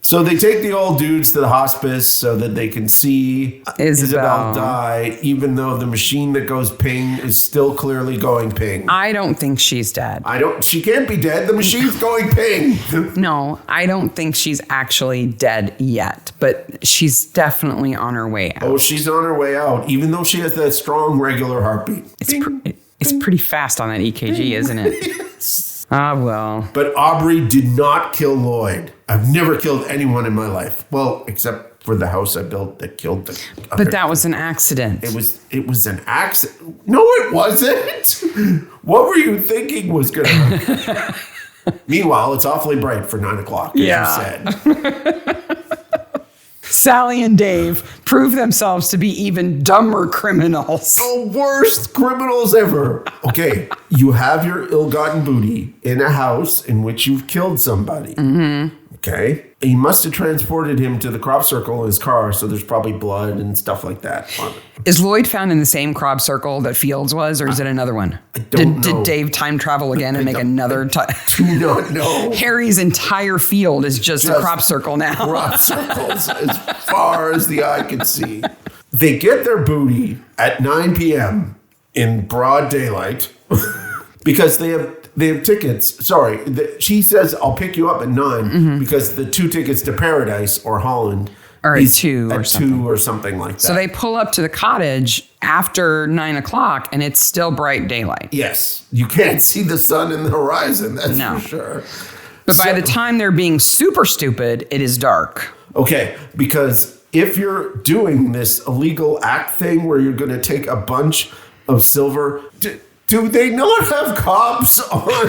So they take the old dudes to the hospice so that they can see Isabel die, even though the machine that goes ping is still clearly going ping. I don't think she's dead. She can't be dead. The machine's going ping. No, I don't think she's actually dead yet, but she's definitely on her way out. Oh, she's on her way out, even though she has that strong regular heartbeat. It's pretty fast on that EKG, isn't it? Yes. Ah, well. But Aubrey did not kill Lloyd. I've never killed anyone in my life. Well, except for the house I built that killed the other. But that was an accident. It was an accident. No, it wasn't. What were you thinking was going to happen? Meanwhile, it's awfully bright for 9 o'clock, as you said. Sally and Dave prove themselves to be even dumber criminals. The worst criminals ever. Okay, you have your ill-gotten booty in a house in which you've killed somebody. Mm-hmm. Okay. He must have transported him to the crop circle in his car, so there's probably blood and stuff like that on it. Is Lloyd found in the same crop circle that Fields was, or is it another one? I don't know. Did Dave time travel again and make another? Do not know. Harry's entire field is just a crop circle now. Crop circles as far as the eye can see. They get their booty at 9 p.m. in broad daylight because they have tickets. Sorry, she says, I'll pick you up at 9 because the 2 tickets to Paradise or Holland are at 2 or something. 2 or something like that. So they pull up to the cottage after 9 o'clock and it's still bright daylight. Yes. You can't see the sun in the horizon, that's for sure. But by the time they're being super stupid, it is dark. Okay, because if you're doing this illegal act thing where you're going to take a bunch of silver... Do they not have cops on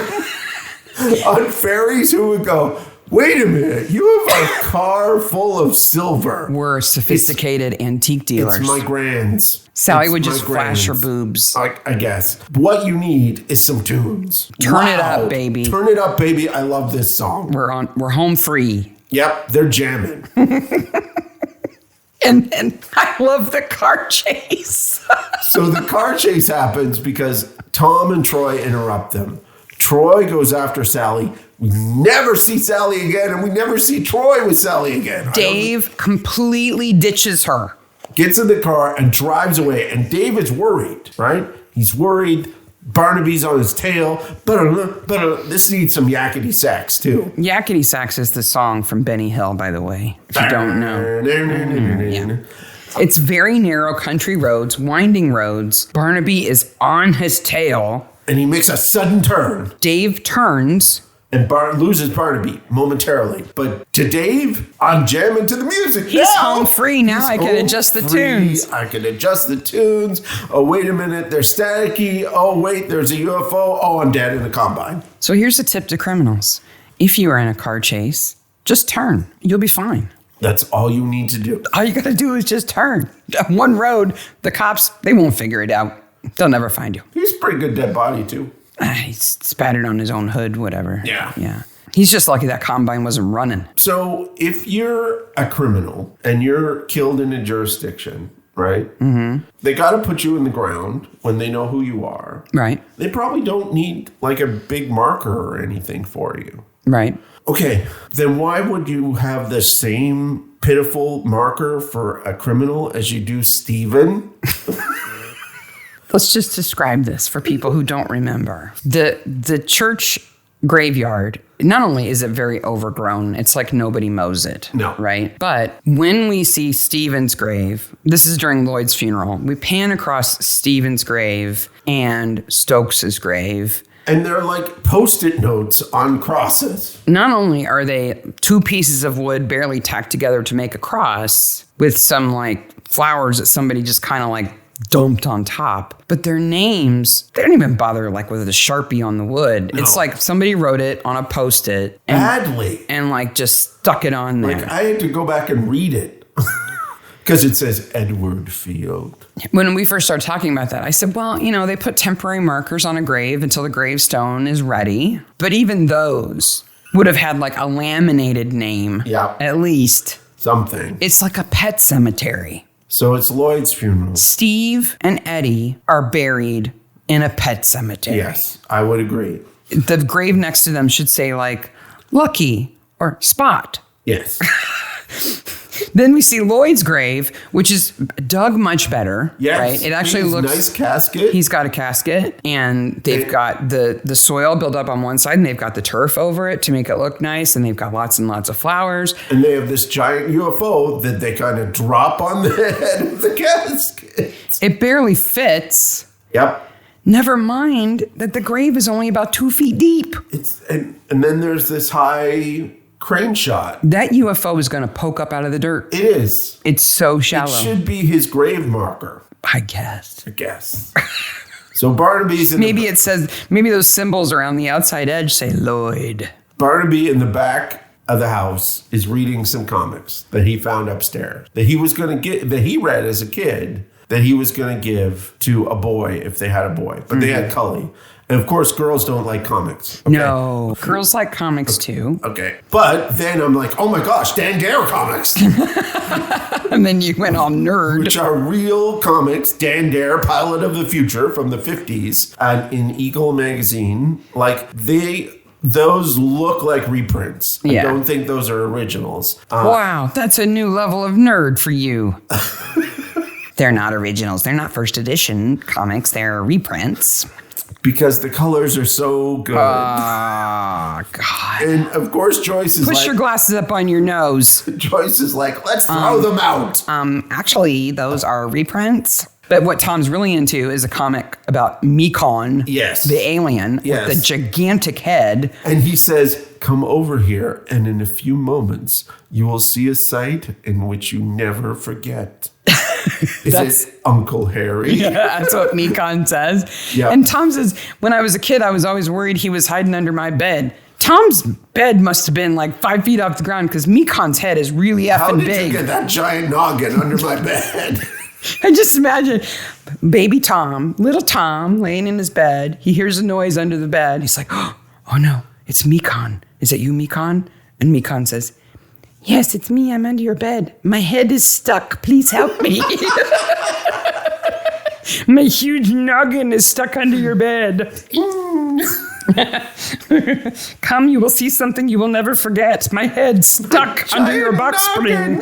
ferries who would go, wait a minute, you have a car full of silver? We're sophisticated antique dealers. It's my grands. Sally would just flash her boobs. I guess. What you need is some tunes. Turn it up, baby. Turn it up, baby. I love this song. We're home free. Yep, they're jamming. And I love the car chase. So the car chase happens because Tom and Troy interrupt them. Troy goes after Sally. We never see Sally again, and we never see Troy with Sally again. Dave completely ditches her. Gets in the car and drives away, and Dave is worried, right? He's worried. Barnaby's on his tail. This needs some yakety sax, too. Yakety sax is the song from Benny Hill, by the way, if you don't know. Yeah. It's very narrow country roads, winding roads. Barnaby is on his tail. And he makes a sudden turn. Dave turns And Bart loses Barnaby momentarily. But to Dave, I'm jamming to the music. He's home free now. I can adjust the tunes. I can adjust the tunes. Oh, wait a minute. They're staticky. Oh, wait, there's a UFO. Oh, I'm dead in a combine. So here's a tip to criminals. If you are in a car chase, just turn. You'll be fine. That's all you need to do. All you got to do is just turn. One road, the cops, they won't figure it out. They'll never find you. He's a pretty good dead body, too. He's spattered on his own hood, whatever. Yeah. He's just lucky that combine wasn't running. So if you're a criminal and you're killed in a jurisdiction, right? Mm-hmm. They got to put you in the ground when they know who you are. Right. They probably don't need like a big marker or anything for you. Right. Okay, then why would you have the same pitiful marker for a criminal as you do Steven? Let's just describe this for people who don't remember. The church graveyard, not only is it very overgrown, it's like nobody mows it. No. Right? But when we see Stephen's grave, this is during Lloyd's funeral, we pan across Stephen's grave and Stokes's grave. And they're like Post-it notes on crosses. Not only are they two pieces of wood barely tacked together to make a cross with some like flowers that somebody just kind of like dumped on top, but their names, they don't even bother like with a Sharpie on the wood. No. It's like somebody wrote it on a Post-it. Badly. And like just stuck it on there. Like I had to go back and read it. Because it says Edward Field. When we first started talking about that, I said, well, you know, they put temporary markers on a grave until the gravestone is ready. But even those would have had like a laminated name. Yeah. At least. Something. It's like a pet cemetery. So it's Lloyd's funeral. Steve and Eddie are buried in a pet cemetery. Yes, I would agree. The grave next to them should say like Lucky or Spot. Yes. Then we see Lloyd's grave, which is dug much better. Yes. Right? It actually looks nice casket. He's got a casket, and they've got the soil built up on one side, and they've got the turf over it to make it look nice, and they've got lots and lots of flowers. And they have this giant UFO that they kind of drop on the head of the casket. It barely fits. Yep. Never mind that the grave is only about 2 feet deep. And then there's this high crane shot. That UFO is going to poke up out of the dirt. It is. It's so shallow. It should be his grave marker. I guess. So Barnaby's in maybe it says, maybe those symbols around the outside edge say Lloyd. Barnaby in the back of the house is reading some comics that he found upstairs that he was going to get, that he read as a kid, that he was going to give to a boy if they had a boy. But they had Cully. And of course, girls don't like comics. Okay? No, girls like comics too. Okay. But then I'm like, oh my gosh, Dan Dare comics. And then you went all nerd. Which are real comics. Dan Dare, Pilot of the Future from the 50s in Eagle magazine. Like those look like reprints. Yeah. I don't think those are originals. Wow, that's a new level of nerd for you. They're not originals. They're not first edition comics. They're reprints. Because the colors are so good. Oh, God. And of course, Joyce is Push your glasses up on your nose. Joyce is like, let's throw them out. Actually, those are reprints. But what Tom's really into is a comic about Mekon, yes, the alien, with the gigantic head. And he says, come over here, and in a few moments, you will see a sight in which you never forget. Is it Uncle Harry? Yeah, that's what Mekon says. Yep. And Tom says, when I was a kid, I was always worried he was hiding under my bed. Tom's bed must have been like 5 feet off the ground because Mekon's head is really effing big. How did you get that giant noggin under my bed? I just imagine baby Tom, little Tom, laying in his bed. He hears a noise under the bed. He's like, oh no, it's Mekon. Is it you, Mekon? And Mekon says, yes, it's me. I'm under your bed. My head is stuck. Please help me. My huge noggin is stuck under your bed. Come, you will see something you will never forget. My head's stuck under your box spring.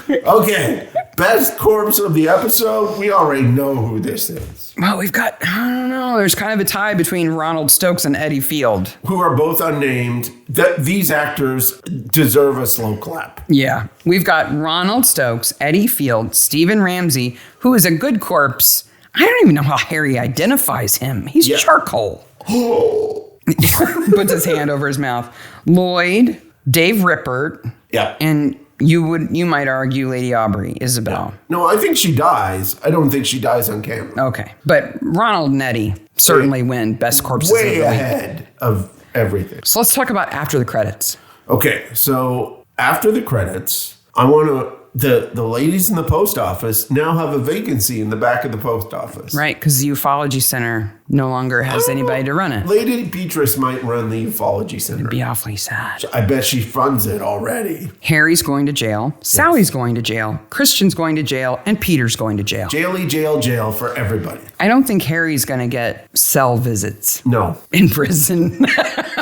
Okay, best corpse of the episode. We already know who this is. Well, we've got, I don't know, there's kind of a tie between Ronald Stokes and Eddie Field. Who are both unnamed. These actors deserve a slow clap. Yeah. We've got Ronald Stokes, Eddie Field, Stephen Ramsey, who is a good corpse. I don't even know how Harry identifies him. He's charcoal. Oh. Puts his hand over his mouth. Lloyd, Dave Rippert, Yeah. and you might argue Lady Aubrey, Isabel. No, I think she dies. I don't think she dies on camera. Okay. But Ronald and Eddie certainly win Best Corpses of the Way Week. ahead of everything. So let's talk about after the credits. Okay, so after the credits, I want to... The ladies in the post office now have a vacancy in the back of the post office. Right, because the ufology center no longer has anybody to run it. Lady Beatrice might run the ufology center. It'd be awfully sad. I bet she funds it already. Harry's going to jail. Sally's going to jail. Christian's going to jail. And Peter's going to jail. Jail for everybody. I don't think Harry's going to get cell visits No. in prison.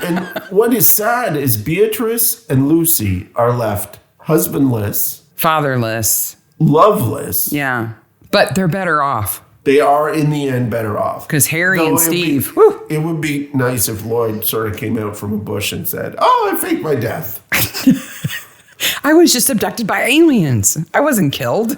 And what is sad is Beatrice and Lucy are left husbandless, Fatherless. loveless. Yeah. But they're better off. They are in the end better off. Because Harry Though and Steve, whew, It would be nice if Lloyd sort of came out from a bush and said, "Oh, I faked my death." I was just abducted by aliens. I wasn't killed.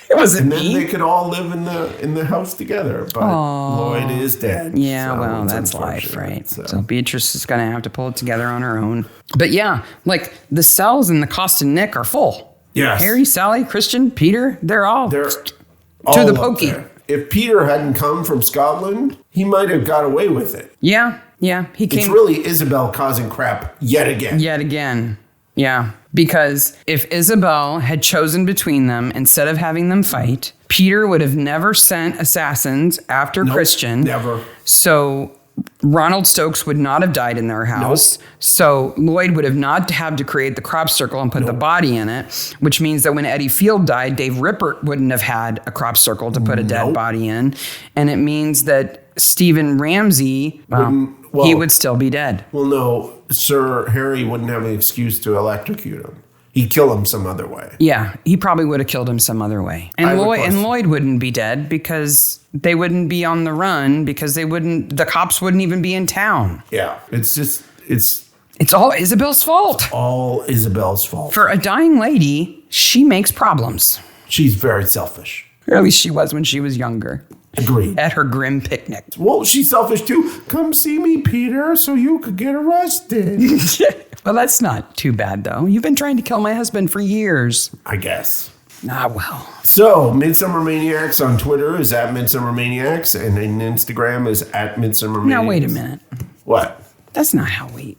It wasn't And then me. they could all live in the house together. But Lloyd is dead. Yeah, so well, it's that's life, unfortunate. right? So. So Beatrice is going to have to pull it together on her own. But yeah, like the cells in the Costa Nick are full. Yes. Harry, Sally, Christian, Peter, they're all They're to all the up pokey. there. If Peter hadn't come from Scotland, he might have got away with it. Yeah. He It's came really Isabel causing crap yet again. yet again. Yeah. Because if Isabel had chosen between them instead of having them fight, Peter would have never sent assassins after Christian. Never. So Ronald Stokes would not have died in their house. Nope. So Lloyd would have not had to create the crop circle and put the body in it, which means that when Eddie Field died, Dave Rippert wouldn't have had a crop circle to put a dead body in. And it means that Stephen Ramsey, he would still be dead. Well, no, Sir Harry wouldn't have an excuse to electrocute him. He'd kill him some other way. Yeah, he probably would have killed him some other way. I And have a Lloyd question. wouldn't be dead because they wouldn't be on the run because the cops wouldn't even be in town. Yeah. It's It's all Isabel's fault. all Isabel's fault. For a dying lady, she makes problems. She's very selfish. Or at least she was when she was younger. Agreed. At her grim picnic. Well, she's selfish too. Come see me, Peter, so you could get arrested. Well, that's not too bad, though. You've been trying to kill my husband for years. I guess. Ah, well. So, Midsomer Maniacs on Twitter is at Midsomer Maniacs, and on Instagram is at Midsomer Maniacs. Now, wait a minute. What? That's not how we...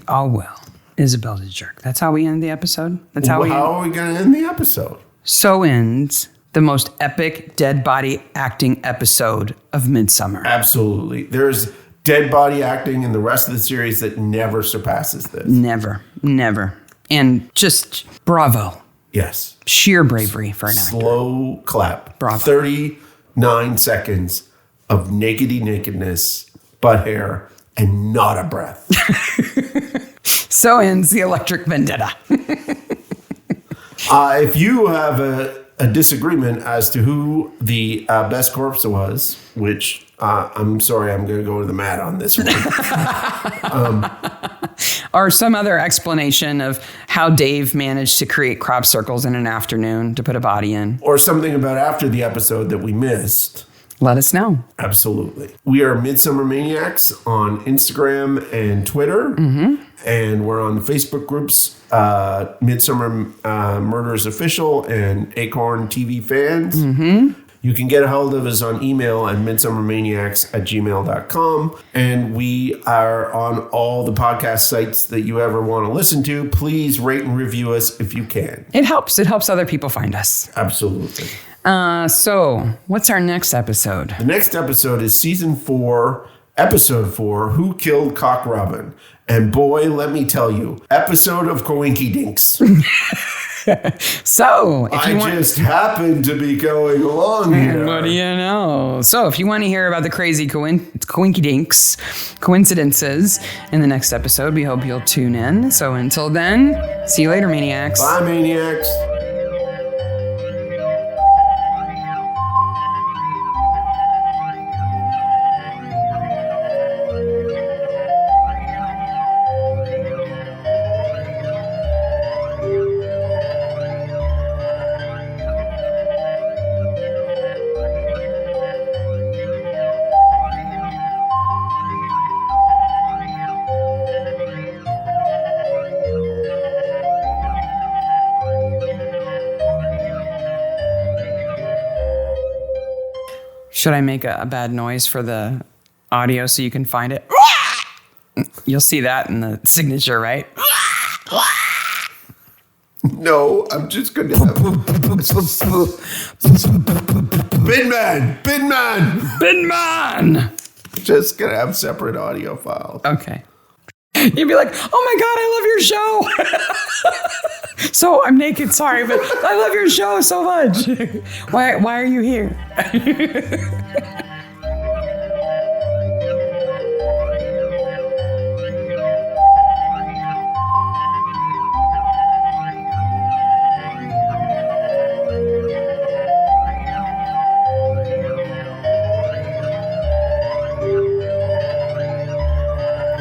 Oh, well. Isabel's a jerk. That's how we end the episode? That's how we... How are we going to end the episode? So ends the most epic dead body acting episode of Midsomer. Absolutely. There's dead body acting in the rest of the series that never surpasses this. Never. And just bravo. Yes. Sheer bravery for an actor. Slow clap. Bravo. 39 seconds of nakedness, butt hair, and not a breath. So ends the Electric Vendetta. If you have a disagreement as to who the best corpse was, which I'm sorry, I'm going to go to the mat on this one. Or some other explanation of how Dave managed to create crop circles in an afternoon to put a body in. Or something about after the episode that we missed. Let us know. Absolutely. We are Midsomer Maniacs on Instagram and Twitter. Mm-hmm. And we're on Facebook groups, Midsomer Murders Official and Acorn TV Fans. Mm-hmm. You can get a hold of us on email at midsummermaniacs@gmail.com. And we are on all the podcast sites that you ever want to listen to. Please rate and review us if you can. It helps. It helps other people find us. Absolutely. So what's our next episode? The next episode is season 4, episode 4, Who Killed Cock Robin? And boy, let me tell you, episode of Coinky Dinks. So if you I want... just happened to be going along here. What do you know? So if you want to hear about the crazy coincidences in the next episode, we hope you'll tune in. So until then, see you later, Maniacs. Bye, Maniacs. Should I make a bad noise for the audio so you can find it? You'll see that in the signature, right? No, I'm just going to have... Binman! Just going to have separate audio files. Okay. You'd be like, oh my God, I love your show. So I'm naked, sorry, but I love your show so much. Why are you here?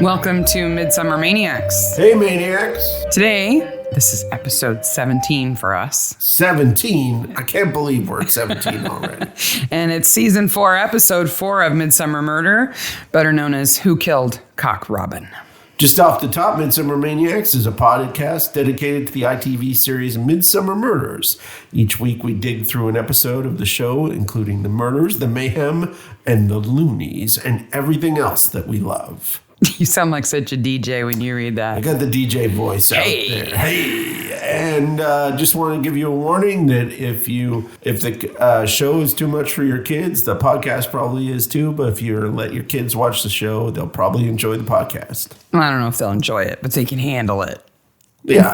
Welcome to Midsomer Maniacs. Hey, Maniacs. Today, this is episode 17 for us. 17? I can't believe we're at 17 already. And it's season 4, episode 4 of Midsomer Murder, better known as Who Killed Cock Robin. Just off the top, Midsomer Maniacs is a podcast dedicated to the ITV series Midsomer Murders. Each week we dig through an episode of the show, including the murders, the mayhem, and the loonies, and everything else that we love. You sound like such a DJ when you read that. I got the DJ voice out there. Hey! And just want to give you a warning that if the show is too much for your kids, the podcast probably is too. But if you let your kids watch the show, they'll probably enjoy the podcast. Well, I don't know if they'll enjoy it, but they can handle it. Yeah.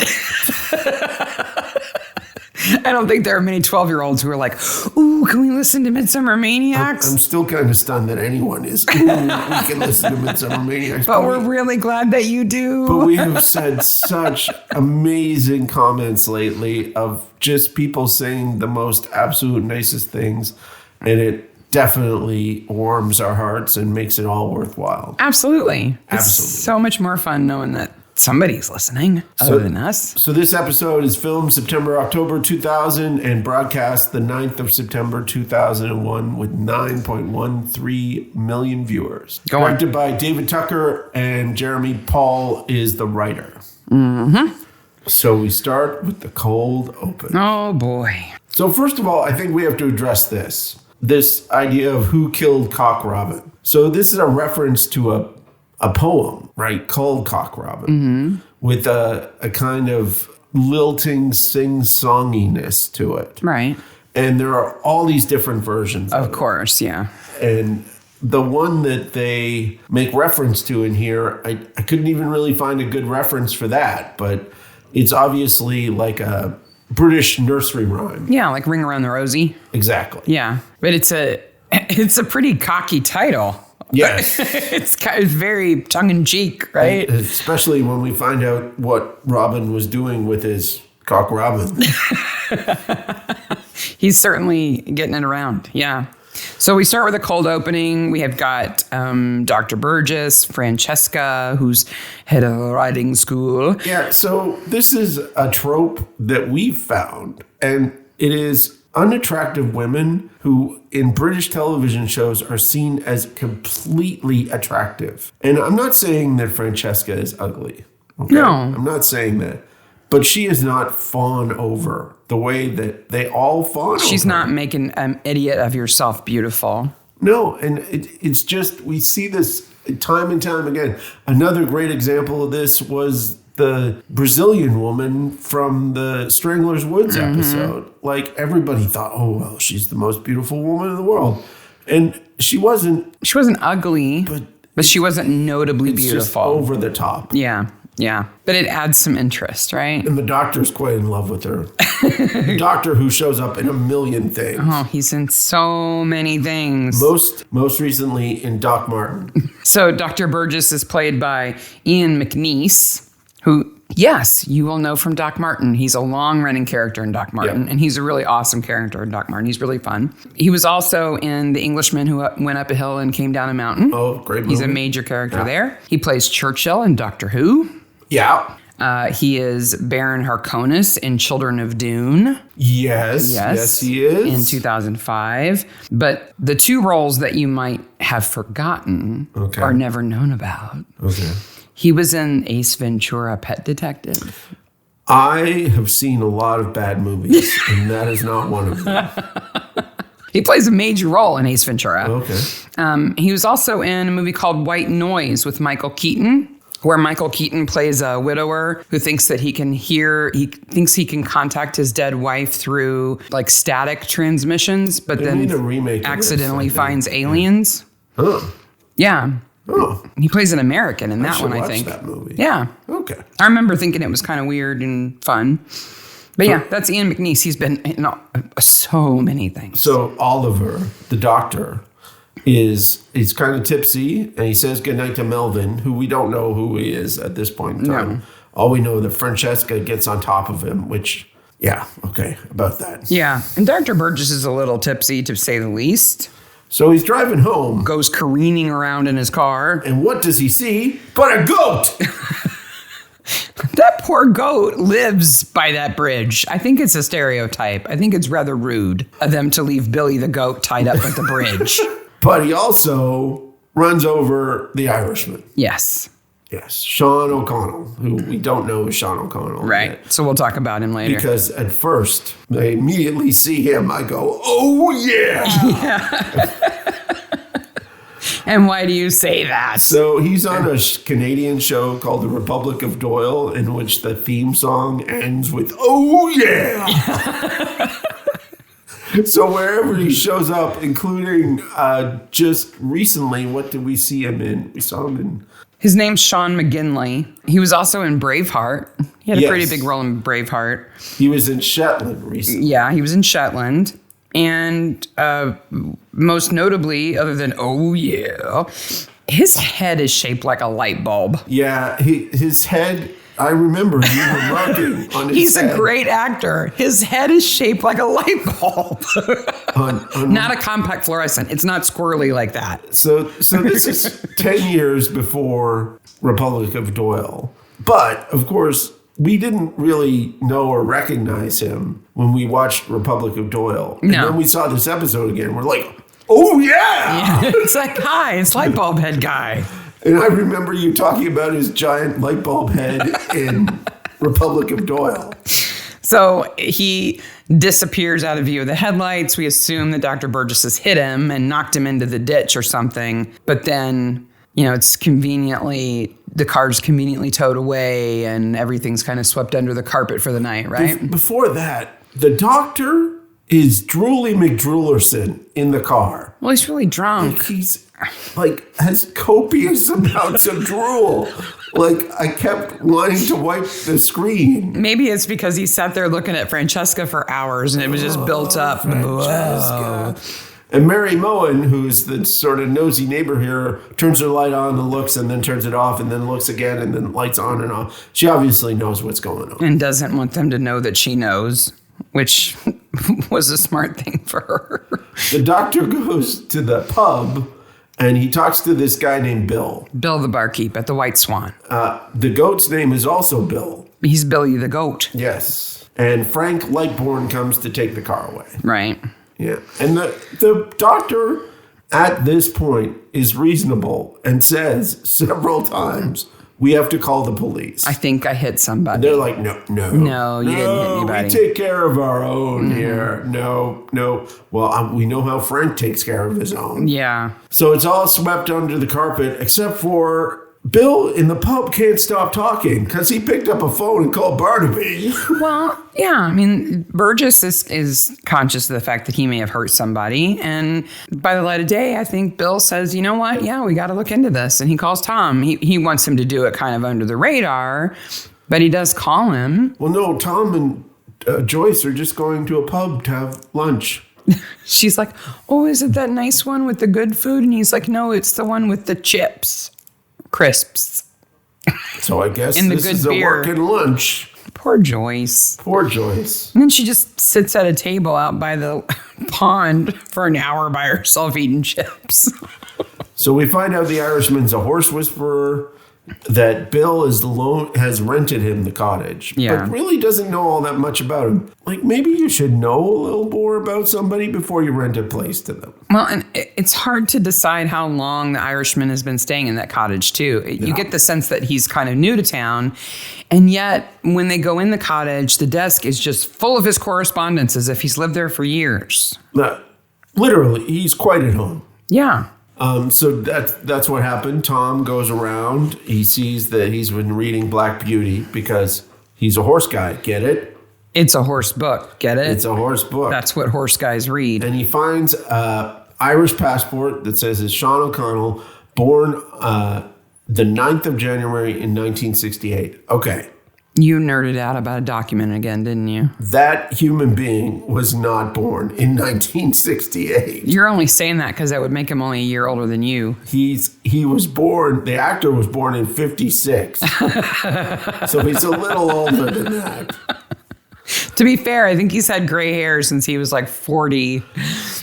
I don't think there are many 12-year-olds who are like, ooh, can we listen to Midsomer Maniacs? I'm still kind of stunned that anyone is. Ooh, we can listen to Midsomer Maniacs. But we're really glad that you do. But we have said such amazing comments lately of just people saying the most absolute nicest things. And it definitely warms our hearts and makes it all worthwhile. Absolutely. Absolutely. It's so much more fun knowing that somebody's listening other than us. So this episode is filmed October 2000 and broadcast the 9th of September 2001 with 9.13 million viewers. Directed by David Tucker, and Jeremy Paul is the writer. Mm-hmm. So we start with the cold open. Oh boy. So first of all, I think we have to address this idea of who killed Cock Robin. So this is a reference to a poem, right, called Cock Robin, with a kind of lilting sing-songiness to it. Right. And there are all these different versions of course, yeah. And the one that they make reference to in here, I couldn't even really find a good reference for that, but it's obviously like a British nursery rhyme. Yeah, like Ring Around the Rosie. Exactly. Yeah, but it's a pretty cocky title. Yes. It's kind of very tongue-in-cheek, right? And especially when we find out what Robin was doing with his Cock Robin. He's certainly getting it around, yeah. So we start with a cold opening. We have got Dr. Burgess, Francesca, who's head of a riding school. Yeah, so this is a trope that we've found, and it is unattractive women who in British television shows are seen as completely attractive. And I'm not saying that Francesca is ugly. Okay? No. I'm not saying that. But she is not fawn over the way that they all fawn over. She's not making an idiot of yourself beautiful. No, and it's just, we see this time and time again. Another great example of this was the Brazilian woman from the Stranglers Woods episode. Like, everybody thought, oh, well, she's the most beautiful woman in the world. And she wasn't. She wasn't ugly, but she wasn't notably beautiful. Just over the top. Yeah. But it adds some interest, right? And the doctor's quite in love with her. The doctor who shows up in a million things. Oh, he's in so many things. Most recently in Doc Martin. So Dr. Burgess is played by Ian McNeice, who, yes, you will know from Doc Martin. He's a long-running character in Doc Martin, and he's a really awesome character in Doc Martin. He's really fun. He was also in The Englishman Who Went Up a Hill and Came Down a Mountain. Oh, great movie. He's a major character there. He plays Churchill in Doctor Who. Yeah. He is Baron Harkonnen in Children of Dune. Yes, he is. In 2005. But the two roles that you might have forgotten are never known about. Okay. He was in Ace Ventura, Pet Detective. I have seen a lot of bad movies, and that is not one of them. He plays a major role in Ace Ventura. Okay. He was also in a movie called White Noise with Michael Keaton, where Michael Keaton plays a widower who thinks that he thinks he can contact his dead wife through like static transmissions, but They made a remake then of this, accidentally I think. finds aliens. Oh. Yeah. Oh. He plays an American in that should one, I watch think. that movie. Yeah. Okay. I remember thinking it was kind of weird and fun. But yeah, that's Ian McNeice. He's been in so many things. So Oliver, the doctor, he's kind of tipsy, and he says goodnight to Melvin, who we don't know who he is at this point in time. No. All we know that Francesca gets on top of him, which, yeah, okay, about that. Yeah. And Dr. Burgess is a little tipsy, to say the least. So he's driving home, Goes careening around in his car. and what does he see but a goat? That poor goat lives by that bridge. I think it's a stereotype. I think it's rather rude of them to leave Billy the goat tied up at the bridge. But he also runs over the Irishman. Yes. Yes, Sean O'Connell, who we don't know is Sean O'Connell. Right. yet. So we'll talk about him later. Because at first, I immediately see him. I go, oh, yeah. And why do you say that? So he's on a Canadian show called The Republic of Doyle, in which the theme song ends with, oh, yeah. So wherever he shows up, including just recently, what did we see him in? We saw him in... His name's Sean McGinley. He was also in Braveheart. He had a pretty Yes. big role in Braveheart. He was in Shetland recently. Yeah, he was in Shetland. And most notably, other than, oh yeah, his head is shaped like a light bulb. Yeah, his head... I remember you were marking on his He's head. a great actor. His head is shaped like a light bulb. Not a compact fluorescent. It's not squirrely like that. So this is 10 years before Republic of Doyle. But, of course, we didn't really know or recognize him when we watched Republic of Doyle. And No. then we saw this episode again. We're like, oh, yeah! It's like, hi, it's light bulb head guy. And I remember you talking about his giant light bulb head in Republic of Doyle. So he disappears out of view of the headlights. We assume that Dr. Burgess has hit him and knocked him into the ditch or something. But then, it's the car's conveniently towed away and everything's kind of swept under the carpet for the night, right? Before that, the doctor is Drooly McDroolerson in the car. Well, he's really drunk. He's has copious amounts of drool. I kept wanting to wipe the screen. Maybe it's because he sat there looking at Francesca for hours and it was just built up. Francesca. And Mary Moen, who's the sort of nosy neighbor here, turns her light on and looks and then turns it off and then looks again and then lights on and off. She obviously knows what's going on. And doesn't want them to know that she knows, which was a smart thing for her. The doctor goes to the pub and he talks to this guy named Bill. Bill the barkeep at the White Swan. The goat's name is also Bill. He's Billy the goat. Yes. And Frank Lightbourne comes to take the car away. Right. Yeah. And the doctor at this point is reasonable and says several times, we have to call the police. I think I hit somebody. They're like, no, you didn't hit anybody. We take care of our own here. No. Well, we know how Frank takes care of his own. Yeah. So it's all swept under the carpet, except for Bill in the pub can't stop talking because he picked up a phone and called Barnaby. Well, yeah. I mean, Burgess is conscious of the fact that he may have hurt somebody. And by the light of day, I think Bill says, you know what? Yeah, we got to look into this. And he calls Tom. He wants him to do it kind of under the radar, but he does call him. Well, no, Tom and Joyce are just going to a pub to have lunch. She's like, oh, is it that nice one with the good food? And he's like, no, it's the one with the chips. Crisps. So I guess And the this good is beer. a working lunch. Poor Joyce. Poor Joyce. And then she just sits at a table out by the pond for an hour by herself eating chips. So we find out the Irishman's a horse whisperer, that Bill has rented him the cottage, but really doesn't know all that much about him. Maybe you should know a little more about somebody before you rent a place to them. Well, and it's hard to decide how long the Irishman has been staying in that cottage, too. You get the sense that he's kind of new to town. And yet, when they go in the cottage, the desk is just full of his correspondence as if he's lived there for years. Literally, he's quite at home. Yeah. So that's what happened. Tom goes around. He sees that he's been reading Black Beauty because he's a horse guy. Get it? It's a horse book. Get it? It's a horse book. That's what horse guys read. And he finds an Irish passport that says it's Sean O'Connell, born the 9th of January in 1968. Okay. You nerded out about a document again, didn't you? That human being was not born in 1968. You're only saying that because that would make him only a year older than you. He was born, the actor was born in 56. So he's a little older than that. To be fair, I think he's had gray hair since he was like 40.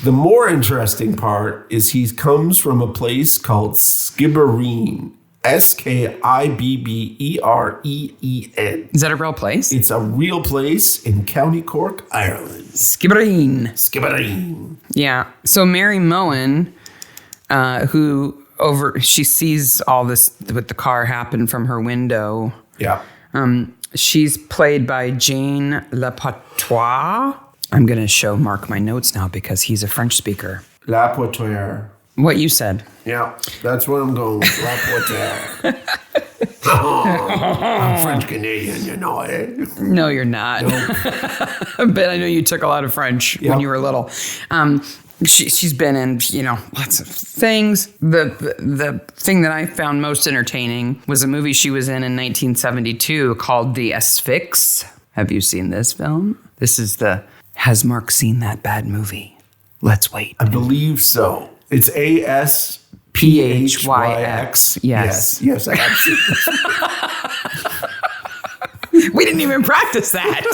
The more interesting part is he comes from a place called Skibbereen. Skibbereen. Is that a real place? It's a real place in County Cork, Ireland. Skibbereen. Yeah. So Mary Moen, she sees all this with the car happen from her window. Yeah. She's played by Jane Lapatois. I'm going to mark my notes now because he's a French speaker. Lapatois. What you said. Yeah, that's what I'm going with. Lapatois. I'm French Canadian, you know it. No, you're not. Nope. But I know you took a lot of French when you were little. She's been in, lots of things. The thing that I found most entertaining was a movie she was in 1972 called The Asphyx. Have you seen this film? Has Mark seen that bad movie? Let's wait. I believe so. It's ASPHYX. Yes. Yes, I have seen it. We didn't even practice that.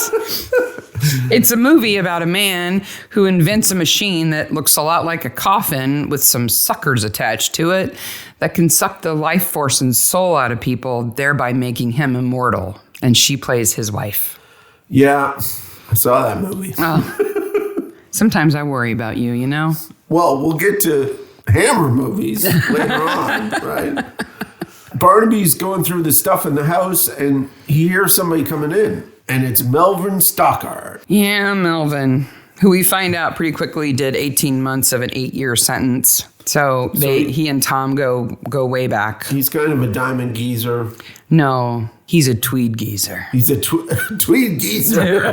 It's a movie about a man who invents a machine that looks a lot like a coffin with some suckers attached to it that can suck the life force and soul out of people, thereby making him immortal. And she plays his wife. Yeah, I saw that movie. Sometimes I worry about you, you know? Well, we'll get to Hammer movies later on, right? Barnaby's going through the stuff in the house, and he hears somebody coming in, and it's Melvin Stockard. Yeah, Melvin, who we find out pretty quickly did 18 months of an 8-year sentence. So he and Tom go way back. He's kind of a diamond geezer. No, he's a Tweed geezer. He's a Tweed geezer.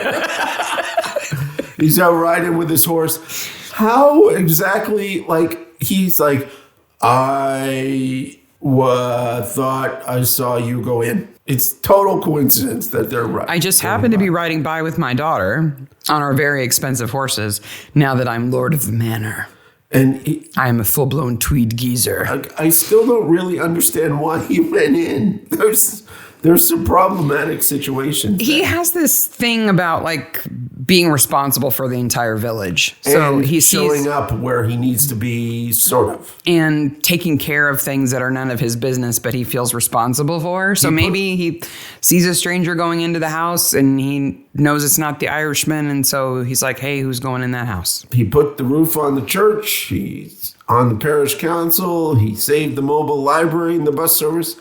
He's out riding with his horse. How exactly, he's like, I thought I saw you go in. It's total coincidence that they're right. I just happened to be riding by with my daughter on our very expensive horses now that I'm Lord of the Manor. And I am a full-blown Tweed geezer. I still don't really understand why he went in. There's some problematic situations. He has this thing about being responsible for the entire village. So he's showing up where he needs to be, sort of. And taking care of things that are none of his business, but he feels responsible for. So maybe he sees a stranger going into the house and he knows it's not the Irishman. And so he's like, hey, who's going in that house? He put the roof on the church. He's on the parish council. He saved the mobile library and the bus service.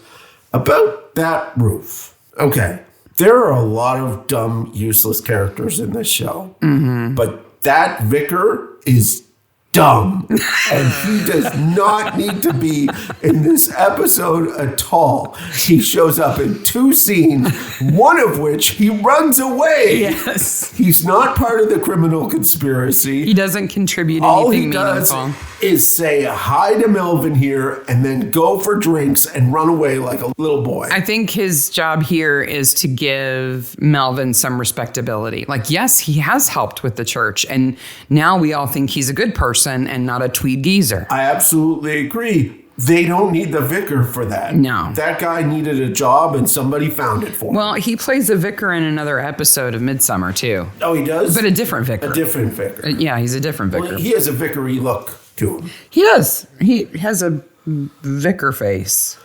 About that roof. Okay. There are a lot of dumb, useless characters in this show. Mm-hmm. But that vicar is dumb. And he does not need to be in this episode at all. He shows up in 2 scenes, one of which he runs away. Yes. He's not part of the criminal conspiracy. He doesn't contribute anything meaningful. All he does is say hi to Melvin here and then go for drinks and run away like a little boy. I think his job here is to give Melvin some respectability. Yes, he has helped with the church, and now we all think he's a good person and not a Tweed geezer. I absolutely agree. They don't need the vicar for that. No. That guy needed a job and somebody found it for him. Well, he plays a vicar in another episode of Midsomer, too. Oh, he does? But a different vicar. A different vicar. Yeah, he's a different vicar. Well, he has a vicary look to him. He does. He has a vicar face.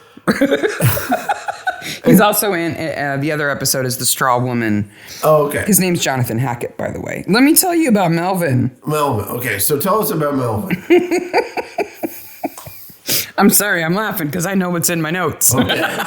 He's also in the other episode is The Straw Woman. Oh, okay. His name's Jonathan Hackett, by the way. Let me tell you about Melvin. Melvin. Okay, so tell us about Melvin. I'm sorry, I'm laughing because I know what's in my notes. Okay.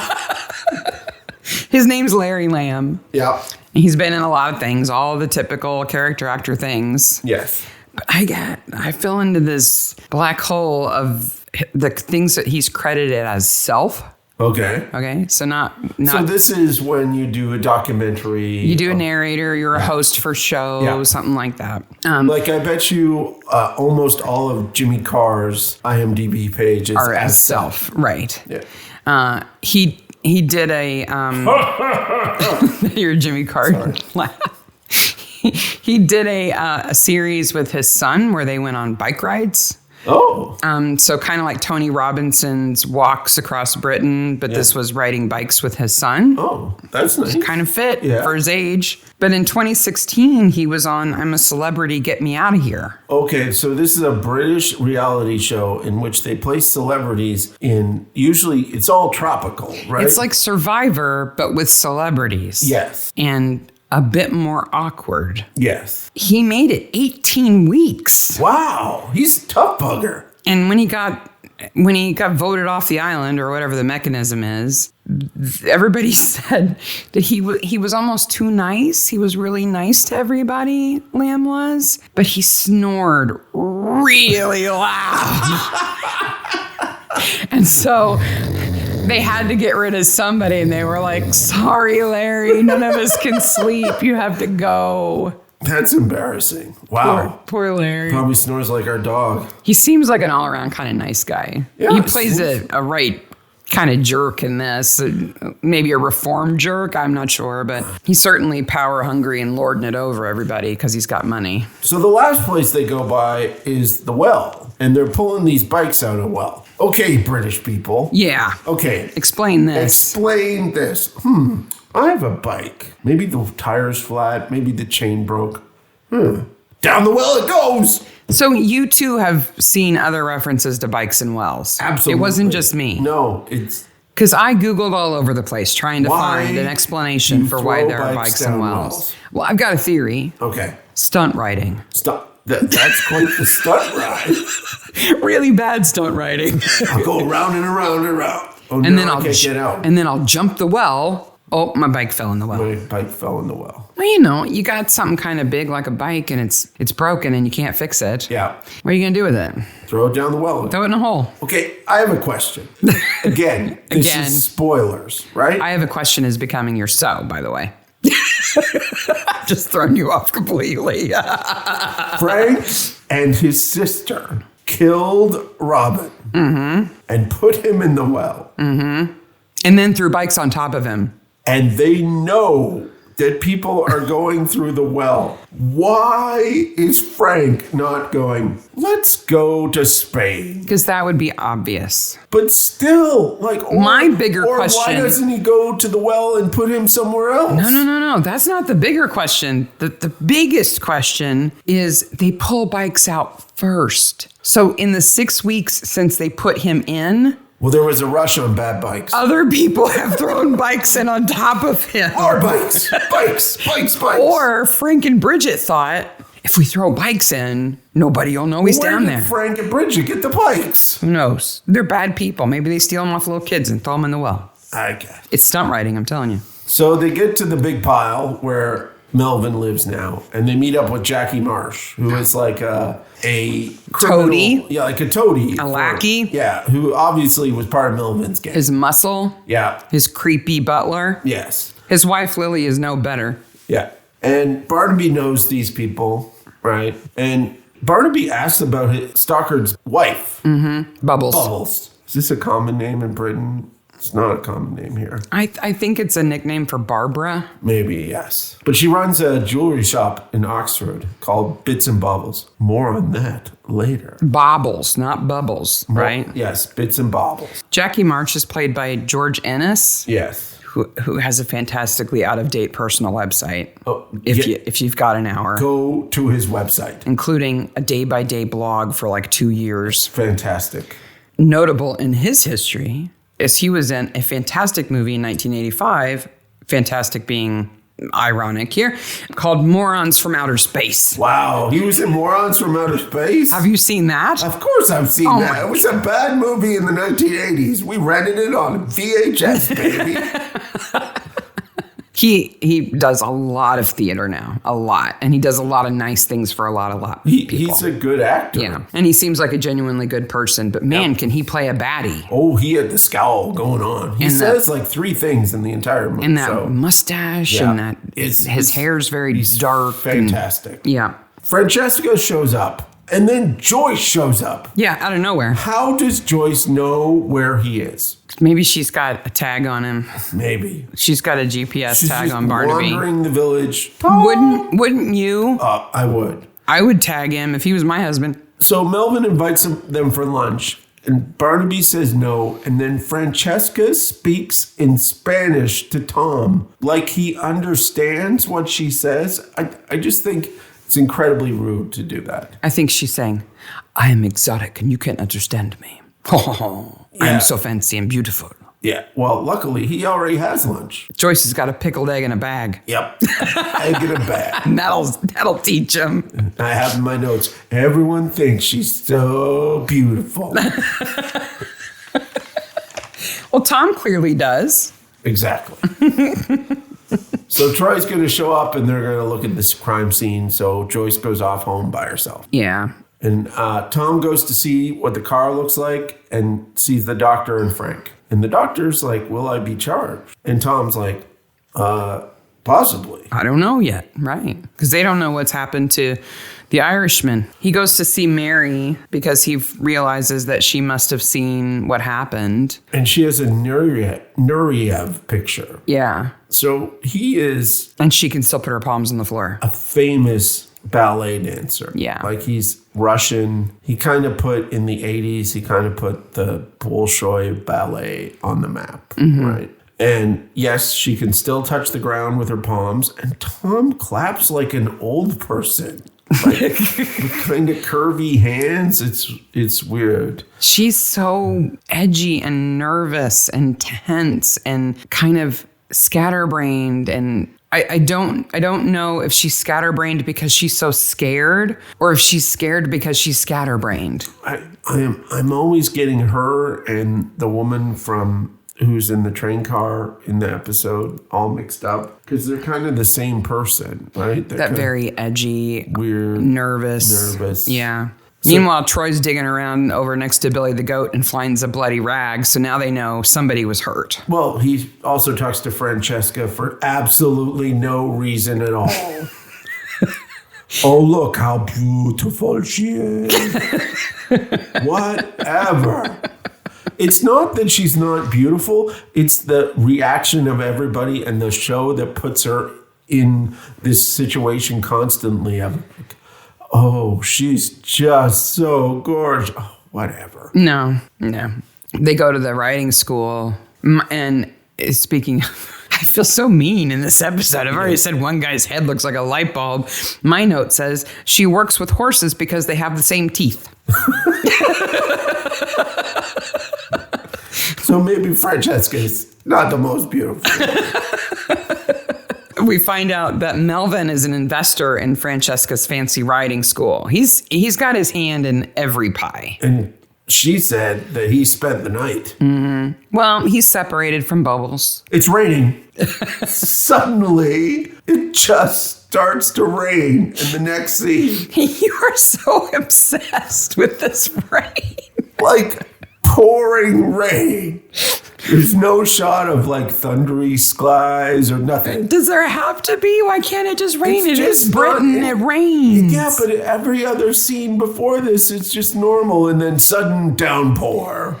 His name's Larry Lamb. Yeah. He's been in a lot of things, all the typical character actor things. Yes. I fell into this black hole of the things that he's credited as self. Okay. Okay. So not. So this is when you do a documentary. You do a narrator. You're a host for show, something like that. Like I bet you almost all of Jimmy Carr's IMDb pages are as self. Right. Yeah. He did a your Jimmy Carr laugh. He did a series with his son where they went on bike rides. Oh. So kind of like Tony Robinson's Walks Across Britain, but this was riding bikes with his son. Oh, that's nice. Kind of fit for his age. But in 2016, he was on I'm a Celebrity, Get Me Out of Here. Okay, so this is a British reality show in which they place celebrities in, usually it's all tropical, right? It's like Survivor, but with celebrities. Yes. And a bit more awkward. Yes. He made it 18 weeks. Wow, he's a tough bugger. And when he got voted off the island or whatever the mechanism is, everybody said that he was almost too nice. He was really nice to everybody, Lamb was, but he snored really loud. And so they had to get rid of somebody, and they were like, sorry, Larry, none of us can sleep. You have to go. That's embarrassing. Wow. Poor Larry. Probably snores like our dog. He seems like an all-around kind of nice guy. Yeah, he plays a right kind of jerk in this. Maybe a reformed jerk, I'm not sure. But he's certainly power-hungry and lording it over everybody because he's got money. So the last place they go by is the well. And they're pulling these bikes out of a well. Okay, British people. Yeah. Okay. Explain this. Explain this. I have a bike. Maybe the tire's flat. Maybe the chain broke. Down the well it goes. So you two have seen other references to bikes and wells. Absolutely. It wasn't just me. No, it's... Because I Googled all over the place trying to find an explanation for why there are bikes and wells. Well, I've got a theory. Okay. Stunt riding. That's quite the stunt ride. Really bad stunt riding. I'll go around and around and around. Oh, and no, then I can't get out. And then I'll jump the well. Oh, my bike fell in the well. My bike fell in the well. Well, you know, you got something kind of big like a bike and it's broken and you can't fix it. Yeah. What are you going to do with it? Throw it down the well. Throw it in a hole. Okay, I have a question. Again, this is spoilers, right? I have a question is becoming your so, by the way. Just throwing you off completely. Frank and his sister killed Robin and put him in the well. And then threw bikes on top of him. And they know that people are going through the well. Why is Frank not going, let's go to Spain? Because that would be obvious. But still, my bigger question. Why doesn't he go to the well and put him somewhere else? No. That's not the bigger question. The biggest question is they pull bikes out first. So in the 6 weeks since they put him in, well, there was a rush on bad bikes. Other people have thrown bikes in on top of him. Our bikes. Bikes. Or Frank and Bridget thought, if we throw bikes in, nobody will know he's down there. Frank and Bridget get the bikes? Who knows? They're bad people. Maybe they steal them off little kids and throw them in the well. I guess. It's stunt riding, I'm telling you. So they get to the big pile where Melvin lives now, and they meet up with Jackie Marsh, who is like a criminal, toady. Yeah, like a toady. A lackey. Yeah, who obviously was part of Melvin's gang. His muscle. Yeah. His creepy butler. Yes. His wife, Lily, is no better. Yeah. And Barnaby knows these people, right? And Barnaby asks about his Stockard's wife. Bubbles. Is this a common name in Britain? It's not a common name here. I think it's a nickname for Barbara. Maybe, yes. But she runs a jewelry shop in Oxford called Bits and Baubles. More on that later. Baubles, not bubbles, right? Yes, Bits and Baubles. Jackie March is played by George Ennis. Yes. Who has a fantastically out-of-date personal website. Oh, if you've got an hour. Go to his website. Including a day-by-day blog for like 2 years. Fantastic. Notable in his history is he was in a fantastic movie in 1985, fantastic being ironic here, called Morons from Outer Space. Wow, he was in Morons from Outer Space? Have you seen that? Of course I've seen that. It was a bad movie in the 1980s. We rented it on VHS, baby. He does a lot of theater now, a lot. And he does a lot of nice things for a lot of people. He's a good actor. Yeah. And he seems like a genuinely good person. But man, can he play a baddie? Oh, he had the scowl going on. He says like 3 things in the entire movie. And that mustache and that his hair's very dark. Fantastic. Yeah. Francesca shows up. And then Joyce shows up. Yeah, out of nowhere. How does Joyce know where he is? Maybe she's got a tag on him. Maybe. She's got a GPS She's tag just on Barnaby. wandering the village. Wouldn't you? I would. I would tag him if he was my husband. So Melvin invites them for lunch, and Barnaby says no, and then Francesca speaks in Spanish to Tom, like he understands what she says. I just think it's incredibly rude to do that. I think she's saying, I am exotic and you can't understand me. I'm so fancy and beautiful. Yeah, well, luckily, he already has lunch. Joyce has got a pickled egg in a bag. Yep, egg in a bag. And that'll teach him. I have in my notes, everyone thinks she's so beautiful. Well, Tom clearly does. Exactly. So Troy's going to show up and they're going to look at this crime scene. So Joyce goes off home by herself. Yeah. And Tom goes to see what the car looks like and sees the doctor and Frank. And the doctor's like, will I be charged? And Tom's like, possibly. I don't know yet. Right. Because they don't know what's happened to the Irishman. He goes to see Mary because he realizes that she must have seen what happened. And she has a Nureyev picture. Yeah. So he is... And she can still put her palms on the floor. A famous ballet dancer. Yeah. Like he's Russian. He kind of put, in the 80s, he kind of put the Bolshoi ballet on the map. Mm-hmm. Right. And yes, she can still touch the ground with her palms. And Tom claps like an old person. Like with kind of curvy hands. It's weird. She's so edgy and nervous and tense and kind of scatterbrained, and I don't know if she's scatterbrained because she's so scared or if she's scared because she's scatterbrained. I'm always getting her and the woman from who's in the train car in the episode all mixed up because they're kind of the same person, right? They're that very edgy, weird, nervous. Yeah. So, meanwhile, Troy's digging around over next to Billy the Goat and finds a bloody rag. So now they know somebody was hurt. Well, he also talks to Francesca for absolutely no reason at all. Oh, look how beautiful she is. Whatever. It's not that she's not beautiful. It's the reaction of everybody and the show that puts her in this situation constantly of, oh, she's just so gorgeous. Oh, whatever. No. They go to the writing school. And speaking of, I feel so mean in this episode. I've already said one guy's head looks like a light bulb. My note says she works with horses because they have the same teeth. So maybe Francesca is not the most beautiful. We find out that Melvin is an investor in Francesca's fancy riding school. He's got his hand in every pie. And she said that he spent the night. Mm-hmm. Well, he's separated from Bubbles. It's raining. Suddenly, it just starts to rain in the next scene. You are so obsessed with this rain. Like pouring rain. There's no shot of like thundery skies or nothing. Does there have to be? Why can't it just rain? It is Britain. It rains. Yeah, but every other scene before this, it's just normal and then sudden downpour.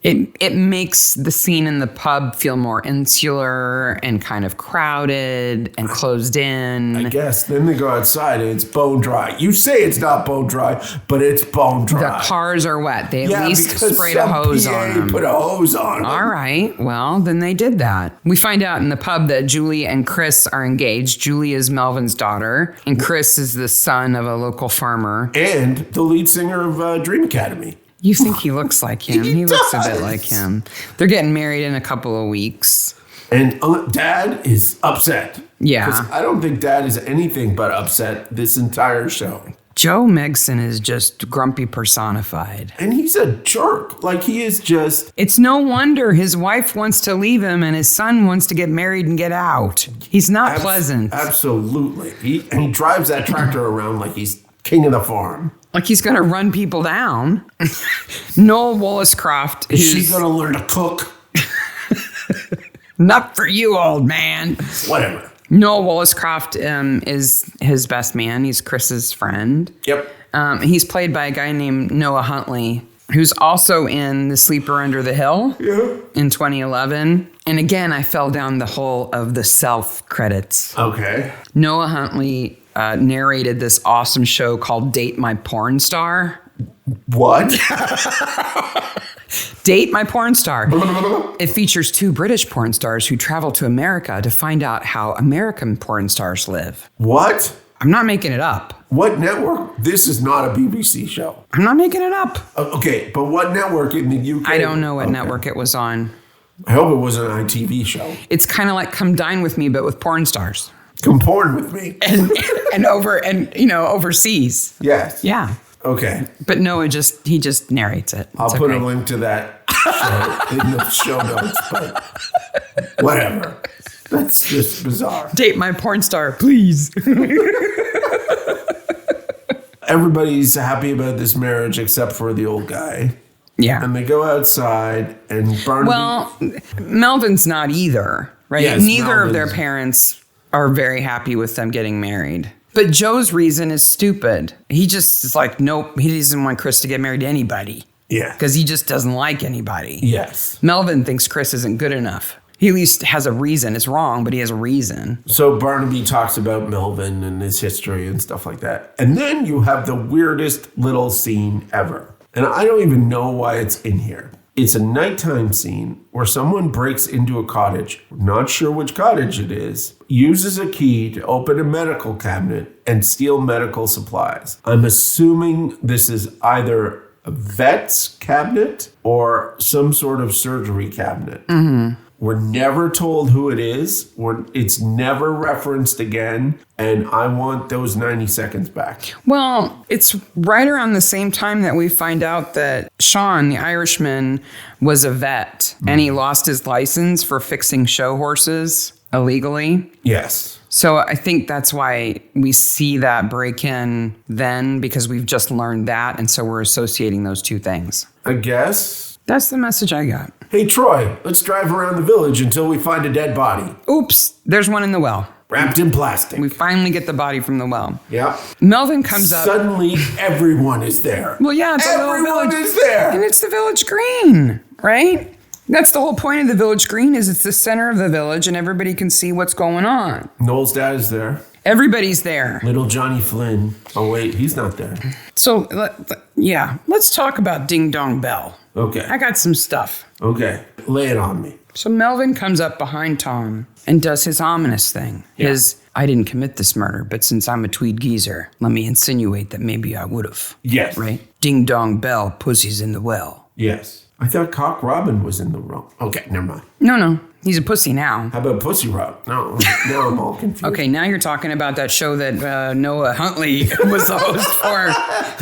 It makes the scene in the pub feel more insular and kind of crowded and closed in. I guess. Then they go outside and it's bone dry. You say it's not bone dry, but it's bone dry. The cars are wet. They at least sprayed a hose on them. Put a hose on them. All right. Well, then they did that. We find out in the pub that Julie and Chris are engaged. Julie is Melvin's daughter, and Chris is the son of a local farmer. And the lead singer of Dream Academy. You think he looks like him. He looks a bit like him. They're getting married in a couple of weeks. And Dad is upset. Yeah. Because I don't think Dad is anything but upset this entire show. Joe Megson is just grumpy personified. And he's a jerk. Like, he is just... It's no wonder his wife wants to leave him and his son wants to get married and get out. He's not pleasant. Absolutely. He drives that tractor around like he's king of the farm. Like he's going to run people down. Noel Wallace-Croft. Is she going to learn to cook? Not for you, old man. Whatever. Noel Wallace-Croft is his best man. He's Chris's friend. Yep. He's played by a guy named Noah Huntley, who's also in The Sleeper Under the Hill in 2011. And again, I fell down the hole of the self credits. Okay. Noah Huntley narrated this awesome show called Date My Porn Star. What? Date My Porn Star. It features two British porn stars who travel to America to find out how American porn stars live. What? I'm not making it up. What network? This is not a BBC show. I'm not making it up. Okay, but what network in the UK? I don't know what network it was on. I hope it was an ITV show. It's kind of like Come Dine With Me, but with porn stars. Come porn with me. And overseas. Yes. Yeah. Okay. But Noah he just narrates it. I'll put a link to that show in the show notes, but whatever. That's just bizarre. Date my porn star, please. Everybody's happy about this marriage except for the old guy. Yeah. And they go outside and Barnaby... Well, Melvin's not either, right? Yes, Neither of their parents are very happy with them getting married. But Joe's reason is stupid. He just is like, nope, he doesn't want Chris to get married to anybody. Yeah. Because he just doesn't like anybody. Yes. Melvin thinks Chris isn't good enough. He at least has a reason. It's wrong, but he has a reason. So Barnaby talks about Melvin and his history and stuff like that. And then you have the weirdest little scene ever. And I don't even know why it's in here. It's a nighttime scene where someone breaks into a cottage, not sure which cottage it is, uses a key to open a medical cabinet and steal medical supplies. I'm assuming this is either a vet's cabinet or some sort of surgery cabinet. Mm-hmm. We're never told who it is. It's never referenced again. And I want those 90 seconds back. Well, it's right around the same time that we find out that Sean, the Irishman, was a vet. And he lost his license for fixing show horses illegally. Yes. So I think that's why we see that break in then, because we've just learned that. And so we're associating those two things. I guess. That's the message I got. Hey, Troy, let's drive around the village until we find a dead body. Oops, there's one in the well. Wrapped in plastic. We finally get the body from the well. Yeah. Melvin comes up. Suddenly, everyone is there. Well, yeah, it's everyone is there. And it's the village green, right? That's the whole point of the village green, is it's the center of the village and everybody can see what's going on. Noel's dad is there. Everybody's there. Little Johnny Flynn. Oh, wait, he's not there. So, yeah, let's talk about Ding Dong Bell. Okay. I got some stuff. Okay, lay it on me. So Melvin comes up behind Tom and does his ominous thing. Yeah. I didn't commit this murder, but since I'm a Tweed geezer, let me insinuate that maybe I would have. Yes. Right? Ding Dong Bell, pussy's in the well. Yes. I thought Cock Robin was in the room. Okay, never mind. No. He's a pussy now. How about Pussy Rob? No, now I'm all confused. Okay, now you're talking about that show that Noah Huntley was the host for.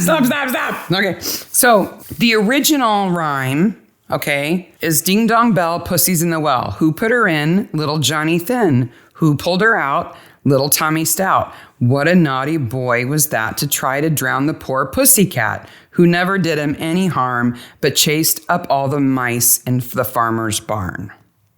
Stop. Okay, so the original rhyme, okay, is Ding Dong Bell, pussy's in the well. Who put her in? Little Johnny Thin. Who pulled her out? Little Tommy Stout. What a naughty boy was that to try to drown the poor pussycat, who never did him any harm, but chased up all the mice in the farmer's barn.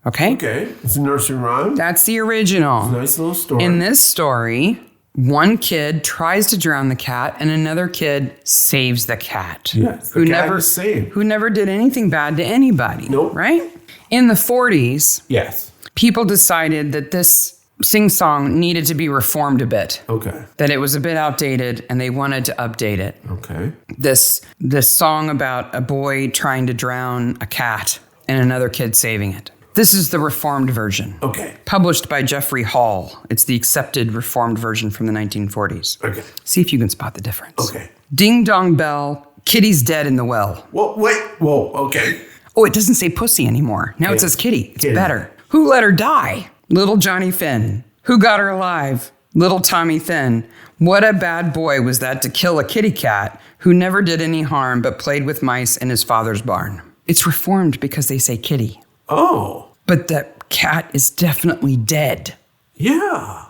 Okay? Okay, it's a nursery rhyme. That's the original. It's a nice little story. In this story, one kid tries to drown the cat and another kid saves the cat. Yes, who cat is saved. Who never did anything bad to anybody. Nope. Right? In the 40s, Yes. people decided that this sing-song needed to be reformed a bit. Okay. That it was a bit outdated and they wanted to update it. Okay. This song about a boy trying to drown a cat and another kid saving it. This is the reformed version. Okay. Published by Jeffrey Hall. It's the accepted reformed version from the 1940s. Okay. See if you can spot the difference. Okay. Ding Dong Bell, kitty's dead in the well. Whoa, wait. Whoa, okay. Oh, it doesn't say pussy anymore. Now it says kitty. It's Kitty. better. Who let her die? Little Johnny Finn. Who got her alive? Little Tommy Thin. What a bad boy was that to kill a kitty cat who never did any harm but played with mice in his father's barn. It's reformed because they say kitty. Oh. But that cat is definitely dead. Yeah.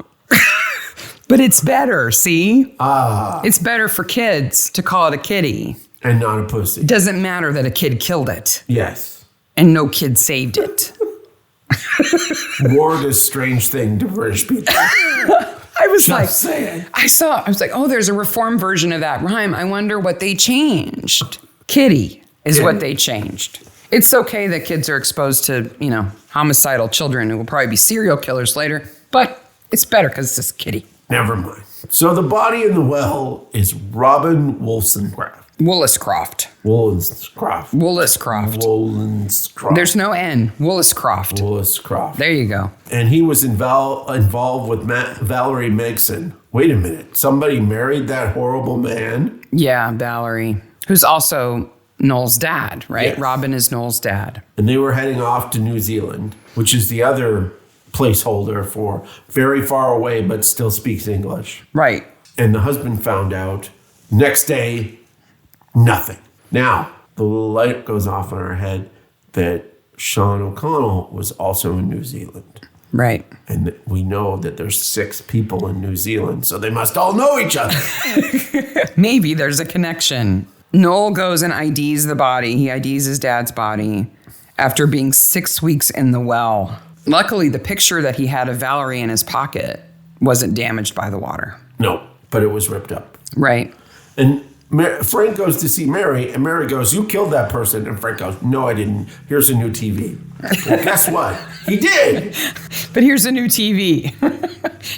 But it's better, see? Ah. It's better for kids to call it a kitty. And not a pussy. It doesn't matter that a kid killed it. Yes. And no kid saved it. Ward is a strange thing to British people. I was Just saying. I was like, oh, there's a reformed version of that rhyme. I wonder what they changed. Kitty is what they changed. It's okay that kids are exposed to, homicidal children who will probably be serial killers later, but it's better because it's just kitty. Never mind. So the body in the well is Robin Wollstonecraft. Williscroft. Wollstonecraft. Williscroft. Wollstonecraft. There's no N. Williscroft. Wollstonecraft. There you go. And he was involved with Valerie Megson. Wait a minute. Somebody married that horrible man? Yeah, Valerie, who's also Noel's dad, right? Yes. Robin is Noel's dad. And they were heading off to New Zealand, which is the other placeholder for very far away but still speaks English. Right. And the husband found out. Next day, nothing. Now, the little light goes off in our head that Sean O'Connell was also in New Zealand. Right. And we know that there's 6 people in New Zealand, so they must all know each other. Maybe there's a connection. Noel goes and IDs the body. He IDs his dad's body after being 6 weeks in the well. Luckily, the picture that he had of Valerie in his pocket wasn't damaged by the water. No, but it was ripped up. Right. And Frank goes to see Mary, and Mary goes, "You killed that person." And Frank goes, "No, I didn't. Here's a new TV." Well, guess what? He did. But here's a new TV.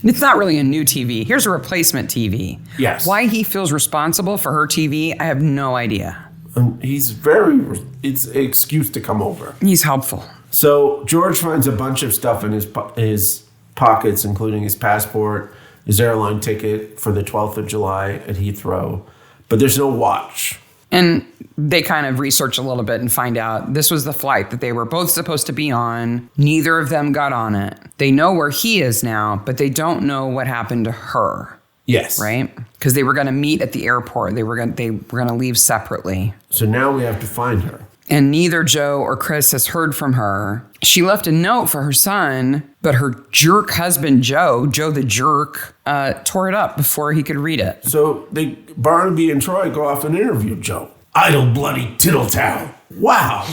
It's not really a new TV. Here's a replacement TV. Yes. Why he feels responsible for her TV, I have no idea. It's an excuse to come over. He's helpful. So George finds a bunch of stuff in his pockets, including his passport, his airline ticket for the 12th of July at Heathrow. But there's no watch. And they kind of research a little bit and find out this was the flight that they were both supposed to be on. Neither of them got on it. They know where he is now, but they don't know what happened to her. Yes. Right? Because they were going to meet at the airport. They were going to leave separately. So now we have to find her. And neither Joe or Chris has heard from her. She left a note for her son, but her jerk husband, Joe the jerk, tore it up before he could read it. So Barnaby and Troy go off and interview Joe. Idle bloody tittle-tattle. Wow.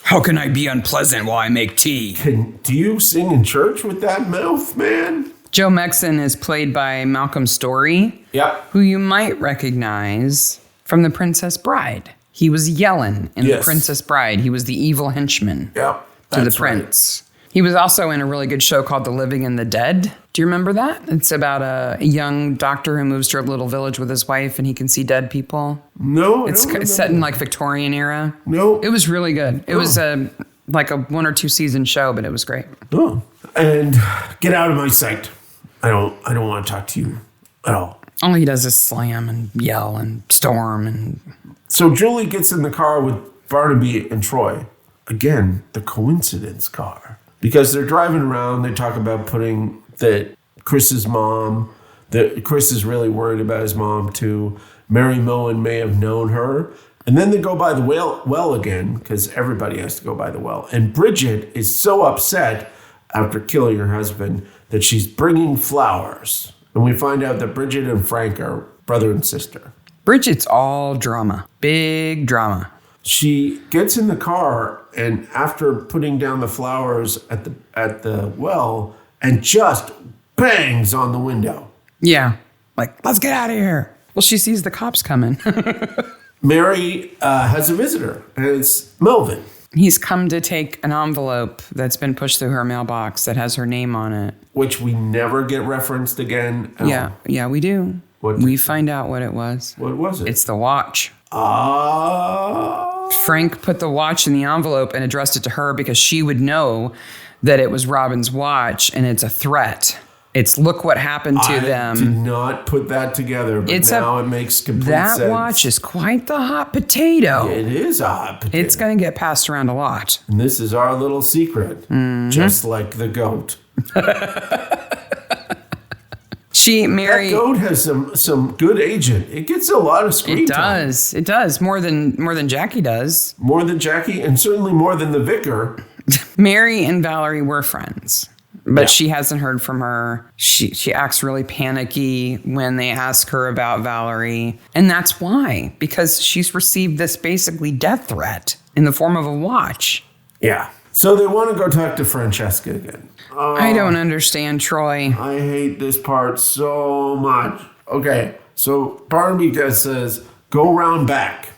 How can I be unpleasant while I make tea? Do you sing in church with that mouth, man? Joe Mexon is played by Malcolm Story. Yep. Who you might recognize from The Princess Bride. He was Yellen in The Princess Bride. He was the evil henchman to the prince. Right. He was also in a really good show called The Living and the Dead. Do you remember that? It's about a young doctor who moves to a little village with his wife and he can see dead people. No, it's set in like Victorian era. No. It was really good. It was like a 1 or 2 season show, but it was great. Oh. And get out of my sight. I don't want to talk to you at all. All he does is slam and yell and storm and... So Julie gets in the car with Barnaby and Troy. Again, the coincidence car. Because they're driving around, they talk about putting that Chris's mom, that Chris is really worried about his mom too. Mary Moen may have known her. And then they go by the well again, because everybody has to go by the well. And Bridget is so upset after killing her husband that she's bringing flowers. And we find out that Bridget and Frank are brother and sister. Bridget's all drama. Big drama. She gets in the car and after putting down the flowers at the well and just bangs on the window. Yeah. Like, let's get out of here. Well, she sees the cops coming. Mary has a visitor, and it's Melvin. He's come to take an envelope that's been pushed through her mailbox that has her name on it. Which we never get referenced again. Yeah, we do. We find out what it was. What was it? It's the watch. Frank put the watch in the envelope and addressed it to her because she would know that it was Robin's watch and it's a threat. It's look what happened to them. I did not put that together, but now it makes complete sense. That watch is quite the hot potato. It is a hot potato. It's going to get passed around a lot. And this is our little secret, just like the goat. Mary. That goat has some good agent. It gets a lot of screen time. It does more than Jackie does. More than Jackie, and certainly more than the Vicar. Mary and Valerie were friends, but she hasn't heard from her. She acts really panicky when they ask her about Valerie, and that's why, because she's received this basically death threat in the form of a watch. Yeah. So they want to go talk to Francesca again. I don't understand, Troy. I hate this part so much. Okay, so Barnaby just says, go round back.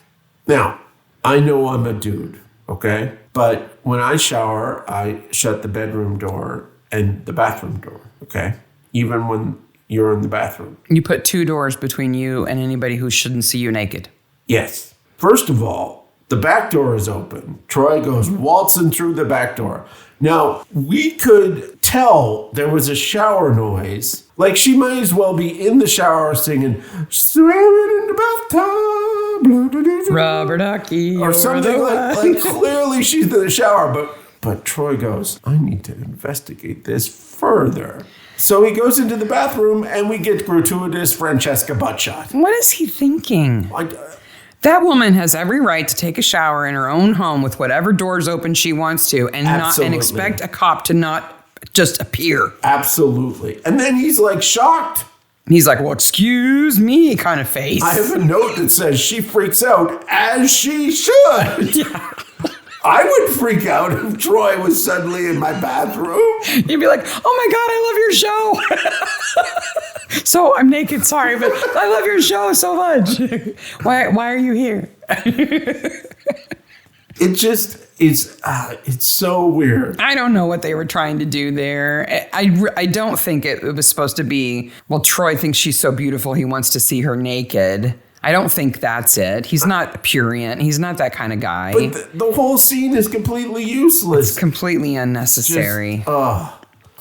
Now, I know I'm a dude, okay? But when I shower, I shut the bedroom door and the bathroom door, okay? Even when you're in the bathroom. You put 2 doors between you and anybody who shouldn't see you naked. Yes. First of all, the back door is open. Troy goes waltzing through the back door. Now, we could tell there was a shower noise. Like, she might as well be in the shower singing, swimming in the bathtub, Rubber ducky. or something like clearly she's in the shower. But Troy goes, I need to investigate this further. So he goes into the bathroom and we get gratuitous Francesca butt shot. What is he thinking? That woman has every right to take a shower in her own home with whatever doors open she wants to, and expect a cop to not just appear. Absolutely. And then he's like shocked. He's like, well, excuse me, kind of face. I have a note that says she freaks out, as she should. Yeah. I would freak out if Troy was suddenly in my bathroom. You'd be like, oh my God, I love your show. So I'm naked, sorry, but I love your show so much. Why are you here? It's so weird. I don't know what they were trying to do there. I don't think it was supposed to be, well, Troy thinks she's so beautiful, he wants to see her naked. I don't think that's it. He's not a prurient. He's not that kind of guy. But the whole scene is completely useless. It's completely unnecessary.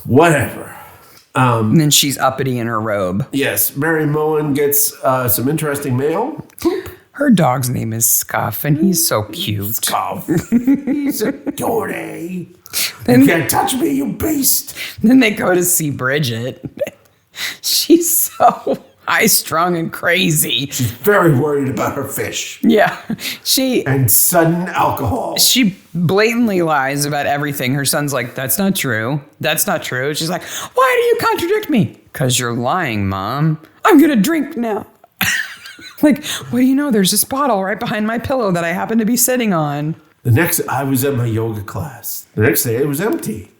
Whatever. And then she's uppity in her robe. Yes, Mary Moen gets some interesting mail. Poop. Her dog's name is Scuff, and he's so cute. Scuff. He's a dorky. You can't touch me, you beast. Then they go to see Bridget. She's so high-strung and crazy. She's very worried about her fish. Yeah. And sudden alcohol. She blatantly lies about everything. Her son's like, that's not true. That's not true. She's like, why do you contradict me? Because you're lying, Mom. I'm going to drink now. Like, what do you know? There's this bottle right behind my pillow that I happen to be sitting on. I was at my yoga class. The next day, it was empty.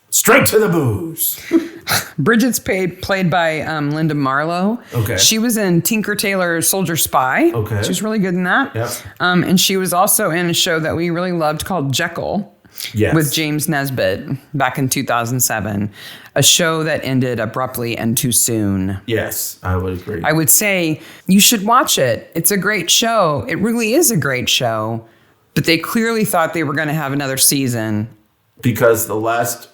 Straight to the booze. Bridget's played by Linda Marlowe. Okay. She was in Tinker Tailor Soldier Spy. Okay. She was really good in that. Yep. And she was also in a show that we really loved called Jekyll. Yes. With James Nesbitt back in 2007. A show that ended abruptly and too soon. Yes, I would agree. I would say you should watch it. It's a great show. It really is a great show. But they clearly thought they were going to have another season. Because the last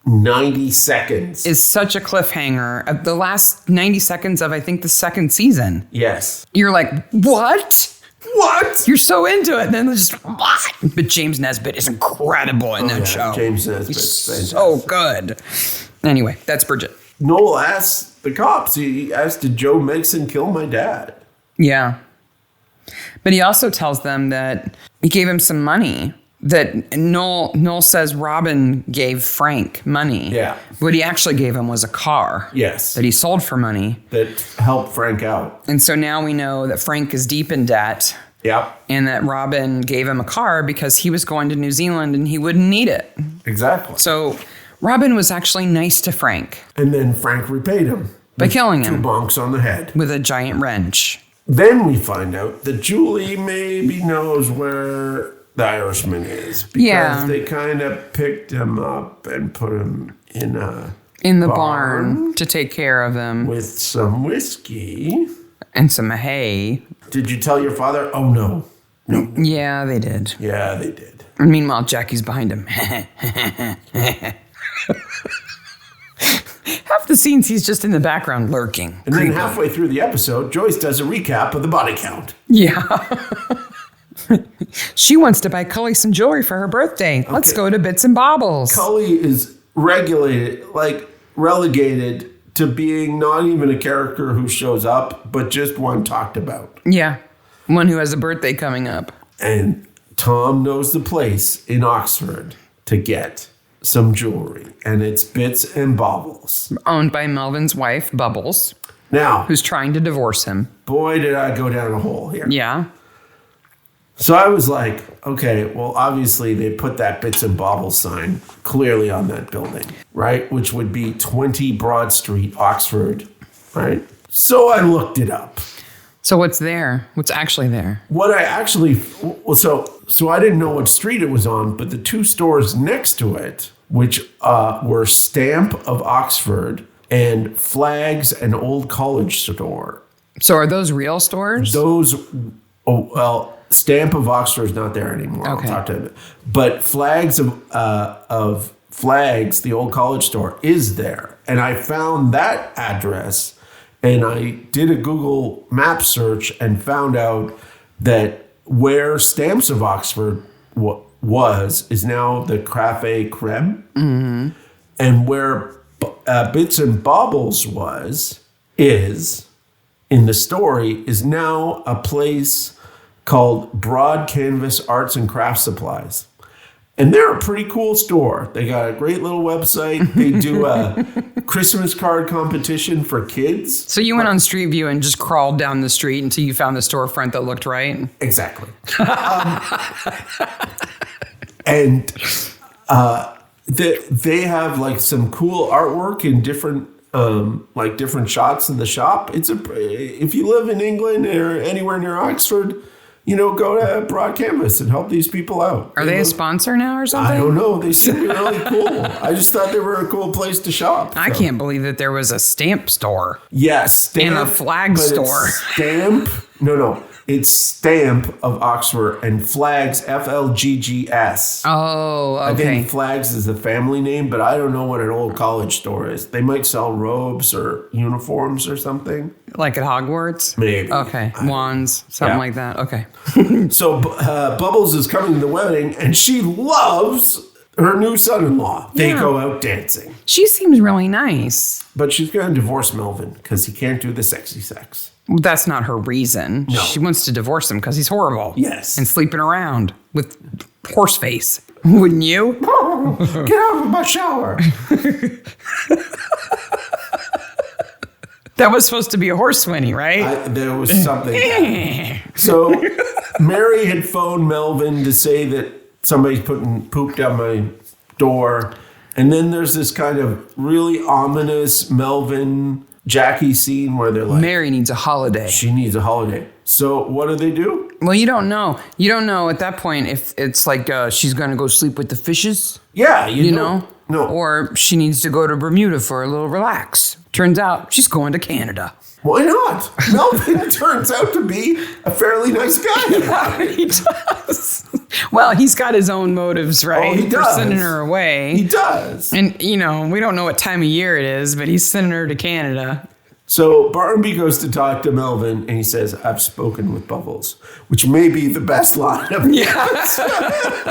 90 seconds is such a cliffhanger. The last 90 seconds of, I think, the second season. Yes. You're like, what? What? You're so into it. And then just, what? But James Nesbitt is incredible in that show. James Nesbitt. He's so good. Anyway, that's Bridget. Noel asks the cops, he asked, did Joe Megson kill my dad? Yeah. But he also tells them that he gave him some money. That Noel says Robin gave Frank money. Yeah. What he actually gave him was a car. Yes. That he sold for money. That helped Frank out. And so now we know that Frank is deep in debt. Yep. And that Robin gave him a car because he was going to New Zealand and he wouldn't need it. Exactly. So Robin was actually nice to Frank. And then Frank repaid him. By killing him. 2 bonks on the head. With a giant wrench. Then we find out that Julie maybe knows where the Irishman is. Because they kind of picked him up and put him in the barn to take care of him. With some whiskey. And some hay. Did you tell your father? Oh, no. No. Yeah, they did. Yeah, they did. And meanwhile, Jackie's behind him. Half the scenes, he's just in the background lurking. And then halfway through the episode, Joyce does a recap of the body count. Yeah. She wants to buy Cully some jewelry for her birthday. Let's go to Bits and Bobbles. Cully is relegated to being not even a character who shows up, but just one talked about. Yeah. One who has a birthday coming up. And Tom knows the place in Oxford to get some jewelry. And it's Bits and Baubles. Owned by Melvin's wife, Bubbles. Now. Who's trying to divorce him. Boy, did I go down a hole here. Yeah. So I was like, okay, well, obviously they put that Bits and Baubles sign clearly on that building, right? Which would be 20 Broad Street, Oxford, right? So I looked it up. So what's there? What's actually there? What I actually, well, so I didn't know what street it was on, but the two stores next to it, which were Stamp of Oxford and Flags and Old College Store. So are those real stores? Stamp of Oxford is not there anymore. Okay. I'll talk to him. But Flags of Flags, the Old College Store, is there. And I found that address. And I did a Google map search and found out that where Stamps of Oxford was is now the Café Creme. Mm-hmm. And where Bits and Baubles is in the story is now a place called Broad Canvas Arts and Craft Supplies. And they're a pretty cool store. They got a great little website. They do a Christmas card competition for kids. So you went on Street View and just crawled down the street until you found the storefront that looked right? Exactly. And they have like some cool artwork in different different shots in the shop. If you live in England or anywhere near Oxford, go to Broad Canvas and help these people out. Are they a sponsor now or something? I don't know. They seem really cool. I just thought they were a cool place to shop. I can't believe that there was a stamp store. Yes, Stamp. And a flag store. Stamp. No. It's Stamp of Oxford and Flags, FLGGS. Oh, okay. I think Flags is a family name, but I don't know what an old college store is. They might sell robes or uniforms or something. Like at Hogwarts? Maybe. Okay. Wands, something like that. Okay. So Bubbles is coming to the wedding, and she loves her new son-in-law. They go out dancing. She seems really nice. But she's going to divorce Melvin because he can't do the sexy sex. Well, that's not her reason. No. She wants to divorce him because he's horrible. Yes. And sleeping around with horse face. Wouldn't you? Get out of my shower. That was supposed to be a horse whinny, right? There was something. So Mary had phoned Melvin to say that somebody's putting poop down my door. And then there's this kind of really ominous Melvin Jackie scene where they're like, Mary needs a holiday. She needs a holiday. So what do they do? Well, you don't know. You don't know at that point if it's like she's going to go sleep with the fishes. Yeah, you know? No. Or she needs to go to Bermuda for a little relax. Turns out she's going to Canada. Why not? Melvin turns out to be a fairly nice guy. Yeah, he does. Well, he's got his own motives, right? Oh, he does. For sending her away. He does. And, we don't know what time of year it is, but he's sending her to Canada. So Barnaby goes to talk to Melvin, and he says, I've spoken with Bubbles, which may be the best line of the episode.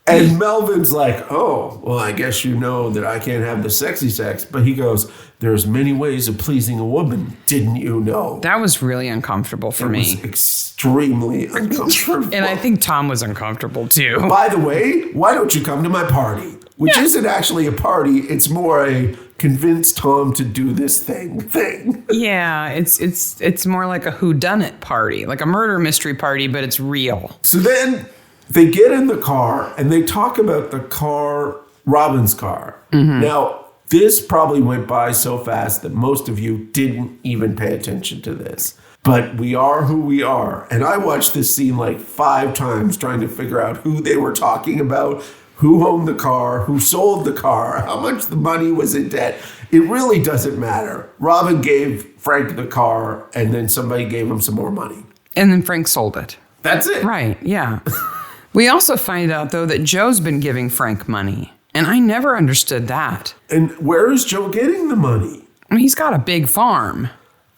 And Melvin's like, oh, well, I guess you know that I can't have the sexy sex. But he goes, there's many ways of pleasing a woman. Didn't you know? That was really uncomfortable for me. It was extremely uncomfortable. And I think Tom was uncomfortable, too. By the way, why don't you come to my party? Which isn't actually a party. It's more a convince Tom to do this thing. Yeah, it's more like a whodunit party. Like a murder mystery party, but it's real. So then they get in the car and they talk about the car, Robin's car. Mm-hmm. Now, this probably went by so fast that most of you didn't even pay attention to this. But we are who we are. And I watched this scene like 5 times trying to figure out who they were talking about, who owned the car, who sold the car, how much the money was in debt. It really doesn't matter. Robin gave Frank the car and then somebody gave him some more money. And then Frank sold it. That's it. Right, yeah. We also find out, though, that Joe's been giving Frank money. And I never understood that. And where is Joe getting the money? I mean, he's got a big farm.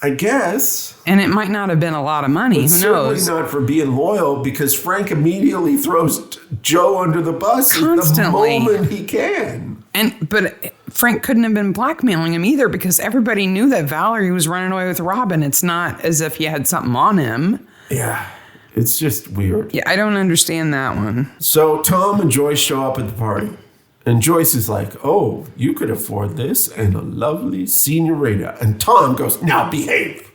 I guess. And it might not have been a lot of money. Who knows? Certainly not for being loyal, because Frank immediately throws Joe under the bus constantly the moment he can. But Frank couldn't have been blackmailing him either because everybody knew that Valerie was running away with Robin. It's not as if he had something on him. Yeah. It's just weird. Yeah, I don't understand that one. So Tom and Joyce show up at the party. And Joyce is like, oh, you could afford this and a lovely senorita. And Tom goes, now behave.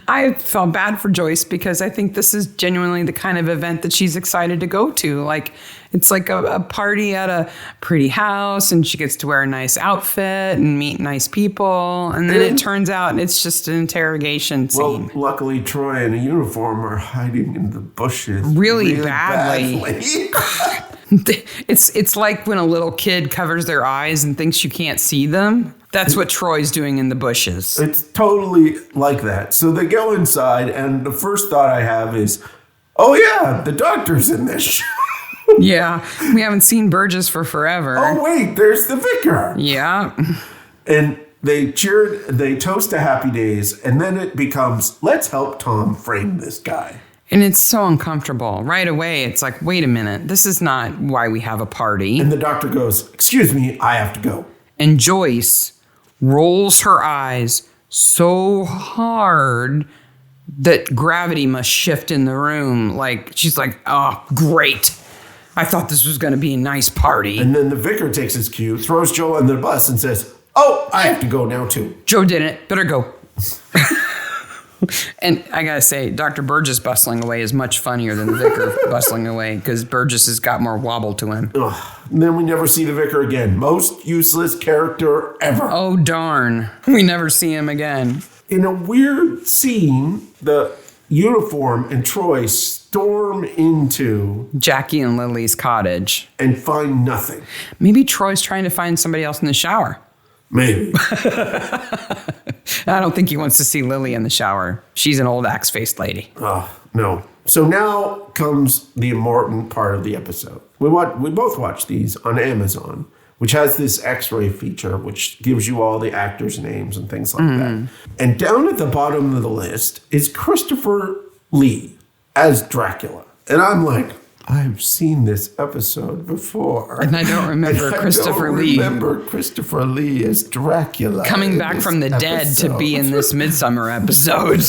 I felt bad for Joyce because I think this is genuinely the kind of event that she's excited to go to. Like, it's like a party at a pretty house and she gets to wear a nice outfit and meet nice people. And then it turns out it's just an interrogation scene. Well, luckily, Troy in a uniform are hiding in the bushes. Really badly. It's like when a little kid covers their eyes and thinks you can't see them. That's what Troy's doing in the bushes. It's totally like that. So they go inside, and the first thought I have is, oh yeah, the doctor's in this show. Yeah, we haven't seen Burgess for forever. Oh wait, there's the vicar. Yeah. And they toast to happy days, and then it becomes, let's help Tom frame this guy. And it's so uncomfortable. Right away, it's like, wait a minute, this is not why we have a party. And the doctor goes, excuse me, I have to go. And Joyce rolls her eyes so hard that gravity must shift in the room. Like, she's like, oh, great. I thought this was going to be a nice party. And then the vicar takes his cue, throws Joe under the bus and says, oh, I have to go now too. Joe didn't. Better go. And I gotta say, Dr. Burgess bustling away is much funnier than the vicar bustling away because Burgess has got more wobble to him. Ugh. And then we never see the vicar again. Most useless character ever. Oh, darn. We never see him again. In a weird scene, the uniform and Troy storm into Jackie and Lily's cottage and find nothing. Maybe Troy's trying to find somebody else in the shower. Maybe. I don't think he wants to see Lily in the shower. She's an old axe-faced lady. Oh, no. So now comes the important part of the episode. We both watch these on Amazon, which has this X-ray feature, which gives you all the actors' names and things like that. And down at the bottom of the list is Christopher Lee as Dracula. And I'm like, I've seen this episode before. And I don't remember Christopher Lee. I don't remember Christopher Lee as Dracula. Coming back from the dead to be in this Midsomer episode.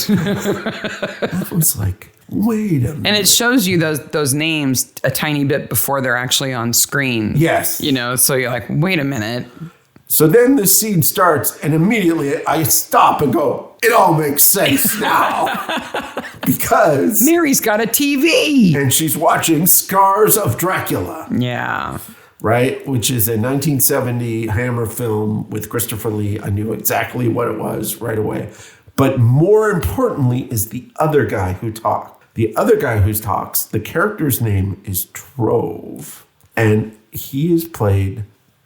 I was like, wait a minute. And it shows you those names a tiny bit before they're actually on screen. Yes. You know, so you're like, wait a minute. So then the scene starts, and immediately I stop and go, it all makes sense now. Because Mary's got a TV. And she's watching Scars of Dracula. Yeah. Right? Which is a 1970 Hammer film with Christopher Lee. I knew exactly what it was right away. But more importantly is the other guy who talked. The other guy who talks, the character's name is Trove. And he is played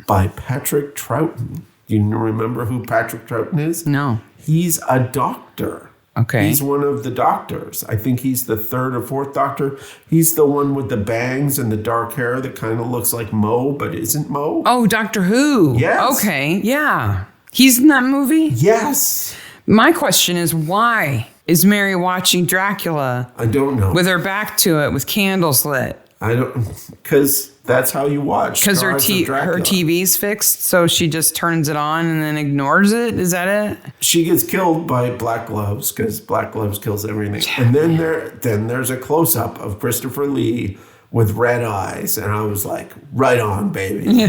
by Patrick Troughton. Do you remember who Patrick Troughton is? No. He's a doctor. Okay. He's one of the doctors. I think he's the third or fourth doctor. He's the one with the bangs and the dark hair that kind of looks like Mo, but isn't Mo. Oh, Doctor Who. Yes. Okay, yeah. He's in that movie? Yes. My question is, why is Mary watching Dracula? I don't know. With her back to it, with candles lit? I don't, because that's how you watch. Because her TV's fixed, so she just turns it on and then ignores it? Is that it? She gets killed by Black Gloves, because Black Gloves kills everything. And then there's a close-up of Christopher Lee with red eyes, and I was like, right on, baby.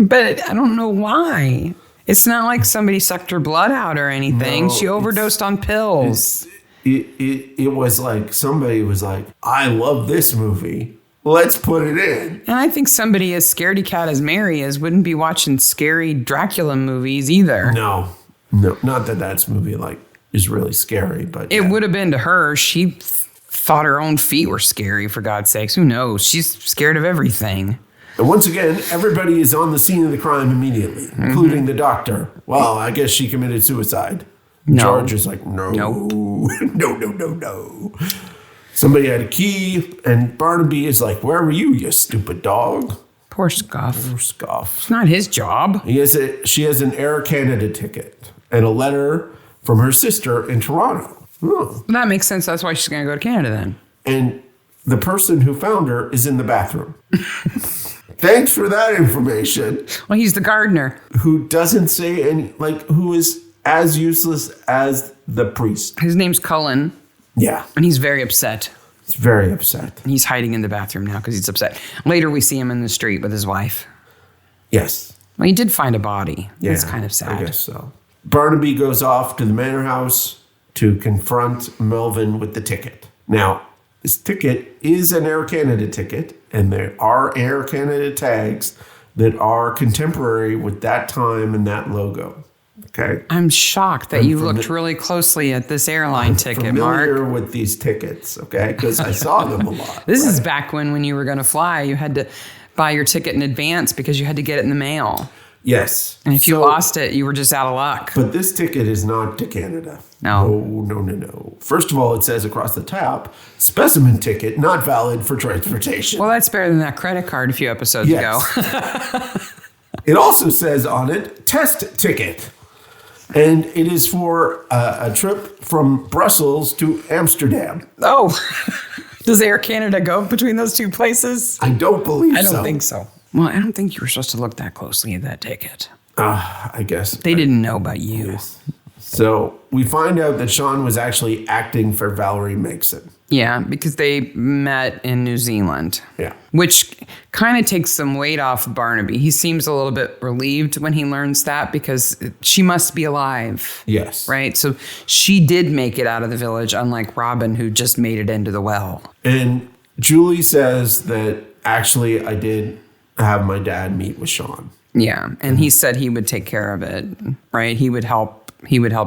But I don't know why. It's not like somebody sucked her blood out or anything. No, she overdosed on pills. It was like somebody was like, I love this movie. Let's put it in. And I think somebody as scaredy cat as Mary wouldn't be watching scary Dracula movies either. No, not that that's movie like is really scary, but it would have been to her. She thought her own feet were scary, for God's sakes. Who knows? She's scared of everything. And once again, everybody is on the scene of the crime immediately, including the doctor. Well, I guess she committed suicide. No. George is like, no. Somebody had a key, and Barnaby is like, where were you, you stupid dog? Poor Scuff. It's not his job. She has an Air Canada ticket and a letter from her sister in Toronto. Well, that makes sense. That's why she's going to go to Canada then. And the person who found her is in the bathroom. Thanks for that information. Well, he's the gardener. Who doesn't say any, like, who is as useless as the priest. His name's Cullen. Yeah. And he's very upset. He's very upset. He's hiding in the bathroom now because he's upset. Later, we see him in the street with his wife. Yes. Well, he did find a body. Yeah, It's kind of sad. I guess so. Barnaby goes off to the manor house to confront Melvin with the ticket. Now, this ticket is an Air Canada ticket, and there are Air Canada tags that are contemporary with that time and that logo. Okay? I'm shocked that you looked really closely at this airline ticket, Mark. Familiar with these tickets, okay? Because I saw them a lot. This is back when you were going to fly, you had to buy your ticket in advance because you had to get it in the mail. Yes. And if you lost it, you were just out of luck. But this ticket is not to Canada. No. No. First of all, it says across the top, specimen ticket not valid for transportation. Well, that's better than that credit card a few episodes ago. It also says on it, test ticket. And it is for a trip from Brussels to Amsterdam. Oh, does Air Canada go between those two places? I don't believe so. I don't think so. Well, I don't think you were supposed to look that closely at that ticket. I guess. They didn't know about you. Yes. So we find out that Sean was actually acting for Valerie Megson. Yeah, because they met in New Zealand. Yeah. Which kind of takes some weight off Barnaby. He seems a little bit relieved when he learns that because she must be alive. Yes. Right? So she did make it out of the village, unlike Robin, who just made it into the well. And Julie says that actually I did have my dad meet with Sean. Yeah, and he said he would take care of it, right? He would help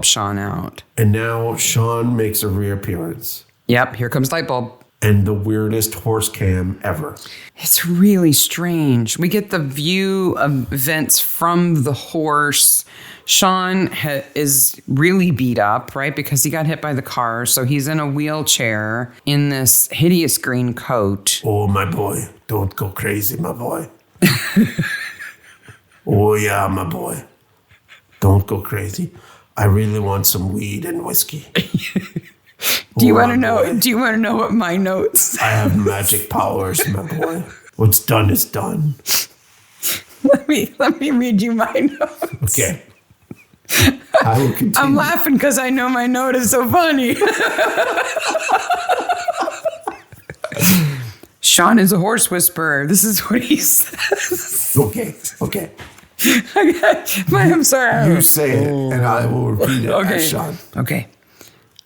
Sean out. And now Sean makes a reappearance. Yep, here comes Lightbulb. And the weirdest horse cam ever. It's really strange. We get the view of events from the horse. Sean is really beat up, right? Because he got hit by the car. So he's in a wheelchair in this hideous green coat. Oh, my boy. Don't go crazy, my boy. Oh, yeah, my boy. Don't go crazy. I really want some weed and whiskey. Do you want to know? Do you want to know what my notes? I have magic powers, my boy. What's done is done. Let me read you my notes. Okay. I will continue. I'm laughing because I know my note is so funny. Sean is a horse whisperer. This is what he says. Okay. I'm sorry. You say it, and I will repeat it as Sean. Okay.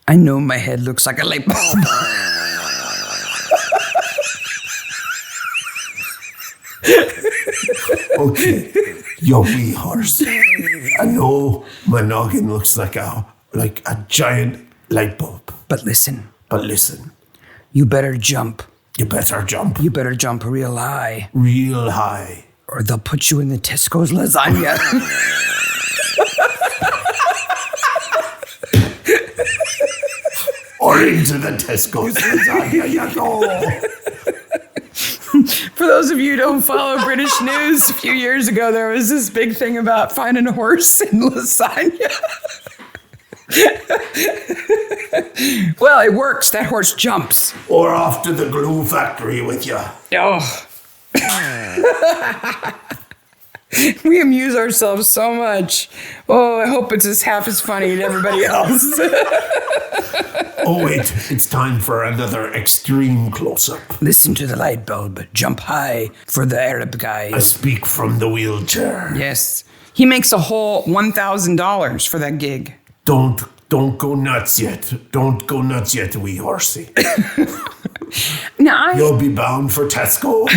I know my head looks like a light bulb. Okay, your wee horse. I know my noggin looks like a giant light bulb. But listen. You better jump. You better jump. You better jump real high. Real high. Or they'll put you in the Tesco's lasagna. Or into the Tesco's lasagna, you know. For those of you who don't follow British news, a few years ago, there was this big thing about finding a horse in lasagna. Well, it works. That horse jumps. Or off to the glue factory with you. Oh. We amuse ourselves so much. Oh, I hope it's half as funny to everybody else. Oh, wait. It's time for another extreme close-up. Listen to the light bulb. Jump high for the Arab guy. I speak from the wheelchair. Yes. He makes a whole $1,000 for that gig. Don't go nuts yet. Don't go nuts yet, wee horsey. Now, You'll be bound for Tesco.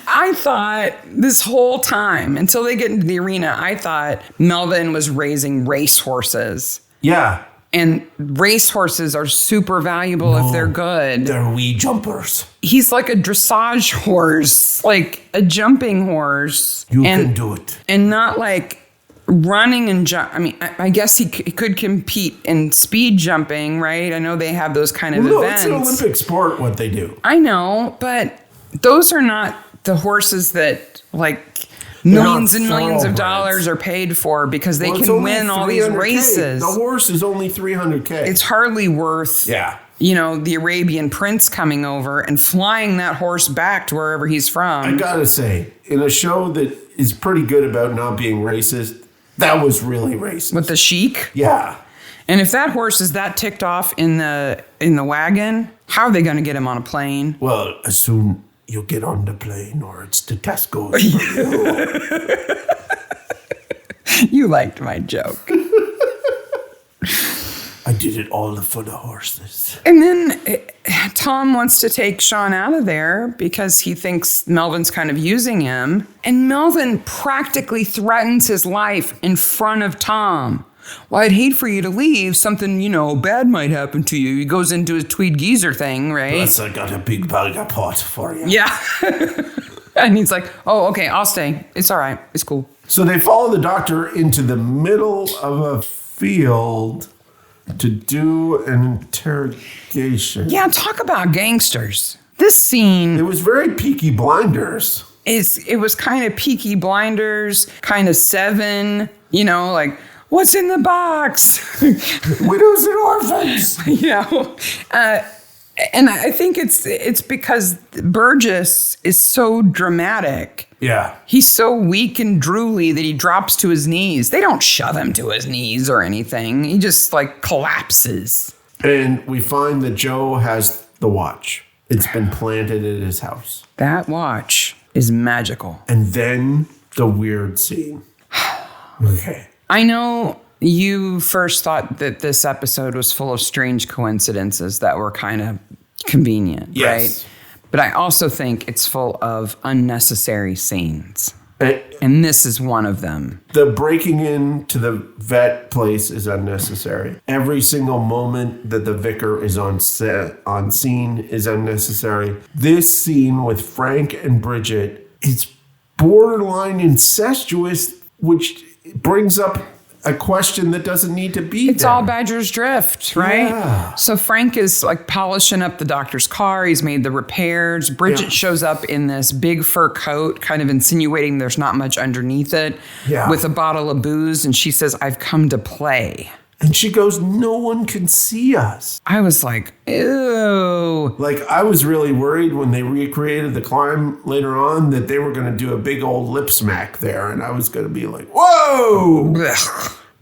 I thought this whole time, until they get into the arena, I thought Melvin was raising race horses. Yeah. And race horses are super valuable if they're good. They're wee jumpers. He's like a dressage horse, like a jumping horse. You can do it. And not like running and jump. I mean, I guess he could compete in speed jumping, right? I know they have those kind of events. It's an Olympic sport, what they do. I know, but those are not the horses that like millions and millions of dollars are paid for because they can win all these races. The horse is only $300K. It's hardly worth the Arabian prince coming over and flying that horse back to wherever he's from. I gotta say, in a show that is pretty good about not being racist, that was really racist. With the sheik? Yeah. And if that horse is that ticked off in the wagon, how are they going to get him on a plane? Well, as soon you get on the plane or it's the Tesco's. You liked my joke. I did it all for the horses. And then Tom wants to take Sean out of there because he thinks Melvin's kind of using him. And Melvin practically threatens his life in front of Tom. Well, I'd hate for you to leave. Something, bad might happen to you. He goes into his Tweed geezer thing, right? Plus, I got a big bag of pot for you. Yeah. And he's like, oh, okay, I'll stay. It's all right. It's cool. So they follow the doctor into the middle of a field to do an interrogation. Yeah, talk about gangsters. This scene... It was very Peaky Blinders. It was kind of Peaky Blinders, kind of Seven, like... What's in the box? Widows and orphans. And I think it's because Burgess is so dramatic. Yeah. He's so weak and drooly that he drops to his knees. They don't shove him to his knees or anything. He just collapses. And we find that Joe has the watch. It's been planted at his house. That watch is magical. And then the weird scene. Okay. I know you first thought that this episode was full of strange coincidences that were kind of convenient, right? But I also think it's full of unnecessary scenes. And this is one of them. The breaking into the vet place is unnecessary. Every single moment that the vicar is on scene is unnecessary. This scene with Frank and Bridget is borderline incestuous, which brings up a question that doesn't need to be It's there. all Badger's Drift, right? Yeah. So Frank is polishing up the doctor's car. He's made the repairs. Bridget shows up in this big fur coat, kind of insinuating there's not much underneath it, with a bottle of booze. And she says, I've come to play. And she goes, no one can see us. I was like, ew. I was really worried when they recreated the climb later on that they were going to do a big old lip smack there. And I was going to be like, whoa,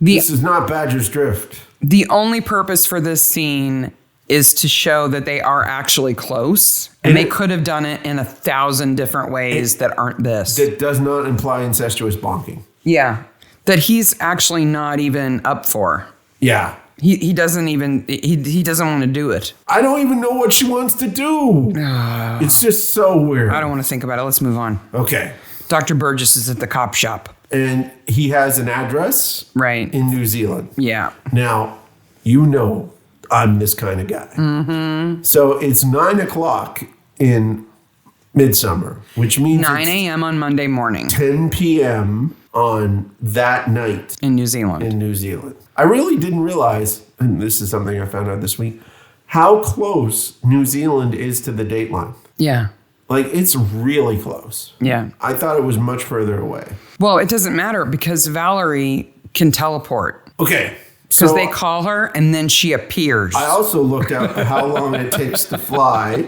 this is not Badger's Drift. The only purpose for this scene is to show that they are actually close. And they could have done it in 1,000 different ways that aren't this. That does not imply incestuous bonking. Yeah. That he's actually not even up for. Yeah. He doesn't even, he doesn't want to do it. I don't even know what she wants to do. It's just so weird. I don't want to think about it. Let's move on. Okay. Dr. Burgess is at the cop shop. And he has an address. Right. In New Zealand. Yeah. Now, I'm this kind of guy. Mm-hmm. So it's 9 o'clock in Midsomer, which means 9 a.m. on Monday morning. 10 p.m. on that night. In New Zealand. I really didn't realize, and this is something I found out this week, how close New Zealand is to the dateline. Yeah. It's really close. Yeah. I thought it was much further away. Well, it doesn't matter because Valerie can teleport. Okay. Because they call her and then she appears. I also looked at how long it takes to fly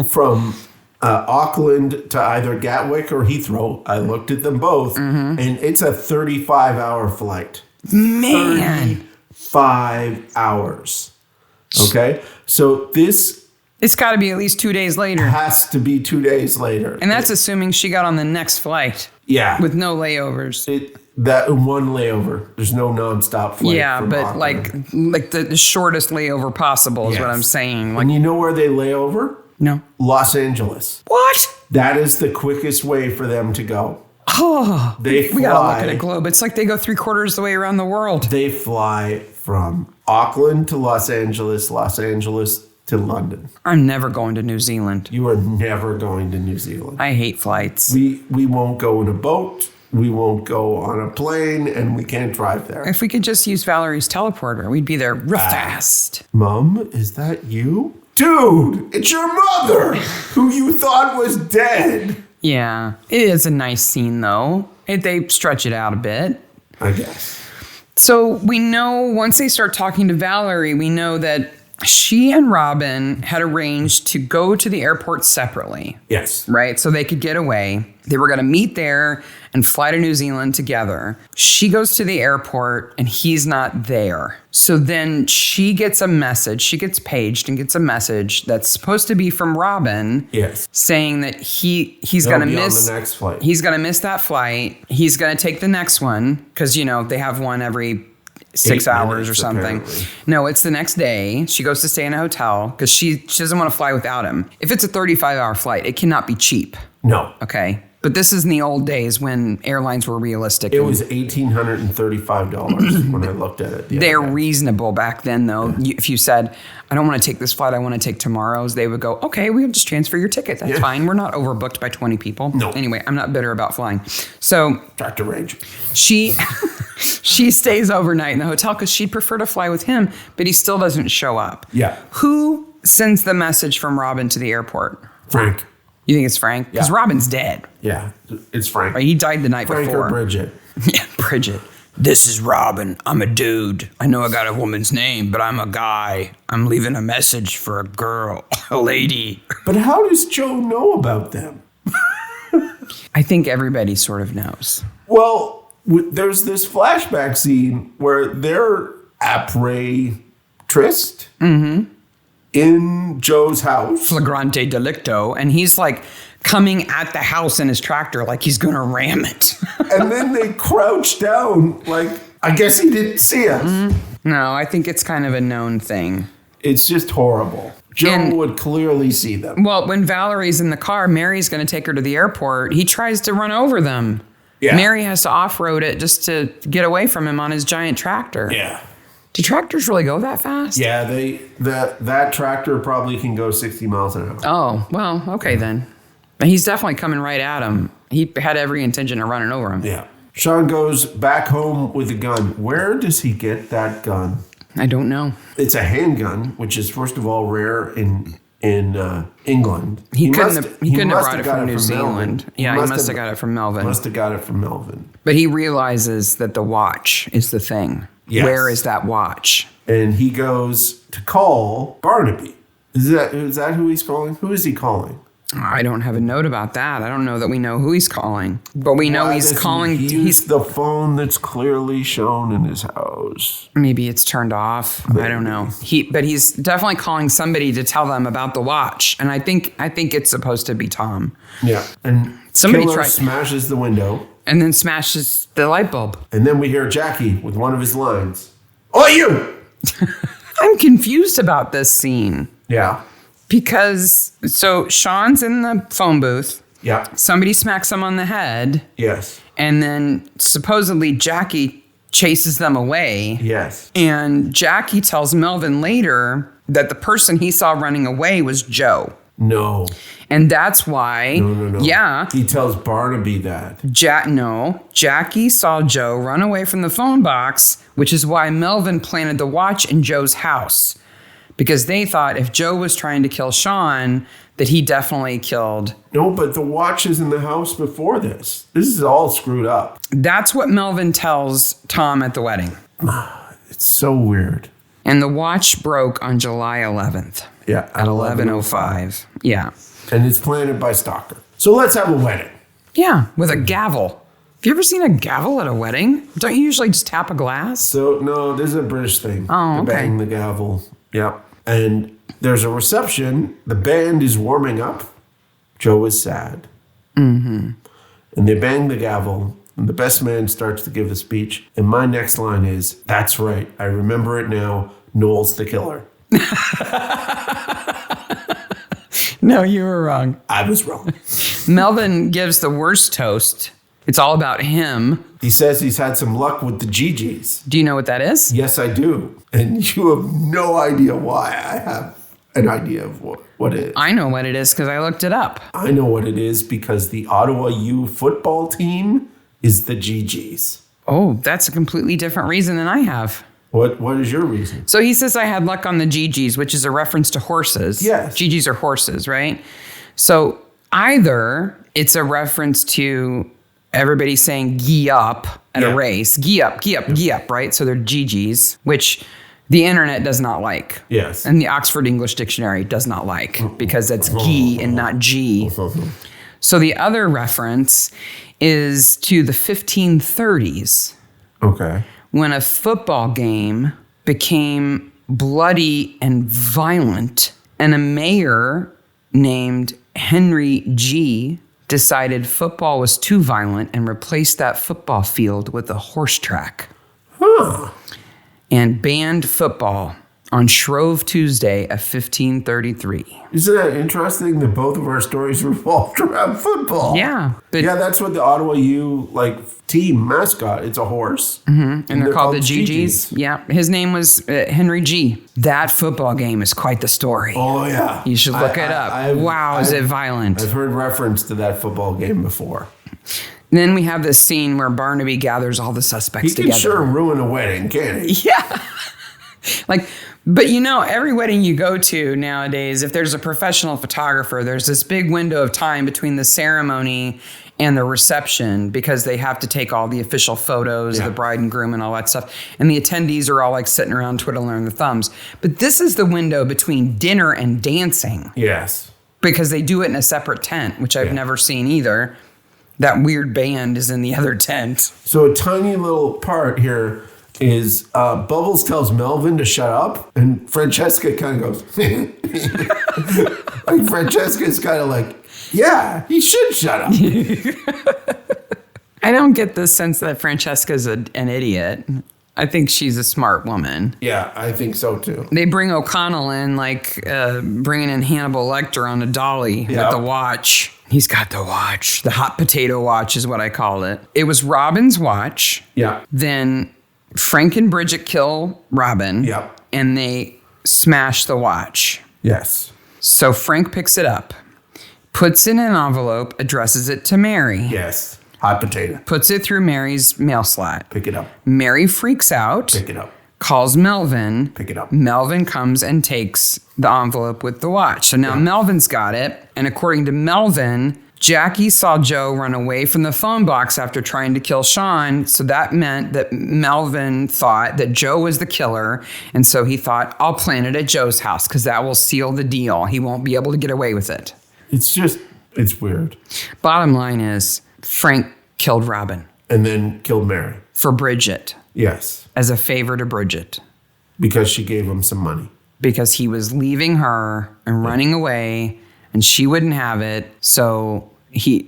from Auckland to either Gatwick or Heathrow. I looked at them both, and it's a 35-hour flight. Man. 35 hours. Okay? So it's got to be at least 2 days later. Has to be 2 days later. And that's assuming she got on the next flight. Yeah. With no layovers. That one layover. There's no nonstop flight. Yeah, but Auckland. like the shortest layover possible is what I'm saying. And you know where they lay over? No. Los Angeles. What? That is the quickest way for them to go. Oh, we gotta look at a globe. It's like they go 3/4 the way around the world. They fly from Auckland to Los Angeles to London. I'm never going to New Zealand. You are never going to New Zealand. I hate flights. We won't go in a boat. We won't go on a plane, and we can't drive there. If we could just use Valerie's teleporter, we'd be there real fast. Mom, is that you? Dude, it's your mother, who you thought was dead. Yeah, it is a nice scene, though. They stretch it out a bit. I guess. So we know once they start talking to Valerie, we know that she and Robin had arranged to go to the airport separately. Yes. Right? So they could get away. They were going to meet there and fly to New Zealand together. She goes to the airport and he's not there. So then she gets a message. She gets paged and gets a message that's supposed to be from Robin. Yes. Saying that he's going to miss on the next flight. He's going to miss that flight. He's going to take the next one because, they have one every 6 hours or something. Apparently. No, it's the next day. She goes to stay in a hotel because she doesn't want to fly without him. If it's a 35-hour flight, it cannot be cheap. No. Okay. But this is in the old days when airlines were realistic. It was $1,835 when I looked at it. They're reasonable back then, though. Yeah. If you said, I don't want to take this flight, I want to take tomorrow's, they would go, okay, we'll just transfer your ticket. That's fine. We're not overbooked by 20 people. No. Anyway, I'm not bitter about flying. So Dr. Range. She stays overnight in the hotel because she'd prefer to fly with him, but he still doesn't show up. Yeah. Who sends the message from Robin to the airport? Frank. You think it's Frank? Because Robin's dead. Yeah, it's Frank. Right, he died the night Frank before. Or Bridget. Yeah, Bridget. This is Robin. I'm a dude. I know I got a woman's name, but I'm a guy. I'm leaving a message for a girl, a lady. But how does Joe know about them? I think everybody sort of knows. Well, there's this flashback scene where they're après tryst. Mm-hmm. In Joe's house. Flagrante delicto. And he's like coming at the house in his tractor like he's going to ram it. And then they crouch down like, I guess he didn't see us. Mm-hmm. No, I think it's kind of a known thing. It's just horrible. Joe would clearly see them. Well, when Valerie's in the car, Mary's going to take her to the airport. He tries to run over them. Yeah. Mary has to off-road it just to get away from him on his giant tractor. Yeah. Do tractors really go that fast? Yeah, that tractor probably can go 60 miles an hour. Oh, well, okay then. But he's definitely coming right at him. He had every intention of running over him. Yeah. Sean goes back home with a gun. Where does he get that gun? I don't know. It's a handgun, which is first of all rare in England. He couldn't have brought it from New Zealand. Yeah, he must have got it from Melvin. Must have got it from Melvin. But he realizes that the watch is the thing. Yes. Where is that watch? And he goes to call Barnaby. Is that who he's calling? Who is he calling? I don't have a note about that. I don't know that we know who he's calling. But we know he's calling. He's the phone that's clearly shown in his house. Maybe it's turned off. Maybe. I don't know. But he's definitely calling somebody to tell them about the watch. And I think it's supposed to be Tom. Yeah. And somebody smashes the window. And then smashes the light bulb. And then we hear Jackie with one of his lines. Oh, you! I'm confused about this scene. Yeah. Because, so Sean's in the phone booth. Yeah. Somebody smacks him on the head. Yes. And then supposedly Jackie chases them away. Yes. And Jackie tells Melvin later that the person he saw running away was Joe. No. And that's why. No. Yeah. He tells Barnaby that. Jackie saw Joe run away from the phone box, which is why Melvin planted the watch in Joe's house. Because they thought if Joe was trying to kill Sean, that he definitely killed. No, but the watch is in the house before this. This is all screwed up. That's what Melvin tells Tom at the wedding. It's so weird. And the watch broke on July 11th. Yeah. At 11:05. Yeah. And it's planted by Stalker. So let's have a wedding. Yeah, with a gavel. Have you ever seen a gavel at a wedding? Don't you usually just tap a glass? So, no, this is a British thing. Oh, okay. Bang the gavel. Yep. And there's a reception. The band is warming up. Joe is sad. Mm-hmm. And they bang the gavel. And the best man starts to give a speech. And my next line is, that's right. I remember it now. Noel's the killer. No, you were wrong. I was wrong. Melvin gives the worst toast. It's all about him. He says he's had some luck with the GGs. Do you know what that is? Yes, I do. And you have no idea why. I have an idea of what it is. I know what it is because I looked it up. I know what it is because the Ottawa U football team is the GGs. Oh, that's a completely different reason than I have. What is your reason? So he says I had luck on the GGs, which is a reference to horses. Yes. GGs are horses, right? So either it's a reference to everybody saying gee up at a race. Gee up, right? So they're GGs, which the internet does not like. Yes. And the Oxford English Dictionary does not like because it's "gi" and not "g." So the other reference is to the 1530s. Okay. When a football game became bloody and violent, and a mayor named Henry G. decided football was too violent and replaced that football field with a horse track. Huh. And banned football on Shrove Tuesday of 1533. Isn't that interesting that both of our stories revolved around football? Yeah. But Yeah, that's what the Ottawa U team mascot. It's a horse. And they're called the GGs. Yeah. His name was Henry G. That football game is quite the story. Oh, yeah. You should look it up. Wow, is it violent? I've heard reference to that football game before. Then we have this scene where Barnaby gathers all the suspects He can together. sure ruin a wedding, can't he? Yeah. But every wedding you go to nowadays, if there's a professional photographer, there's this big window of time between the ceremony and the reception because they have to take all the official photos of the bride and groom and all that stuff. And the attendees are all sitting around twiddling their thumbs. But this is the window between dinner and dancing Yes. because they do it in a separate tent, which I've never seen either. That weird band is in the other tent. So a tiny little part here is Bubbles tells Melvin to shut up, and Francesca kind of goes, Francesca's kind of like, yeah, he should shut up. I don't get the sense that Francesca's an idiot. I think she's a smart woman. Yeah, I think so too. They bring O'Connell in bringing in Hannibal Lecter on a dolly with the watch. He's got the watch. The hot potato watch is what I call it. It was Robin's watch. Yeah. Then Frank and Bridget kill Robin. Yep. And they smash the watch. Yes. So Frank picks it up, puts it in an envelope, addresses it to Mary. Yes. Hot potato. Puts it through Mary's mail slot. Pick it up. Mary freaks out. Pick it up. Calls Melvin. Pick it up. Melvin comes and takes the envelope with the watch. So now Melvin's got it. And according to Melvin, Jackie saw Joe run away from the phone box after trying to kill Sean. So that meant that Melvin thought that Joe was the killer. And so he thought, I'll plant it at Joe's house because that will seal the deal. He won't be able to get away with it. It's weird. Bottom line is Frank killed Robin. And then killed Mary. For Bridget. Yes. As a favor to Bridget. Because she gave him some money. Because he was leaving her and running away and she wouldn't have it. So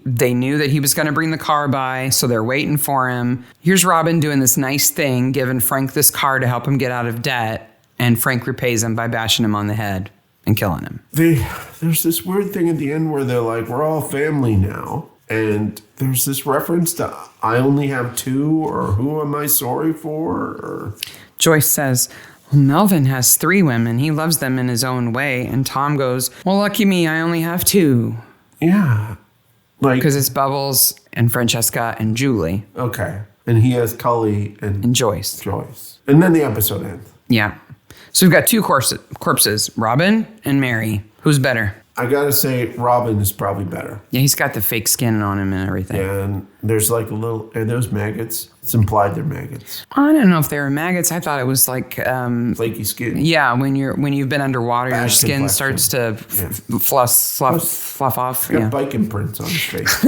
they knew that he was going to bring the car by. So they're waiting for him. Here's Robin doing this nice thing, giving Frank this car to help him get out of debt. And Frank repays him by bashing him on the head and killing him. There's this weird thing at the end where they're like, we're all family now. And there's this reference to I only have two, or who am I sorry for? Or Joyce says, well, Melvin has 3 women. He loves them in his own way. And Tom goes, well, lucky me, I only have 2. Yeah. Because it's Bubbles and Francesca and Julie. Okay. And he has Cully and Joyce. And then the episode ends. Yeah. So we've got 2 corpses, Robin and Mary. Who's better? I gotta say, Robin is probably better. Yeah, he's got the fake skin on him and everything. And there's are those maggots? It's implied they're maggots. I don't know if they were maggots. I thought it was like flaky skin. Yeah, when you've been underwater, your skin starts to fluff off. He's got bike imprints on his face.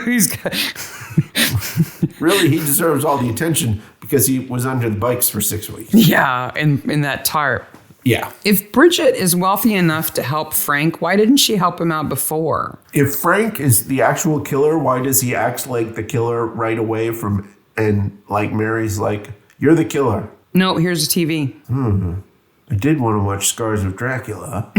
He's got Really, he deserves all the attention because he was under the bikes for 6 weeks. Yeah, in that tarp. Yeah. If Bridget is wealthy enough to help Frank, why didn't she help him out before? If Frank is the actual killer, why does he act like the killer right away and Mary's like, you're the killer? No, here's a TV. I did want to watch Scars of Dracula.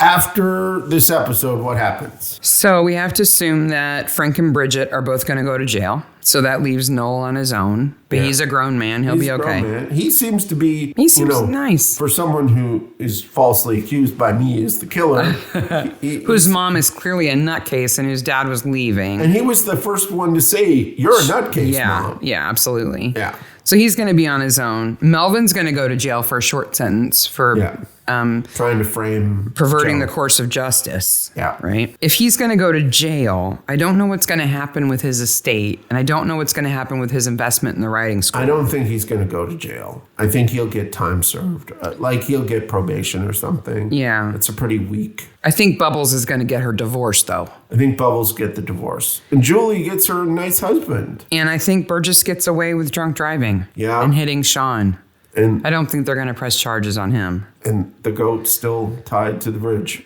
After this episode, what happens? So we have to assume that Frank and Bridget are both going to go to jail. So that leaves Noel on his own. But he's a grown man. He'll be okay. Man. He seems to be, nice. For someone who is falsely accused by me as the killer. Whose mom is clearly a nutcase and whose dad was leaving. And he was the first one to say, you're a nutcase, Mom. Yeah, absolutely. Yeah. So he's going to be on his own. Melvin's going to go to jail for a short sentence for trying to frame perverting Joan. the course of justice. Yeah. Right? If he's going to go to jail, I don't know what's going to happen with his estate, and I don't know what's going to happen with his investment in the writing school. I don't think he's going to go to jail. I think he'll get time served. Like he'll get probation or something. Yeah. It's a pretty weak. I think Bubbles is going to get her divorced, though. I think Bubbles get the divorce. And Julie gets her nice husband. And I think Burgess gets away with drunk driving. Yeah. And hitting Sean. And I don't think they're going to press charges on him. and the goat's still tied to the bridge.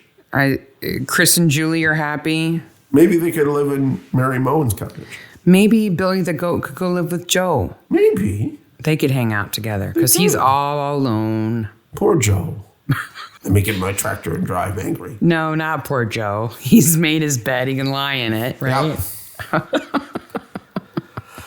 Chris and Julie are happy. Maybe they could live in Mary Moen's cottage. Maybe Billy the goat could go live with Joe. Maybe. They could hang out together because he's all alone. Poor Joe. Let me get my tractor and drive angry. No, not poor Joe. He's made his bed. He can lie in it, right? Yep.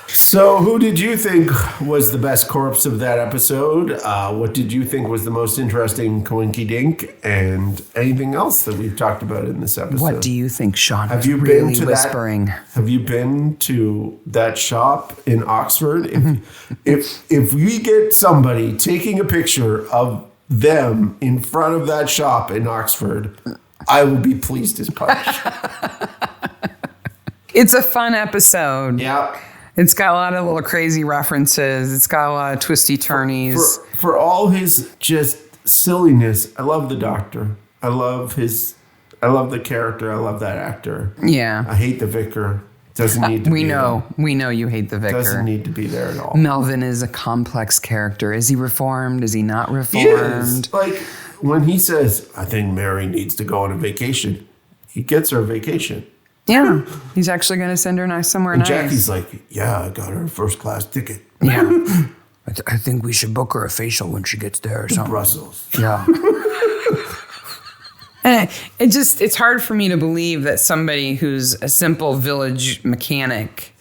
So who did you think was the best corpse of that episode? What did you think was the most interesting coinky dink? And anything else that we've talked about in this episode? What do you think, Sean? Have was you really been to whispering? Have you been to that shop in Oxford? If we get somebody taking a picture of them in front of that shop in Oxford, I will be pleased as punch. It's a fun episode. Yeah. It's got a lot of little crazy references. It's got a lot of twisty turnies. For all his just silliness, I love the Doctor. I love the character. I love that actor. Yeah. I hate the Vicar. Doesn't need to We be know. We know you hate the there. Doesn't Vicar. need to be there at all. Melvin is a complex character. Is he reformed? Is he not He reformed? is. Like when he says, I think Mary needs to go on a vacation, he gets her a vacation. Yeah. He's actually going to send her somewhere And nice. Jackie's like, yeah, I got her a first class ticket. Yeah. I think we should book her a facial when she gets there or something. Brussels. Yeah. It's hard for me to believe that somebody who's a simple village mechanic,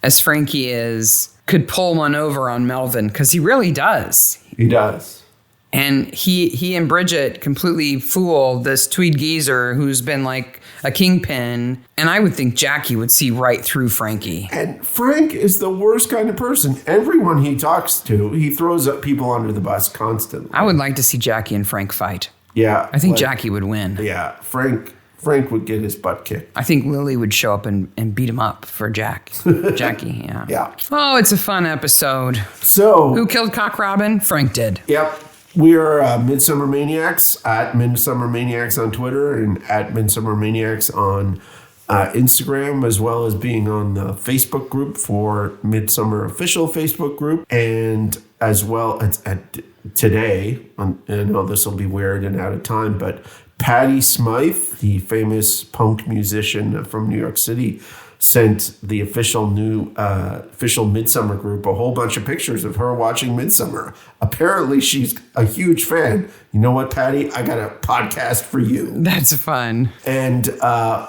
as Frankie is, could pull one over on Melvin, because he really does. He does. And he and Bridget completely fool this Tweed geezer who's been like a kingpin. And I would think Jackie would see right through Frankie. And Frank is the worst kind of person. Everyone he talks to, he throws up people under the bus constantly. I would like to see Jackie and Frank fight. Yeah. I think Jackie would win. Yeah. Frank would get his butt kicked. I think Lily would show up and beat him up for Jackie, yeah. Yeah. Oh, it's a fun episode. So. Who killed Cock Robin? Frank did. Yep. We are Midsomer Maniacs at Midsomer Maniacs on Twitter and at Midsomer Maniacs on Instagram, as well as being on the Facebook group for Midsomer official Facebook group, and as well as at today. I know this will be weird and out of time, but Patty Smythe, the famous punk musician from New York City, sent the official Midsomer group a whole bunch of pictures of her watching Midsomer. Apparently, she's a huge fan. You know what, Patty? I got a podcast for you. That's fun. And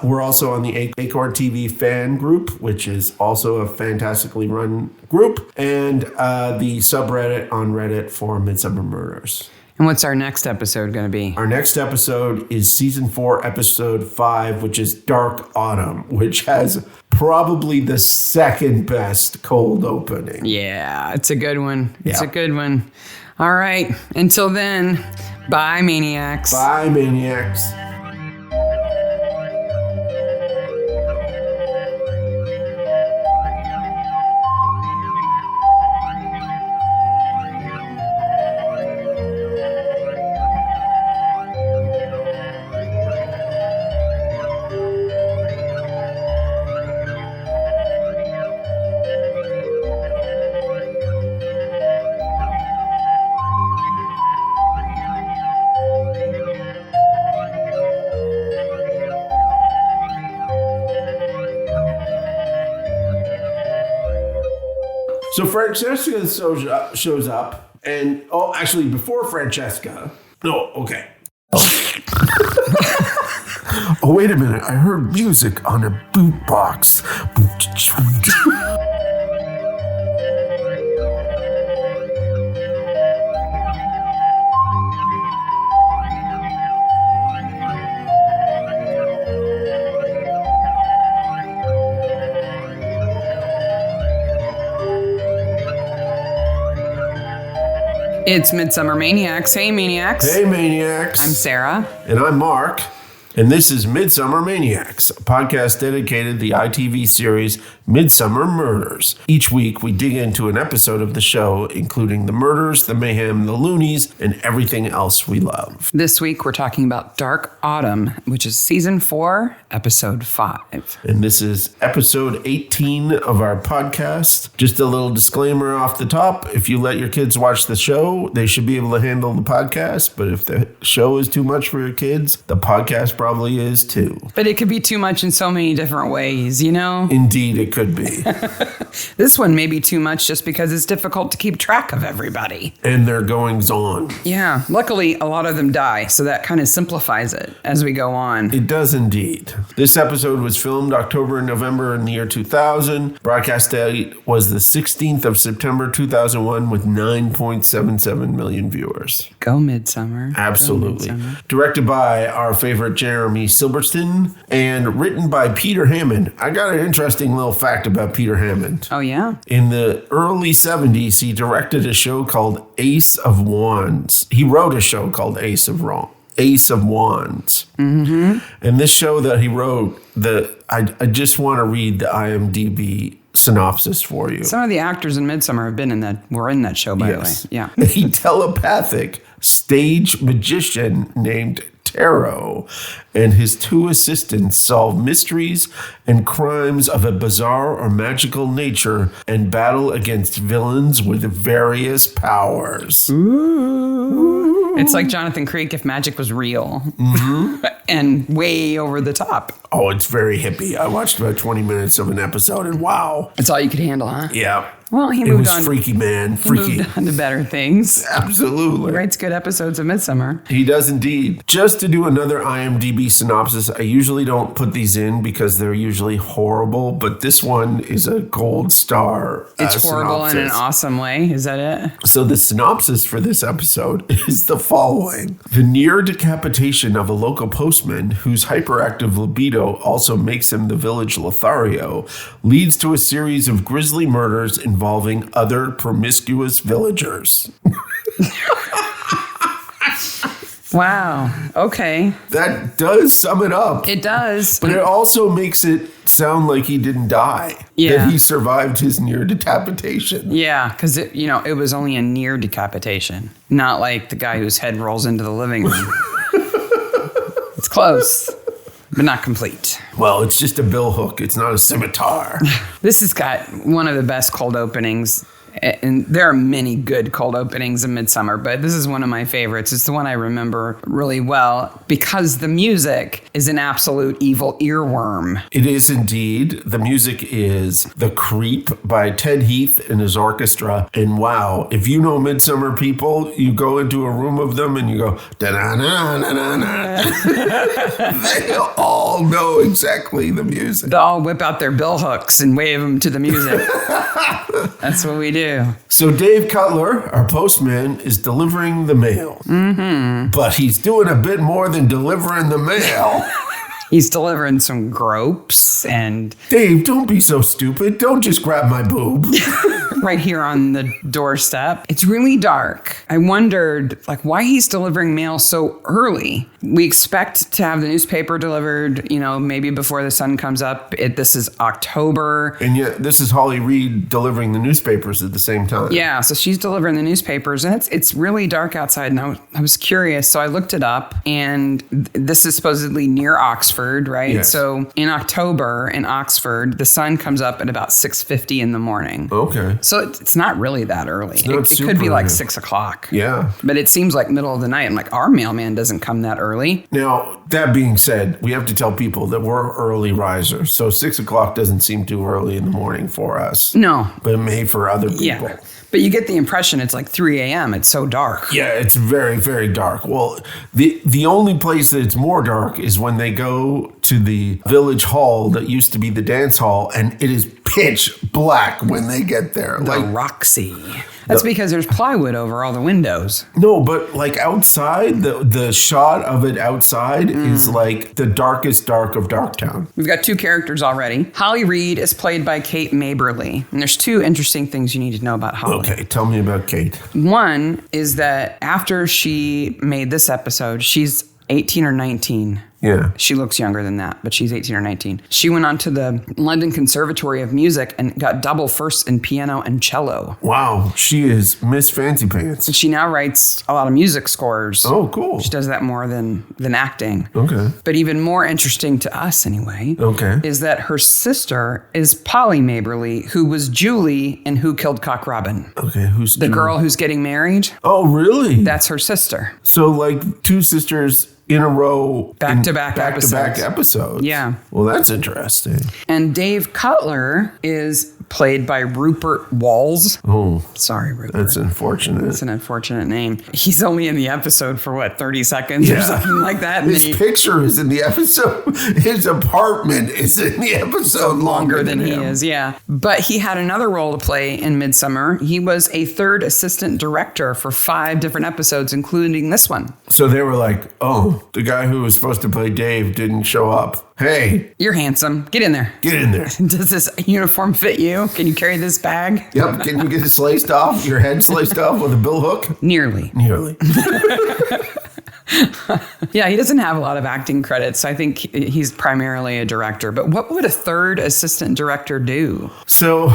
we're also on the Acorn TV fan group, which is also a fantastically run group, and the subreddit on Reddit for Midsomer Murders. And what's our next episode going to be? Our next episode is season 4, episode 5, which is Dark Autumn, which has probably the second best cold opening. Yeah, it's a good one. It's Yeah. a good one. All right. Until then, bye, Maniacs. Bye, Maniacs. So Francesca shows up, and actually, before Francesca, okay. Oh, wait a minute! I heard music on a boot box. It's Midsomer Maniacs. Hey, Maniacs. Hey, Maniacs. I'm Sarah. And I'm Mark. And this is Midsomer Maniacs, a podcast dedicated to the ITV series Midsomer Murders. Each week, we dig into an episode of the show, including the murders, the mayhem, the loonies, and everything else we love. This week, we're talking about Dark Autumn, which is Season 4, Episode 5. And this is Episode 18 of our podcast. Just a little disclaimer off the top. If you let your kids watch the show, they should be able to handle the podcast. But if the show is too much for your kids, the podcast probably is too. But it could be too much in so many different ways, you know? Indeed, it could be. This one may be too much just because it's difficult to keep track of everybody. And their goings on. Yeah. Luckily, a lot of them die, so that kind of simplifies it as we go on. It does indeed. This episode was filmed October and November in the year 2000. Broadcast date was the 16th of September 2001 with 9.77 million viewers. Go Midsomer. Absolutely. Go Midsomer. Directed by our favorite Jeremy Silverstein and written by Peter Hammond. I got an interesting little fact about Peter Hammond. Oh, yeah? In the early 70s, he directed a show called Ace of Wands. He wrote a show called Ace of Wands. Mm-hmm. And this show that he wrote, I just want to read the IMDb synopsis for you. Some of the actors in Midsomer were in that show, by the way. Yeah. A telepathic stage magician named Tarot and his two assistants solve mysteries and crimes of a bizarre or magical nature and battle against villains with various powers. Ooh. It's like Jonathan Creek if magic was real. Mm-hmm. And way over the top. Oh, it's very hippie. I watched about 20 minutes of an episode and wow. That's all you could handle, huh? Yeah. Well, he moved on. It was freaky, man. Freaky. He moved on to better things. Absolutely. He writes good episodes of Midsomer. He does indeed. Just to do another IMDb synopsis, I usually don't put these in because they're usually horrible, but this one is a gold star. It's horrible synopsis. in an awesome way. Is that it? So the synopsis for this episode is the following. The near decapitation of a local postman whose hyperactive libido also makes him the village Lothario leads to a series of grisly murders involving other promiscuous villagers. Wow. Okay. That does sum it up. It does. But it also makes it sound like he didn't die. Yeah. That he survived his near decapitation. Yeah, because it was only a near decapitation, not like the guy whose head rolls into the living room. It's close, but not complete. Well, it's just a billhook. It's not a scimitar. This has got one of the best cold openings. And there are many good cold openings in Midsomer, but this is one of my favorites. It's the one I remember really well because the music is an absolute evil earworm. It is indeed. The music is The Creep by Ted Heath and his orchestra. And wow, if you know Midsomer people, you go into a room of them and you go, da-na-na-na-na-na. They all know exactly the music. They all whip out their bill hooks and wave them to the music. That's what we do. So Dave Cutler, our postman, is delivering the mail. Mm-hmm. But he's doing a bit more than delivering the mail. He's delivering some gropes and... Dave, don't be so stupid. Don't just grab my boob. Right here on the doorstep. It's really dark. I wondered, why he's delivering mail so early. We expect to have the newspaper delivered, maybe before the sun comes up. This is October. And yet, this is Holly Reed delivering the newspapers at the same time. Yeah, so she's delivering the newspapers, and it's really dark outside, and I was curious, so I looked it up, and this is supposedly near Oxford, right? Yes. So in October in Oxford, the sun comes up at about 6:50 in the morning. Okay. So it's not really that early. It super could be like early. 6 o'clock. Yeah. But it seems like middle of the night. I'm like, our mailman doesn't come that early. Now, that being said, we have to tell people that we're early risers. So 6 o'clock doesn't seem too early in the morning for us. No. But it may for other people. Yeah. But you get the impression it's like 3 a.m. It's so dark. Yeah, it's very, very dark. Well, the only place that it's more dark is when they go to the village hall that used to be the dance hall, and it is pitch black when they get there. The Roxy. That's because there's plywood over all the windows. No, but like outside, the shot of it outside is like the darkest dark of Darktown. We've got two characters already. Holly Reed is played by Kate Maberly. And there's two interesting things you need to know about Holly. Okay, tell me about Kate. One is that after she made this episode, she's 18 or 19. Yeah. She looks younger than that, but she's 18 or 19. She went on to the London Conservatory of Music and got double firsts in piano and cello. Wow, she is Miss Fancy Pants. And she now writes a lot of music scores. Oh, cool. She does that more than acting. Okay. But even more interesting to us anyway, is that her sister is Polly Maberly, who was Julie in Who Killed Cock Robin. Okay, who's the girl who's getting married? Oh, really? That's her sister. So like two sisters in a row. Back-to-back episodes. Yeah. Well, that's interesting. And Dave Cutler is played by Rupert Walls. Oh. Sorry, Rupert. That's unfortunate. That's an unfortunate name. He's only in the episode for 30 seconds or something like that. His picture is in the episode. His apartment is in the episode longer than he him. is, yeah. But he had another role to play in Midsomer. He was a third assistant director for 5 different episodes, including this one. So they were like, oh, the guy who was supposed to play Dave didn't show up. Hey. You're handsome. Get in there. Get in there. Does this uniform fit you? Can you carry this bag? Yep. Can you get it sliced off? Your head sliced off with a bill hook? Nearly. Yeah, he doesn't have a lot of acting credits. I think he's primarily a director. But what would a third assistant director do? So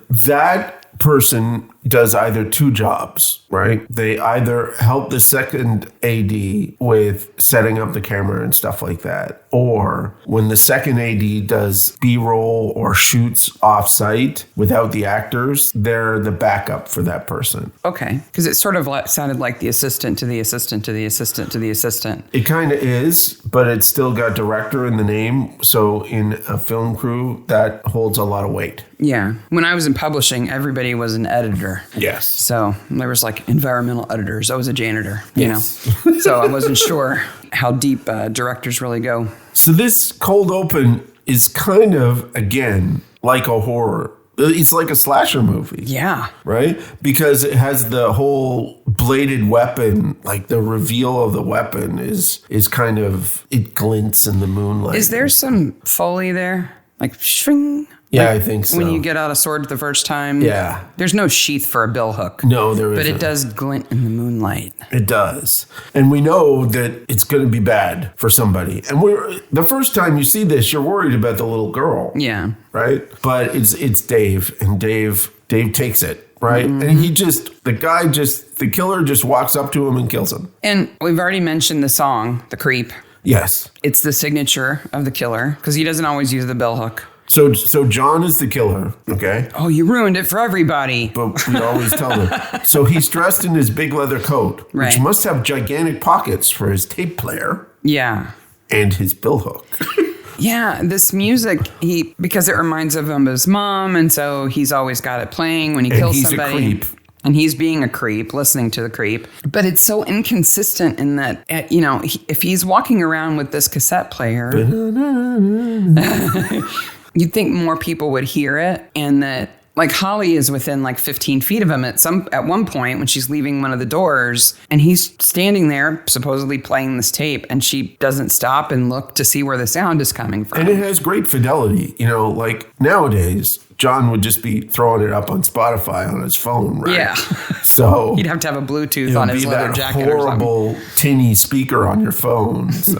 that person does either 2 jobs, right? They either help the second AD with setting up the camera and stuff like that, or when the second AD does B-roll or shoots off-site without the actors, they're the backup for that person. Okay, because it sort of sounded like the assistant to the assistant to the assistant to the assistant. It kind of is, but it's still got director in the name, so in a film crew, that holds a lot of weight. Yeah. When I was in publishing, everybody was an editor. Yes. So there was like environmental editors. I was a janitor, you know. So I wasn't sure how deep directors really go. So this cold open is kind of, again, like a horror. It's like a slasher movie. Yeah. Right? Because it has the whole bladed weapon, like the reveal of the weapon is kind of, it glints in the moonlight. Is there some Foley there? Like shring? Yeah, like I think so. When you get out a sword the first time. Yeah. There's no sheath for a billhook. No, there isn't. But it does glint in the moonlight. It does. And we know that it's going to be bad for somebody. And the first time you see this, you're worried about the little girl. Yeah. Right? But it's Dave, and Dave takes it. Right. Mm-hmm. And the killer just walks up to him and kills him. And we've already mentioned the song, The Creep. Yes. It's the signature of the killer because he doesn't always use the billhook. So John is the killer, okay? Oh, you ruined it for everybody. But we always tell them. So he's dressed in his big leather coat, which must have gigantic pockets for his tape player. Yeah. And his billhook. Yeah, this music, because it reminds him of his mom, and so he's always got it playing when he kills somebody. And he's a creep. And he's being a creep, listening to the creep. But it's so inconsistent in that, if he's walking around with this cassette player, you'd think more people would hear it, and that like Holly is within like 15 feet of him at one point when she's leaving one of the doors, and he's standing there supposedly playing this tape, and she doesn't stop and look to see where the sound is coming from. And it has great fidelity. Like nowadays, John would just be throwing it up on Spotify on his phone, right? Yeah. So he'd have to have a Bluetooth on his leather jacket or something. Horrible tinny speaker on your phone. So.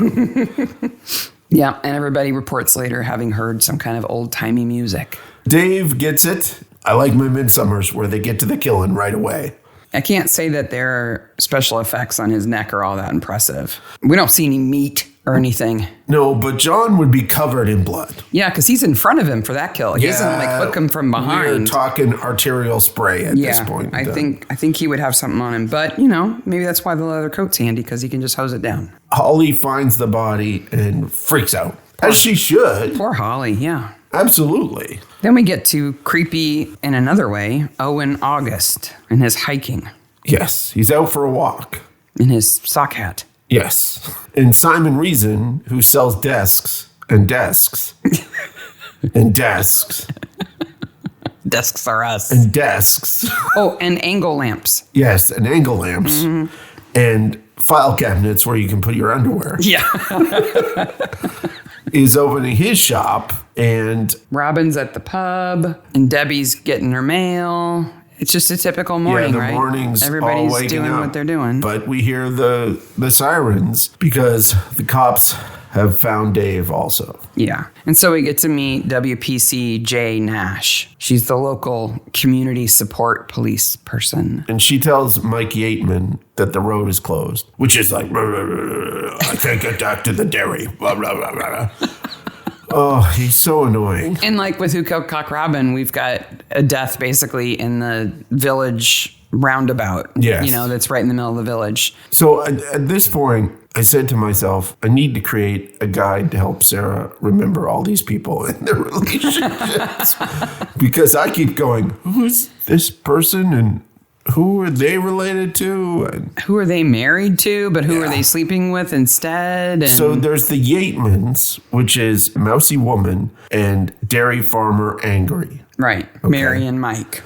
Yeah, and everybody reports later having heard some kind of old-timey music. Dave gets it. I like my Midsommers where they get to the killing right away. I can't say that their special effects on his neck are all that impressive. We don't see any meat or anything. No, but John would be covered in blood. Yeah, because he's in front of him for that kill. He doesn't hook him from behind. We're talking arterial spray at this point. I think he would have something on him. But, maybe that's why the leather coat's handy, because he can just hose it down. Holly finds the body and freaks out. As she should. Poor Holly, yeah. Absolutely. Then we get to creepy in another way, Owen August and his hiking. Yes, he's out for a walk. In his sock hat. Yes. And Simon Reason, who sells desks and desks. And desks. Desks are us. And desks. Oh, and angle lamps. Yes, and angle lamps. And file cabinets where you can put your underwear. Yeah. Is opening his shop, and Robin's at the pub, and Debbie's getting her mail. It's just a typical morning, the right? morning's Everybody's all waking doing up. what they're doing. But we hear the sirens because the cops have found Dave also. Yeah. And so we get to meet WPC J. Nash. She's the local community support police person. And she tells Mike Yateman that the road is closed, which is like, I can't get back to the dairy. Blah, blah, blah, blah. Oh, he's so annoying. And like with Who Killed Cock Robin, we've got a death basically in the village roundabout. Yes. You know, that's right in the middle of the village. So at this point, I said to myself, I need to create a guide to help Sarah remember all these people and their relationships. Because I keep going, who's this person and who are they related to? And Who are they married to, but who are they sleeping with instead? And so there's the Yatemans, which is Mousy Woman and Dairy Farmer Angry. right, Mary and Mike.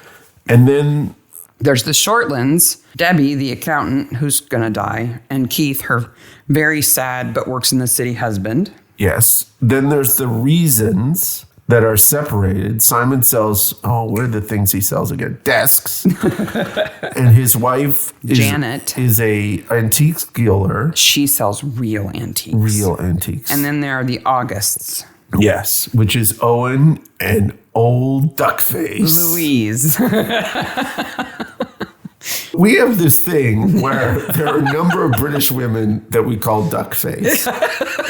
And then There's the Shortlands, Debbie, the accountant who's going to die, and Keith, her very sad but works in the city husband. yes, then there's the Reasons that are separated. Simon sells, what are the things he sells again? Desks. And his wife Janet is a antiques dealer. She sells real antiques. Real antiques. And then there are the Augusts. Yes, which is Owen and old Duckface. Louise. We have this thing where there are a number of British women that we call Duckface.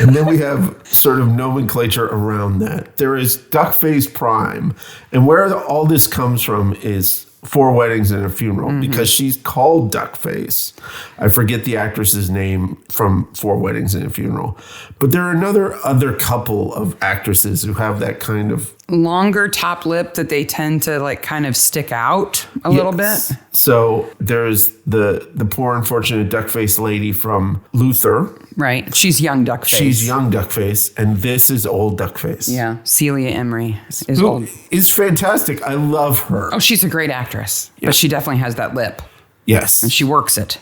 And then we have sort of nomenclature around that. There is Duckface Prime. And where all this comes from is 4 Weddings and a Funeral, because she's called Duckface. I forget the actress's name from 4 Weddings and a Funeral. But there are other couple of actresses who have that kind of Longer top lip that they tend to like kind of stick out a little bit. So there's the poor unfortunate duckface lady from Luther. Right. She's young Duckface. She's young Duckface, and this is old Duckface. Yeah. Celia Emery is Who old. is fantastic. I love her. Oh, she's a great actress. But she definitely has that lip. Yes. And she works it.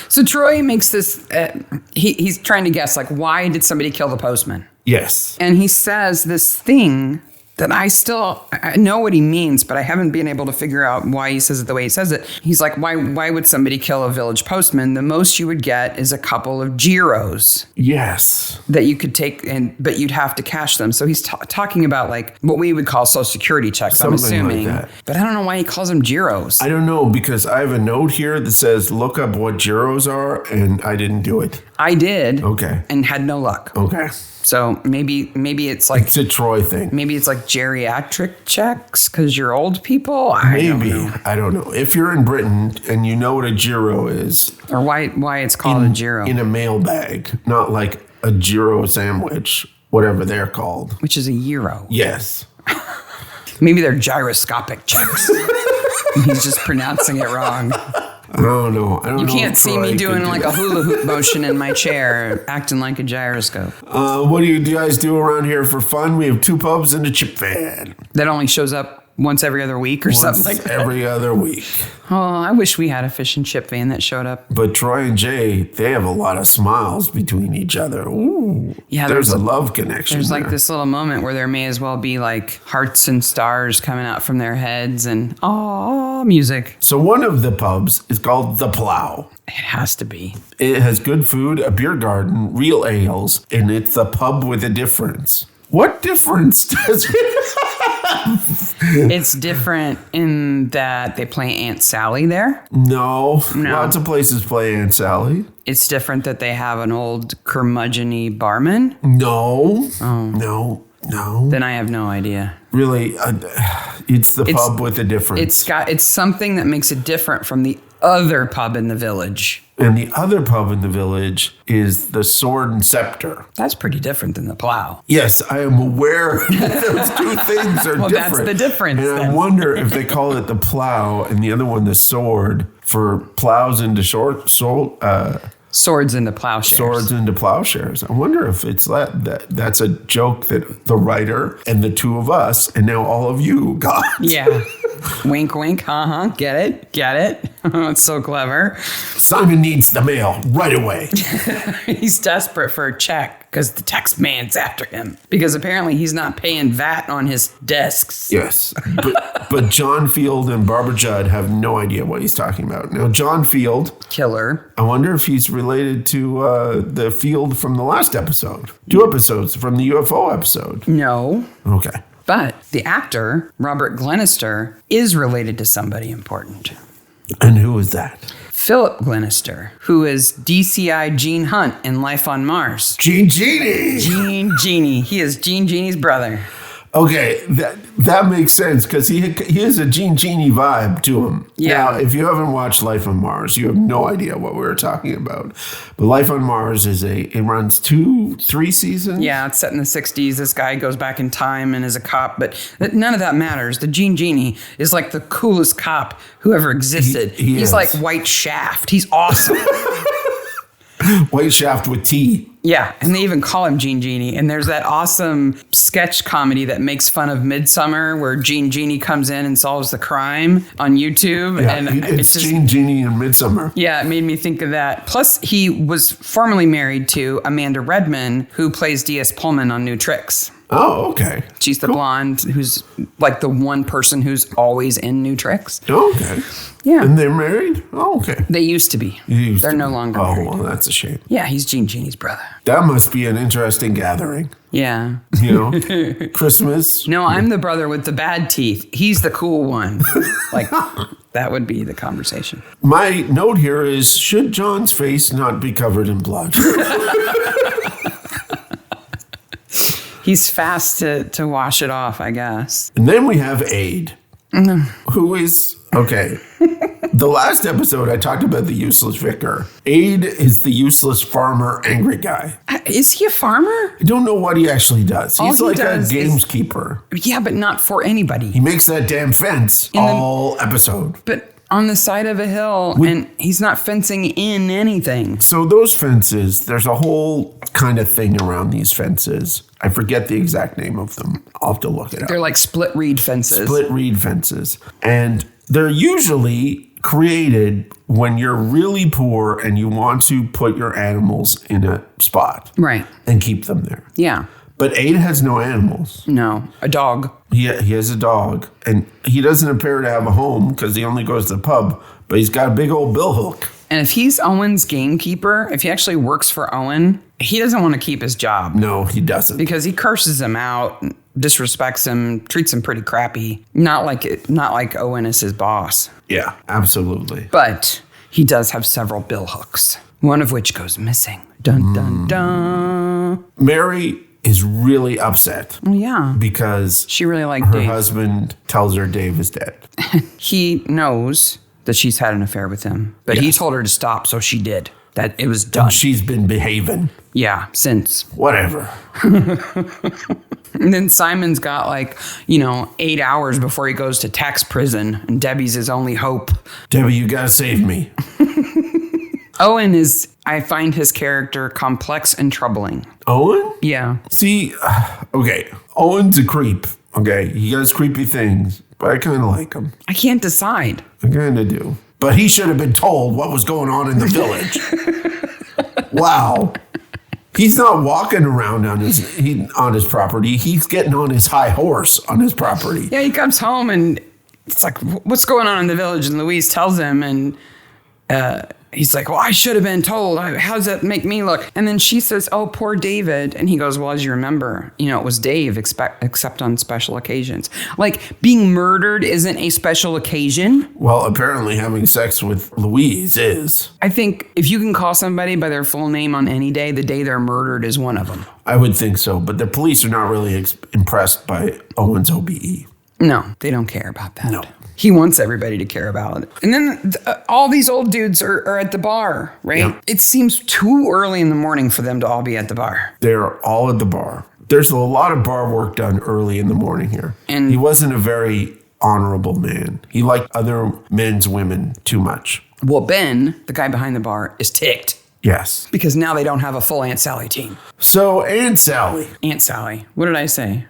So Troy makes this, he's trying to guess, like, why did somebody kill the postman? Yes. And he says this thing that I know what he means, but I haven't been able to figure out why he says it the way he says it. He's like, why would somebody kill a village postman? The most you would get is a couple of gyros. Yes. That you could take, but you'd have to cash them. So he's talking about like what we would call Social Security checks, Something I'm assuming. like that. But I don't know why he calls them gyros. I don't know, because I have a note here that says, look up what gyros are, and I didn't do it. I did. Okay. And had no luck. Okay. So maybe it's like It's a Troy thing. maybe it's like geriatric checks because you're old people. Maybe. I don't know. If you're in Britain and you know what a gyro is, Or why it's called a gyro, in a mailbag, not like a gyro sandwich, whatever they're called. which is a euro. Yes. Maybe they're gyroscopic checks. He's just pronouncing it wrong. I don't know. You can't see me doing like a hula hoop motion in my chair, acting like a gyroscope. What do you guys do around here for fun? We have 2 pubs and a chip van. That only shows up once every other week or something like that. Every other week. Oh, I wish we had a fish and chip van that showed up. But Troy and Jay, they have a lot of smiles between each other. Ooh. Yeah, there's a love connection. There's there. like this little moment where there may as well be like hearts and stars coming out from their heads and music. So one of the pubs is called The Plow. It has to be. It has good food, a beer garden, real ales, and it's a pub with a difference. What difference does it have? It's different in that they play Aunt Sally there. No. Lots of places play Aunt Sally. It's different that they have an old curmudgeon-y barman. No. Oh. No. Then I have no idea. Really, it's the pub with a difference. It's something that makes it different from the other pub in the village. And the other pub in the village is the Sword and Scepter. That's pretty different than the Plow. Yes, I am aware that those 2 things are different. That's the difference. And I wonder if they call it the Plow and the other one the Sword for plows into Swords into plowshares. Swords into plowshares. I wonder if it's that's a joke that the writer and the two of us and now all of you got. Yeah. Wink, wink. Get it? Get it? It's so clever. Simon needs the mail right away. He's desperate for a check because the tax man's after him. Because apparently he's not paying VAT on his desks. Yes. But John Field and Barbara Judd have no idea what he's talking about. Now, John Field. Killer. I wonder if he's related to the Field from the last episode. 2 episodes from the UFO episode. No. Okay. But the actor, Robert Glenister, is related to somebody important. And who is that? Philip Glenister, who is DCI Gene Hunt in Life on Mars. Gene Genie. Gene Genie. He is Gene Genie's brother. Okay, that makes sense because he has a Gene Genie vibe to him. Yeah. Now, if you haven't watched Life on Mars, you have no idea what we were talking about. But Life on Mars it runs 2-3 seasons. Yeah, it's set in the 60s. This guy goes back in time and is a cop, but none of that matters. The Gene Genie is like the coolest cop who ever existed. He's like White Shaft. He's awesome. White Shaft with T. Yeah, and they even call him Gene Genie. And there's that awesome sketch comedy that makes fun of Midsomer where Gene Genie comes in and solves the crime on YouTube. Yeah, and it's just, Gene Genie in Midsomer. Yeah, it made me think of that. Plus, he was formerly married to Amanda Redman, who plays D.S. Pullman on New Tricks. Oh, okay. She's the blonde who's like the one person who's always in New Tricks. Okay. Yeah. And they're married? Oh, okay. They used to be. They're no longer married. Oh, well, that's a shame. Yeah, he's Gene Genie's brother. That must be an interesting gathering. Yeah. You know, Christmas. No, I'm the brother with the bad teeth. He's the cool one. Like, that would be the conversation. My note here is, should John's face not be covered in blood? He's fast to wash it off, I guess. And then we have Aid, who is, okay. The last episode, I talked about the useless vicar. Aid is the useless farmer, angry guy. Is he a farmer? I don't know what he actually does. He's like a gamekeeper. Yeah, but not for anybody. He makes that damn fence all episode. But on the side of a hill, and he's not fencing in anything. So those fences, there's a whole kind of thing around these fences. I forget the exact name of them. I'll have to look it up. They're like split reed fences. Split reed fences. And they're usually created when you're really poor and you want to put your animals in a spot. Right. And keep them there. Yeah. But Aid has no animals. No, a dog. He has a dog. And he doesn't appear to have a home because he only goes to the pub. But he's got a big old billhook. And if he's Owen's gamekeeper, if he actually works for Owen, he doesn't want to keep his job. No, he doesn't. Because he curses him out, disrespects him, treats him pretty crappy. Not like Owen is his boss. Yeah, absolutely. But he does have several billhooks, one of which goes missing. Dun, dun, dun. Mary is really upset. Oh, yeah. Because she really liked her Dave. husband tells her Dave is dead. He knows that she's had an affair with him, but he told her to stop, so she did. That it was done. And she's been behaving. Yeah, since. Whatever. And then Simon's got 8 hours before he goes to tax prison, and Debbie's his only hope. Debbie, you gotta save me. Owen I find his character complex and troubling. Owen? Yeah. See, okay, Owen's a creep. Okay, he does creepy things, but I kind of like him. I can't decide. I kind of do. But he should have been told what was going on in the village. Wow. He's not walking around on his property. He's getting on his high horse on his property. Yeah, he comes home and it's like, what's going on in the village? And Louise tells him, and he's like, well, I should have been told. How does that make me look? And then she says, oh, poor David. And he goes, well, as you remember, it was Dave, except on special occasions. Like, being murdered isn't a special occasion. Well, apparently having sex with Louise is. I think if you can call somebody by their full name on any day, the day they're murdered is one of them. I would think so, but the police are not really impressed by Owen's OBE. No, they don't care about that. No. He wants everybody to care about it. And then all these old dudes are at the bar, right? Yeah. It seems too early in the morning for them to all be at the bar. They're all at the bar. There's a lot of bar work done early in the morning here. And he wasn't a very honorable man. He liked other men's women too much. Well, Ben, the guy behind the bar, is ticked. Yes. Because now they don't have a full Aunt Sally team. So Aunt Sally. Aunt Sally. What did I say?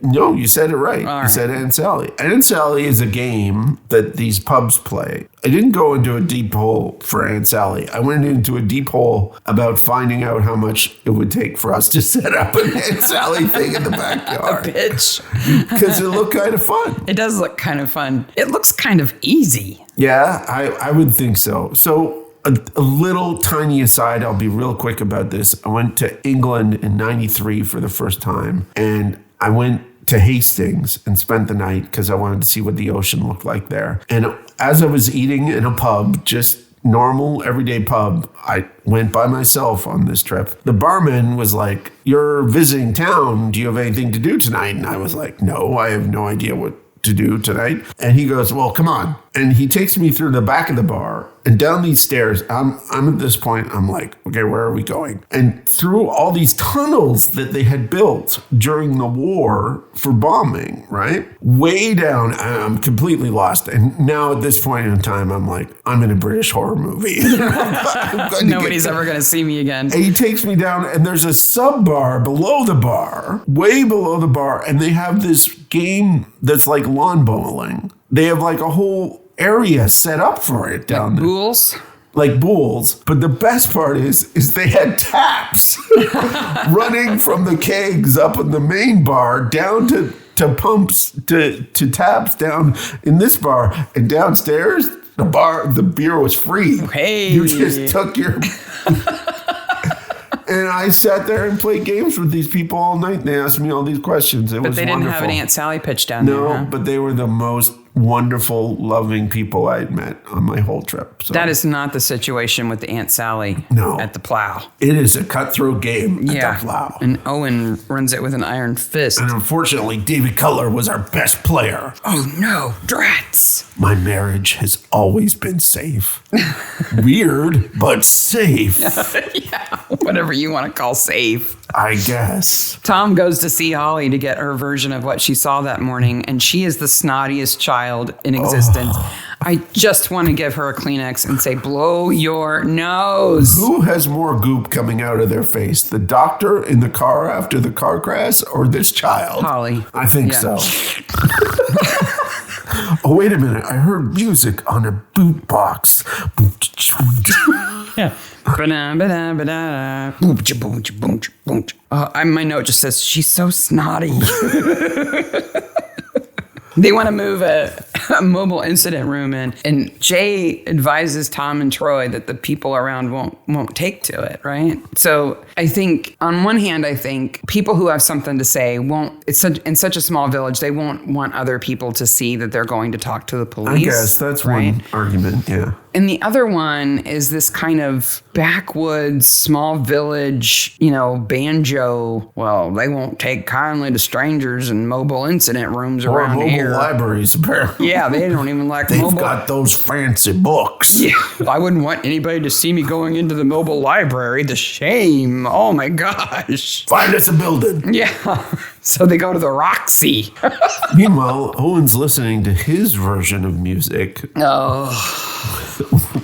No, you said it right. All You right. said Aunt Sally. Aunt Sally is a game that these pubs play. I didn't go into a deep hole for Aunt Sally. I went into a deep hole about finding out how much it would take for us to set up an Aunt Sally thing in the backyard. Bitch. Because it looked kind of fun. It does look kind of fun. It looks kind of easy. Yeah, I would think so. So a little tiny aside, I'll be real quick about this. I went to England in 93 for the first time, and I went to Hastings and spent the night because I wanted to see what the ocean looked like there. And as I was eating in a pub, just normal everyday pub, I went by myself on this trip. The barman was like, "You're visiting town. Do you have anything to do tonight?" And I was like, "No, I have no idea what to do tonight." And he goes, "Well, come on." And he takes me through the back of the bar and down these stairs. I'm at this point, I'm like, okay, where are we going? And through all these tunnels that they had built during the war for bombing, right? Way down, I'm completely lost. And now at this point in time, I'm like, I'm in a British horror movie. Nobody's ever going to see me again. And he takes me down, and there's a sub bar below the bar, way below the bar, and they have this game that's like lawn bowling. They have like a whole area set up for it down there. Bools? Like bulls. But the best part is they had taps running from the kegs up in the main bar down to pumps to taps down in this bar. And downstairs, the beer was free. Hey. You just took your... And I sat there and played games with these people all night. They asked me all these questions. It was But they didn't wonderful. have an Aunt Sally pitch down there. No, Huh? but they were the most wonderful, loving people I had met on my whole trip. So That is not the situation with the Aunt Sally No. at the plow. it is a cutthroat game at Yeah. the plow. And Owen runs it with an iron fist. And unfortunately, David Cutler was our best player. Oh no, drats. My marriage has always been safe. Weird, but safe, Yeah, whatever you want to call safe. I guess. Tom goes to see Holly to get her version of what she saw that morning, and she is the snottiest child in existence. I just want to give her a Kleenex and say, blow your nose. Who has more goop coming out of their face? The doctor in the car after the car crash or this child? Holly. I think Yeah. so. Oh, wait a minute. I heard music on a boot box. Yeah. My note just says, she's so snotty. They want to move a mobile incident room in, and Jay advises Tom and Troy that the people around won't take to it, right? So I think, on one hand, I think people who have something to say won't. In such a small village, they won't want other people to see that they're going to talk to the police. I guess that's right? one argument, yeah. And the other one is this kind of backwoods, small village, banjo. Well, they won't take kindly to strangers in mobile incident rooms Or around mobile here. libraries, apparently. Yeah, they don't even like They've mobile. got those fancy books. Yeah, I wouldn't want anybody to see me going into the mobile library. The shame. Oh my gosh. Find us a building. Yeah. So they go to the Roxy. Meanwhile, Owen's listening to his version of music, Oh,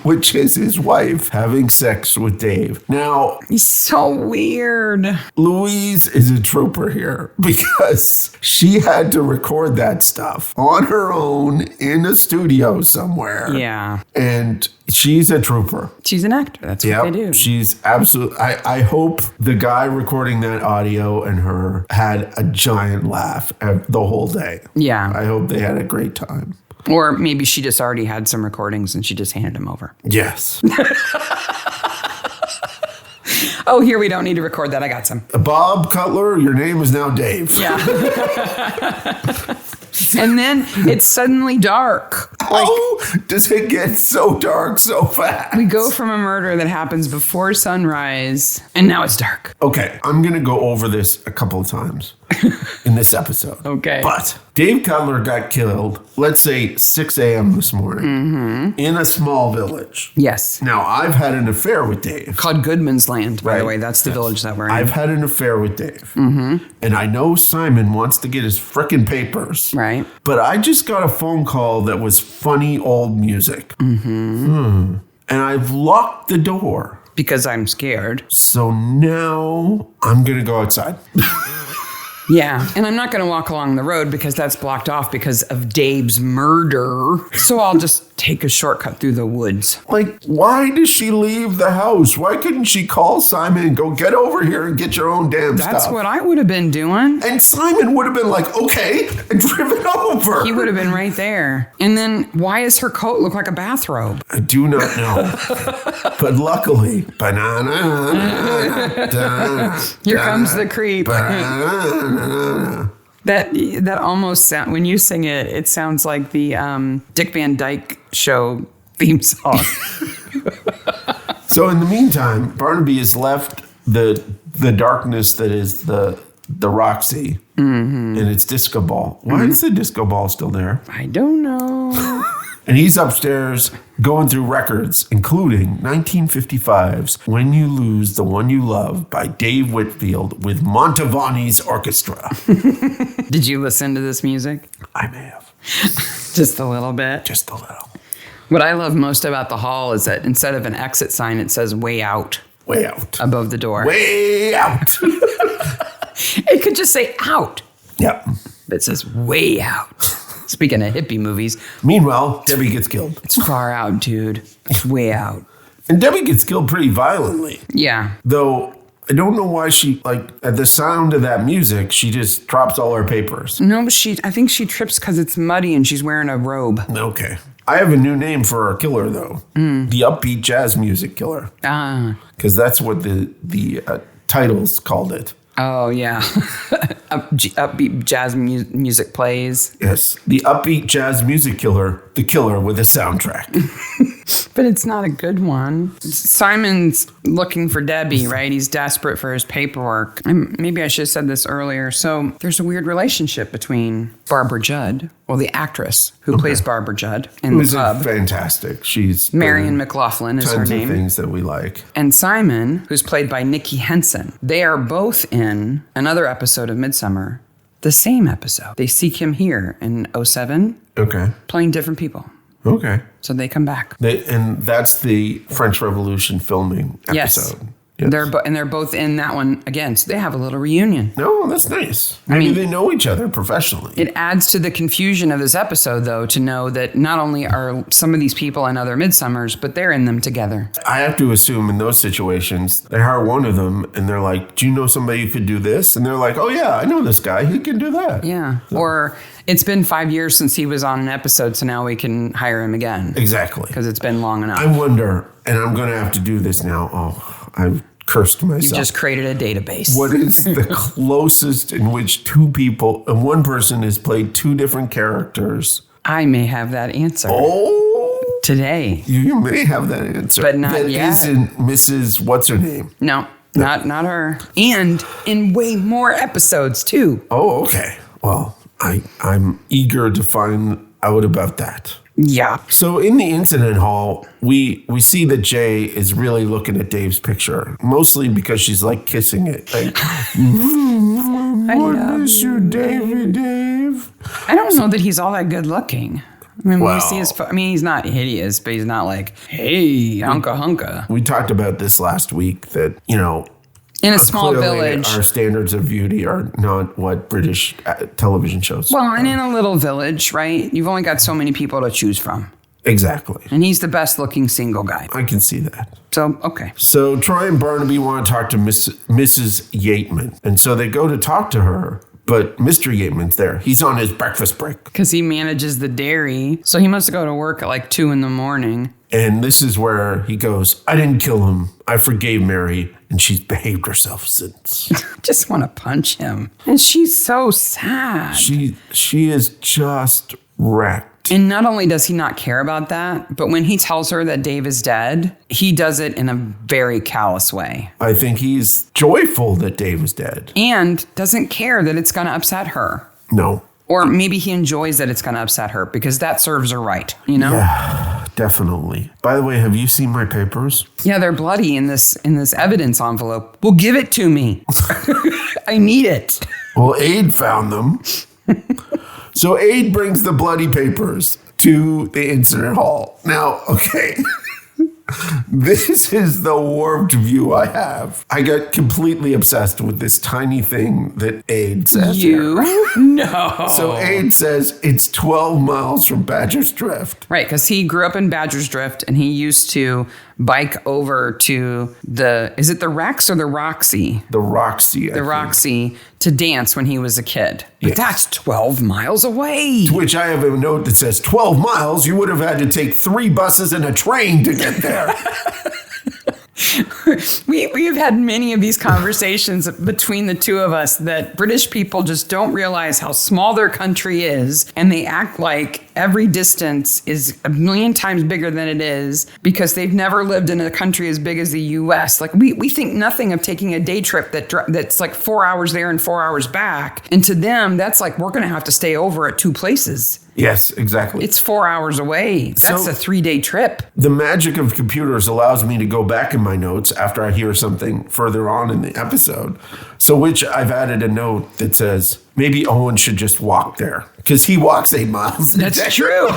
which is his wife having sex with Dave. Now, he's so weird. Louise is a trooper here because she had to record that stuff on her own in a studio somewhere. Yeah. And she's a trooper. She's an actor. That's what they do. She's absolutely. I hope the guy recording that audio and her had a giant laugh the whole day. Yeah. I hope they had a great time. Or maybe she just already had some recordings and she just handed them over. Yes. Oh, here, we don't need to record that. I got some. Bob Cutler, your name is now Dave. Yeah. And then it's suddenly dark. How does it get so dark so fast? We go from a murder that happens before sunrise, and now it's dark. Okay, I'm going to go over this a couple of times in this episode. Okay. But Dave Cutler got killed, let's say 6 a.m. this morning in a small village. Yes. Now, I've had an affair with Dave. Called Goodman's Land, by the Right. way. That's the village that we're in. I've had an affair with Dave. And I know Simon wants to get his frickin' papers. Right. But I just got a phone call that was funny old music. And I've locked the door because I'm scared. So now I'm going to go outside. Yeah, and I'm not going to walk along the road because that's blocked off because of Dave's murder. So I'll just take a shortcut through the woods. Like, why does she leave the house? Why couldn't she call Simon and go, get over here and get your own damn stuff? That's what I would have been doing. And Simon would have been like, okay, and driven over. He would have been right there. And then why does her coat look like a bathrobe? I do not know. But luckily, Here comes the creep. That almost sound, when you sing it, it sounds like the Dick Van Dyke Show theme song. So in the meantime, Barnaby has left the darkness that is the Roxy and its disco ball. Why is the disco ball still there? I don't know. And he's upstairs going through records, including 1955's When You Lose the One You Love by Dave Whitfield with Montavani's Orchestra. Did you listen to this music? I may have. Just a little bit? Just a little. What I love most about the hall is that instead of an exit sign, it says way out. Way out. Above the door. Way out. It could just say out. Yep. But it says way out. Speaking of hippie movies. Meanwhile, Debbie gets killed. It's far out, dude. It's way out. And Debbie gets killed pretty violently. Yeah. Though, I don't know why she, like, at the sound of that music, she just drops all her papers. No, but I think she trips because it's muddy and she's wearing a robe. Okay. I have a new name for our killer, though. The Upbeat Jazz Music Killer. Ah. Because that's what the titles called it. Oh, yeah. Upbeat jazz music plays. Yes. The Upbeat Jazz Music Killer, the killer with a soundtrack. But it's not a good one. Simon's looking for Debbie, right? He's desperate for his paperwork. Maybe I should have said this earlier. So there's a weird relationship between Barbara Judd, well, the actress who plays Barbara Judd in the pub. Fantastic. She's Marion McLaughlin is her tons name. of things that we like. And Simon, who's played by Nikki Henson. They are both in another episode of Midsomer, the same episode. They seek him here in 07. Okay. Playing different people. Okay. So they come back. And that's the French Revolution filming episode. Yes. Yes. They're both in that one again. So they have a little reunion. No, that's nice. Maybe they know each other professionally. It adds to the confusion of this episode, though, to know that not only are some of these people in other Midsommers, but they're in them together. I have to assume in those situations, they hire one of them and they're like, do you know somebody who could do this? And they're like, oh, yeah, I know this guy. He can do that. Yeah. So. Or it's been 5 years since he was on an episode, so now we can hire him again. Exactly. Because it's been long enough. I wonder, and I'm going to have to do this now. Oh, I've cursed myself. You just created a database. What is the closest in which two people and one person has played two different characters? I may have that answer. Oh. Today. You may have that answer. But not that yet. Isn't Mrs. What's her name? No, not her. And in way more episodes, too. Oh, okay. Well, I'm eager to find out about that. Yeah. So in the incident hall, we see that Jay is really looking at Dave's picture, mostly because she's like kissing it. Like, I miss you, Dave. I don't know that he's all that good looking. I mean, when you see his, he's not hideous, but he's not like, hey, hunka. We talked about this last week that, you know, in a small village, our standards of beauty are not what British television shows. Well, and in a little village, right? You've only got so many people to choose from. Exactly. And he's the best looking single guy. I can see that. So, okay. So Troy and Barnaby want to talk to Mrs. Yateman. And so they go to talk to her, but Mr. Yateman's there. He's on his breakfast break. Because he manages the dairy. So he must go to work at like 2 a.m. And this is where he goes, I didn't kill him. I forgave Mary, and she's behaved herself since. Just want to punch him. And she's so sad. She is just wrecked. And not only does he not care about that, but when he tells her that Dave is dead, he does it in a very callous way. I think he's joyful that Dave is dead. And doesn't care that it's going to upset her. No. Or maybe he enjoys that it's going to upset her because that serves her right, you know? Yeah, definitely. By the way, have you seen my papers? Yeah, they're bloody in this evidence envelope. Well, give it to me. I need it. Well, Aid found them. So Aid brings the bloody papers to the incident hall. Now, okay. This is the warped view I have. I got completely obsessed with this tiny thing that Aid says. No. So Aid says it's 12 miles from Badger's Drift. Right, because he grew up in Badger's Drift, and he used to bike over to is it the Rex or the Roxy? The Roxy. The Roxy to dance when he was a kid. But that's 12 miles away. To which I have a note that says 12 miles, you would have had to take 3 buses and a train to get there. We've had many of these conversations between the two of us that British people just don't realize how small their country is, and they act like every distance is a million times bigger than it is because they've never lived in a country as big as the U.S. Like we think nothing of taking a day trip that's like 4 hours there and 4 hours back, and to them that's like we're going to have to stay over at 2 places. Yes, exactly. It's 4 hours away. That's a 3-day trip. The magic of computers allows me to go back in my notes after I hear something further on in the episode. So which I've added a note that says, maybe Owen should just walk there because he walks 8 miles. That's true.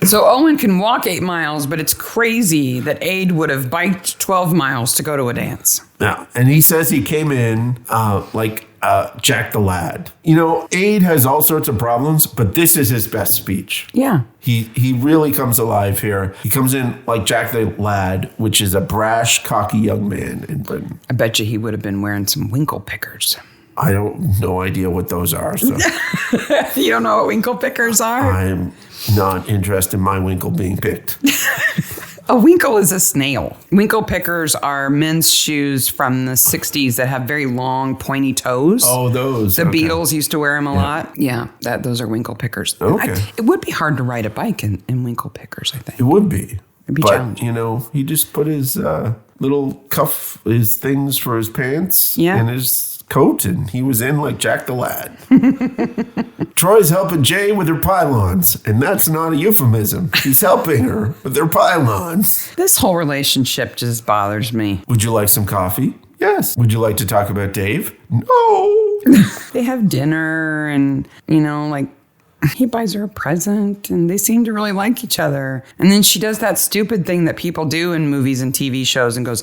So Owen can walk 8 miles, but it's crazy that Aid would have biked 12 miles to go to a dance. Yeah, and he says he came in like Jack the Lad. You know, Aid has all sorts of problems, but this is his best speech. Yeah. He really comes alive here. He comes in like Jack the Lad, which is a brash, cocky young man in Britain. I bet you he would have been wearing some winkle pickers. I don't no idea what those are. So You don't know what winkle pickers are? I'm not interested in my winkle being picked. A winkle is a snail. Winkle pickers are men's shoes from the 60s that have very long, pointy toes. Oh, those. The Beatles used to wear them a lot. Yeah, those are winkle pickers. Okay. It would be hard to ride a bike in winkle pickers, I think. It would be. It'd be but, challenging. you know, he just put his little cuff, his things for his pants and his coat, and he was in like Jack the Lad. Troy's helping Jay with her pylons, and that's not a euphemism. He's helping her with her pylons. This whole relationship just bothers me. Would you like some coffee? Yes. Would you like to talk about Dave? No. They have dinner and, like, he buys her a present and they seem to really like each other. And then she does that stupid thing that people do in movies and TV shows and goes,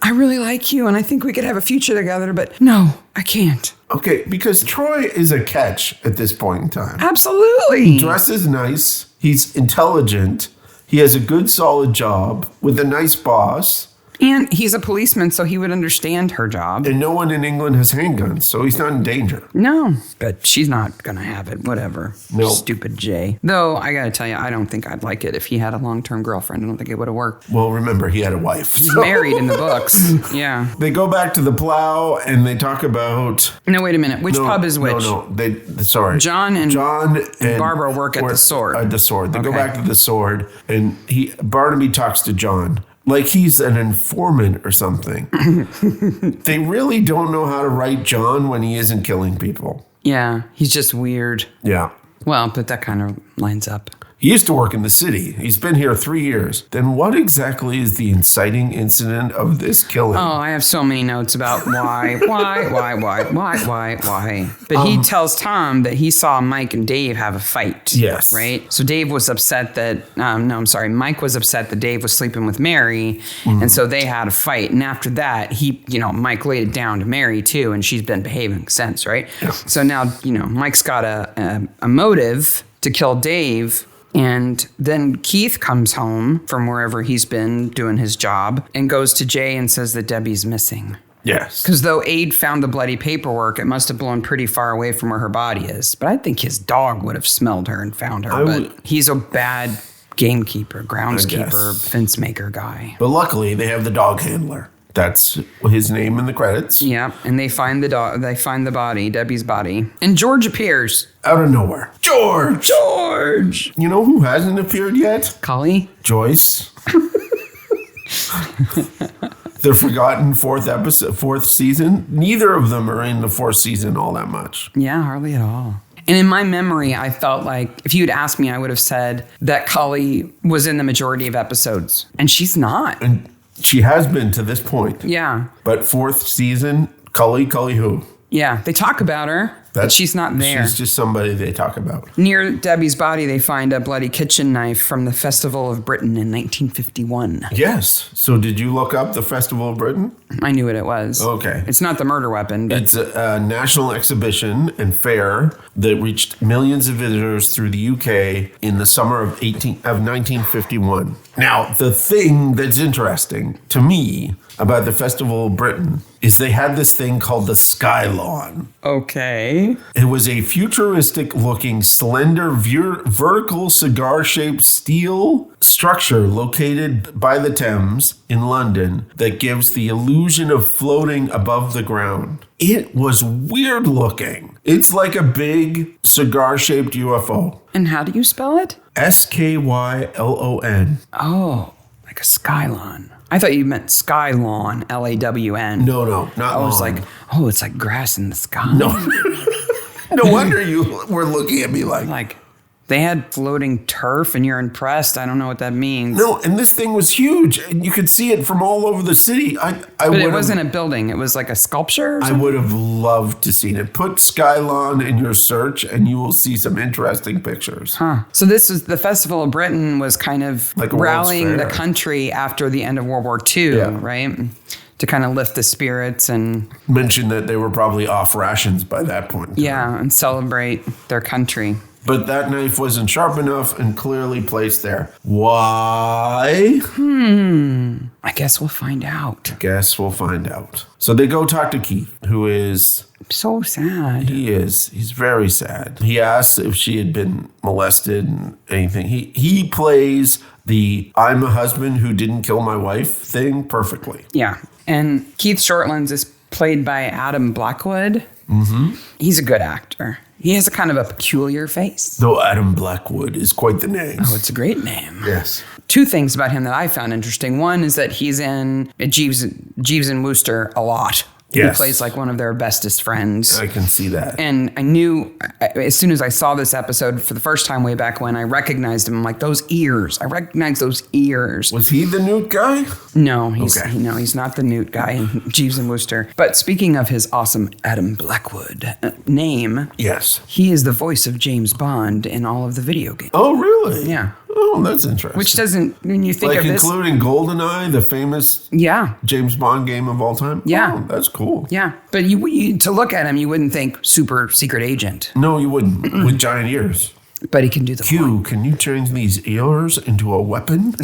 I really like you and I think we could have a future together, but no, I can't. Okay, because Troy is a catch at this point in time. Absolutely. He dresses nice. He's intelligent. He has a good, solid job with a nice boss. And he's a policeman, so he would understand her job. And no one in England has handguns, so he's not in danger. No, but she's not going to have it. Whatever. No. Stupid Jay. Though, I got to tell you, I don't think I'd like it if he had a long-term girlfriend. I don't think it would have worked. Well, remember, he had a wife. He's married in the books. Yeah. They go back to the plow, and they talk about... No, wait a minute. Which pub is which? Sorry. John and Barbara work at the Sword. At the Sword. They go back to the Sword, and Barnaby talks to John. Like he's an informant or something. They really don't know how to write John when he isn't killing people. Yeah, he's just weird. Yeah. Well, but that kind of lines up. He used to work in the city. He's been here 3 years. Then what exactly is the inciting incident of this killing? Oh, I have so many notes about why. But he tells Tom that he saw Mike and Dave have a fight. Yes. Right? So Dave was upset that, Mike was upset that Dave was sleeping with Mary. Mm-hmm. And so they had a fight. And after that, Mike laid it down to Mary too. And she's been behaving since, right? Yeah. So now, Mike's got a motive to kill Dave. And then Keith comes home from wherever he's been doing his job and goes to Jay and says that Debbie's missing. Yes. Because though Aid found the bloody paperwork, it must have blown pretty far away from where her body is. But I think his dog would have smelled her and found her. But he's a bad gamekeeper, groundskeeper, fence maker guy. But luckily, they have the dog handler. That's his name in the credits. Yeah, and they find the dog. They find the body, Debbie's body, and George appears out of nowhere. George. You know who hasn't appeared yet? Collie. Joyce. The forgotten fourth season. Neither of them are in the fourth season all that much. Yeah, hardly at all. And in my memory, I felt like if you'd asked me, I would have said that Collie was in the majority of episodes, and she's not. And she has been to this point. Yeah. But fourth season, Cully who? Yeah, they talk about her. She's not there. She's just somebody they talk about. Near Debbie's body, they find a bloody kitchen knife from the Festival of Britain in 1951. Yes. So did you look up the Festival of Britain? I knew what it was. Okay. It's not the murder weapon. But It's a national exhibition and fair that reached millions of visitors through the UK in the summer of 1951. Now, the thing that's interesting to me about the Festival of Britain is they had this thing called the Sky Lawn. Okay. It was a futuristic-looking, slender, vertical cigar-shaped steel structure located by the Thames in London that gives the illusion of floating above the ground. It was weird looking. It's like a big cigar-shaped UFO. And how do you spell it? Skylon. Oh, like a skylon. I thought you meant Skylawn, Lawn. No, not I was lawn. like, oh, it's like grass in the sky. No. No wonder you were looking at me Like, they had floating turf and you're impressed. I don't know what that means. No, and this thing was huge. And you could see it from all over the city. But it wasn't a building. It was like a sculpture or I something? would have loved to see it. Put Skylon in your search and you will see some interesting pictures. Huh. So this is the Festival of Britain was kind of Like a World's rallying the Fair. country after the end of World War II, Yeah. right? To kind of lift the spirits and Mentioned that they were probably off rations by that point. and celebrate their country. But that knife wasn't sharp enough and clearly placed there. Why? I guess we'll find out. Guess we'll find out. So they go talk to Keith, who is... So sad. He's very sad. He asks if she had been molested and anything. He plays the I'm a husband who didn't kill my wife thing perfectly. Yeah. And Keith Shortlands is played by Adam Blackwood. Mm-hmm. He's a good actor. He has a kind of a peculiar face. Though Adam Blackwood is quite the name. Oh, it's a great name. Yes. Two things about him that I found interesting. One is that he's in Jeeves and Wooster a lot. Yes. He plays like one of their bestest friends. I can see that. And I knew as soon as I saw this episode for the first time way back when, I recognized him. I'm like, those ears. I recognize those ears. Was he the Newt guy? No, he's Okay. he's not the Newt guy in Jeeves and Wooster. But speaking of his awesome Adam Blackwood name, Yes. he is the voice of James Bond in all of the video games. Oh, really? Yeah. Oh, that's interesting. Which doesn't, when you think like of this. including GoldenEye, the famous Yeah. James Bond game of all time? Yeah. Oh, that's cool. Yeah. But you to look at him, you wouldn't think super secret agent. No, you wouldn't. With giant ears. But he can do the voice. Q, can you change these ears into a weapon?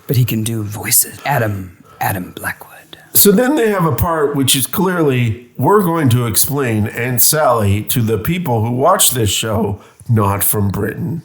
But he can do voices. Adam Blackwood. So then they have a part which is clearly, we're going to explain Aunt Sally to the people who watch this show, not from Britain.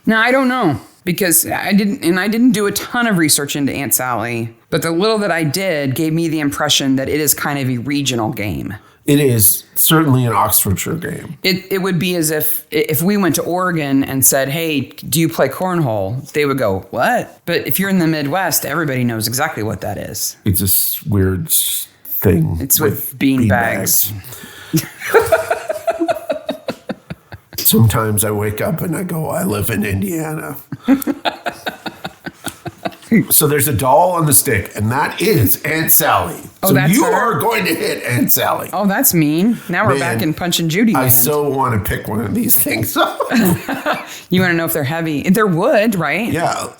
Now, I don't know because I didn't do a ton of research into Aunt Sally, but the little that I did gave me the impression that it is kind of a regional game. It is certainly an Oxfordshire game. It would be as if we went to Oregon and said, hey, do you play cornhole? They would go, what? But if you're in the Midwest, everybody knows exactly what that is. It's a weird thing. It's with bean bags. Sometimes I wake up and I go, I live in Indiana. So there's a doll on the stick, and that is Aunt Sally. Oh, so that's you her? are going to hit Aunt Sally. Oh, that's mean. Now we're Man, back in Punch and Judy I land. so want to pick one of these things up. You want to know if they're heavy? They're wood, right? Yeah,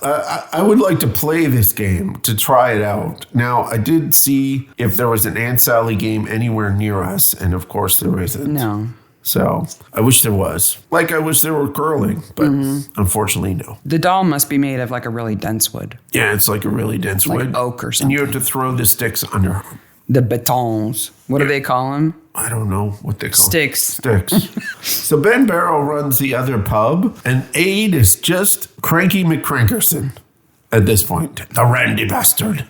I would like to play this game to try it out. Now, I did see if there was an Aunt Sally game anywhere near us, and of course there isn't. No. So I wish there was. Like I wish there were curling, but unfortunately, no. The doll must be made of like a really dense wood. Yeah, it's like a really dense Like wood. oak or And you have to throw the sticks under them. The batons. What do they call them? I don't know what they call Sticks. Sticks. So Ben Barrow runs the other pub, and Aid is just Cranky McCrankerson at this point. The randy bastard.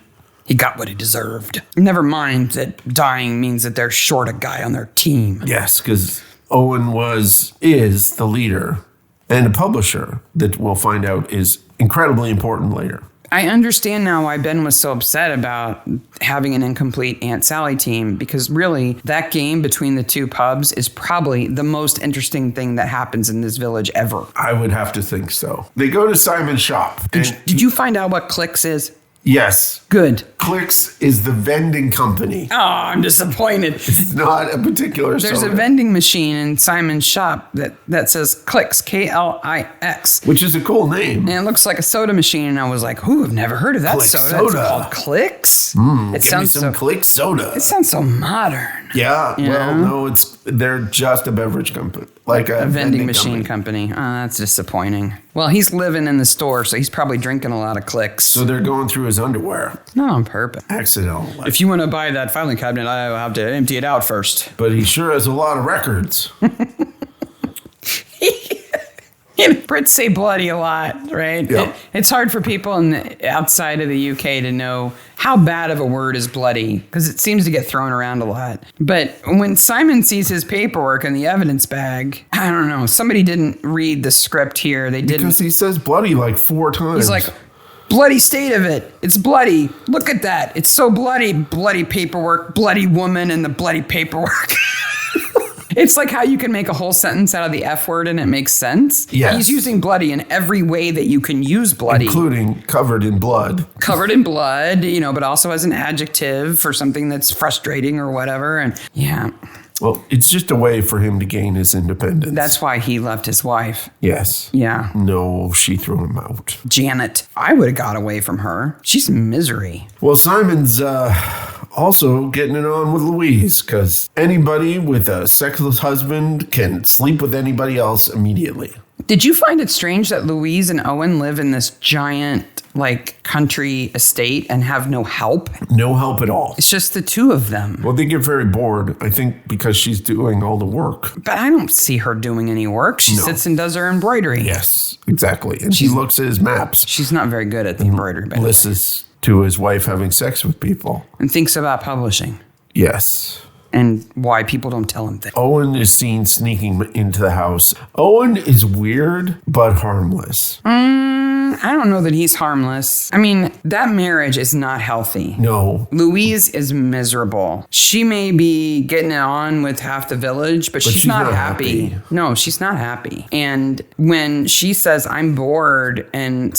He got what he deserved. Never mind that dying means that they're short a guy on their team. Yes, because Owen is the leader and a publisher that we'll find out is incredibly important later. I understand now why Ben was so upset about having an incomplete Aunt Sally team, because really that game between the two pubs is probably the most interesting thing that happens in this village ever. I would have to think so. They go to Simon's shop. And Did you find out what Clicks is? Yes. Good. Clicks is the vending company. Oh, I'm disappointed. It's not a particular There's soda. a vending machine in Simon's shop that says Clicks, Klix. Which is a cool name. And it looks like a soda machine. And I was like, ooh, I've never heard of that Click soda. soda. It's called Clicks. Give me some Click soda. It sounds so modern. Yeah, well, no, they're just a beverage company, like a Vending machine company. Oh, that's disappointing. Well, he's living in the store, so he's probably drinking a lot of Clicks. So they're going through his underwear. Not on purpose. Accidental. If you want to buy that filing cabinet, I have to empty it out first. But he sure has a lot of records. Brits say bloody a lot, right? Yeah. It's hard for people outside of the UK to know how bad of a word is bloody because it seems to get thrown around a lot. But when Simon sees his paperwork in the evidence bag, I don't know. Somebody didn't read the script here. They didn't. Because he says bloody like 4 times. He's like, bloody state of it. It's bloody. Look at that. It's so bloody. Bloody paperwork, bloody woman, and the bloody paperwork. It's like how you can make a whole sentence out of the F word and it makes sense. Yes. He's using bloody in every way that you can use bloody. Including covered in blood. Covered in blood, but also as an adjective for something that's frustrating or whatever. And yeah. Well, it's just a way for him to gain his independence. That's why he left his wife. Yes. Yeah. No, she threw him out. Janet. I would have got away from her. She's misery. Well, Simon's also getting it on with Louise because anybody with a sexless husband can sleep with anybody else immediately. Did you find it strange that Louise and Owen live in this giant, country estate and have no help? No help at all. It's just the two of them. Well, they get very bored, I think, because she's doing all the work. But I don't see her doing any work. She sits and does her embroidery. Yes, exactly. And she looks at his maps. She's not very good at the embroidery. But Listens to his wife having sex with people. and thinks about publishing Yes. and why people don't tell him things. Owen is seen sneaking into the house. Owen is weird, but harmless. I don't know that he's harmless. I mean, that marriage is not healthy. No. Louise is miserable. She may be getting it on with half the village, but she's not happy. No, she's not happy. And when she says, I'm bored, and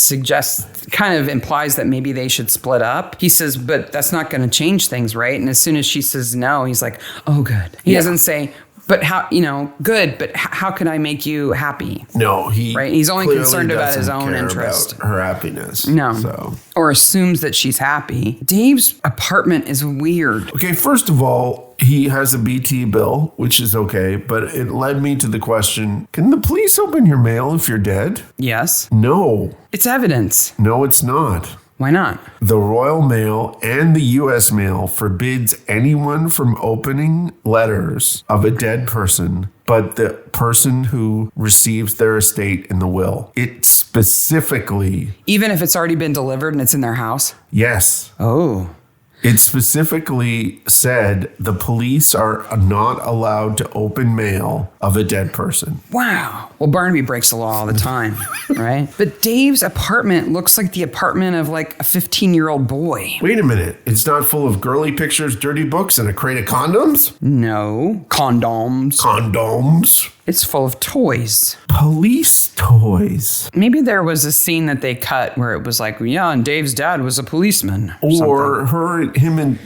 kind of implies that maybe they should split up, he says, but that's not going to change things, right? And as soon as she says no, he's like, oh, good. He doesn't say, but how, good, but how can I make you happy? No, He's only concerned about his own interest. About her happiness. No. So. Or assumes that she's happy. Dave's apartment is weird. Okay, first of all, he has a BT bill, which is okay, but it led me to the question, can the police open your mail if you're dead? Yes. No. It's evidence. No, it's not. Why not? The Royal Mail and the U.S. Mail forbids anyone from opening letters of a dead person but the person who receives their estate in the will. It specifically... Even if it's already been delivered and it's in their house? Yes. Oh. It specifically said the police are not allowed to open mail of a dead person. Wow. Well, Barnaby breaks the law all the time, right? But Dave's apartment looks like the apartment of a 15-year-old boy. Wait a minute. It's not full of girly pictures, dirty books, and a crate of condoms? No. Condoms. Condoms? It's full of toys. Police toys. Maybe there was a scene that they cut where it was and Dave's dad was a policeman. Or him and,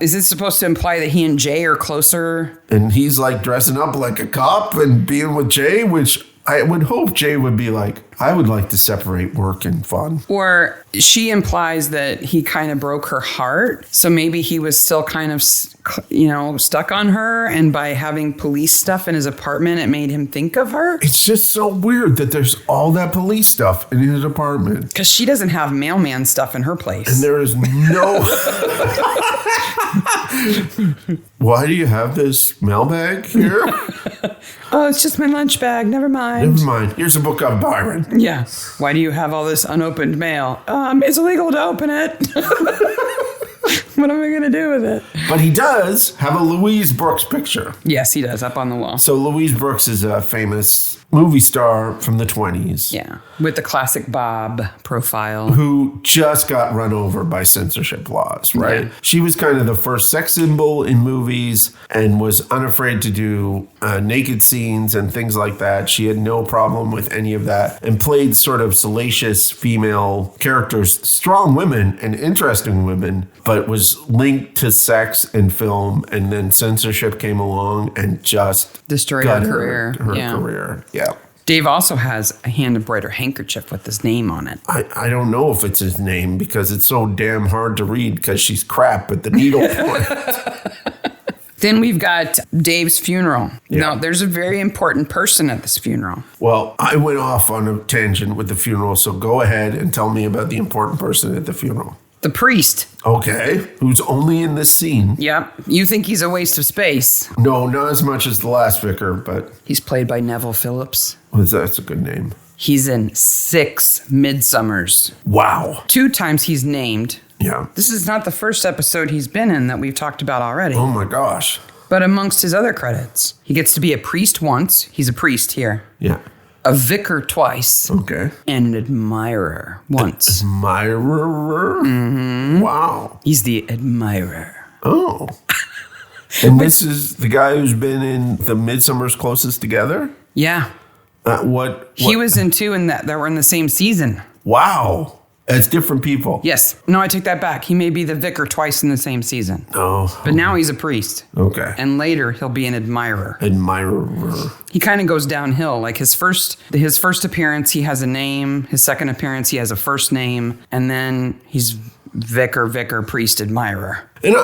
Is it supposed to imply that he and Jay are closer? And he's dressing up like a cop and being with Jay, which I would hope Jay would be like, I would like to separate work and fun. Or she implies that he kind of broke her heart. So maybe he was still kind of, stuck on her. And by having police stuff in his apartment, it made him think of her. It's just so weird that there's all that police stuff in his apartment. Because she doesn't have mailman stuff in her place. And there is no... Why do you have this mailbag here? Oh, it's just my lunch bag. Never mind. Never mind. Here's a book of Byron. Yeah. Why do you have all this unopened mail? It's illegal to open it. What am I going to do with it? But he does have a Louise Brooks picture. Yes, he does, up on the wall. So Louise Brooks is a famous movie star from the 20s. Yeah. With the classic Bob profile. Who just got run over by censorship laws, right? Yeah. She was kind of the first sex symbol in movies and was unafraid to do naked scenes and things like that. She had no problem with any of that and played sort of salacious female characters, strong women and interesting women, but was linked to sex and film. And then censorship came along and just destroyed her career. Her career. Yeah. Dave also has a hand-embroidered handkerchief with his name on it. I don't know if it's his name because it's so damn hard to read because she's crap at the needle point. Then we've got Dave's funeral. Yeah. Now, there's a very important person at this funeral. Well, I went off on a tangent with the funeral, so go ahead and tell me about the important person at the funeral. The priest. Okay, who's only in this scene. Yep. You think he's a waste of space. No, not as much as the last vicar, but... He's played by Neville Phillips. That's a good name. He's in 6 Midsommers. Wow. 2 times he's named. Yeah. This is not the first episode he's been in that we've talked about already. Oh my gosh. But amongst his other credits, he gets to be a priest once. He's a priest here. Yeah. A vicar twice. Okay. And an admirer once. Admirer? Mm-hmm. Wow. He's the admirer. Oh. And this is the guy who's been in the Midsommers Closest Together? Yeah. What? He was in 2 in that were in the same season. Wow. As different people. Yes. No, I take that back. He may be the vicar twice in the same season. Oh. But now he's a priest. Okay. And later he'll be an admirer. Admirer. He kind of goes downhill. Like his first appearance, he has a name. His second appearance, he has a first name. And then he's vicar, priest, admirer. And,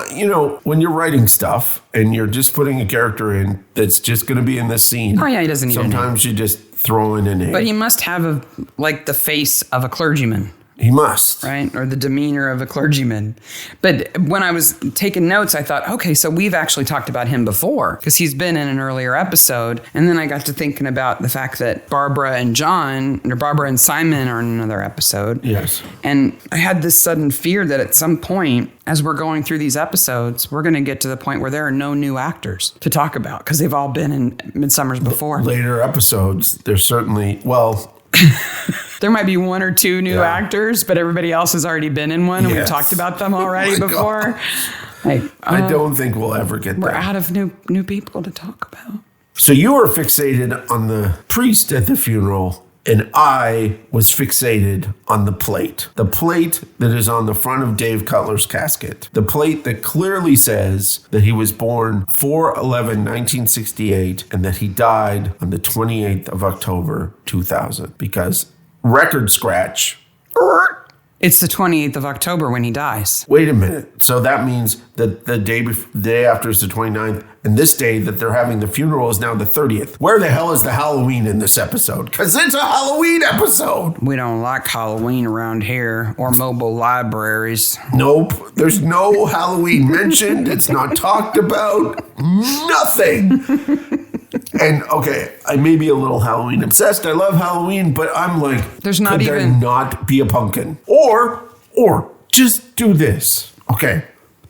when you're writing stuff and you're just putting a character in that's just going to be in this scene. Oh, yeah, he doesn't need a name. Sometimes you just throw in a name. But he must have the face of a clergyman. He must. Right? Or the demeanor of a clergyman. But when I was taking notes, I thought, okay, so we've actually talked about him before because he's been in an earlier episode. And then I got to thinking about the fact that Barbara and Simon are in another episode. Yes. And I had this sudden fear that at some point, as we're going through these episodes, we're going to get to the point where there are no new actors to talk about because they've all been in Midsommers before. Later episodes, there's certainly, there might be 1 or 2 new actors, but everybody else has already been in one, and we've talked about them already before. I don't think we'll ever get we're there. out of new people to talk about. So you were fixated on the priest at the funeral, and I was fixated on the plate. The plate that is on the front of Dave Cutler's casket. The plate that clearly says that he was born 4/11/1968 and that he died on the 28th of October 2000. Because record scratch. It's the 28th of October when he dies. Wait a minute. So that means that the day after is the 29th, and this day that they're having the funeral is now the 30th. Where the hell is the Halloween in this episode? Because it's a Halloween episode. We don't like Halloween around here or mobile libraries. Nope. There's no Halloween mentioned. It's not talked about. Nothing. And okay, I may be a little Halloween obsessed. I love Halloween, but I'm like, there's not could even there not be a pumpkin? Or just do this. Okay,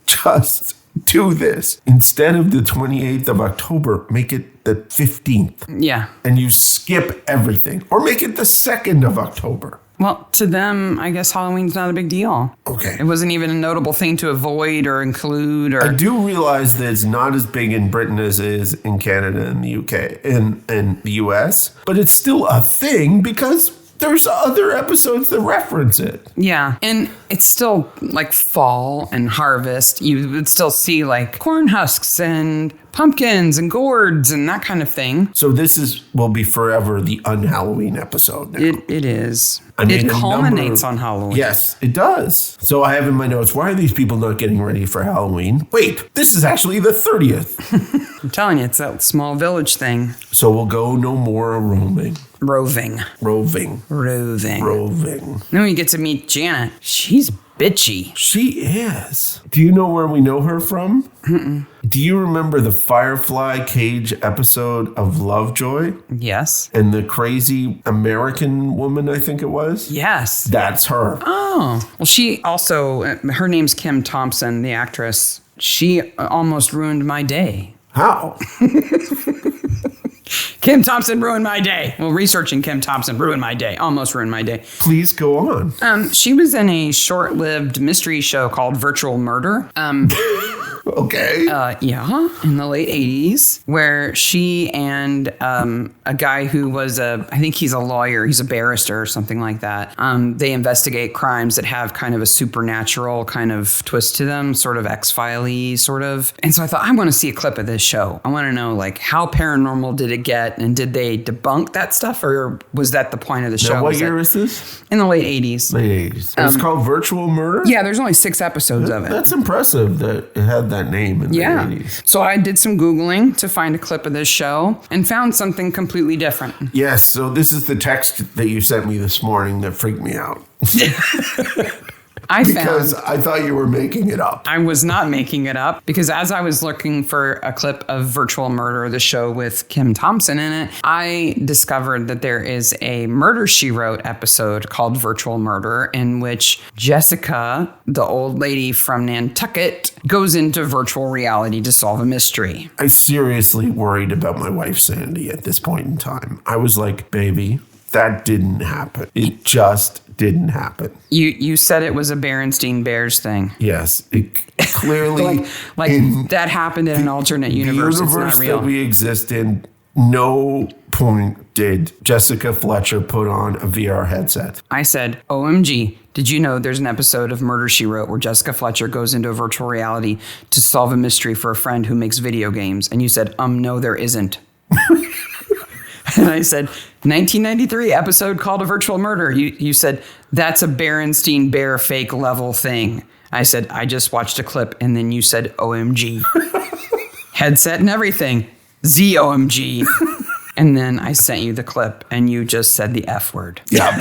just do this. Instead of the 28th of October, make it the 15th. Yeah. And you skip everything. Or make it the 2nd of October. Well, to them, I guess Halloween's not a big deal. Okay. It wasn't even a notable thing to avoid or include. Or I do realize that it's not as big in Britain as it is in Canada and the UK and the US, but it's still a thing because there's other episodes that reference it. Yeah. And it's still like fall and harvest. You would still see like corn husks and pumpkins and gourds and that kind of thing. So this will be forever the un-Halloween episode now. It is. I mean, it culminates on Halloween. Yes, it does. So I have in my notes, why are these people not getting ready for Halloween? Wait, this is actually the 30th. I'm telling you, it's that small village thing. So we'll go no more Roving. Roving. Then we get to meet Janet. She's bitchy. She is. Do you know where we know her from? Mm-mm. Do you remember the Firefly Cage episode of Lovejoy? Yes. And the crazy American woman, I think it was? Yes. That's her. Oh. Well, she also, her name's Kim Thompson, the actress. She almost ruined my day. How? Kim Thompson ruined my day. Well, researching Kim Thompson ruined my day. Almost ruined my day. Please go on. She was in a short-lived mystery show called Virtual Murder. Okay. Yeah, in the late 80s, where she and a guy who was I think he's a lawyer, he's a barrister or something like that. They investigate crimes that have kind of a supernatural kind of twist to them, sort of X-File-y sort of. And so I thought, I want to see a clip of this show. I want to know, like, how paranormal did it get, and did they debunk that stuff, or was that the point of the show? Now, what year is this? In the late 80s. Late 80s. It's called Virtual Murder? Yeah, there's only 6 episodes of it. That's impressive that it had that name in the 80s. So I did some Googling to find a clip of this show and found something completely different. Yes, so this is the text that you sent me this morning that freaked me out. Because I thought you were making it up. I was not making it up, because as I was looking for a clip of Virtual Murder, the show with Kim Thompson in it, I discovered that there is a Murder, She Wrote episode called Virtual Murder, in which Jessica, the old lady from Nantucket, goes into virtual reality to solve a mystery. I seriously worried about my wife Sandy at this point in time. I was like, baby, that didn't happen. It just didn't happen. You said it was a Berenstein Bears thing. Yes, it clearly like that happened in an alternate universe. The universe that we exist in, no point did Jessica Fletcher put on a VR headset. I said, OMG, did you know there's an episode of Murder, She Wrote where Jessica Fletcher goes into a virtual reality to solve a mystery for a friend who makes video games? And you said, no, there isn't. And I said, 1993 episode called A Virtual Murder. You said, that's a Berenstein Bear fake level thing. I said, I just watched a clip. And then you said, OMG. Headset and everything. ZOMG. And then I sent you the clip and you just said the F word. Yeah.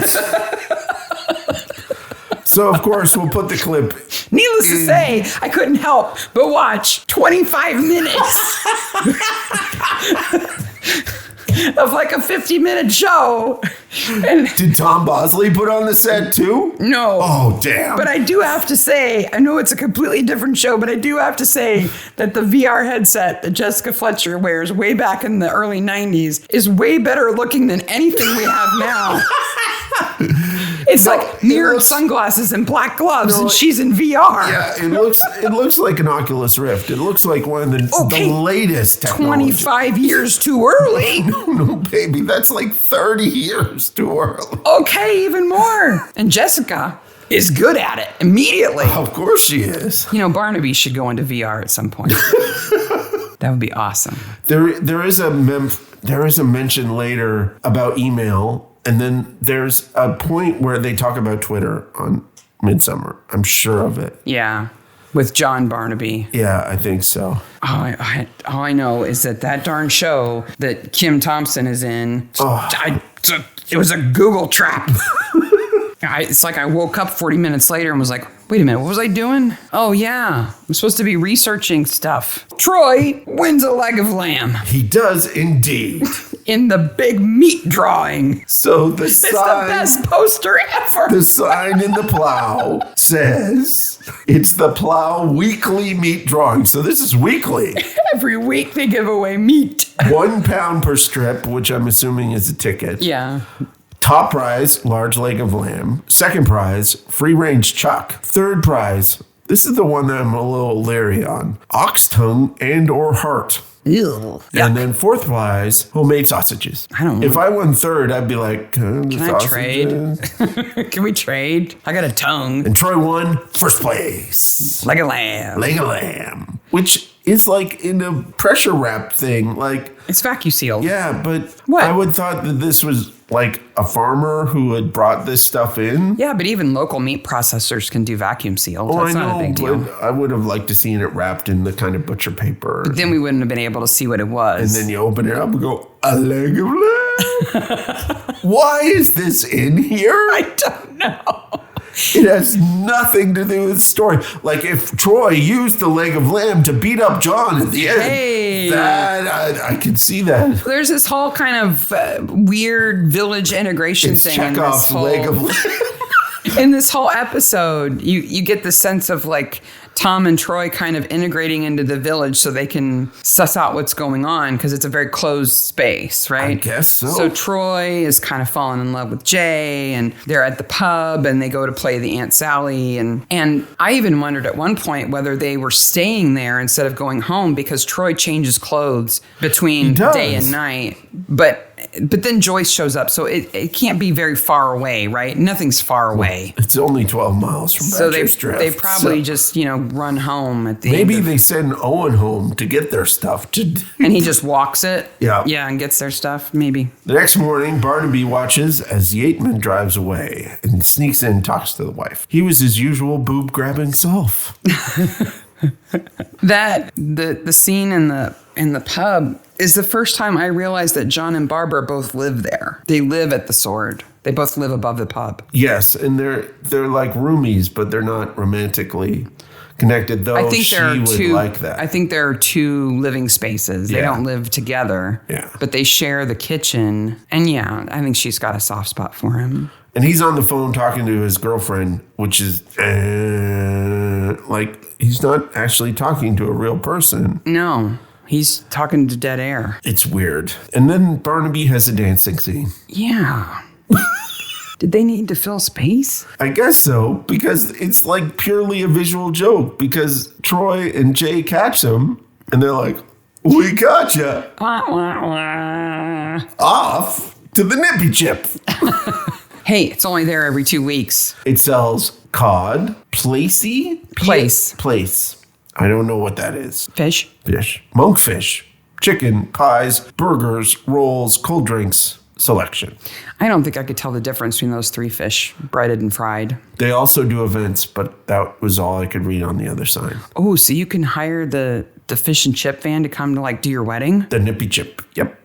So, of course, we'll put the clip. Needless to say, I couldn't help but watch 25 minutes of like a 50-minute show. And did Tom Bosley put on the set too? No. Oh, damn. But I do have to say, I know it's a completely different show, but I do have to say that the VR headset that Jessica Fletcher wears way back in the early 90s is way better looking than anything we have now. It's like mirrored sunglasses and black gloves, and she's in VR. Yeah, it looks like an Oculus Rift. It looks like one of the latest technology. 25 years too early. No, baby, that's like 30 years too early. Okay, even more. And Jessica is good at it immediately. Of course she is. You know, Barnaby should go into VR at some point. That would be awesome. There is a mention later about email. And then there's a point where they talk about Twitter on Midsomer. I'm sure of it. Yeah, with John Barnaby. Yeah, I think so. All I know is that darn show that Kim Thompson is in, it was a Google trap. It's like I woke up 40 minutes later and was like, wait a minute, what was I doing? Oh, yeah, I'm supposed to be researching stuff. Troy wins a leg of lamb. He does indeed. In the big meat drawing. So it's the best poster ever. The sign in the plow says it's the Plow Weekly Meat Drawing. So this is weekly. Every week they give away meat. £1 per strip, which I'm assuming is a ticket. Yeah. Top prize, large leg of lamb. Second prize, free range chuck. Third prize, this is the one that I'm a little leery on, ox tongue and or heart. Ew. And then fourth prize, homemade sausages. I don't know. If I won third, I'd be like, can I trade? Can we trade? I got a tongue. And Troy won first place. Leg of lamb. Leg of lamb. Which is like in a pressure wrap thing. Like it's vacuum sealed. Yeah, but what? I would thought that this was like a farmer who had brought this stuff in. Yeah, but even local meat processors can do vacuum sealed. Oh, that's not a big deal. But I would have liked to seen it wrapped in the kind of butcher paper. But then we wouldn't have been able to see what it was. And then you open it up and go, a leg of lamb. Why is this in here? I don't know. It has nothing to do with the story. Like if Troy used the leg of lamb to beat up John at the end, that I could see that. There's this whole kind of weird village integration thing. Chekhov's leg of lamb. In this whole episode, you get the sense of like Tom and Troy kind of integrating into the village so they can suss out what's going on because it's a very closed space, right? I guess so. So Troy is kind of falling in love with Jay, and they're at the pub and they go to play the Aunt Sally. And I even wondered at one point whether they were staying there instead of going home because Troy changes clothes between day and night. But then Joyce shows up, so it can't be very far away, right? Nothing's far away. It's only 12 miles from So Badger's Drift. they probably just, run home at the Maybe end they send Owen home to get their stuff. and he just walks it. Yeah. Yeah, and gets their stuff, maybe. The next morning, Barnaby watches as Yateman drives away and sneaks in and talks to the wife. He was his usual boob-grabbing self. The scene in the pub is the first time I realized that John and Barbara both live there. They live at the Sword. They both live above the pub. Yes, and they're like roomies, but they're not romantically connected, though. I think she there are would two. like that. I think there are two living spaces. They don't live together. Yeah. But they share the kitchen. And yeah, I think she's got a soft spot for him. And he's on the phone talking to his girlfriend, which is like he's not actually talking to a real person. No, he's talking to dead air. It's weird. And then Barnaby has a dancing scene. Yeah. Did they need to fill space? I guess so, because it's like purely a visual joke, because Troy and Jay catch him, and they're like, we gotcha. Off to the nippy chip. Hey, it's only there every 2 weeks. It sells cod, place. I don't know what that is. Fish. Monkfish, chicken, pies, burgers, rolls, cold drinks, selection. I don't think I could tell the difference between those three fish, breaded and fried. They also do events, but that was all I could read on the other sign. Oh, so you can hire the fish and chip van to come to do your wedding? The nippy chip, yep.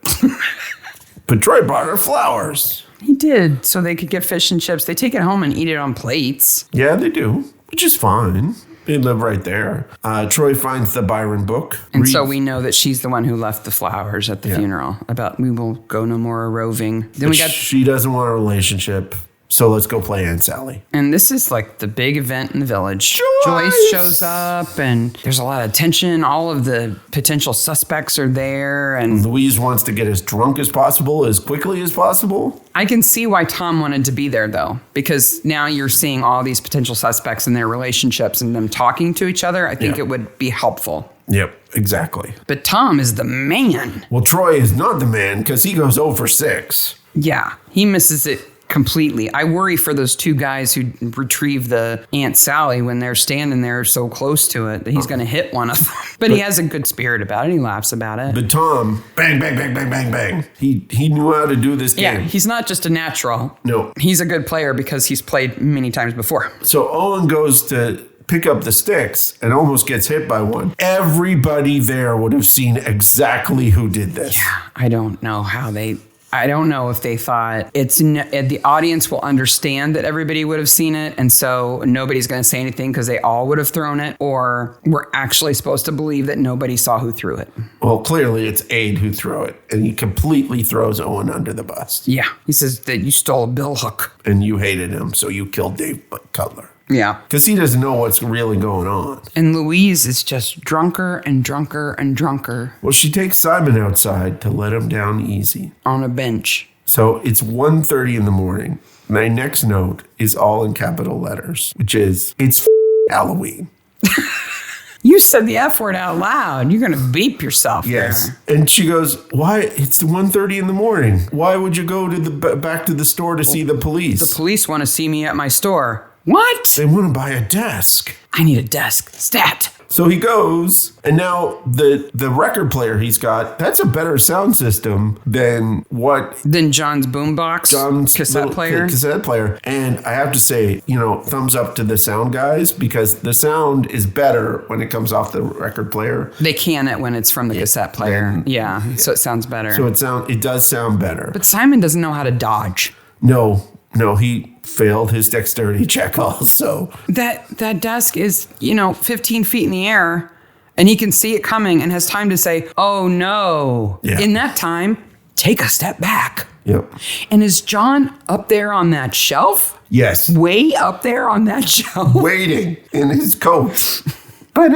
But Troy bought her flowers. He did, so they could get fish and chips. They take it home and eat it on plates. Yeah, they do, which is fine. They live right there. Troy finds the Byron book. And so we know that she's the one who left the flowers at the funeral about we will go no more a roving. Then she doesn't want a relationship, so let's go play Aunt Sally. And this is like the big event in the village. Joyce shows up and there's a lot of tension. All of the potential suspects are there. And Louise wants to get as drunk as possible, as quickly as possible. I can see why Tom wanted to be there, though, because now you're seeing all these potential suspects and their relationships and them talking to each other. I think it would be helpful. Yep, exactly. But Tom is the man. Well, Troy is not the man because he goes 0 for 6. Yeah, he misses it completely. I worry for those two guys who retrieve the Aunt Sally when they're standing there so close to it that he's going to hit one of them. But he has a good spirit about it. He laughs about it. But Tom, bang, bang, bang, bang, bang, bang. He knew how to do this game. Yeah, he's not just a natural. No. He's a good player because he's played many times before. So Owen goes to pick up the sticks and almost gets hit by one. Everybody there would have seen exactly who did this. Yeah, I don't know if they thought the audience will understand that everybody would have seen it, and so nobody's going to say anything because they all would have thrown it, or we're actually supposed to believe that nobody saw who threw it. Well, clearly it's Aid who threw it, and he completely throws Owen under the bus. Yeah, he says that you stole a billhook. And you hated him, so you killed Dave Cutler. Yeah. Because he doesn't know what's really going on. And Louise is just drunker and drunker and drunker. Well, she takes Simon outside to let him down easy. On a bench. So it's 1:30 in the morning. My next note is all in capital letters, which is, it's Halloween. You said the F word out loud. You're going to beep yourself. Yes. There. And she goes, why? It's 1:30 in the morning. Why would you go to back to the store to see the police? The police want to see me at my store. What? They want to buy a desk. I need a desk. Stat. So he goes, and now the record player he's got, that's a better sound system than John's boombox, cassette player. And I have to say, thumbs up to the sound guys, because the sound is better when it comes off the record player. They can it when it's from the cassette player. So it sounds better. So it does sound better. But Simon doesn't know how to dodge. No, he failed his dexterity check also. That desk is, 15 feet in the air, and he can see it coming and has time to say, oh no. Yeah. In that time, take a step back. Yep. And is John up there on that shelf? Yes. Way up there on that shelf. Waiting in his coat. But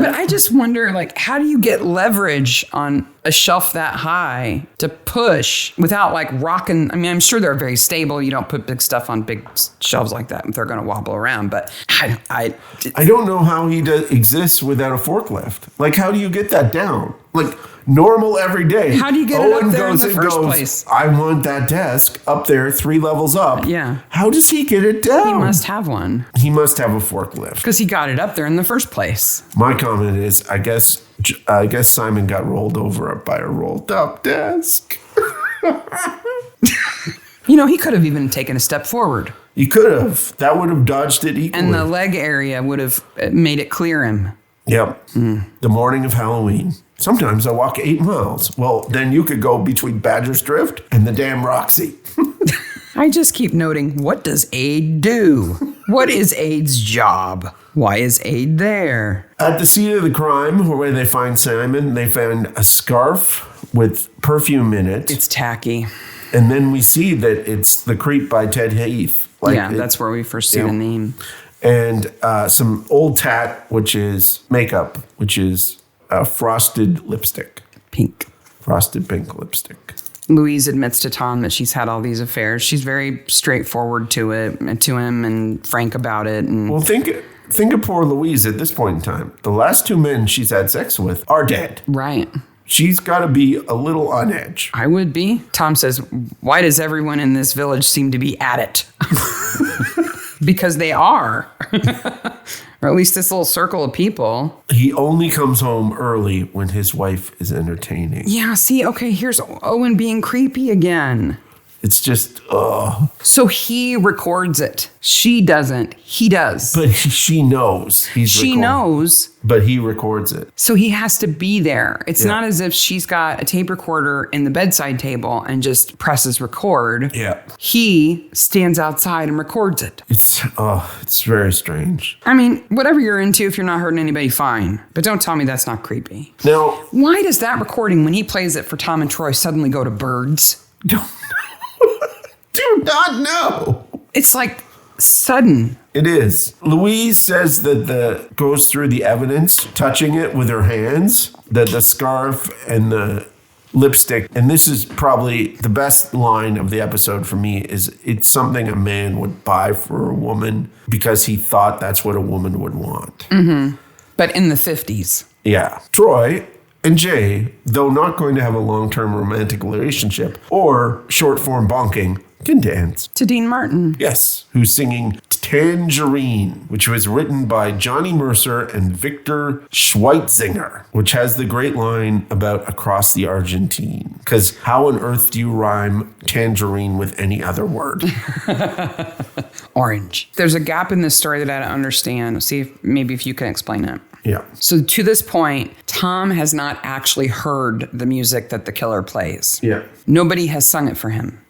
I just wonder, like, how do you get leverage on a shelf that high to push without like rocking? I mean, I'm sure they're very stable. You don't put big stuff on big shelves like that if they're going to wobble around. But I don't know how he exists without a forklift. Like, how do you get that down? Like, normal every day. How do you get it up there in the first place? I want that desk up there 3 levels up. Yeah. How does he get it down? He must have one. He must have a forklift. Because he got it up there in the first place. My comment is, I guess Simon got rolled over by a rolled up desk. You know, he could have even taken a step forward. He could have. That would have dodged it equally. And the leg area would have made it clear him. Yep. The morning of Halloween. Sometimes I walk 8 miles. Well, then you could go between Badger's Drift and the damn Roxy. I just keep noting, what does Aid do? What is Aid's job? Why is Aid there? At the scene of the crime, where they find Simon, they find a scarf with perfume in it. It's tacky. And then we see that it's The Creep by Ted Heath. That's where we first see the name. And some old tat, which is makeup, which is frosted lipstick. Pink. Frosted pink lipstick. Louise admits to Tom that she's had all these affairs. She's very straightforward to him and frank about it. And well, think of poor Louise at this point in time. The last 2 men she's had sex with are dead. Right. She's got to be a little on edge. I would be. Tom says, why does everyone in this village seem to be at it? Because they are. Or at least this little circle of people. He only comes home early when his wife is entertaining. Yeah, see, okay, here's Owen being creepy again. It's just, So he records it. She doesn't. He does. But she knows She knows. But he records it. So he has to be there. It's not as if she's got a tape recorder in the bedside table and just presses record. Yeah. He stands outside and records it. It's very strange. I mean, whatever you're into, if you're not hurting anybody, fine. But don't tell me that's not creepy. Now, why does that recording, when he plays it for Tom and Troy, suddenly go to birds? Don't do not know. It's like sudden. It is. Louise says that goes through the evidence, touching it with her hands, that the scarf and the lipstick, and this is probably the best line of the episode for me, is it's something a man would buy for a woman because he thought that's what a woman would want. Mm-hmm. But in the 50s. Yeah. Troy and Jay, though not going to have a long-term romantic relationship or short-form bonking, can dance. To Dean Martin. Yes, who's singing Tangerine, which was written by Johnny Mercer and Victor Schweitzinger, which has the great line about across the Argentine. Because how on earth do you rhyme tangerine with any other word? Orange. There's a gap in this story that I don't understand. See if you can explain it. Yeah. So to this point, Tom has not actually heard the music that the killer plays. Yeah. Nobody has sung it for him.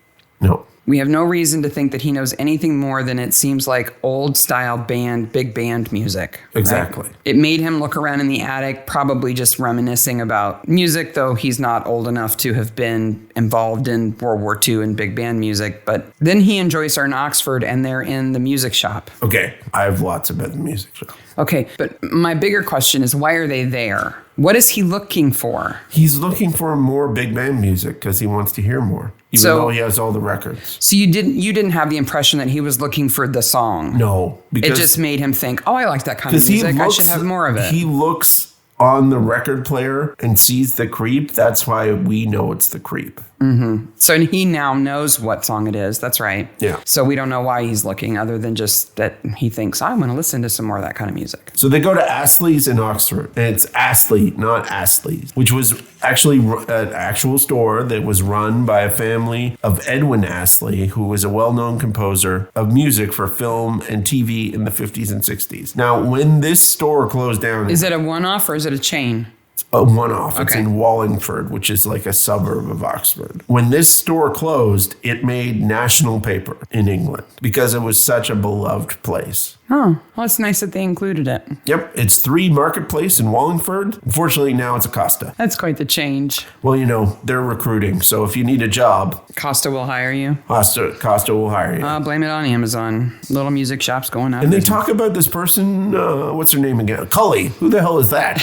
No. We have no reason to think that he knows anything more than it seems like old style big band music. Exactly. Right? It made him look around in the attic, probably just reminiscing about music, though he's not old enough to have been involved in World War II and big band music. But then he and Joyce are in Oxford and they're in the music shop. Okay. I have lots about the music shop. Okay. But my bigger question is, why are they there? What is he looking for? He's looking for more big band music because he wants to hear more. Even though he has all the records. So you didn't have the impression that he was looking for the song? No. Because it just made him think, oh, I like that kind of music. I should have more of it. He looks on the record player and sees the creep. That's why we know it's the creep. Mm-hmm. So he now knows what song it is. That's right. Yeah. So we don't know why he's looking other than just that he thinks, I want to listen to some more of that kind of music. So they go to Astley's in Oxford. And it's Astley, not Astley's, which was actually an actual store that was run by a family of Edwin Astley, who was a well-known composer of music for film and TV in the 50s and 60s. Now, when this store closed down... Is it a one-off or is it a chain? A one-off. Okay. It's in Wallingford, which is like a suburb of Oxford. When this store closed, it made national paper in England because it was such a beloved place. Oh, well, it's nice that they included it. Yep, it's 3 Marketplace in Wallingford. Unfortunately, now it's a Costa. That's quite the change. Well, they're recruiting, so if you need a job, Costa will hire you. Costa will hire you. Blame it on Amazon. Little music shops going out. And they talk about this person, what's her name again? Cully. Who the hell is that?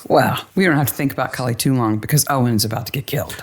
Well, we don't have to think about Cully too long because Owen's about to get killed.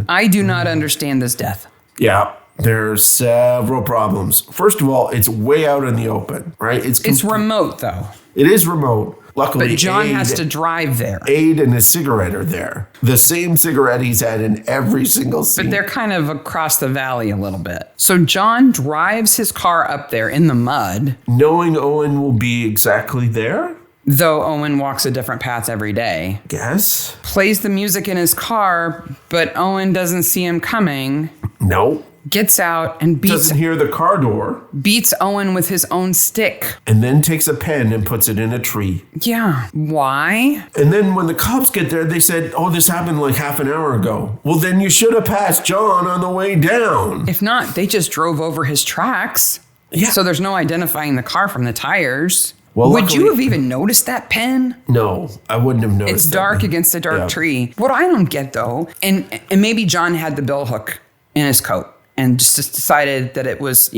I do not understand this death. Yeah. There's several problems. First of all, it's way out in the open, right? It's remote, though. It is remote. Luckily, but John has to drive there. Aid and his cigarette are there. The same cigarette he's had in every single scene. But they're kind of across the valley a little bit. So John drives his car up there in the mud. Knowing Owen will be exactly there? Though Owen walks a different path every day. Guess. Plays the music in his car, but Owen doesn't see him coming. No. Gets out and doesn't hear the car door. Beats Owen with his own stick. And then takes a pen and puts it in a tree. Yeah. Why? And then when the cops get there, they said, oh, this happened like half an hour ago. Well, then you should have passed John on the way down. If not, they just drove over his tracks. Yeah. So there's no identifying the car from the tires. Well, would you have even noticed that pen? No, I wouldn't have noticed. It's dark against a dark tree. What I don't get, though, and maybe John had the billhook in his coat and just decided that it was,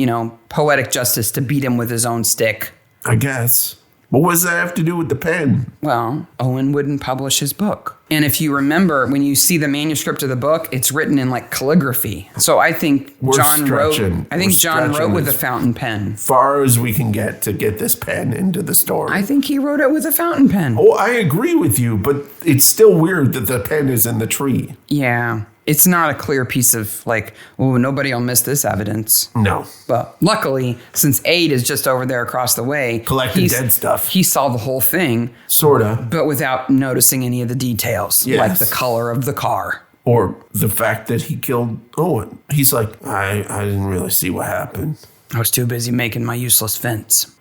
poetic justice to beat him with his own stick. I guess. What does that have to do with the pen? Well, Owen wouldn't publish his book. And if you remember, when you see the manuscript of the book, it's written in like calligraphy. So I think John wrote with a fountain pen. Far as we can get to get this pen into the story. I think he wrote it with a fountain pen. Oh, I agree with you, but it's still weird that the pen is in the tree. Yeah. It's not a clear piece of nobody will miss this evidence. No. But luckily, since Aid is just over there across the way. Collecting dead stuff. He saw the whole thing. Sorta. But without noticing any of the details. Yes. Like the color of the car. Or the fact that he killed Owen. He's like, I didn't really see what happened. I was too busy making my useless fence.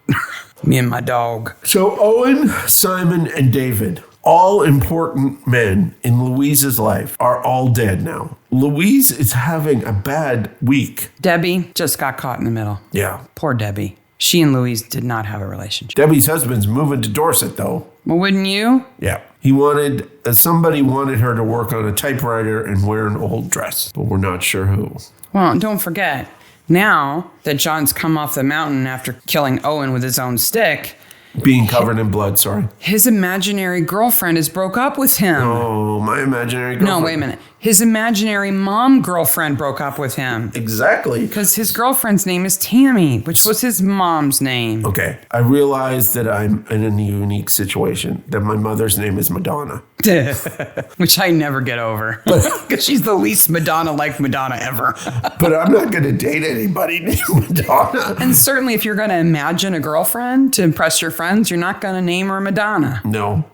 Me and my dog. So Owen, Simon, and David, all important men in Louise's life, are all dead now. Louise is having a bad week. Debbie just got caught in the middle. Yeah. Poor Debbie. She and Louise did not have a relationship. Debbie's husband's moving to Dorset, though. Well, wouldn't you? Yeah. Somebody wanted her to work on a typewriter and wear an old dress, but we're not sure who. Well, don't forget, now that John's come off the mountain after killing Owen with his own stick... Being covered in blood, sorry. His imaginary girlfriend has broke up with him. Oh, my imaginary girlfriend. No, wait a minute. His imaginary mom girlfriend broke up with him. Exactly. Because his girlfriend's name is Tammy, which was his mom's name. Okay. I realize that I'm in a unique situation, that my mother's name is Madonna. Which I never get over. Because she's the least Madonna-like Madonna ever. But I'm not going to date anybody named Madonna. And certainly if you're going to imagine a girlfriend to impress your friends, you're not going to name her Madonna. No.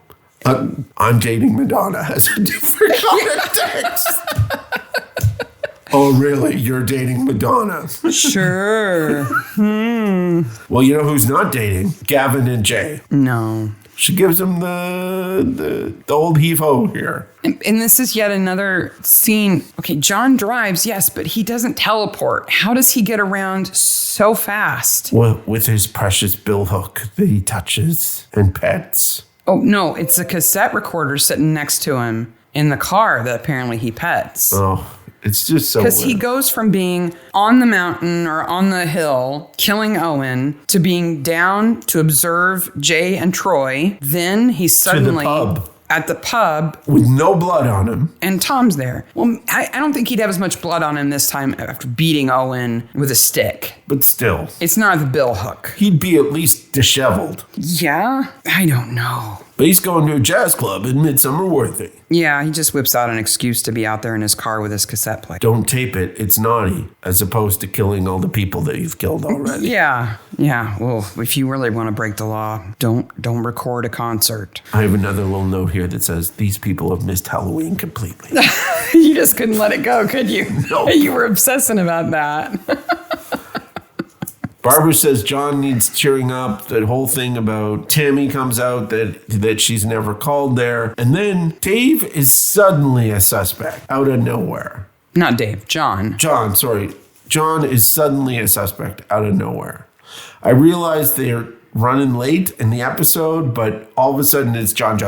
I'm dating Madonna has a different context. Oh, really? You're dating Madonna? Sure. Well, you know who's not dating? Gavin and Jay. No. She gives him the old heave-ho here. And this is yet another scene. Okay, John drives, yes, but he doesn't teleport. How does he get around so fast? Well, with his precious billhook that he touches and pets. Oh, no, it's a cassette recorder sitting next to him in the car that apparently he pets. Oh, it's just so Because he goes from being on the mountain or on the hill, killing Owen, to being down to observe Jay and Troy. Then he's suddenly at the pub. With no blood on him. And Tom's there. Well, I don't think he'd have as much blood on him this time after beating Owen with a stick. But still. It's not the billhook. He'd be at least disheveled. Yeah? I don't know. But he's going to a jazz club in Midsomer Murders. Yeah, he just whips out an excuse to be out there in his car with his cassette player. Don't tape it. It's naughty. As opposed to killing all the people that you've killed already. Yeah. Well, if you really want to break the law, don't record a concert. I have another little note here that says, these people have missed Halloween completely. You just couldn't let it go, could you? No. You were obsessing about that. Barbara says John needs cheering up. That whole thing about Tammy comes out that she's never called there. And then Dave is suddenly a suspect out of nowhere. Not Dave, John. John, sorry. John is suddenly a suspect out of nowhere. I realize they're running late in the episode, but all of a sudden it's John.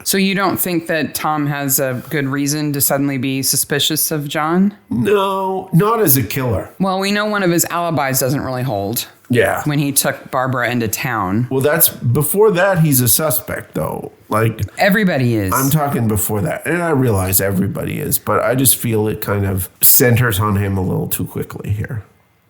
So you don't think that Tom has a good reason to suddenly be suspicious of John? No, not as a killer. Well, we know one of his alibis doesn't really hold. Yeah. When he took Barbara into town. Well, that's before that he's a suspect though. Like everybody is. I'm talking before that. And I realize everybody is, but I just feel it kind of centers on him a little too quickly here.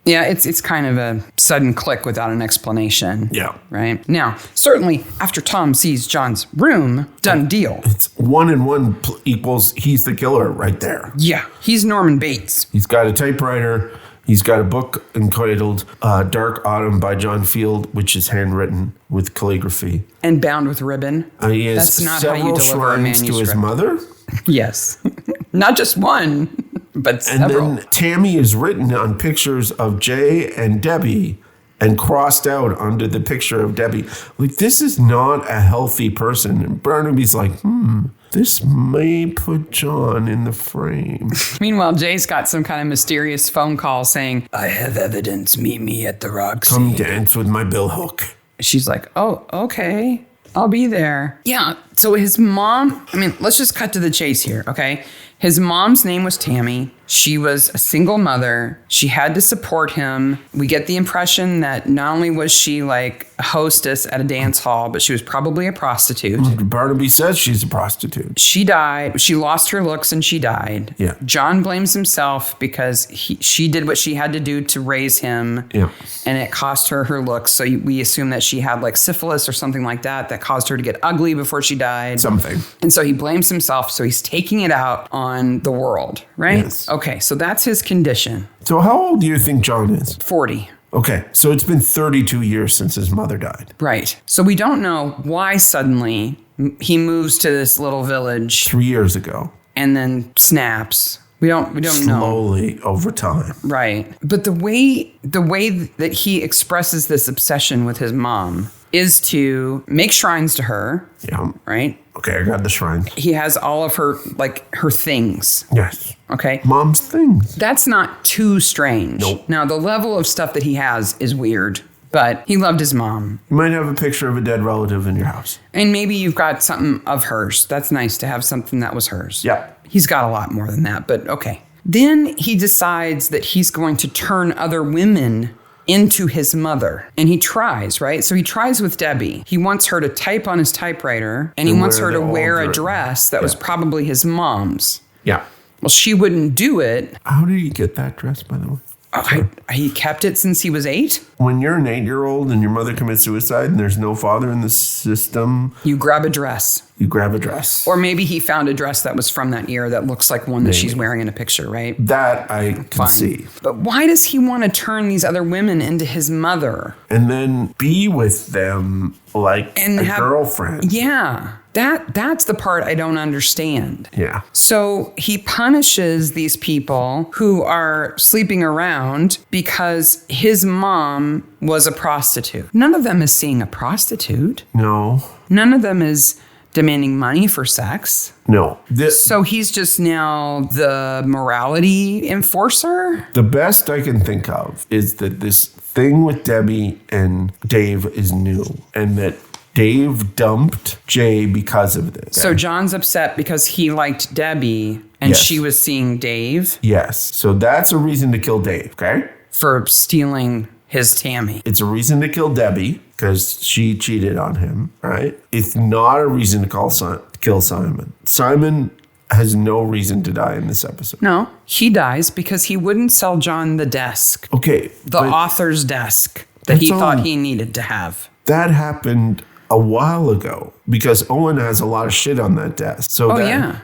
Yeah, it's kind of a sudden click without an explanation. Yeah. Right? Now, certainly after Tom sees John's room, done deal. It's 1 and 1 equals he's the killer right there. Yeah, he's Norman Bates. He's got a typewriter. He's got a book entitled Dark Autumn by John Field, which is handwritten with calligraphy. And bound with ribbon. He has That's not how you several deliver a shrines to his manuscript. mother. Yes. Not just one, but several. And then Tammy is written on pictures of Jay and Debbie and crossed out under the picture of Debbie. Like, this is not a healthy person. And Barnaby's like, this may put John in the frame. Meanwhile, Jay's got some kind of mysterious phone call saying, I have evidence. Meet me at the Roxy. Come dance with my billhook. She's like, oh, okay. I'll be there. Yeah. So his mom, let's just cut to the chase here, okay? His mom's name was Tammy. She was a single mother. She had to support him. We get the impression that not only was she like a hostess at a dance hall, but she was probably a prostitute. Barnaby says she's a prostitute. She died. She lost her looks and she died. Yeah. John blames himself because she did what she had to do to raise him. Yeah. And it cost her her looks. So we assume that she had like syphilis or something like that caused her to get ugly before she died. Something. And so he blames himself. So he's taking it out on the world, right? Yes. Okay. So that's his condition. So how old do you think John is? 40. Okay. So it's been 32 years since his mother died. Right. So we don't know why suddenly he moves to this little village 3 years ago. and then snaps. We don't know. Slowly over time. Right. But the way that he expresses this obsession with his mom is to make shrines to her. Yeah. Right? Okay, I got the shrine. He has all of her her things. Yes. Okay? Mom's things. That's not too strange. Nope. Now, the level of stuff that he has is weird, but he loved his mom. You might have a picture of a dead relative in your house. And maybe you've got something of hers. That's nice to have something that was hers. Yeah. He's got a lot more than that, but okay. Then he decides that he's going to turn other women into his mother. And he tries, right? So he tries with Debbie. He wants her to type on his typewriter, and he wants her to wear a dress that was probably his mom's. Yeah. Well, she wouldn't do it. How did he get that dress, by the way? He kept it since he was 8. When you're an 8-year-old and your mother commits suicide and there's no father in the system, You grab a dress. you grab a dress. Or maybe he found a dress that was from that year that looks like one that she's wearing in a picture, right? That I can see. But why does he want to turn these other women into his mother? And then be with them like And a have- girlfriend. Yeah. That's the part I don't understand. Yeah. So he punishes these people who are sleeping around because his mom was a prostitute. None of them is seeing a prostitute. No. None of them is demanding money for sex. No. So he's just now the morality enforcer? The best I can think of is that this thing with Debbie and Dave is new, and that Dave dumped Jay because of this. So John's upset because he liked Debbie and Yes. she was seeing Dave Yes. So that's a reason to kill Dave, okay? for stealing his Tammy. It's a reason to kill Debbie because she cheated on him, right? It's not a reason to kill Simon. Simon has no reason to die in this episode. No, he dies because he wouldn't sell John the desk, Okay. the but author's desk that he That's thought all- he needed to have. that happened a while ago because Owen has a lot of shit on that desk. So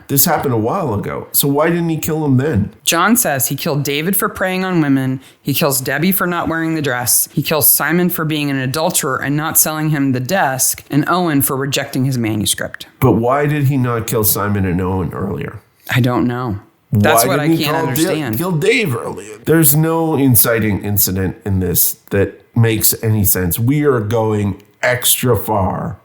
this happened a while ago. So why didn't he kill him then? John says he killed David for preying on women. He kills Debbie for not wearing the dress. He kills Simon for being an adulterer and not selling him the desk, and Owen for rejecting his manuscript. But why did he not kill Simon and Owen earlier? I don't know. That's Why what I didn't he can't understand. Kill Dave earlier. There's no inciting incident in this that makes any sense. We are going extra far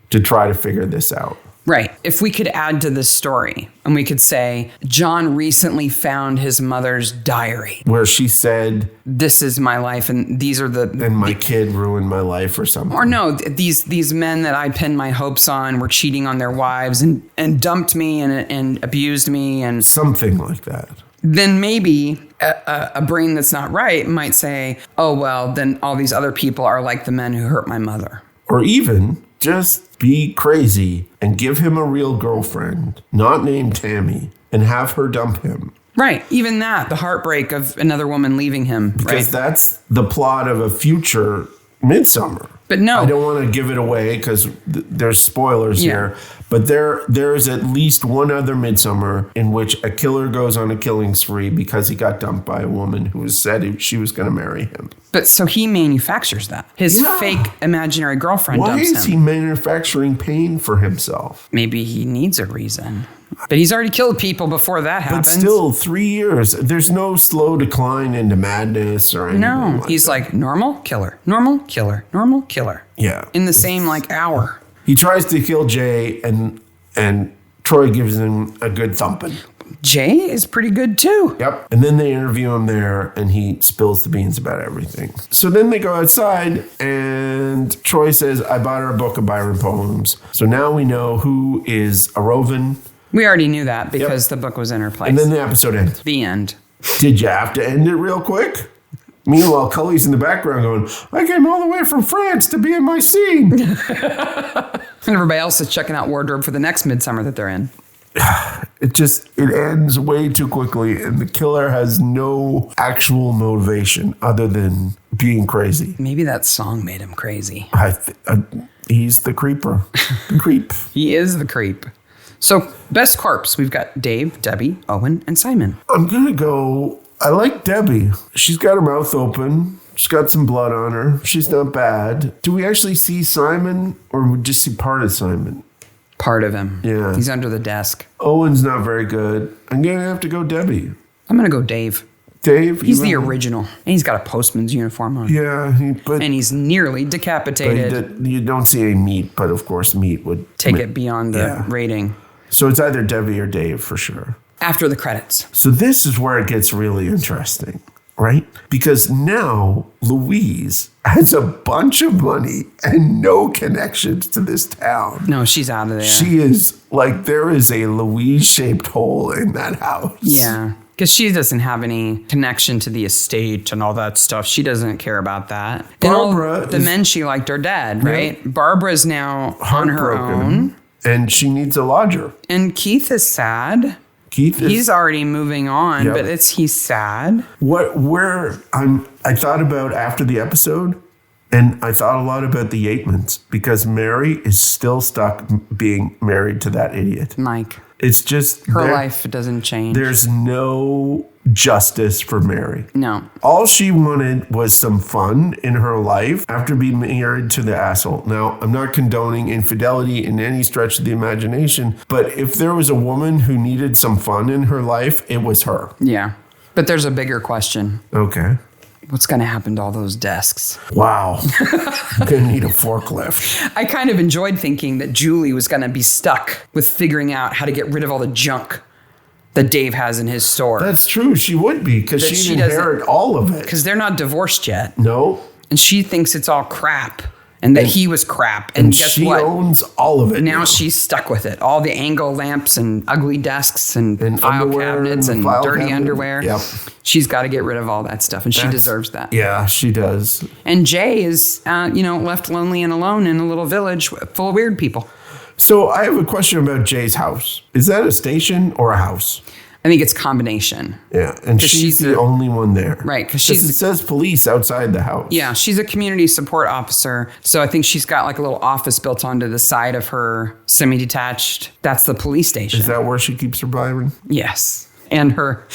to try to figure this out. Right. If we could add to this story and we could say, John recently found his mother's diary. Where she said, this is my life and these are and my kid ruined my life or something. Or no, these men that I pinned my hopes on were cheating on their wives and dumped me and abused me and something like that. Then maybe a brain that's not right might say, oh, well, then all these other people are like the men who hurt my mother. Or even just be crazy and give him a real girlfriend, not named Tammy, and have her dump him. Right. Even that, the heartbreak of another woman leaving him. Because that's the plot of a future Midsomer. But no. I don't want to give it away because there's spoilers here. But there is at least one other Midsomer in which a killer goes on a killing spree because he got dumped by a woman who said she was going to marry him. But so he manufactures that. His fake imaginary girlfriend dumps him. Why is he manufacturing pain for himself? Maybe he needs a reason. But he's already killed people before that happens. But still, 3 years. There's no slow decline into madness or anything. No, he's like normal killer, normal killer, normal killer. Yeah. In the same hour. He tries to kill Jay and Troy gives him a good thumping. Jay is pretty good too. Yep. And then they interview him there and he spills the beans about everything. So then they go outside and Troy says, I bought her a book of Byron poems. So now we know who is Arovan. We already knew that because the book was in her place. And then the episode ends. The end. Did you have to end it real quick? Meanwhile, Cully's in the background going, I came all the way from France to be in my scene. And everybody else is checking out wardrobe for the next Midsomer that they're in. It ends way too quickly, and the killer has no actual motivation other than being crazy. Maybe that song made him crazy. He's the creeper. The creep. He is the creep. So, best corpse, we've got Dave, Debbie, Owen, and Simon. I'm going to go, I like Debbie. She's got her mouth open. She's got some blood on her. She's not bad. Do we actually see Simon, or we just see part of Simon? Part of him. Yeah. He's under the desk. Owen's not very good. I'm going to have to go Debbie. I'm going to go Dave. Dave? He's the original. And he's got a postman's uniform on. Yeah. And he's nearly decapitated. You don't see any meat, but of course meat would... Take it beyond the rating. So it's either Debbie or Dave for sure. After the credits. So this is where it gets really interesting, right? Because now Louise has a bunch of money and no connections to this town. No, she's out of there. She is like, there is a Louise-shaped hole in that house. Yeah. Because she doesn't have any connection to the estate and all that stuff. She doesn't care about that. Barbara, the men she liked are dead, right? Yeah. Barbara's now on her own. And she needs a lodger. And Keith is sad. He's already moving on, but he's sad. I thought about after the episode, and I thought a lot about the Yatemans, because Mary is still stuck being married to that idiot. Mike. It's just... Her life doesn't change. There's no justice for Mary. No. All she wanted was some fun in her life after being married to the asshole. Now, I'm not condoning infidelity in any stretch of the imagination, but if there was a woman who needed some fun in her life, it was her. Yeah. But there's a bigger question. Okay. What's going to happen to all those desks? Wow. I'm going to need a forklift. I kind of enjoyed thinking that Julie was going to be stuck with figuring out how to get rid of all the junk that Dave has in his store. That's true. She would be, because she'd inherit all of it. Because they're not divorced yet. No. And she thinks it's all crap. And that he was crap. And guess she what? She owns all of it. Now she's stuck with it. All the angle lamps and ugly desks and file cabinets and dirty underwear. Yep. She's got to get rid of all that stuff. And she deserves that. Yeah, she does. And Jay is, left lonely and alone in a little village full of weird people. So I have a question about Jay's house. Is that a station or a house? I think it's combination. Yeah, and she's the only one there. Right, because it says police outside the house. Yeah, she's a community support officer. So I think she's got like a little office built onto the side of her semi-detached. That's the police station. Is that where she keeps her Byron? Yes, and her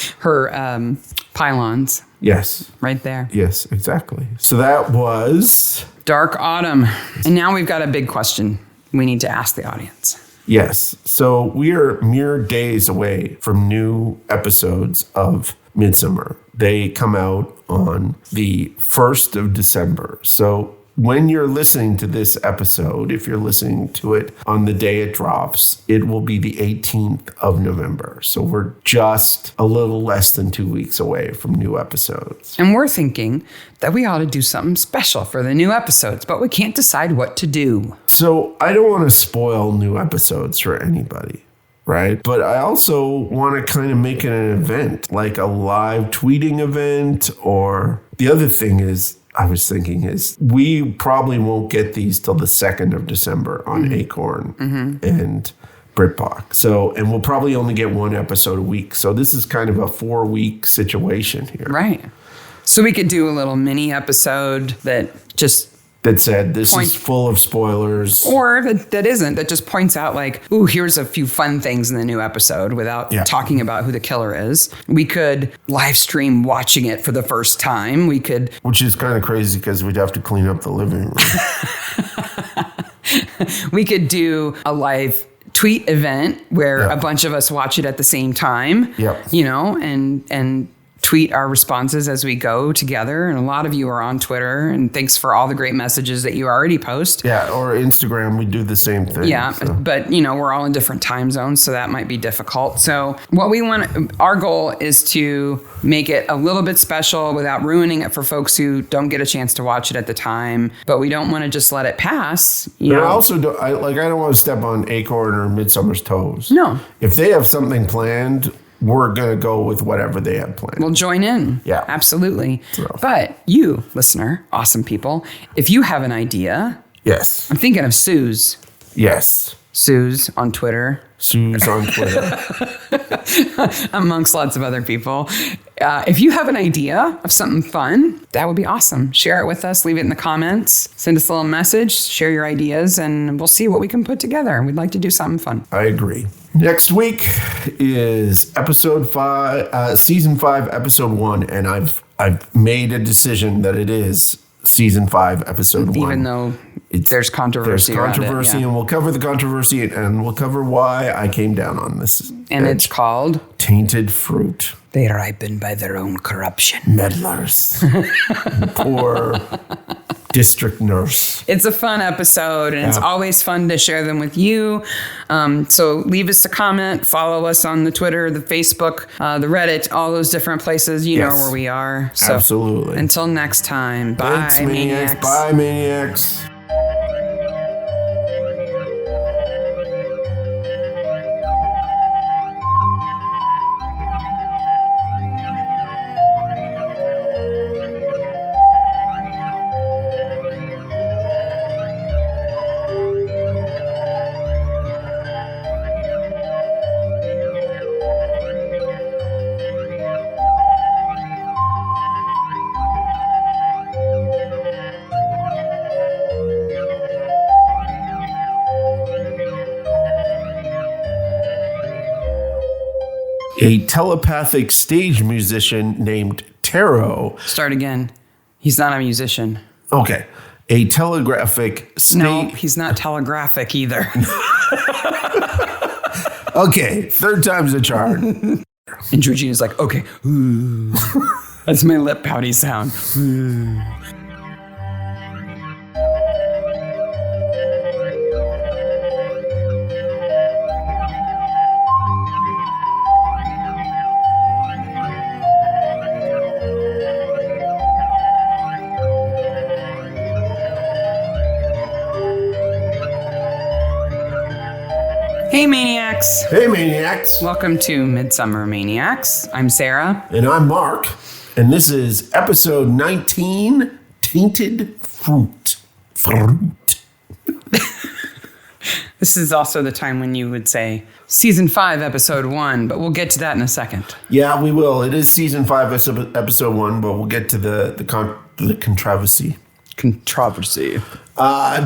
pylons. Yes. Right there. Yes, exactly. So that was... Dark Autumn. And now we've got a big question we need to ask the audience. Yes. So we are mere days away from new episodes of Midsomer. They come out on the 1st of December. So when you're listening to this episode, if you're listening to it on the day it drops, it will be the 18th of November. So we're just a little less than 2 weeks away from new episodes. And we're thinking that we ought to do something special for the new episodes, but we can't decide what to do. So I don't want to spoil new episodes for anybody, right? But I also want to kind of make it an event, like a live tweeting event. Or the other thing is, I was thinking is we probably won't get these till the 2nd of December on Acorn and BritBox. So, and we'll probably only get one episode a week. So this is kind of a 4-week situation here. Right. So we could do a little mini episode that just said this is full of spoilers. Or that isn't, that just points out like, ooh, here's a few fun things in the new episode without talking about who the killer is. We could live stream watching it for the first time. We could... Which is kind of crazy because we'd have to clean up the living room. We could do a live tweet event where a bunch of us watch it at the same time. You know, and tweet our responses as we go together. And a lot of you are on Twitter, and thanks for all the great messages that you already post. Yeah, or Instagram, we do the same thing. Yeah, so. But you know, we're all in different time zones, so that might be difficult. So what we want, our goal is to make it a little bit special without ruining it for folks who don't get a chance to watch it at the time. But we don't want to just let it pass. You know? I also don't, I don't want to step on Acorn or Midsummer's toes. No. If they have something planned, we're going to go with whatever they have planned. We'll join in. Yeah. Absolutely. So. But you, listener, awesome people, if you have an idea. Yes. I'm thinking of Suze. Yes. Suze on Twitter. Suze on Twitter. Amongst lots of other people. If you have an idea of something fun, that would be awesome. Share it with us. Leave it in the comments. Send us a little message. Share your ideas, and we'll see what we can put together. We'd like to do something fun. I agree. Next week is episode 5, season 5, episode 1, and I've made a decision that it is season 5, episode 1. Even though there's controversy. There's controversy, and we'll cover the controversy, and we'll cover why I came down on this. And it's called Tainted Fruit. They ripen by their own corruption. Meddlers. Poor district nurse. It's a fun episode, and it's always fun to share them with you. So leave us a comment, follow us on the Twitter, the Facebook, the Reddit, all those different places. You know where we are. So absolutely. Until next time, bye, Thanks, Maniacs. Bye, Maniacs. A telepathic stage musician named Taro. Start again. He's not a musician. Okay. A telegraphic stage. No, he's not telegraphic either. Okay. Third time's a charm. And Georgina's like, okay. Ooh. That's my lip pouty sound. Ooh. Hey, Maniacs. Hey, Maniacs. Welcome to Midsomer Maniacs. I'm Sarah. And I'm Mark. And this is episode 19, Tainted Fruit. This is also the time when you would say season 5, episode 1, but we'll get to that in a second. Yeah, we will. It is season 5, episode 1, but we'll get to the controversy.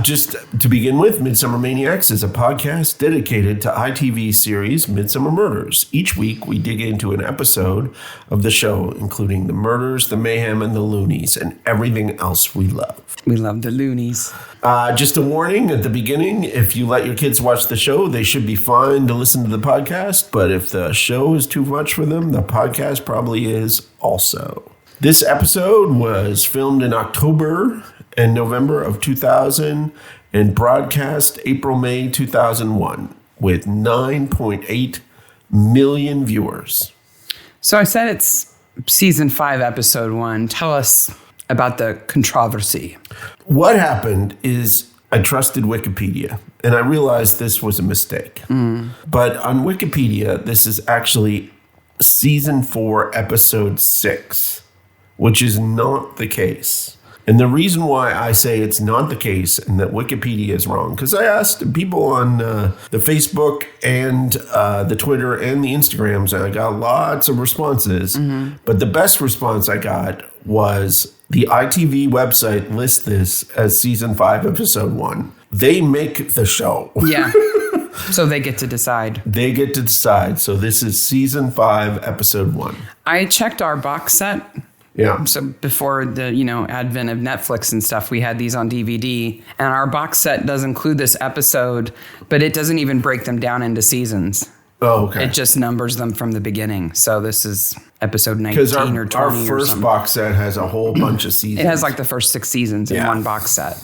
Just to begin with, Midsomer Maniacs is a podcast dedicated to ITV series Midsomer Murders. Each week, we dig into an episode of the show, including the murders, the mayhem, and the loonies, and everything else we love. We love the loonies. Just a warning at the beginning, if you let your kids watch the show, they should be fine to listen to the podcast, but if the show is too much for them, the podcast probably is also. This episode was filmed in October and November of 2000 and broadcast April-May 2001 with 9.8 million viewers. So I said it's season 5, episode 1. Tell us about the controversy. What happened is I trusted Wikipedia, and I realized this was a mistake. But on Wikipedia, this is actually season 4, episode 6, which is not the case. And the reason why I say it's not the case and that Wikipedia is wrong, because I asked people on the Facebook and the Twitter and the Instagrams, and I got lots of responses. But the best response I got was the ITV website lists this as season 5, episode 1. They make the show. Yeah. So they get to decide. They get to decide. So this is season 5, episode 1. I checked our box set. Yeah. So before the, advent of Netflix and stuff, we had these on DVD, and our box set does include this episode, but it doesn't even break them down into seasons. Oh, okay. It just numbers them from the beginning. So this is episode 19 or 20 our first box set has a whole bunch of seasons. It has like the first 6 seasons in one box set.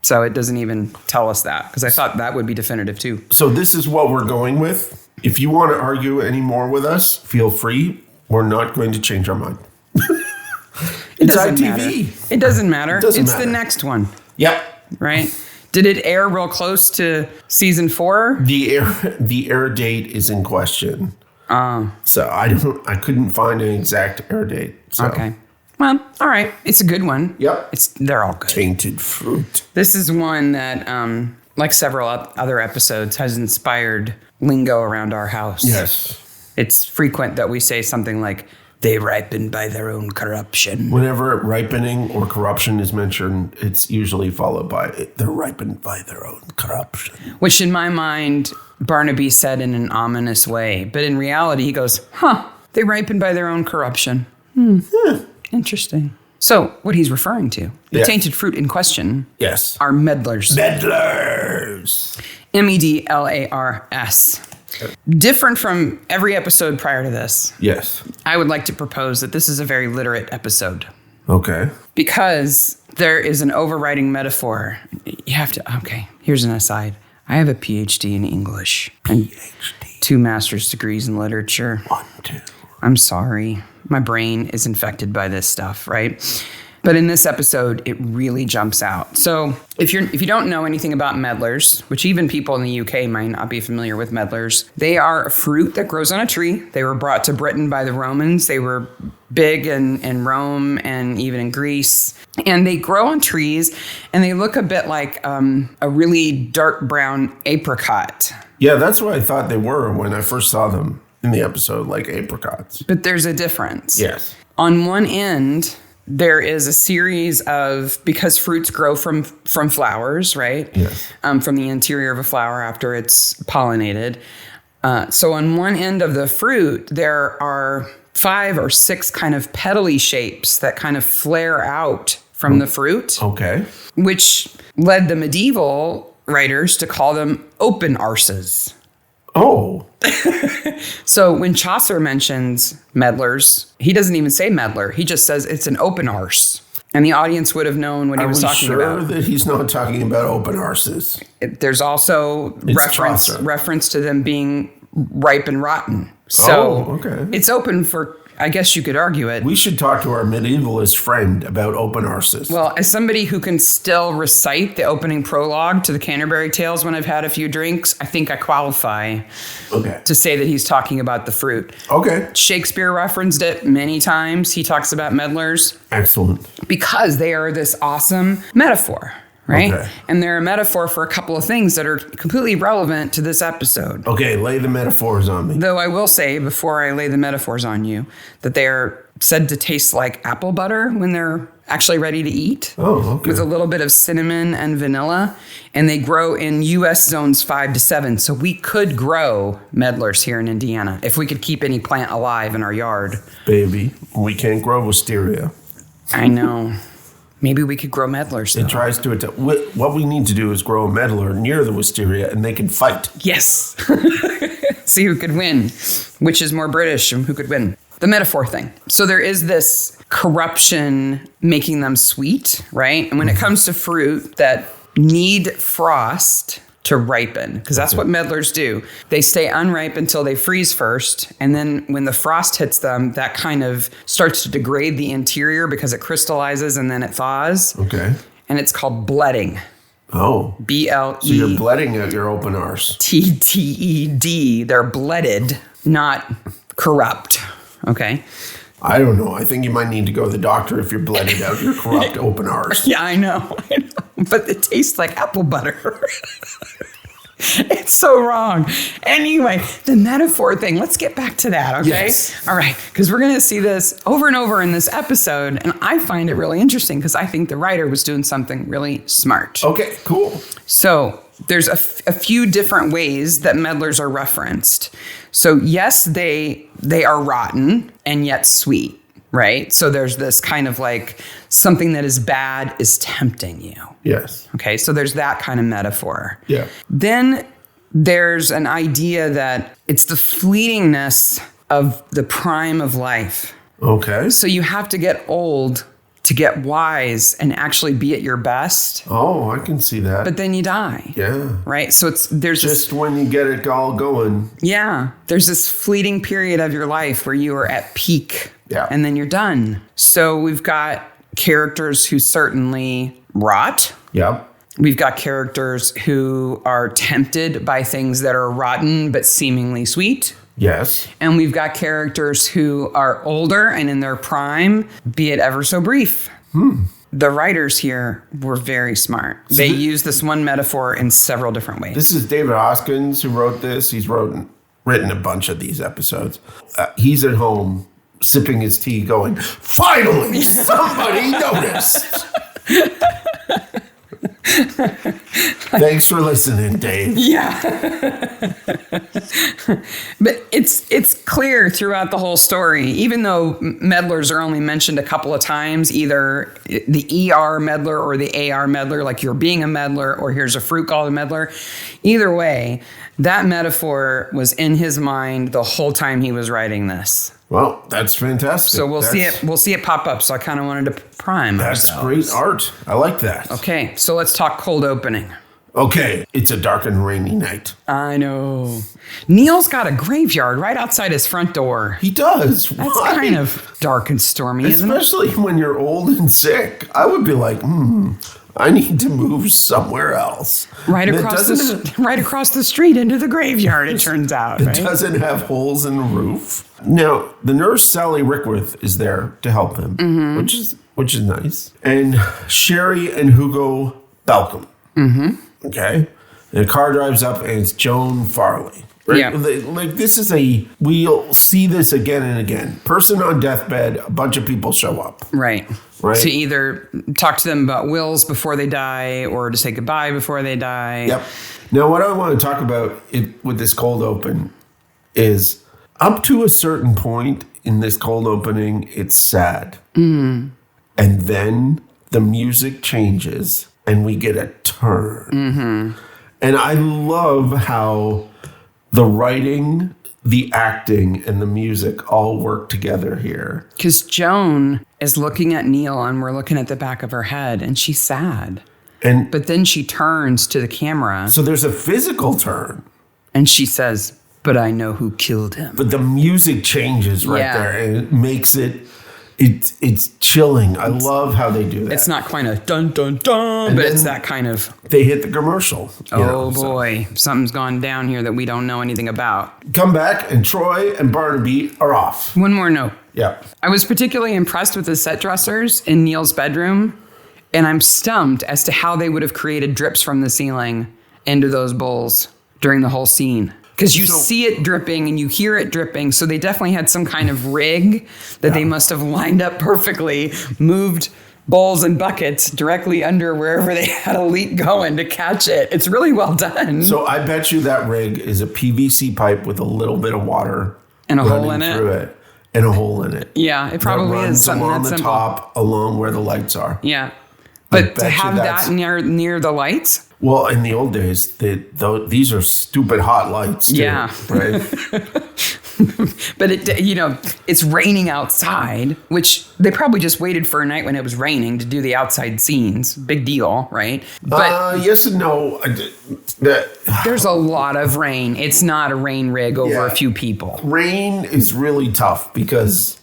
So it doesn't even tell us that, because I thought that would be definitive too. So this is what we're going with. If you want to argue any more with us, feel free. We're not going to change our mind. It's ITV. It doesn't matter. It's matter. the next one. Yep. Right? Did it air real close to season 4? The air date is in question. So I couldn't find an exact air date. So. Okay. Well, all right. It's a good one. Yep. They're all good. Tainted fruit. This is one that, like several other episodes, has inspired lingo around our house. Yes. It's frequent that we say something like, they ripen by their own corruption. Whenever ripening or corruption is mentioned, it's usually followed by, they're ripened by their own corruption. Which in my mind, Barnaby said in an ominous way. But in reality, he goes, they ripen by their own corruption. Interesting. So what he's referring to, the tainted fruit in question, are meddlers. Meddlers. MEDLARS. Different from every episode prior to this. Yes. I would like to propose that this is a very literate episode. Okay. Because there is an overriding metaphor. You have to, here's an aside. I have a PhD in English. And 2 master's degrees in literature. 1, 2. I'm sorry. My brain is infected by this stuff, right? But in this episode, it really jumps out. So if you don't know anything about meddlers, which even people in the UK might not be familiar with meddlers, they are a fruit that grows on a tree. They were brought to Britain by the Romans. They were big in Rome and even in Greece. And they grow on trees, and they look a bit like a really dark brown apricot. Yeah, that's what I thought they were when I first saw them in the episode, like apricots. But there's a difference. Yes. On one end, there is a series of, because fruits grow from flowers, right? Yes. From the interior of a flower after it's pollinated. So on one end of the fruit, there are 5 or 6 kind of petally shapes that kind of flare out from the fruit. Okay. Which led the medieval writers to call them open arses. Oh. So when Chaucer mentions meddlers, he doesn't even say meddler. He just says it's an open arse. And the audience would have known what he was talking about. Are we sure that he's not talking about open arses? There's also reference to them being ripe and rotten. So it's open for, I guess you could argue it. We should talk to our medievalist friend about open arses. Well, as somebody who can still recite the opening prologue to the Canterbury Tales when I've had a few drinks, I think I qualify to say that he's talking about the fruit. Okay. Shakespeare referenced it many times. He talks about meddlers. Excellent. Because they are this awesome metaphor. Right? Okay. And they're a metaphor for a couple of things that are completely relevant to this episode. Okay, lay the metaphors on me. Though I will say, before I lay the metaphors on you, that they are said to taste like apple butter when they're actually ready to eat. Oh, okay. With a little bit of cinnamon and vanilla. And they grow in U.S. zones 5 to 7. So we could grow meddlers here in Indiana if we could keep any plant alive in our yard. Baby, we can't grow wisteria. I know. Maybe we could grow meddlers, though. It tries to attack. What we need to do is grow a meddler near the wisteria, and they can fight. Yes. See who could win. Which is more British and who could win. the metaphor thing. So there is this corruption making them sweet, right? And when it comes to fruit that need frost to ripen, because that's what meddlers do. They stay unripe until they freeze first. And then when the frost hits them, that kind of starts to degrade the interior because it crystallizes and then it thaws. Okay. And it's called bledding. Oh. BLE. So you're bledding at your open arse. TTED. They're bledded, not corrupt. Okay. I don't know. I think you might need to go to the doctor if you're bledded out your corrupt open arse. Yeah, I know. But it tastes like apple butter. It's so wrong. Anyway, the metaphor thing, let's get back to that, okay? Yes. All right, because we're going to see this over and over in this episode, and I find it really interesting because I think the writer was doing something really smart. Okay, cool. So there's a few different ways that meddlers are referenced. So yes, they are rotten and yet sweet, right? So there's this kind of like something that is bad is tempting you. Yes. Okay, so there's that kind of metaphor. Yeah. Then there's an idea that it's the fleetingness of the prime of life. Okay. So you have to get old to get wise and actually be at your best. Oh, I can see that. But then you die. Yeah. Right? So there's Just when you get it all going. Yeah. There's this fleeting period of your life where you are at peak. Yeah. And then you're done. So we've got characters who certainly rot. Yep. We've got characters who are tempted by things that are rotten but seemingly sweet. Yes. And we've got characters who are older and in their prime, be it ever so brief. The writers here were very smart. They use this one metaphor in several different ways. This is David Hoskins who wrote this. He's written a bunch of these episodes. He's at home sipping his tea going, finally, somebody noticed. Thanks for listening, Dave. Yeah. But it's clear throughout the whole story, even though meddlers are only mentioned a couple of times, either the ER meddler or the AR meddler, like you're being a meddler or here's a fruit called a meddler. Either way, that metaphor was in his mind the whole time he was writing this. Well, that's fantastic. So we'll see it pop up. So I kind of wanted to prime That's ourselves. great art. I like that. Okay, so let's talk cold opening. Okay, it's a dark and rainy night. I know. Neil's got a graveyard right outside his front door. He does. That's kind of dark and stormy, isn't it? Especially when you're old and sick. I would be like, I need to move somewhere else. Right across the street into the graveyard, it turns out. It right? doesn't have holes in the roof. Now, the nurse Sally Rickworth is there to help him, which is nice. And Sherry and Hugo Balcom. Okay. And a car drives up and it's Joan Farley. Right? Yeah. Like this is we'll see this again and again. Person on deathbed, a bunch of people show up. Right. Right. To either talk to them about wills before they die or to say goodbye before they die. Yep. Now, what I want to talk about with this cold open is up to a certain point in this cold opening, it's sad. And then the music changes and we get a turn. And I love how the writing, the acting, and the music all work together here. Because Joan is looking at Neil and we're looking at the back of her head and she's sad. But then she turns to the camera. So there's a physical turn. And she says, but I know who killed him. But the music changes there and it makes it's chilling. I love how they do that. It's not quite a dun dun dun, but it's that kind of. They hit the commercial. Boy, something's gone down here that we don't know anything about. Come back and Troy and Barnaby are off. One more note. Yeah. I was particularly impressed with the set dressers in Neil's bedroom, and I'm stumped as to how they would have created drips from the ceiling into those bowls during the whole scene. Because you see it dripping and you hear it dripping. So they definitely had some kind of rig that they must have lined up perfectly, moved bowls and buckets directly under wherever they had a leak going to catch it. It's really well done. So I bet you that rig is a PVC pipe with a little bit of water and a hole in it. And a hole in it. Yeah, it probably is something along that the simple. Top, along where the lights are. Yeah. But to have that near the lights? Well, in the old days, these are stupid hot lights too. Yeah. Right? But it's raining outside, which they probably just waited for a night when it was raining to do the outside scenes. Big deal, right? But yes and no. there's a lot of rain. It's not a rain rig over a few people. Rain is really tough because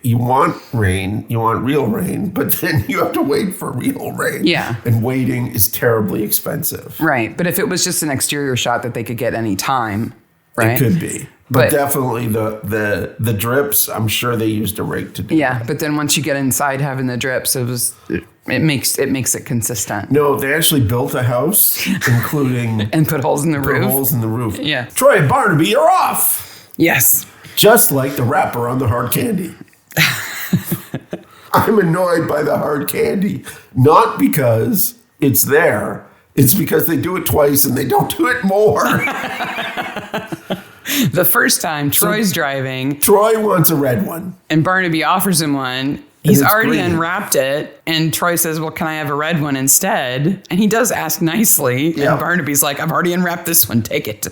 you want rain, you want real rain, but then you have to wait for real rain. Yeah. And waiting is terribly expensive. Right. But if it was just an exterior shot that they could get any time, right? It could be. But definitely the drips, I'm sure they used a rig to do. Yeah, but then once you get inside having the drips, it makes it consistent. No, they actually built a house, including and put holes in the roof. Holes in the roof. Yeah. Troy and Barnaby, you're off. Yes. Just like the wrapper on the hard candy. I'm annoyed by the hard candy, not because it's there. It's because they do it twice and they don't do it more. The first time Troy's driving. Troy wants a red one. And Barnaby offers him one. He's already unwrapped it. And Troy says, well, can I have a red one instead? And he does ask nicely. Yeah. And Barnaby's like, I've already unwrapped this one. Take it.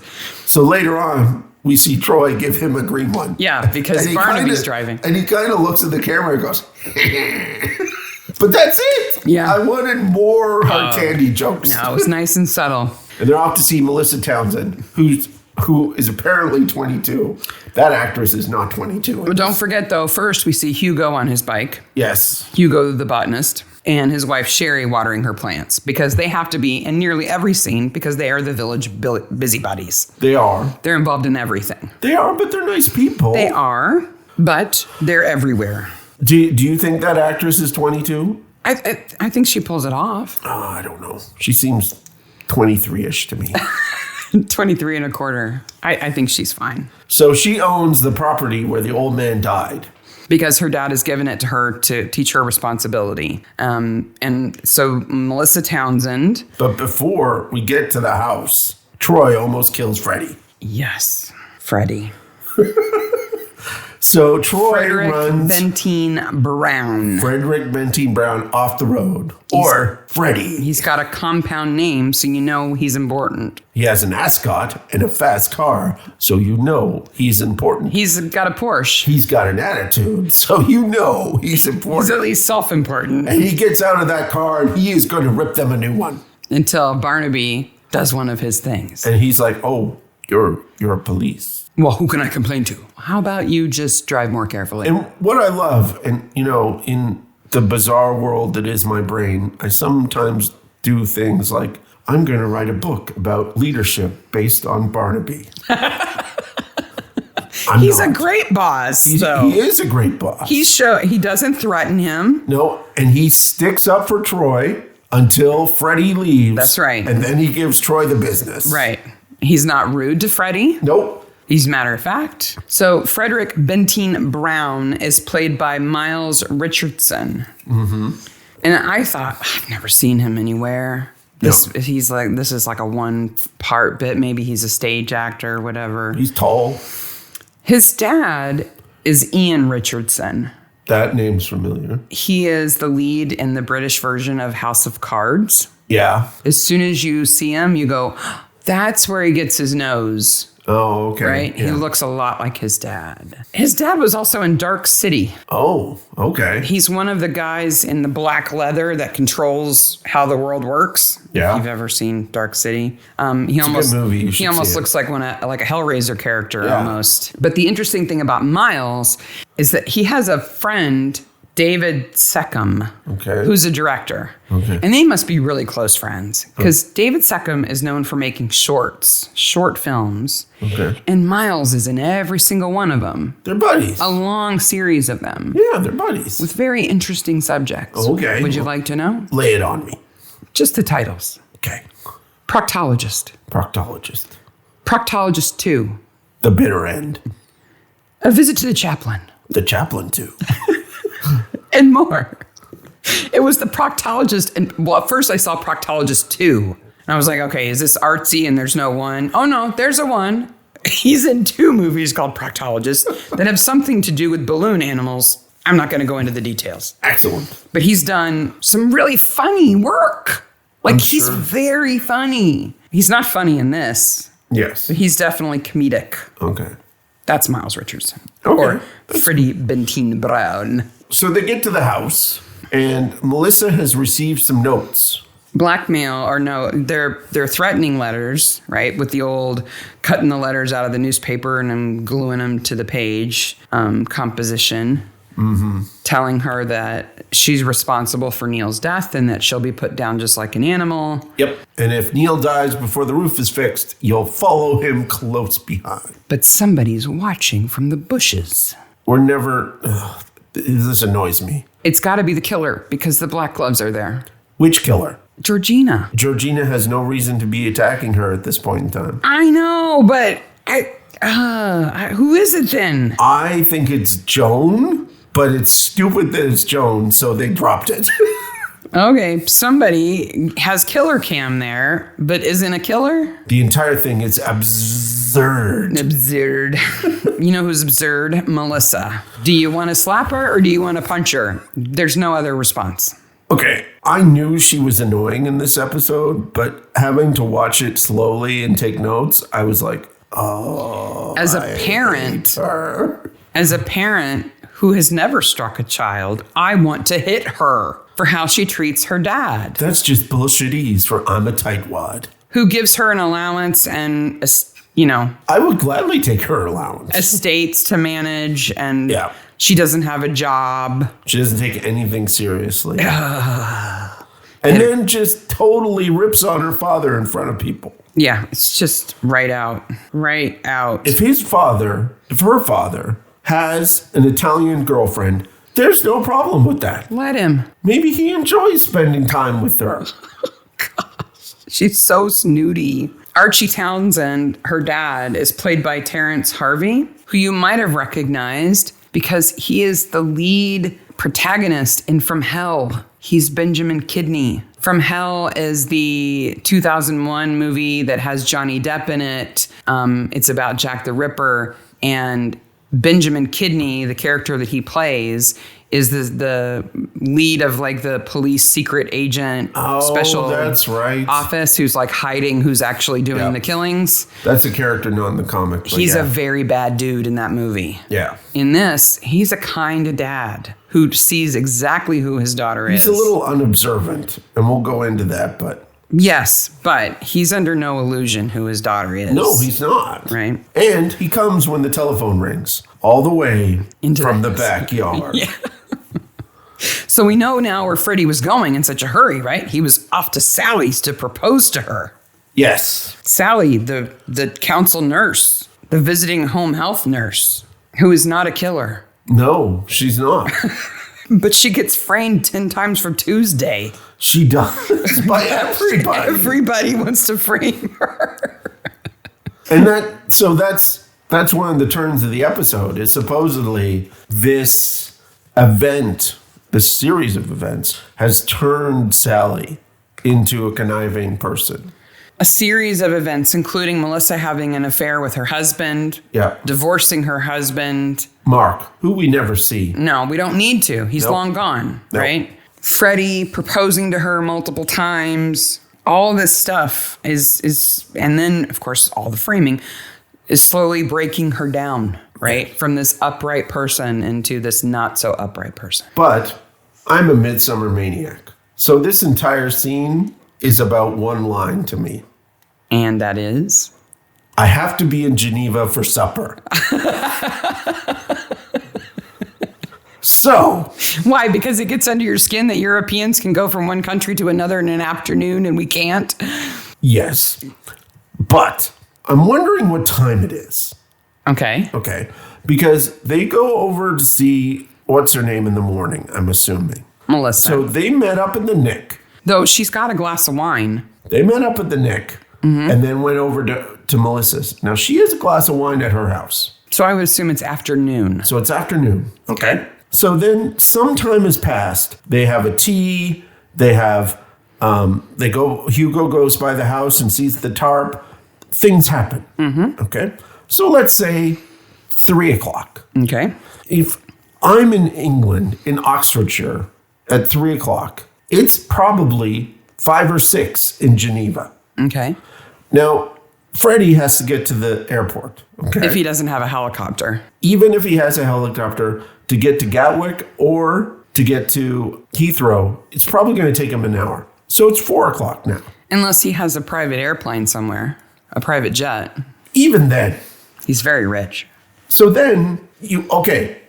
So later on, we see Troy give him a green one. Yeah, because Barnaby's driving. And he kind of looks at the camera and goes, but that's it. Yeah. I wanted more hard candy jokes. No, it was nice and subtle. And they're off to see Melissa Townsend, who is apparently 22. That actress is not 22. Well, don't forget, though, first we see Hugo on his bike. Yes. Hugo, the botanist, and his wife, Sherry, watering her plants because they have to be in nearly every scene because they are the village busybodies. They are. They're involved in everything. They are, but they're nice people. They are, but they're everywhere. Do you think that actress is 22? I think she pulls it off. Oh, I don't know. She seems 23-ish to me. 23 and a quarter. I think she's fine. So she owns the property where the old man died. Because her dad has given it to her to teach her responsibility. And so Melissa Townsend. But before we get to the house, Troy almost kills Freddie. Yes, Freddie. So Troy Frederick runs Benteen Brown. Frederick Benteen Brown off the road. Or Freddie. He's got a compound name, so you know he's important. He has an ascot and a fast car, so you know he's important. He's got a Porsche. He's got an attitude, so you know he's important. He's at least self-important. And he gets out of that car and he is going to rip them a new one. Until Barnaby does one of his things. And he's like, oh, you're a police. Well, who can I complain to? How about you just drive more carefully? And what I love, and in the bizarre world that is my brain, I sometimes do things like, I'm going to write a book about leadership based on Barnaby. He's a great boss. He is a great boss. He doesn't threaten him. No, and he sticks up for Troy until Freddie leaves. That's right. And then he gives Troy the business. Right. He's not rude to Freddie. Nope. He's matter of fact. So Frederick Benteen Brown is played by Miles Richardson. Mm-hmm. And I thought, I've never seen him anywhere. This is like a one part bit. Maybe he's a stage actor or whatever. He's tall. His dad is Ian Richardson. That name's familiar. He is the lead in the British version of House of Cards. Yeah. As soon as you see him, you go, that's where he gets his nose. Oh, okay. Right? Yeah. He looks a lot like his dad. His dad was also in Dark City. Oh, okay. He's one of the guys in the black leather that controls how the world works. Yeah. If you've ever seen Dark City. It's a good movie. He almost looks like a Hellraiser character almost. But the interesting thing about Miles is that he has a friend, David Seckham, who's a director. Okay. And they must be really close friends because David Seckham is known for making short films. Okay. And Miles is in every single one of them. They're buddies. A long series of them. Yeah, they're buddies. With very interesting subjects. Okay. Would you like to know? Lay it on me. Just the titles. Okay. Proctologist. Proctologist 2. The Bitter End. A Visit to the Chaplain. The Chaplain 2. And more. It was the Proctologist. And at first I saw Proctologist 2. And I was like, okay, is this artsy and there's no one? Oh, no, there's a one. He's in 2 movies called Proctologist that have something to do with balloon animals. I'm not going to go into the details. Excellent. But he's done some really funny work. He's very funny. He's not funny in this. Yes. But he's definitely comedic. Okay. That's Miles Richards. Okay. Or Freddie Benteen Brown. So they get to the house, and Melissa has received some notes. Blackmail, or no, they're threatening letters, right? With the old cutting the letters out of the newspaper and then gluing them to the page composition. Mm-hmm. Telling her that she's responsible for Neil's death and that she'll be put down just like an animal. Yep. And if Neil dies before the roof is fixed, you'll follow him close behind. But somebody's watching from the bushes. We're never... this annoys me. It's got to be the killer because the black gloves are there. Which killer? Georgina. Georgina has no reason to be attacking her at this point in time. I know, but who is it then? I think it's Joan, but it's stupid that it's Joan, so they dropped it. Okay, somebody has killer cam there, but isn't a killer? The entire thing is absurd. Absurd. You know who's absurd? Melissa. Do you want to slap her or do you want to punch her? There's no other response. Okay, I knew she was annoying in this episode, but having to watch it slowly and take notes, I was like, oh, As a parent who has never struck a child, I want to hit her for how she treats her dad. That's just bullshitese for I'm a tightwad. Who gives her an allowance and, you know, I would gladly take her allowance. estates to manage, and Yeah. she doesn't have a job. She doesn't take anything seriously. And then just totally rips on her father in front of people. Yeah, it's just right out. If her father has an Italian girlfriend, there's no problem with that. Let him. Maybe he enjoys spending time with her. She's so snooty. Archie Townsend, her dad, is played by Terrence Harvey, who you might have recognized because he is the lead protagonist in From Hell. He's Benjamin Kidney. From Hell is the 2001 movie that has Johnny Depp in it. It's about Jack the Ripper, and Benjamin Kidney, the character that he plays, is the lead of like the police secret agent special that's right. office who's like hiding who's actually doing the killings. That's a character not in the comic. He's a very bad dude in that movie. Yeah. In this, he's a kind dad who sees exactly who his daughter is. He's a little unobservant, and we'll go into that, but... Yes, but he's under no illusion who his daughter is. No, he's not. Right. And he comes when the telephone rings, all the way from the backyard. Yeah. So we know now where Freddie was going in such a hurry, right? He was off to Sally's to propose to her. Yes. Sally, the council nurse, the visiting home health nurse, who is not a killer. No, she's not. But she gets framed 10 times for Tuesday. She does. By everybody. Everybody wants to frame her. And that's one of the turns of the episode. Is supposedly this event, this series of events, has turned Sally into a conniving person. A series of events, including Melissa having an affair with her husband, divorcing her husband. Mark, who we never see. No, we don't need to. He's long gone, right? Freddie proposing to her multiple times. All this stuff is, and then, of course, all the framing is slowly breaking her down, right? From this upright person into this not so upright person. But I'm a Midsomer maniac. So this entire scene is about one line to me. And that is? I have to be in Geneva for supper. So. Why? Because it gets under your skin that Europeans can go from one country to another in an afternoon and we can't? Yes. But I'm wondering what time it is. Okay. Because they go over to see what's her name in the morning, I'm assuming. Melissa. So they met up in the Nick. Though she's got a glass of wine. They met up at the Nick and then went over to Melissa's. Now, she has a glass of wine at her house. So I would assume it's afternoon. So it's afternoon. Okay. So then some time has passed. They have a tea. They have, Hugo goes by the house and sees the tarp. Things happen. Okay. So let's say 3 o'clock. Okay. If I'm in England, in Oxfordshire, at 3 o'clock, it's probably 5 or 6 in Geneva. Okay. Now, Freddie has to get to the airport. Okay. If he doesn't have a helicopter. Even if he has a helicopter to get to Gatwick or to get to Heathrow, it's probably going to take him an hour. So it's 4:00 now. Unless he has a private airplane somewhere, a private jet. Even then. He's very rich. So then,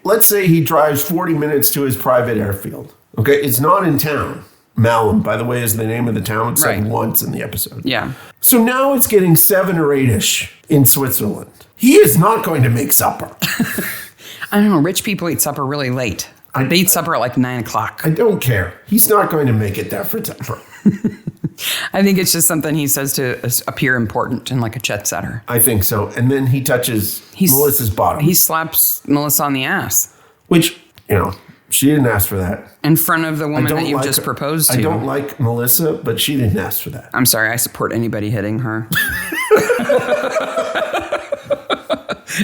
let's say he drives 40 minutes to his private airfield. Okay, it's not in town. Malum, by the way, is the name of the town. It's said once in the episode. Yeah. So now it's getting 7 or 8-ish in Switzerland. He is not going to make supper. I don't know. Rich people eat supper really late. They eat supper at like 9 o'clock. I don't care. He's not going to make it there for supper. I think it's just something he says to appear important and like a jet setter. I think so. And then he touches Melissa's bottom. He slaps Melissa on the ass. Which, she didn't ask for that. In front of the woman that you've just proposed to. I don't like Melissa, but she didn't ask for that. I'm sorry. I support anybody hitting her.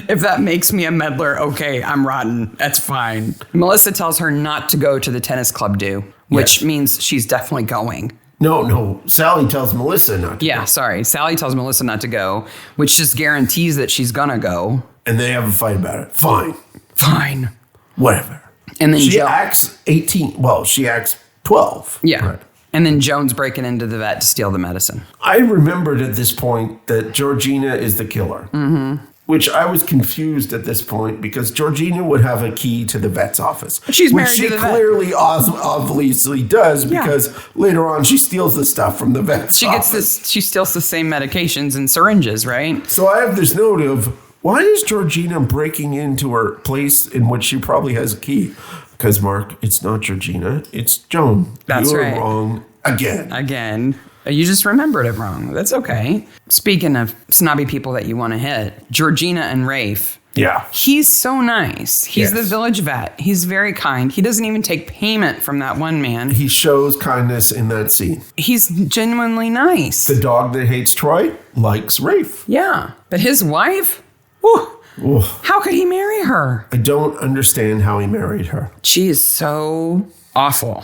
If that makes me a meddler, okay, I'm rotten. That's fine. Melissa tells her not to go to the tennis club which means she's definitely going. No. Sally tells Melissa not to go. Yeah, sorry. Sally tells Melissa not to go, which just guarantees that she's gonna go. And they have a fight about it. Fine. Whatever. And then she acts 18. Well, she acts 12. Yeah. Right. And then Joan's breaking into the vet to steal the medicine. I remembered at this point that Georgina is the killer. Mm-hmm. Which I was confused at this point because Georgina would have a key to the vet's office. She's married to the vet. She clearly obviously does because later on she steals the stuff from the vet's office. She steals the same medications and syringes, right? So I have this note of, why is Georgina breaking into her place in which she probably has a key? Because, Mark, it's not Georgina, it's Joan. That's right. You're wrong again. You just remembered it wrong. That's okay. Speaking of snobby people that you want to hit, Georgina and Rafe. Yeah. He's so nice. He's the village vet. He's very kind. He doesn't even take payment from that one man. He shows kindness in that scene. He's genuinely nice. The dog that hates Troy likes Rafe. Yeah. But his wife? Whew. How could he marry her? I don't understand how he married her. She is so awful.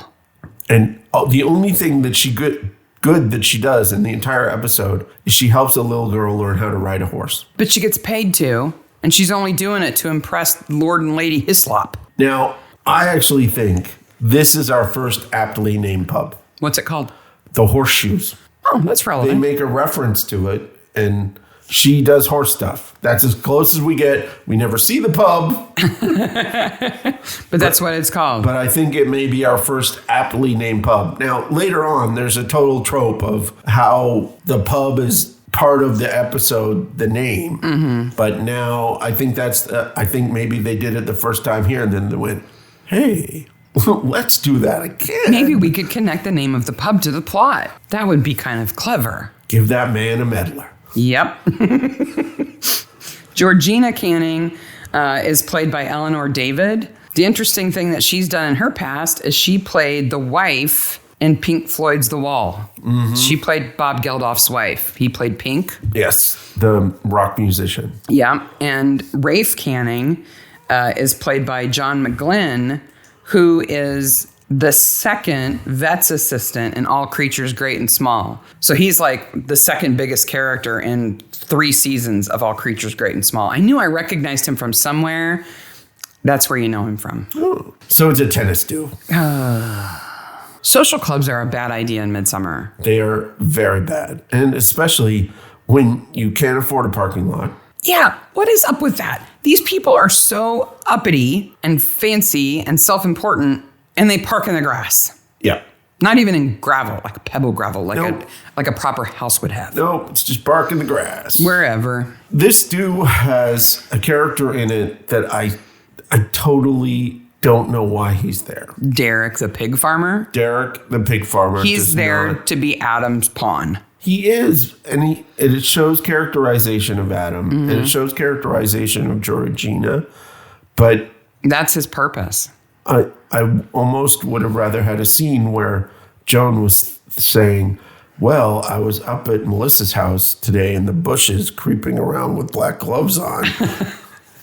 And the only thing that she good that she does in the entire episode is she helps a little girl learn how to ride a horse. But she gets paid to, and she's only doing it to impress Lord and Lady Hislop. Now, I actually think this is our first aptly named pub. What's it called? The Horseshoes. Oh, that's relevant. They make a reference to it, and she does horse stuff. That's as close as we get. We never see the pub. But that's what it's called. But I think it may be our first aptly named pub. Now, later on, there's a total trope of how the pub is part of the episode, the name. Mm-hmm. But now I think I think maybe they did it the first time here, and then they went, hey, let's do that again. Maybe we could connect the name of the pub to the plot. That would be kind of clever. Give that man a meddler. Yep. Georgina Canning is played by Eleanor David. The interesting thing that she's done in her past is she played the wife in Pink Floyd's The Wall. Mm-hmm. She played Bob Geldof's wife. He played Pink. Yes, the rock musician. Yeah, and Rafe Canning is played by John McGlynn, who is the second vet's assistant in All Creatures Great and Small. So he's like the second biggest character in 3 seasons of All Creatures Great and Small. I knew I recognized him from somewhere. That's where you know him from. Oh, so it's a tennis duo. Social clubs are a bad idea in Midsomer. They are very bad. And especially when you can't afford a parking lot. Yeah, what is up with that? These people are so uppity and fancy and self-important, and they park in the grass. Yeah. Not even in gravel, like a pebble gravel, Nope. like a proper house would have. No, it's just bark in the grass. Wherever. This dude has a character in it that I totally don't know why he's there. Derek, the pig farmer. Derek, the pig farmer. He's there to be Adam's pawn. He is, and it shows characterization of Adam, and it shows characterization of Georgina, but that's his purpose. I almost would have rather had a scene where Joan was saying, well, I was up at Melissa's house today in the bushes creeping around with black gloves on.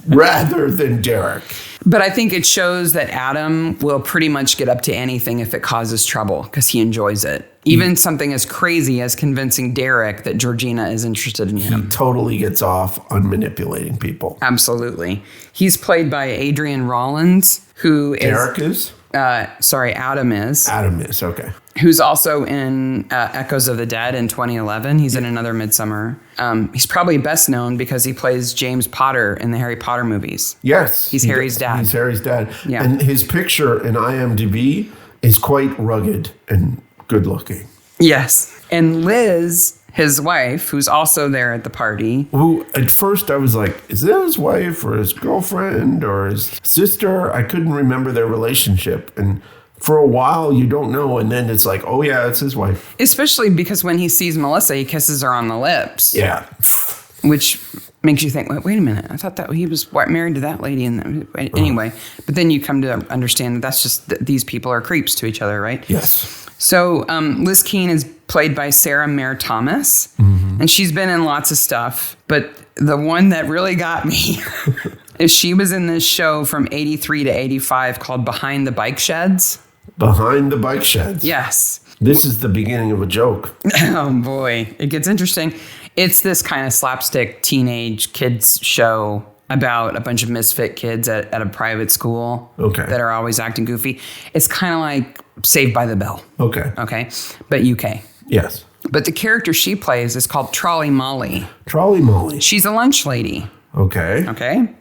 rather than Derek. But I think it shows that Adam will pretty much get up to anything if it causes trouble because he enjoys it. Even something as crazy as convincing Derek that Georgina is interested in him. He totally gets off on manipulating people. Absolutely. He's played by Adrian Rollins, who is... Derek is? Adam is. Adam is, okay. Who's also in Echoes of the Dead in 2011. He's in another Midsomer. He's probably best known because he plays James Potter in the Harry Potter movies. Yes. He's Harry's dad. He's Harry's dad. Yeah. And his picture in IMDb is quite rugged and good looking. Yes. And Liz, his wife, who's also there at the party. Who, at first I was like, is that his wife or his girlfriend or his sister? I couldn't remember their relationship. And for a while, you don't know. And then it's like, oh, yeah, it's his wife. Especially because when he sees Melissa, he kisses her on the lips. Yeah. Which makes you think, wait a minute. I thought that he was married to that lady. Anyway, but then you come to understand that that's just these people are creeps to each other, right? Yes. So Liz Keene is played by Sarah Mare Thomas. And she's been in lots of stuff. But the one that really got me is she was in this show from 83 to 85 called Behind the Bike Sheds. Behind the Bike Sheds. Yes. This is the beginning of a joke. Oh, boy. It gets interesting. It's this kind of slapstick teenage kids show about a bunch of misfit kids at a private school that are always acting goofy. It's kind of like Saved by the Bell. Okay. But UK. Yes. But the character she plays is called Trolley Molly. Trolley Molly. She's a lunch lady. Okay.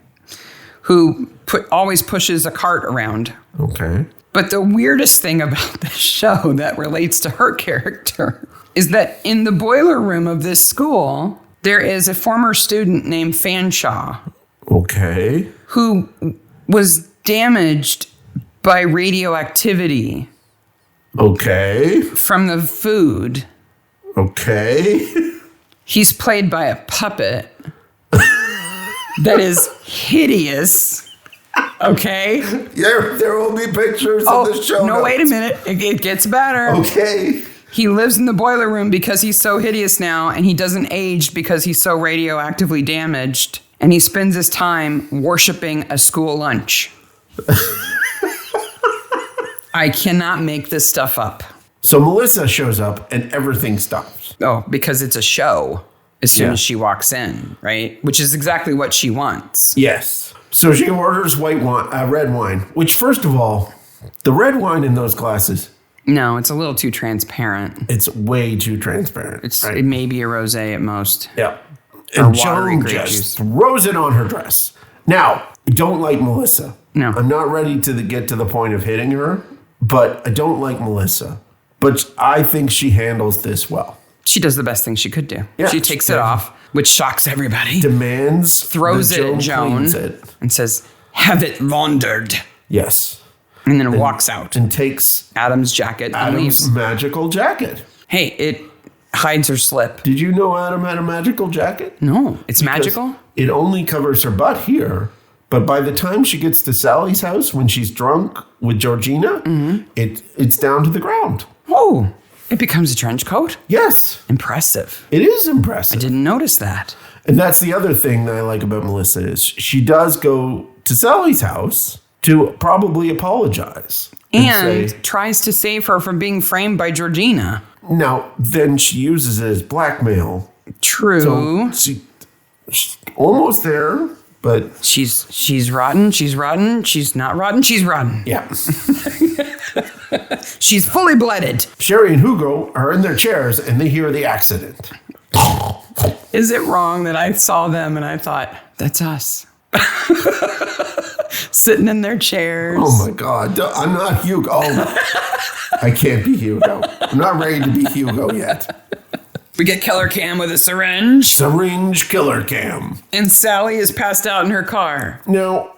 Who always pushes a cart around. Okay. But the weirdest thing about this show that relates to her character is that in the boiler room of this school, there is a former student named Fanshawe. Okay. Who was damaged by radioactivity. Okay. From the food. Okay. He's played by a puppet that is hideous. Okay. There will be pictures of the show. No, wait a minute. It gets better. Okay. He lives in the boiler room because he's so hideous now, and he doesn't age because he's so radioactively damaged. And he spends his time worshiping a school lunch. I cannot make this stuff up. So Melissa shows up and everything stops. Oh, because it's a show as soon as she walks in, right? Which is exactly what she wants. Yes. So she orders red wine, which first of all, the red wine in those glasses. No, it's a little too transparent. It's way too transparent. It may be a rosé at most. Yeah. And Joan just throws it on her dress. Now, I don't like Melissa. No. I'm not ready to get to the point of hitting her, but I don't like Melissa. But I think she handles this well. She does the best thing she could do. Yeah, she takes it off, which shocks everybody. Demands. Throws it at Joan and says, "Have it laundered." Yes. And then walks out. And takes Adam's jacket and leaves. Magical jacket. Hey, it hides her slip. Did you know Adam had a magical jacket? No, it's magical? It only covers her butt here. But by the time she gets to Sally's house, when she's drunk with Georgina, it's down to the ground. Oh, it becomes a trench coat? Yes. Impressive. It is impressive. I didn't notice that. And that's the other thing that I like about Melissa is she does go to Sally's house to probably apologize. And tries to save her from being framed by Georgina. Now, then she uses it as blackmail. True. So she's almost there, but... She's rotten, she's rotten, she's not rotten, she's rotten. Yeah. She's fully blooded. Sherry and Hugo are in their chairs and they hear the accident. Is it wrong that I saw them and I thought, that's us? Sitting in their chairs. Oh my God. I'm not Hugo. Oh, I can't be Hugo. I'm not ready to be Hugo yet. We get Killer Cam with a syringe. Syringe Killer Cam. And Sally is passed out in her car. Now,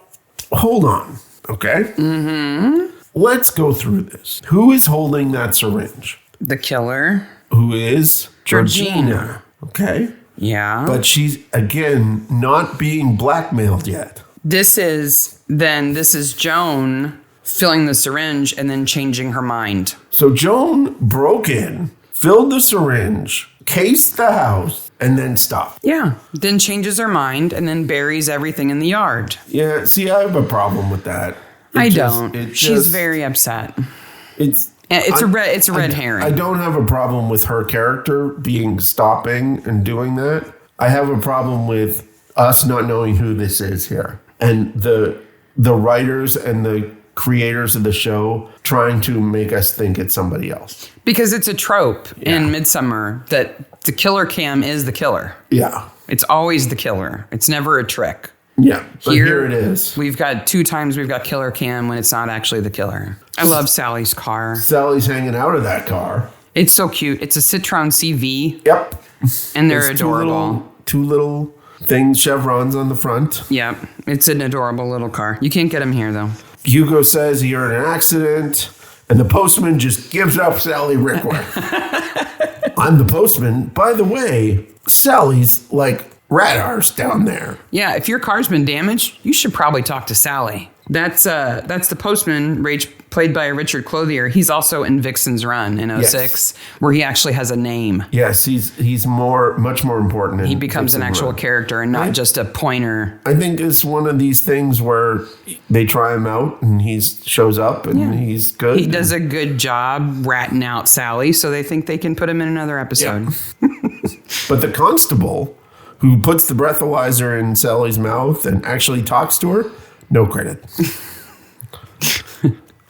hold on, okay? Let's go through this. Who is holding that syringe? The killer. Who is? Georgina. Okay? Yeah. But she's, again, not being blackmailed yet. This is Joan filling the syringe and then changing her mind. So Joan broke in, filled the syringe, case the house and then stop. Yeah. Then changes her mind and then buries everything in the yard. Yeah, see, I have a problem with that. She's very upset. It's a red herring. I don't have a problem with her character stopping and doing that. I have a problem with us not knowing who this is here. And the writers and the creators of the show trying to make us think it's somebody else. Because it's a trope in Midsomer that the killer cam is the killer. Yeah. It's always the killer. It's never a trick. Yeah, but here it is. We've got 2 times we've got killer cam when it's not actually the killer. I love Sally's car. Sally's hanging out of that car. It's so cute. It's a Citroen CV. Yep. And they're adorable. Two little things, chevrons on the front. Yep. It's an adorable little car. You can't get them here, though. Hugo says he heard an accident, and the postman just gives up Sally Rickworth. I'm the postman. By the way, Sally's like radars down there. Yeah, if your car's been damaged, you should probably talk to Sally. That's the postman, played by Richard Clothier. He's also in Vixen's Run in 06, where he actually has a name. Yes, he's much more important. He becomes an actual character and not just a pointer. I think it's one of these things where they try him out and he shows up and he's good. He does a good job ratting out Sally, so they think they can put him in another episode. Yeah. But the constable who puts the breathalyzer in Sally's mouth and actually talks to her, no credit.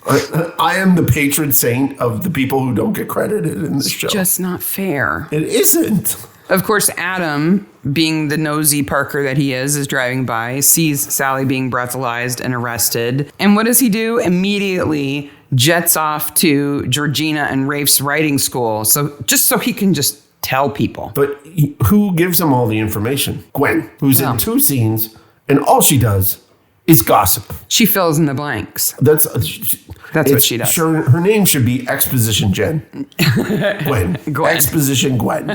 I am the patron saint of the people who don't get credited in this show. It's just not fair. It isn't. Of course, Adam, being the nosy Parker that he is driving by, sees Sally being breathalyzed and arrested. And what does he do? Immediately jets off to Georgina and Rafe's writing school. So he can just tell people. But who gives him all the information? Gwen, who's in 2 scenes, and all she does is gossip. She fills in the blanks. That's what she does. Sure, her name should be Exposition Jen. Gwen. Exposition Gwen.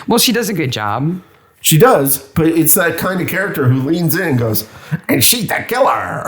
Well, she does a good job. She does, but it's that kind of character who leans in and goes, and she's the killer.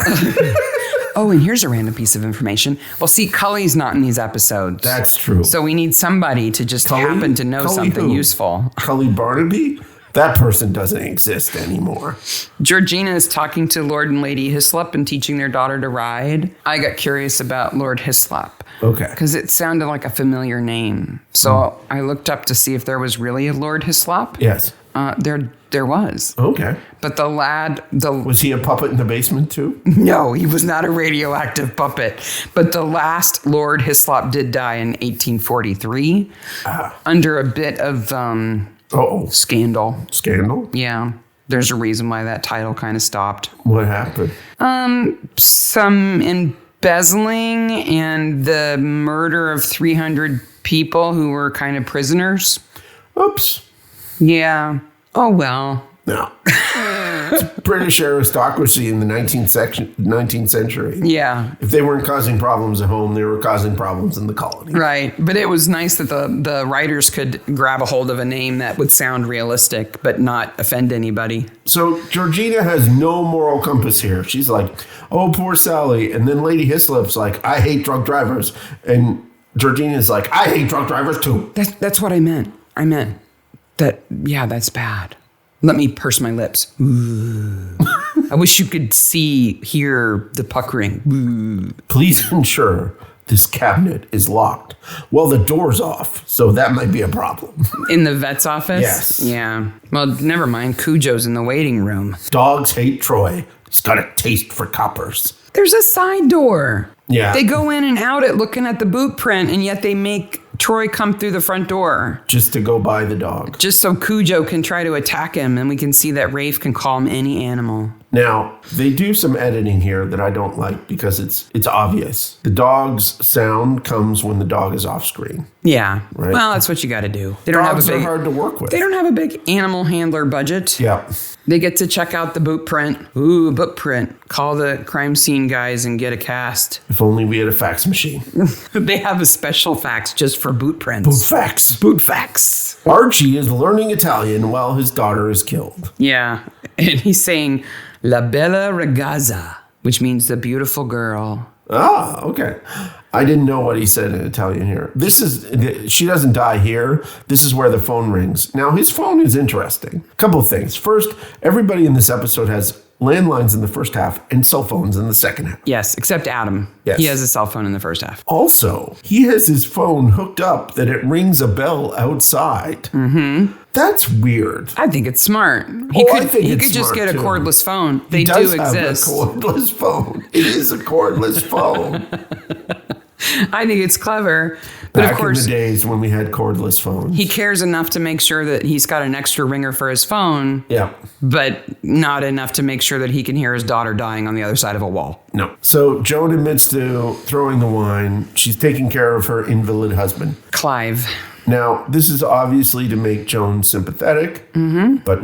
Oh, and here's a random piece of information. Well, see, Cully's not in these episodes. That's true. So we need somebody to just happen to know something useful. Cully Barnaby? That person doesn't exist anymore. Georgina is talking to Lord and Lady Hislop and teaching their daughter to ride. I got curious about Lord Hislop. Okay. Because it sounded like a familiar name. So I looked up to see if there was really a Lord Hislop. Yes. There was. Okay. But the lad... Was he a puppet in the basement too? No, he was not a radioactive puppet. But the last Lord Hislop did die in 1843 under a bit of scandal. Scandal? Yeah. There's a reason why that title kind of stopped. What happened? Some embezzling and the murder of 300 people who were kind of prisoners. Oops. Yeah. Oh, well. No. It's British aristocracy in the 19th century. Yeah. If they weren't causing problems at home, they were causing problems in the colony. Right. But it was nice that the writers could grab a hold of a name that would sound realistic but not offend anybody. So Georgina has no moral compass here. She's like, oh, poor Sally. And then Lady Hislop's like, I hate drunk drivers. And Georgina's like, I hate drunk drivers too. That's what I meant. I meant that, yeah, that's bad. Let me purse my lips. I wish you could hear the puckering. Please ensure this cabinet is locked. Well, the door's off, so that might be a problem. In the vet's office? Yes. Yeah. Well, never mind. Cujo's in the waiting room. Dogs hate Troy. He's got a taste for coppers. There's a side door. Yeah. They go in and out at looking at the boot print, and yet they make Troy come through the front door. Just to go buy the dog. Just so Cujo can try to attack him, and we can see that Rafe can call him any animal. Now, they do some editing here that I don't like because it's obvious. The dog's sound comes when the dog is off screen. Yeah. Right? Well, that's what you got to do. Dogs are hard to work with. They don't have a big animal handler budget. Yeah. They get to check out the boot print. Ooh, boot print. Call the crime scene guys and get a cast. If only we had a fax machine. They have a special fax just for boot prints. Boot fax. Boot fax. Archie is learning Italian while his daughter is killed. Yeah. And he's saying, La bella ragazza, which means the beautiful girl. Ah, okay. I didn't know what he said in Italian here. She doesn't die here. This is where the phone rings. Now, his phone is interesting. A couple of things. First, everybody in this episode has landlines in the first half and cell phones in the second half. Yes, except Adam. Yes. He has a cell phone in the first half. Also, he has his phone hooked up that it rings a bell outside. Mm-hmm. That's weird. I think it's smart. He could just get a cordless phone. They do does exist. Have a cordless phone. It is a cordless phone. I think it's clever. But Back of course, in the days when we had cordless phones. he cares enough to make sure that he's got an extra ringer for his phone. Yeah. But not enough to make sure that he can hear his daughter dying on the other side of a wall. No. So Joan admits to throwing the wine. She's taking care of her invalid husband. Clive. Now, this is obviously to make Joan sympathetic. Mm-hmm. But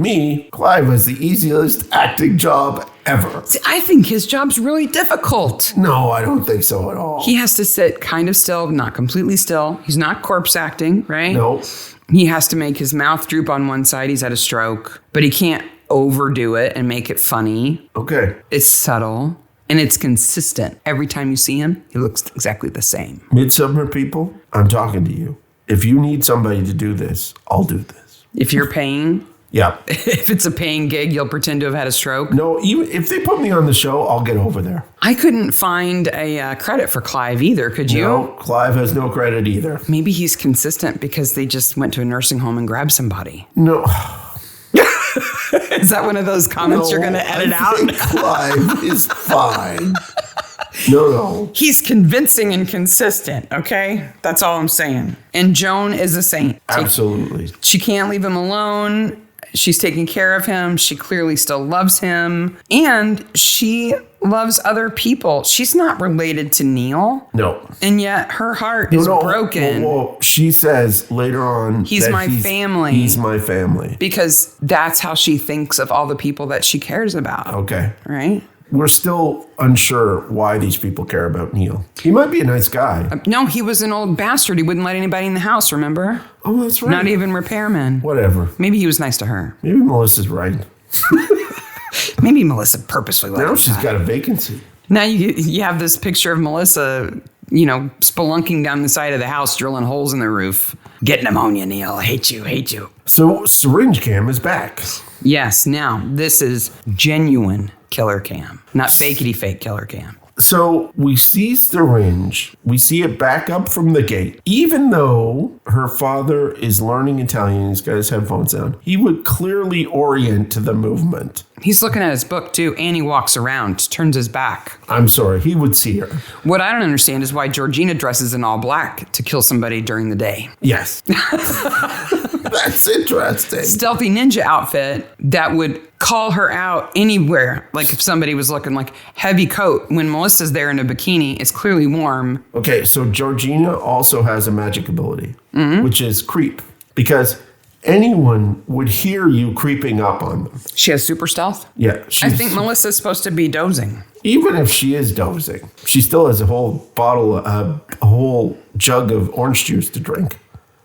Clive has the easiest acting job ever. See, I think his job's really difficult. No, I don't think so at all. He has to sit kind of still, not completely still. He's not corpse acting, right? No. He has to make his mouth droop on one side. He's had a stroke, but he can't overdo it and make it funny. Okay. It's subtle and it's consistent. Every time you see him, he looks exactly the same. Midsomer people, I'm talking to you. If you need somebody to do this, I'll do this. If you're paying, yeah. If it's a paying gig, you'll pretend to have had a stroke. No, even if they put me on the show, I'll get over there. I couldn't find a credit for Clive either. Could you? No, Clive has no credit either. Maybe he's consistent because they just went to a nursing home and grabbed somebody. No. Is that one of those comments you're going to edit out? Clive is fine. No. He's convincing and consistent, okay? That's all I'm saying. And Joan is a saint. Absolutely. She can't leave him alone. She's taking care of him. She clearly still loves him. And she loves other people. She's not related to Neil. No. And yet her heart is broken. Well, she says later on He's my family. He's my family. Because that's how she thinks of all the people that she cares about. Okay. Right? We're still unsure why these people care about Neil. He might be a nice guy. No, he was an old bastard. He wouldn't let anybody in the house, remember? Oh, that's right. Not even repairmen. Whatever. Maybe he was nice to her. Maybe Melissa's right. Maybe Melissa purposely let him. Now she's got a vacancy. Now you have this picture of Melissa, spelunking down the side of the house, drilling holes in the roof. Get pneumonia, Neil. I hate you. So Syringe Cam is back. Yes, now this is genuine killer cam, not fakety fake killer cam. So we see Syringe. We see it back up from the gate. Even though her father is learning Italian, he's got his headphones on, he would clearly orient to the movement. He's looking at his book too, and he walks around, turns his back. I'm sorry, he would see her. What I don't understand is why Georgina dresses in all black to kill somebody during the day. Yes. That's interesting. Stealthy ninja outfit that would call her out anywhere. Like if somebody was looking like heavy coat, when Melissa's there in a bikini, it's clearly warm. Okay, so Georgina also has a magic ability, which is creep, because anyone would hear you creeping up on them. She has super stealth? Yeah. I think Melissa's supposed to be dozing. Even if she is dozing, she still has a whole jug of orange juice to drink.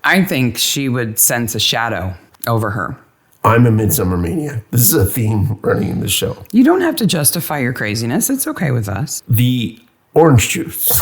I think she would sense a shadow over her. I'm a Midsomer maniac. This is a theme running in the show. You don't have to justify your craziness. It's okay with us. The orange juice.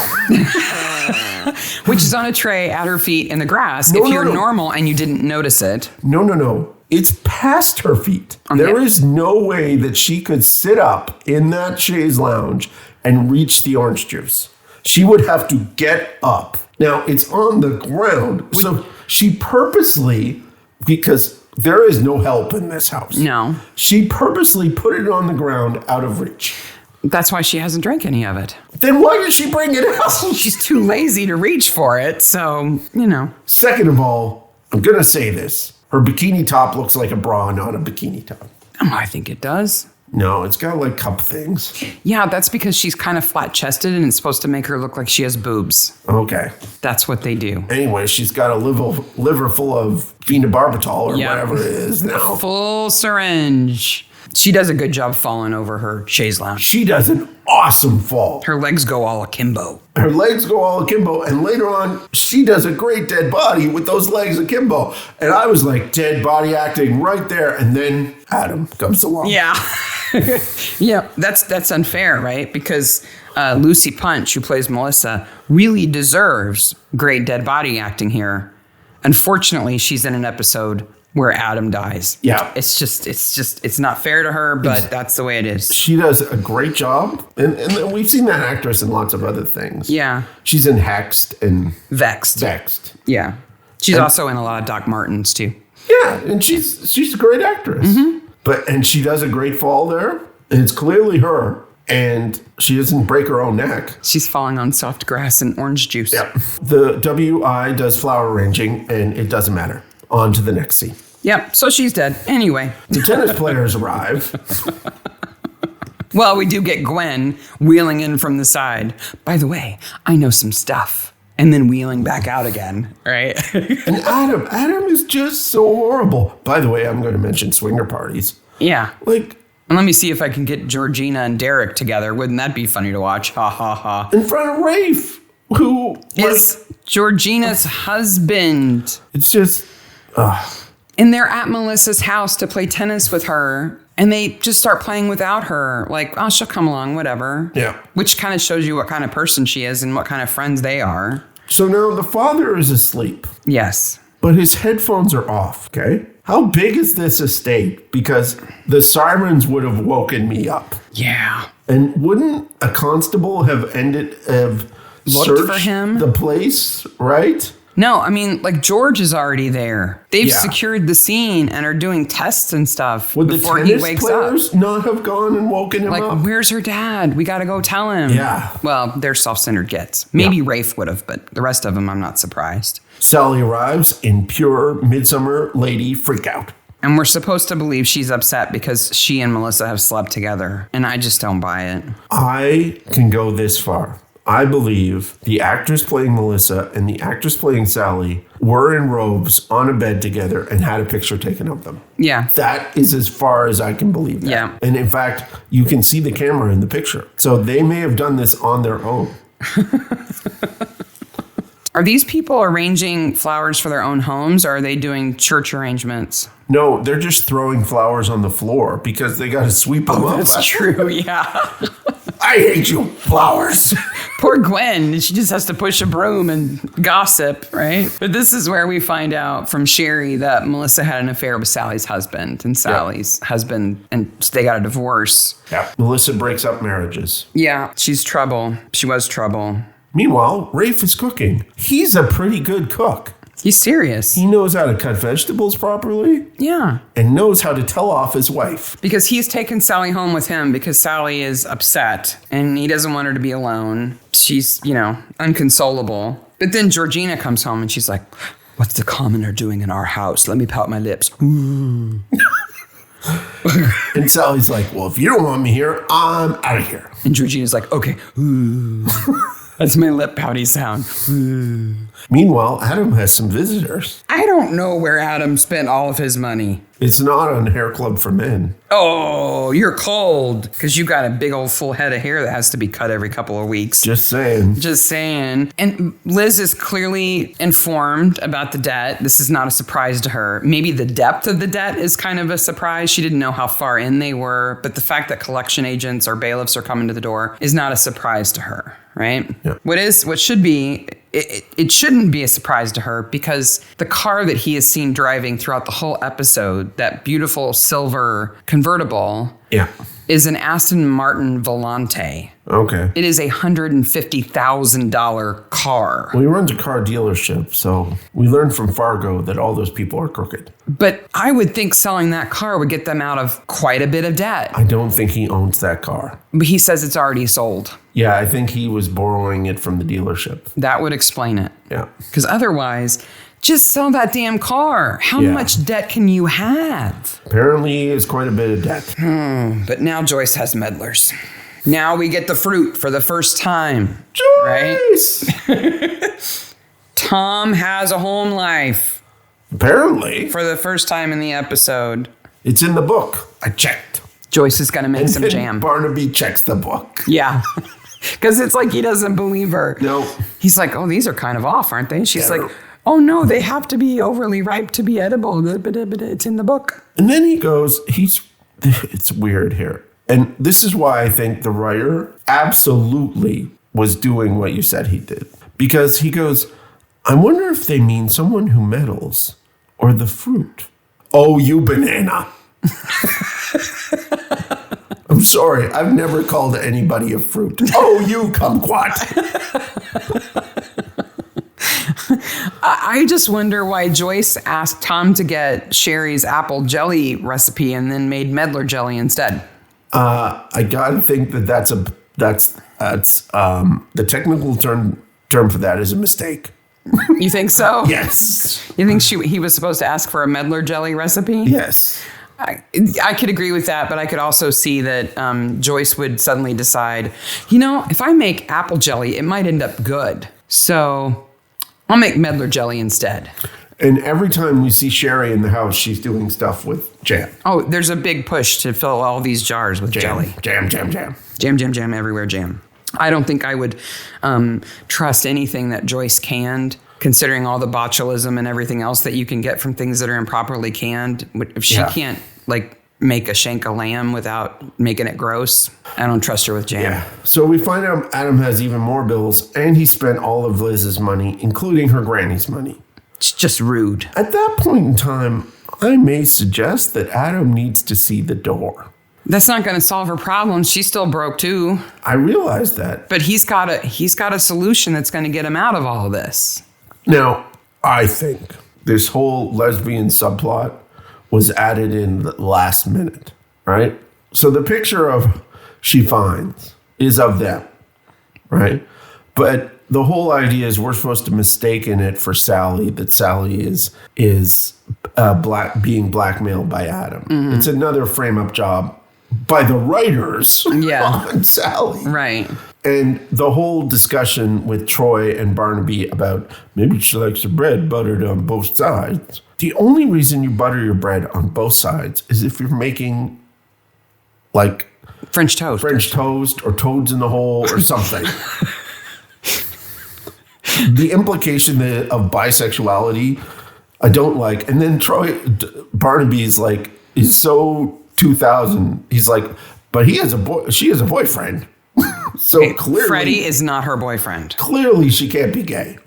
Which is on a tray at her feet in the grass. If you're normal and you didn't notice it. No. It's past her feet. There is no way that she could sit up in that chaise lounge and reach the orange juice. She would have to get up. Now, it's on the ground. So she purposely, because there is no help in this house. No. She purposely put it on the ground out of reach. That's why she hasn't drank any of it. Then why did she bring it out? She's too lazy to reach for it, so, Second of all, I'm going to say this. Her bikini top looks like a bra, not a bikini top. Oh, I think it does. No, it's got like cup things. Yeah, that's because she's kind of flat-chested and it's supposed to make her look like she has boobs. Okay. That's what they do. Anyway, she's got a liver full of phenobarbital or whatever it is now. Full syringe. She does a good job falling over her chaise lounge. She does an awesome fall. Her legs go all akimbo. Her legs go all akimbo, and later on, she does a great dead body with those legs akimbo. And I was like, dead body acting right there. And then Adam comes along. Yeah. Yeah, that's unfair, right? Because Lucy Punch, who plays Melissa, really deserves great dead body acting here. Unfortunately, she's in an episode where Adam dies. Yeah. It's not fair to her, but that's the way it is. She does a great job. And we've seen that actress in lots of other things. Yeah. She's in Hexed and Vexed. Yeah. She's also in a lot of Doc Martens, too. Yeah, and she's a great actress. Mm-hmm. And she does a great fall there. And it's clearly her. And she doesn't break her own neck. She's falling on soft grass and orange juice. Yeah. The WI does flower arranging, and it doesn't matter. On to the next scene. Yep, so she's dead. Anyway. The tennis players arrive. Well, we do get Gwen wheeling in from the side. By the way, I know some stuff. And then wheeling back out again, right? And Adam is just so horrible. By the way, I'm going to mention swinger parties. Yeah. Like, and let me see if I can get Georgina and Derek together. Wouldn't that be funny to watch? Ha, ha, ha. In front of Rafe, who is Georgina's husband. It's just... And they're at Melissa's house to play tennis with her. And they just start playing without her. Like, oh, she'll come along, whatever. Yeah. Which kind of shows you what kind of person she is and what kind of friends they are. So now the father is asleep. Yes. But his headphones are off, okay? How big is this estate? Because the sirens would have woken me up. Yeah. And wouldn't a constable have Looked searched for him? The place, right? No, I mean, like, George is already there. They've secured the scene and are doing tests and stuff before he wakes up. Would the tennis players not have gone and woken him up? Like, where's her dad? We got to go tell him. Yeah. Well, they're self-centered gits. Maybe Rafe would have, but the rest of them, I'm not surprised. Sally arrives in pure Midsomer lady freakout. And we're supposed to believe she's upset because she and Melissa have slept together. And I just don't buy it. I can go this far. I believe the actress playing Melissa and the actress playing Sally were in robes on a bed together and had a picture taken of them. Yeah. That is as far as I can believe that. Yeah. And in fact, you can see the camera in the picture. So they may have done this on their own. Are these people arranging flowers for their own homes, or are they doing church arrangements? No, they're just throwing flowers on the floor because they got to sweep them up. That's true, yeah. I hate you, flowers. Poor Gwen, she just has to push a broom and gossip, right? But this is where we find out from Sherry that Melissa had an affair with Sally's husband, and Sally's husband, and they got a divorce. Yeah, Melissa breaks up marriages. Yeah, she's trouble. She was trouble. Meanwhile, Rafe is cooking. He's a pretty good cook. He's serious. He knows how to cut vegetables properly. Yeah. And knows how to tell off his wife. Because he's taken Sally home with him because Sally is upset and he doesn't want her to be alone. She's, unconsolable. But then Georgina comes home and she's like, what's the commoner doing in our house? Let me pout my lips. Ooh. And Sally's like, well, if you don't want me here, I'm out of here. And Georgina's like, okay. Ooh. That's my lip pouty sound. Meanwhile, Adam has some visitors. I don't know where Adam spent all of his money. It's not on Hair Club for Men. Oh, you're cold. Because you got a big old full head of hair that has to be cut every couple of weeks. Just saying. Just saying. And Liz is clearly informed about the debt. This is not a surprise to her. Maybe the depth of the debt is kind of a surprise. She didn't know how far in they were. But the fact that collection agents or bailiffs are coming to the door is not a surprise to her, right? Yeah. What should be... It shouldn't be a surprise to her because the car that he is seen driving throughout the whole episode, that beautiful silver convertible, is an Aston Martin Volante. Okay. It is a $150,000 car. Well, he runs a car dealership, so we learned from Fargo that all those people are crooked. But I would think selling that car would get them out of quite a bit of debt. I don't think he owns that car. But he says it's already sold. Yeah, I think he was borrowing it from the dealership. That would explain it. Yeah. Because otherwise, just sell that damn car. How much debt can you have? Apparently, it's quite a bit of debt. But now Joyce has meddlers. Now we get the fruit for the first time. Joyce! Right? Tom has a home life. Apparently. For the first time in the episode. It's in the book. I checked. Joyce is going to make some jam. Barnaby checks the book. Yeah. Because it's like he doesn't believe her. No. He's like, oh, these are kind of off, aren't they? She's like, oh, no, they have to be overly ripe to be edible. It's in the book. And then he goes, it's weird here. And this is why I think the writer absolutely was doing what you said he did. Because he goes, I wonder if they mean someone who meddles or the fruit. Oh, you banana. I'm sorry. I've never called anybody a fruit. Oh, you kumquat. I just wonder why Joyce asked Tom to get Sherry's apple jelly recipe and then made medlar jelly instead. I gotta think that's the technical term for that is a mistake. You think so? Yes. You think he was supposed to ask for a medlar jelly recipe? Yes. I could agree with that, but I could also see that Joyce would suddenly decide, if I make apple jelly, it might end up good. So I'll make medlar jelly instead. And every time we see Sherry in the house, she's doing stuff with jam. Oh, there's a big push to fill all these jars with jelly. Jam. Jam, everywhere jam. I don't think I would trust anything that Joyce canned, considering all the botulism and everything else that you can get from things that are improperly canned. If she can't, make a shank of lamb without making it gross, I don't trust her with jam. Yeah. So we find out Adam has even more bills, and he spent all of Liz's money, including her granny's money. It's just rude. At that point in time, I may suggest that Adam needs to see the door. That's not going to solve her problems. She's still broke too. I realize that. But he's got a solution that's going to get him out of all of this. Now, I think this whole lesbian subplot was added in the last minute, right? So the picture of she finds is of them, right? But the whole idea is we're supposed to mistaken it for Sally, that Sally is being blackmailed by Adam. Mm-hmm. It's another frame-up job by the writers on Sally. Right. And the whole discussion with Troy and Barnaby about maybe she likes her bread buttered on both sides. The only reason you butter your bread on both sides is if you're making French toast or toads in the hole or something. The implication of bisexuality, I don't like. And then Barnaby is so 2000. He's like, but she has a boyfriend. So clearly, Freddie is not her boyfriend. Clearly, she can't be gay.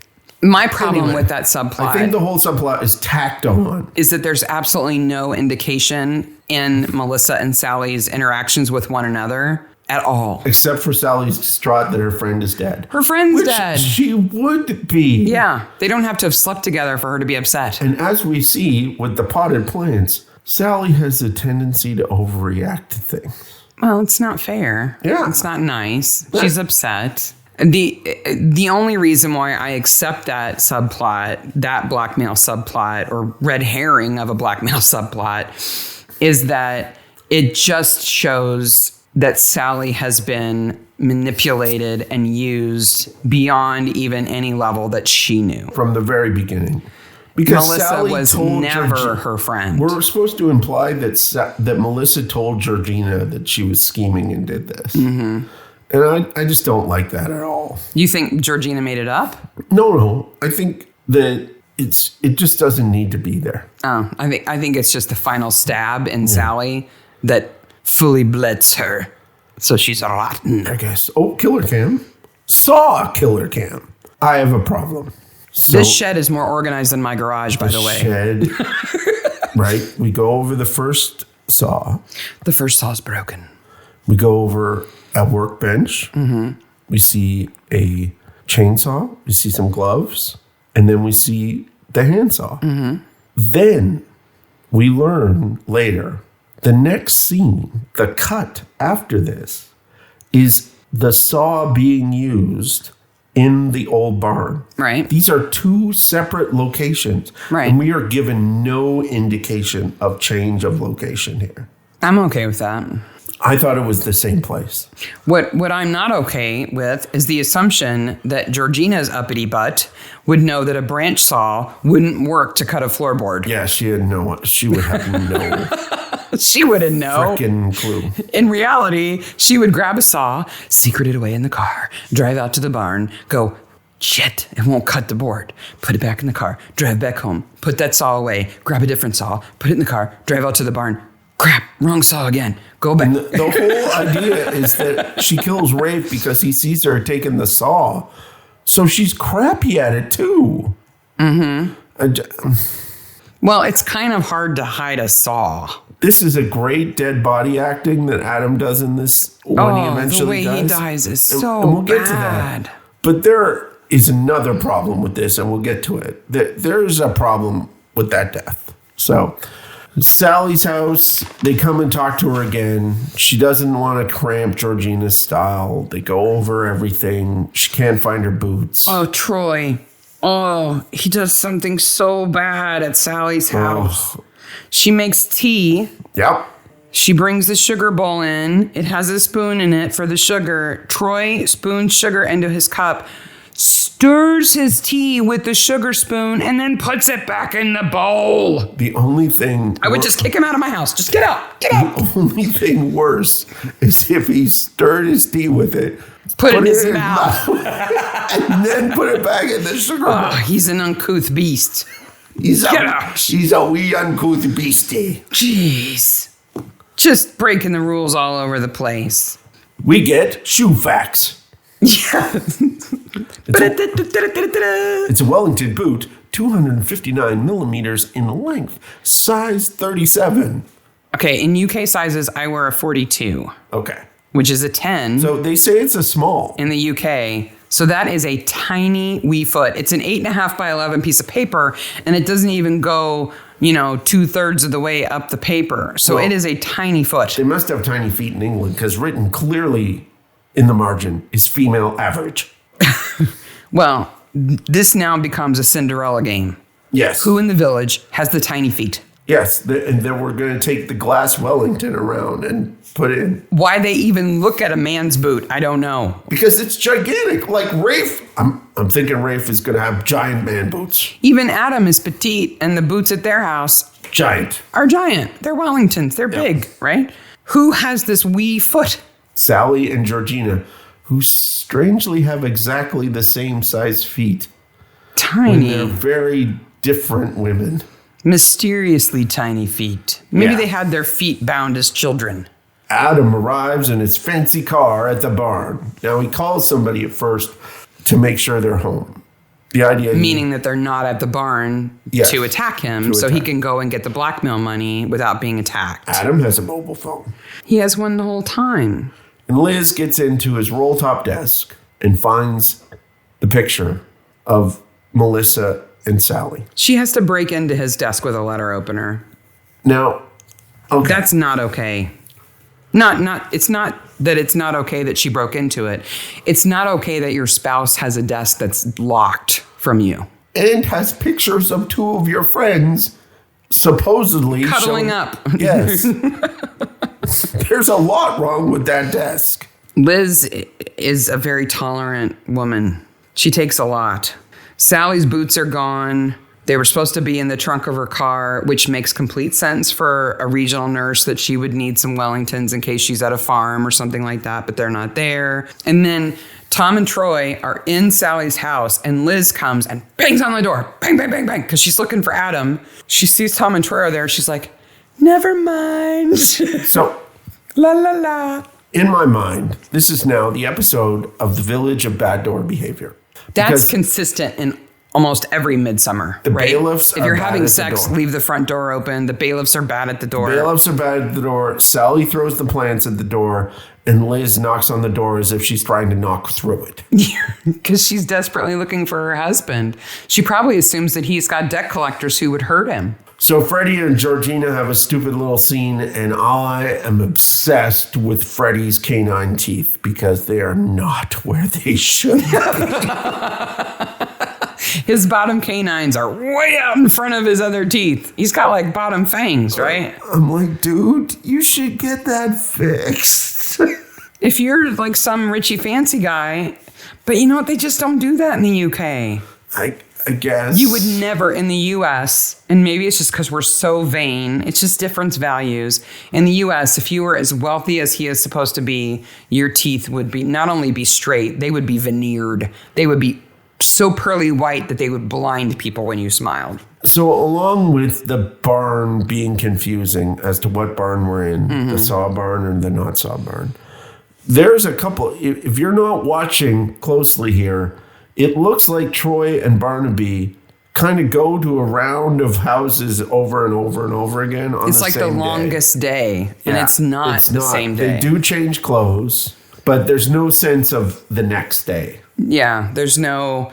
My problem with that subplot, I think the whole subplot is tacked on, is that there's absolutely no indication in Melissa and Sally's interactions with one another at all. Except for Sally's distraught that her friend is dead. Her friend's dead. She would be. Yeah. They don't have to have slept together for her to be upset. And as we see with the potted plants, Sally has a tendency to overreact to things. Well, it's not fair. Yeah. It's not nice. She's upset. The only reason why I accept that subplot, that blackmail subplot, or red herring of a blackmail subplot, is that it just shows that Sally has been manipulated and used beyond even any level that she knew. From the very beginning. Because Melissa Sally was never her friend. We're supposed to imply that Melissa told Georgina that she was scheming and did this. Mm-hmm. And I just don't like that at all. You think Georgina made it up? No. I think that it just doesn't need to be there. Oh, I think it's just the final stab in Sally that fully blits her. So she's rotten. I guess. Oh, killer cam. Saw killer cam. I have a problem. So, this shed is more organized than my garage, by the way. Shed. Right. We go over the first saw. The first saw's broken. We go over a workbench. Mm-hmm. We see a chainsaw. We see some gloves. And then we see the handsaw. Mm-hmm. Then we learn later, the next scene, the cut after this, is the saw being used in the old barn. Right. These are two separate locations. Right. And we are given no indication of change of location here. I'm okay with that. I thought it was the same place. What I'm not okay with is the assumption that Georgina's uppity butt would know that a branch saw wouldn't work to cut a floorboard. Yeah, she would have no She wouldn't know. Freaking clue. In reality, she would grab a saw, secret it away in the car, drive out to the barn, go, shit, it won't cut the board. Put it back in the car, drive back home, put that saw away, grab a different saw, put it in the car, drive out to the barn. Crap, wrong saw again. Go back. And the whole idea is that she kills Rafe because he sees her taking the saw. So she's crappy at it too. Mm-hmm. Well, it's kind of hard to hide a saw. This is a great dead body acting that Adam does in this when he eventually the way dies. he dies is so and we'll get bad. to that. But there is another problem with this, and we'll get to it. There's a problem with that death. So Sally's house, they come and talk to her again. She doesn't want to cramp Georgina's style. They go over everything. She can't find her boots. Oh, Troy. Oh, he does something so bad at Sally's house. Oh. She makes tea. Yep. She brings the sugar bowl in. It has a spoon in it for the sugar. Troy spoons sugar into his cup, stirs his tea with the sugar spoon, and then puts it back in the bowl. The only thing... I would just kick him out of my house. Just get out. Get out. The only thing worse is if he stirred his tea with it, Put it in his mouth. and then put it back in the sugar bowl. Oh, he's an uncouth beast. He's out. a wee uncouth beastie. Jeez. Just breaking the rules all over the place. We get shoe facts. Yeah. It's a Wellington boot, 259 millimeters in length, size 37. Okay, in UK sizes, I wear a 42. Okay. Which is a 10. So they say it's a small. In the UK. So that is a tiny wee foot. It's an 8.5 by 11 piece of paper, and it doesn't even go, 2/3 of the way up the paper. So it is a tiny foot. They must have tiny feet in England, because written clearly in the margin is female average. Well, this now becomes a Cinderella game. Yes. Who in the village has the tiny feet? Yes, and then we're going to take the glass Wellington around and put in. Why they even look at a man's boot, I don't know. Because it's gigantic. Like Rafe, I'm thinking Rafe is going to have giant man boots. Even Adam is petite, and the boots at their house Giant. are giant. They're Wellingtons. They're big, right? Who has this wee foot? Sally and Georgina, who strangely have exactly the same size feet. Tiny. They're very different women. Mysteriously tiny feet. Maybe they had their feet bound as children. Adam arrives in his fancy car at the barn. Now, he calls somebody at first to make sure they're home. The idea... Meaning that they're not at the barn to attack him, so he can go and get the blackmail money without being attacked. Adam has a mobile phone. He has one the whole time. And Liz gets into his roll-top desk and finds the picture of Melissa and Sally. She has to break into his desk with a letter opener. Now, okay. That's not okay. It's not that it's not okay that she broke into it. It's not okay that your spouse has a desk that's locked from you. And has pictures of two of your friends supposedly cuddling up. Yes. There's a lot wrong with that desk. Liz is a very tolerant woman. She takes a lot. Sally's boots are gone. They were supposed to be in the trunk of her car, which makes complete sense for a regional nurse that she would need some Wellingtons in case she's at a farm or something like that, but they're not there. And then Tom and Troy are in Sally's house, and Liz comes and bangs on the door. Bang, bang, bang, bang, because she's looking for Adam. She sees Tom and Troy are there. She's like, never mind. So, la, la, la. In my mind, this is now the episode of The Village of Bad Door Behavior. That's consistent in almost every Midsomer. The right? bailiffs If are you're bad having at the sex, door. leave the front door open. The bailiffs are bad at the door. Bailiffs are bad at the door. Sally throws the plants at the door, and Liz knocks on the door as if she's trying to knock through it. Because she's desperately looking for her husband. She probably assumes that he's got debt collectors who would hurt him. So Freddie and Georgina have a stupid little scene, and I am obsessed with Freddie's canine teeth because they are not where they should be. His bottom canines are way out in front of his other teeth. He's got like bottom fangs, right? I'm like, dude, you should get that fixed. If you're like some Richie fancy guy, but you know what? They just don't do that in the UK. I guess. You would never in the US, and maybe it's just because we're so vain, it's just different values. In the US, if you were as wealthy as he is supposed to be, your teeth would be not only be straight, they would be veneered. They would be so pearly white that they would blind people when you smiled. So along with the barn being confusing as to what barn we're in, the saw barn or the not saw barn, there's a couple. If you're not watching closely here, it looks like Troy and Barnaby kind of go to a round of houses over and over and over again on It's the like same the longest day, and Yeah, it's not the same day. They do change clothes, but there's no sense of the next day. Yeah, there's no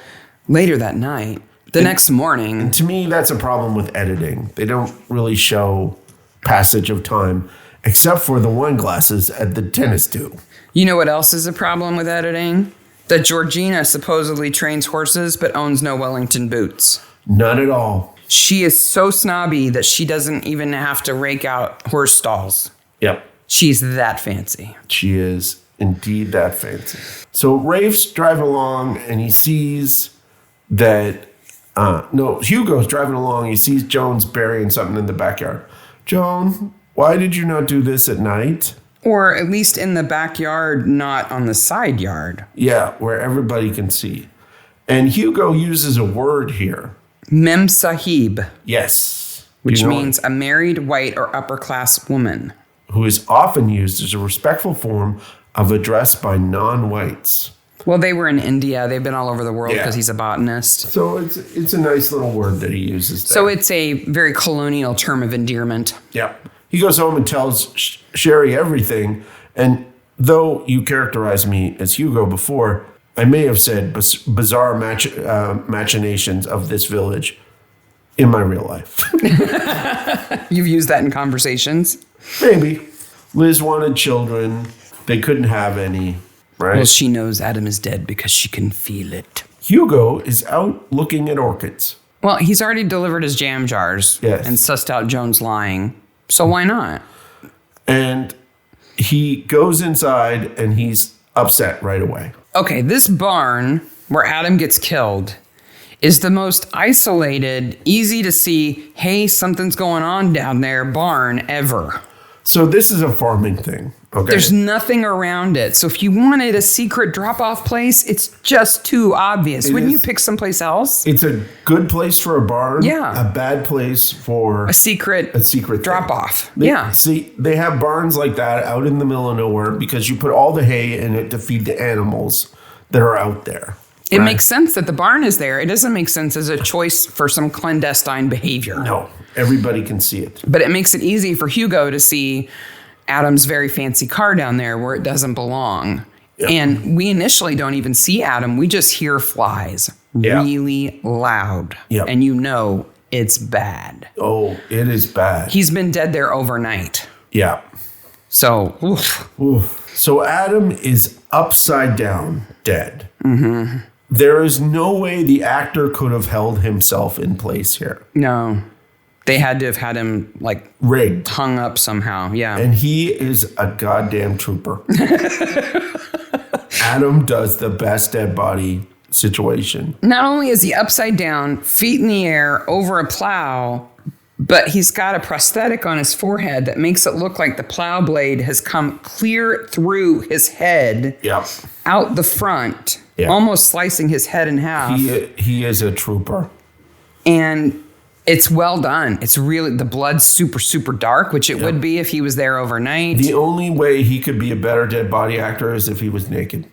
later that night. The next morning. To me, that's a problem with editing. They don't really show passage of time, except for the wine glasses at the dentist do. You know what else is a problem with editing? That Georgina supposedly trains horses but owns no Wellington boots. None at all. She is so snobby that she doesn't even have to rake out horse stalls. Yep. She's that fancy. She is indeed that fancy. So Rafe's driving along and he sees that, Hugo's driving along. He sees Joan's burying something in the backyard. Joan, why did you not do this at night? Or at least in the backyard, not on the side yard. Yeah, where everybody can see. And Hugo uses a word here. Mem Sahib, Yes. which You know means a married white or upper class woman. who is often used as a respectful form of address by non-whites. Well, they were in India. They've been all over the world Yeah. because he's a botanist. So it's a nice little word that he uses there. So it's a very colonial term of endearment. Yeah. He goes home and tells Sherry everything. And though you characterized me as Hugo before, I may have said bizarre machinations of this village in my real life. You've used that in conversations. Maybe. Liz wanted children. They couldn't have any, right? Well, she knows Adam is dead because she can feel it. Hugo is out looking at orchids. Well, he's already delivered his jam jars Yes. and sussed out Joan's lying. So why not? And he goes inside and he's upset right away. Okay, this barn where Adam gets killed is the most isolated, easy to see, hey, something's going on down there barn ever. So this is a farming thing. Okay. There's nothing around it. So if you wanted a secret drop-off place, it's just too obvious. Wouldn't you pick someplace else? It's a good place for a barn. Yeah. A bad place for A secret thing. drop-off. They- Yeah. See, they have barns like that out in the middle of nowhere because you put all the hay in it to feed the animals that are out there. It right? makes sense that the barn is there. It doesn't make sense as a choice for some clandestine behavior. No, everybody can see it. But it makes it easy for Hugo to see Adam's very fancy car down there where it doesn't belong. Yep. And we initially don't even see Adam. We just hear flies really loud. Yep. And you know it's bad. Oh, it is bad. He's been dead there overnight. Yeah. So, oof. Oof. So Adam is upside down, dead. Mm-hmm. There is no way the actor could have held himself in place here. No. They had to have had him like Rigged. hung up somehow. Yeah. And he is a goddamn trooper. Adam does the best dead body situation. Not only is he upside down, feet in the air, over a plow, but he's got a prosthetic on his forehead that makes it look like the plow blade has come clear through his head, Yep. out the front, Yeah. almost slicing his head in half. He is a trooper. And it's well done. It's really, the blood's super, super dark, which it would be if he was there overnight. The only way he could be a better dead body actor is if he was naked.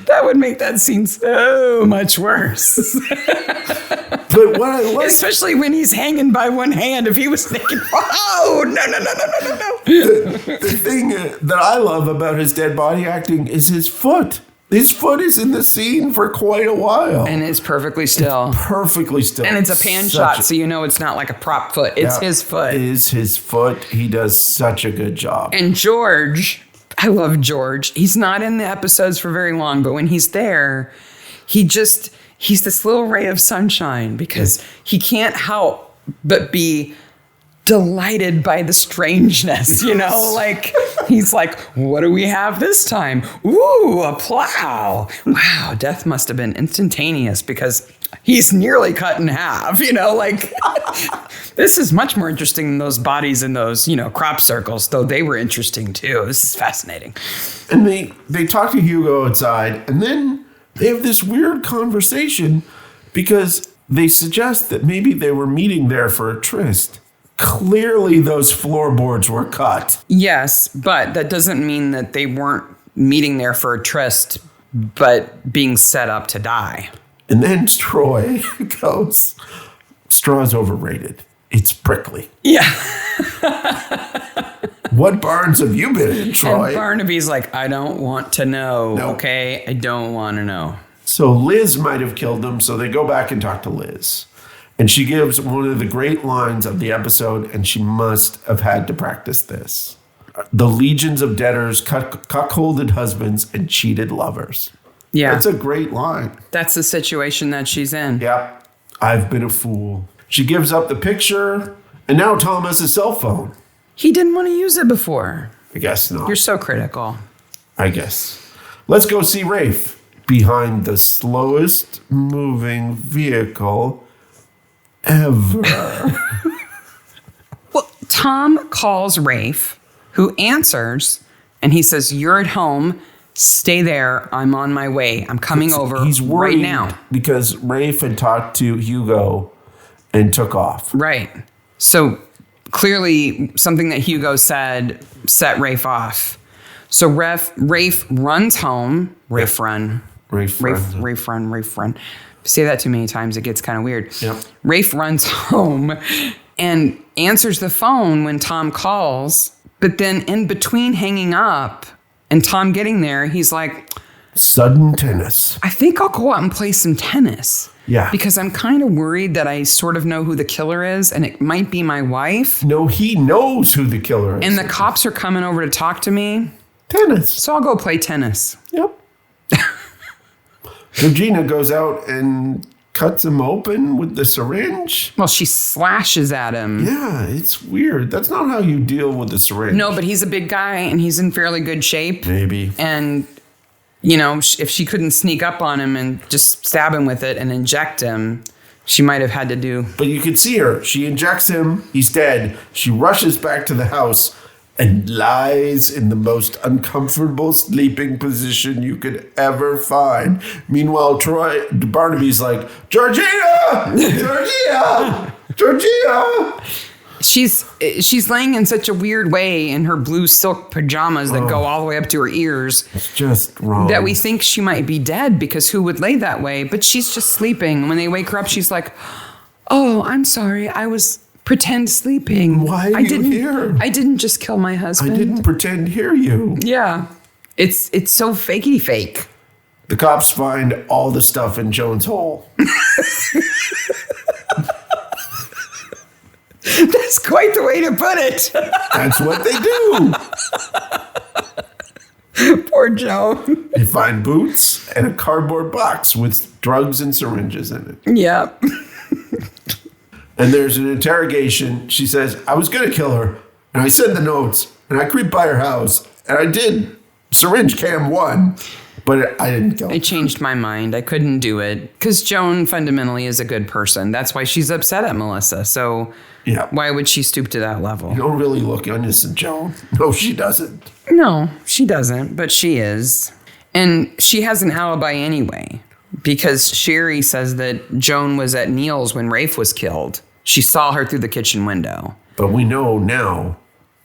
That would make that scene so much worse. But what I like, Especially when he's hanging by one hand. If he was naked, oh, no. the thing that I love about his dead body acting is his foot. His foot is in the scene for quite a while. And it's perfectly still. Perfectly still. And it's a pan shot, so you know it's not like a prop foot. It's his foot. It is his foot. He does such a good job. And George, I love George. He's not in the episodes for very long, but when he's there, he's this little ray of sunshine because he can't help but be delighted by the strangeness, you know? Like, he's like, what do we have this time? Ooh, a plow. Wow, death must have been instantaneous because he's nearly cut in half, you know? Like, this is much more interesting than those bodies in those, crop circles, though they were interesting too. This is fascinating. And they talk to Hugo outside, and then They have this weird conversation because they suggest that maybe they were meeting there for a tryst. Clearly, those floorboards were cut. Yes, but that doesn't mean that they weren't meeting there for a tryst, but being set up to die. And then Troy goes, straw's overrated. It's prickly. Yeah. What barns have you been in, Troy? And Barnaby's like, I don't want to know. No. Okay, I don't want to know. So Liz might have killed him, so they go back and talk to Liz. And she gives one of the great lines of the episode, and she must have had to practice this. The legions of debtors, cuckolded husbands, and cheated lovers. Yeah. That's a great line. That's the situation that she's in. Yeah. I've been a fool. She gives up the picture, and now Tom has a cell phone. He didn't want to use it before. I guess not. You're so critical. I guess. Let's go see Rafe behind the slowest moving vehicle ever. Well, Tom calls Rafe, who answers, and he says, you're at home. Stay there. I'm on my way. I'm coming over He's worried right now. because Rafe had talked to Hugo and took off. Right. So clearly something that Hugo said set Rafe off. So Rafe runs home. Rafe run. Say that too many times, it gets kind of weird. Yep. Rafe runs home and answers the phone when Tom calls. But then in between hanging up and Tom getting there, he's like, Sudden tennis. I think I'll go out and play some tennis. Yeah. Because I'm kind of worried that I sort of know who the killer is, and it might be my wife. No, he knows who the killer is. And the cops are coming over to talk to me. Tennis. So I'll go play tennis. Yep. Georgina goes out and cuts him open with the syringe. Well, she slashes at him. Yeah, it's weird. That's not how you deal with the syringe. No, but he's a big guy, and he's in fairly good shape. Maybe. And, you know, if she couldn't sneak up on him and just stab him with it and inject him, she might have had to do. But you could see her. She injects him. He's dead. She rushes back to the house and lies in the most uncomfortable sleeping position you could ever find. Meanwhile, Barnaby's like, Georgina! Georgina! Georgina! She's laying in such a weird way in her blue silk pajamas that go all the way up to her ears. It's just wrong. That we think she might be dead, because who would lay that way? But she's just sleeping. When they wake her up, she's like, oh, I'm sorry. I was pretend sleeping. Why are you here? I didn't just kill my husband. I didn't pretend to hear you. Yeah. It's so fakey fake. The cops find all the stuff in Joan's hole. That's quite the way to put it. That's what they do. Poor Joan. They find boots and a cardboard box with drugs and syringes in it. Yeah. And there's an interrogation. She says, I was going to kill her, and I sent the notes, and I creeped by her house, and I did syringe cam 1, but I didn't kill her. I changed my mind. I couldn't do it. Because Joan fundamentally is a good person. That's why she's upset at Melissa. So Yeah. why would she stoop to that level? You don't really look innocent, Joan. No, she doesn't. No, she doesn't, but she is. And she has an alibi anyway, because Sherry says that Joan was at Neil's when Rafe was killed. She saw her through the kitchen window. But we know now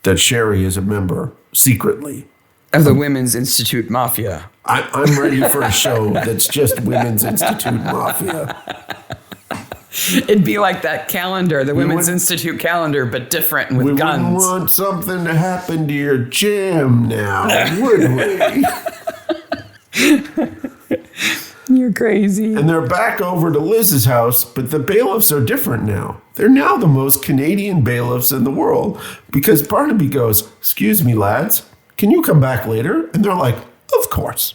that Sherry is a member, secretly, Of the Women's Institute Mafia. I'm ready for a show that's just Women's Institute Mafia. It'd be like that calendar, the Women's Institute calendar, but different and with We guns. wouldn't want something to happen to your gym now, would we? You're crazy. And they're back over to Liz's house, but the bailiffs are different now. They're now the most Canadian bailiffs in the world, because Barnaby goes, excuse me, lads, can you come back later? And they're like, of course.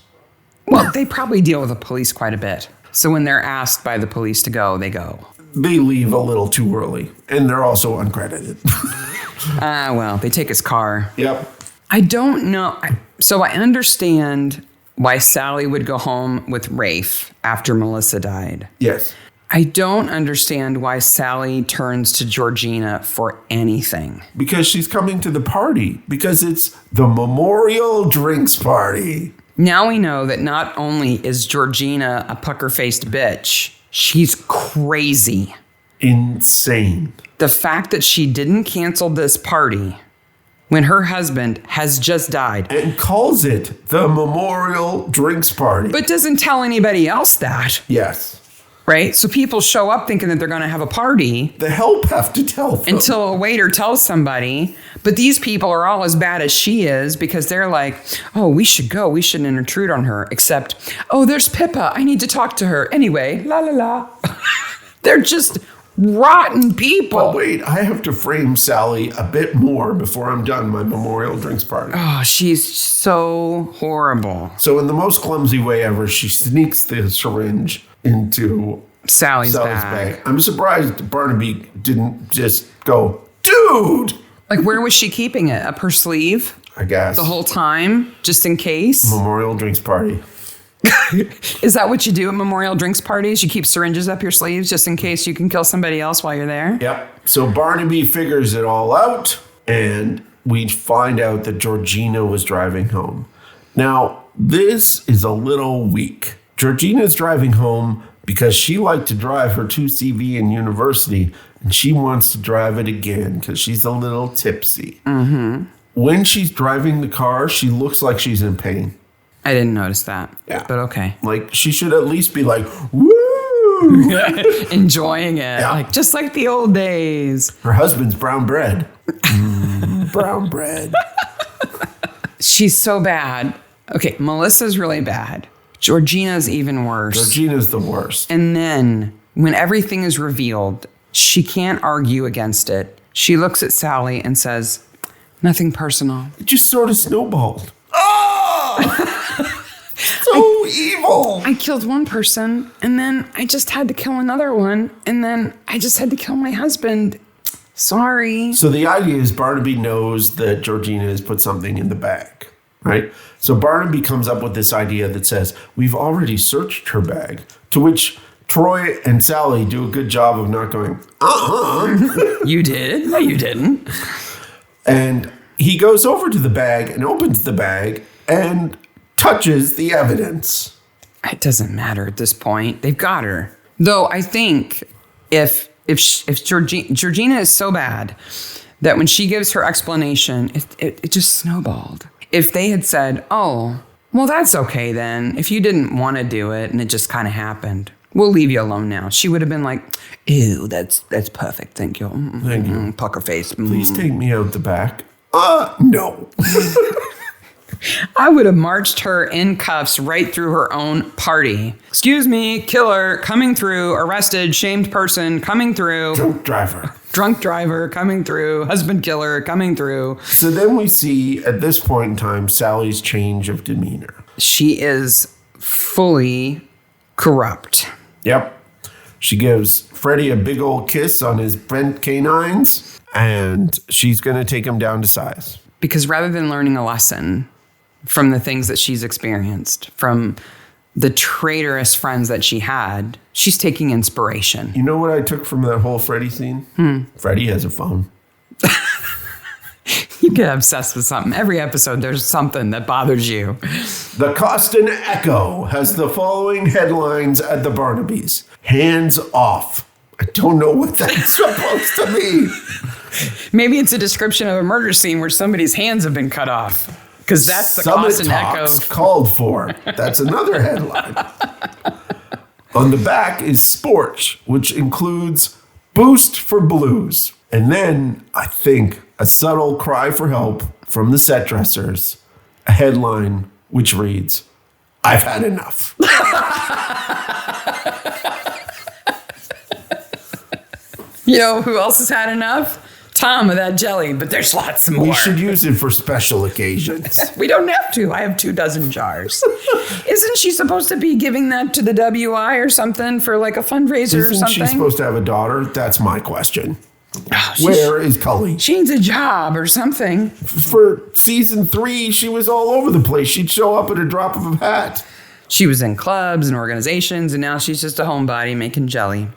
Well, they probably deal with the police quite a bit. So when they're asked by the police to go, they go. They leave a little too early, and they're also uncredited. Well, they take his car. Yep. I don't know. So I understand why Sally would go home with Rafe after Melissa died. Yes. I don't understand why Sally turns to Georgina for anything. Because she's coming to the party. Because it's the memorial drinks party. Now we know that not only is Georgina a pucker-faced bitch, she's crazy. Insane. The fact that she didn't cancel this party when her husband has just died. And calls it the memorial drinks party. But doesn't tell anybody else that. Yes. Right? So people show up thinking that they're going to have a party. The help have to tell them. Until a waiter tells somebody. But these people are all as bad as she is because they're like, oh, we should go. We shouldn't intrude on her. Except, oh, there's Pippa. I need to talk to her. Anyway, la la la. They're just rotten people. But wait, I have to frame Sally a bit more before I'm done my memorial drinks party. Oh, she's so horrible. So in the most clumsy way ever, she sneaks the syringe into Sally's bag. I'm surprised Barnaby didn't just go, dude! Like, where was she keeping it? Up her sleeve? I guess. The whole time? Just in case? Memorial drinks party. Is that what you do at memorial drinks parties? You keep syringes up your sleeves just in case you can kill somebody else while you're there? Yep. So Barnaby figures it all out, and we find out that Georgina was driving home. Now, this is a little weak. Georgina's driving home because she liked to drive her 2CV in university, and she wants to drive it again because she's a little tipsy. Mm-hmm. When she's driving the car, she looks like she's in pain. I didn't notice that. Yeah. But okay. Like, she should at least be like, woo! Enjoying it. Yeah. Like, just like the old days. Her husband's brown bread. Brown bread. She's so bad. Okay, Melissa's really bad. Georgina's even worse. Georgina's the worst. And then, when everything is revealed, she can't argue against it. She looks at Sally and says, nothing personal. It just sort of snowballed. Oh! So evil. I killed one person, and then I just had to kill another one, and then I just had to kill my husband. Sorry. So the idea is Barnaby knows that Georgina has put something in the bag, right? So Barnaby comes up with this idea that says, we've already searched her bag, to which Troy and Sally do a good job of not going, You did? No, you didn't. And he goes over to the bag and opens the bag and touches the evidence. It doesn't matter at this point. They've got her. Though I think if Georgina is so bad that when she gives her explanation, it just snowballed. If they had said, oh, well, that's okay then. If you didn't want to do it and it just kind of happened, we'll leave you alone now. She would have been like, ew, that's perfect. Thank you. Thank you. Pucker face. Please take me out the back. No. I would have marched her in cuffs right through her own party. Excuse me, killer, coming through, arrested, shamed person, coming through. Drunk driver, coming through, husband killer, coming through. So then we see, at this point in time, Sally's change of demeanor. She is fully corrupt. Yep. She gives Freddie a big old kiss on his bent canines, and she's going to take him down to size. Because rather than learning a lesson from the things that she's experienced, from the traitorous friends that she had, she's taking inspiration. You know what I took from that whole Freddie scene? Freddie has a phone. You get obsessed with something. Every episode, there's something that bothers you. The Costin Echo has the following headlines at the Barnabys. Hands off. I don't know what that's supposed to mean. Maybe it's a description of a murder scene where somebody's hands have been cut off. Because that's the Costin Echo. Called for. That's another headline. On the back is sports, which includes boost for blues. And then, I think, a subtle cry for help from the set dressers. A headline which reads, I've had enough. You know who else has had enough? Tom of that jelly, but there's lots more. We should use it for special occasions. We don't have to. I have 24 jars. Isn't she supposed to be giving that to the WI or something for like a fundraiser or something? Isn't she supposed to have a daughter? That's my question. Oh, Where is Cully? She needs a job or something. For season 3, she was all over the place. She'd show up at a drop of a hat. She was in clubs and organizations, and now she's just a homebody making jelly.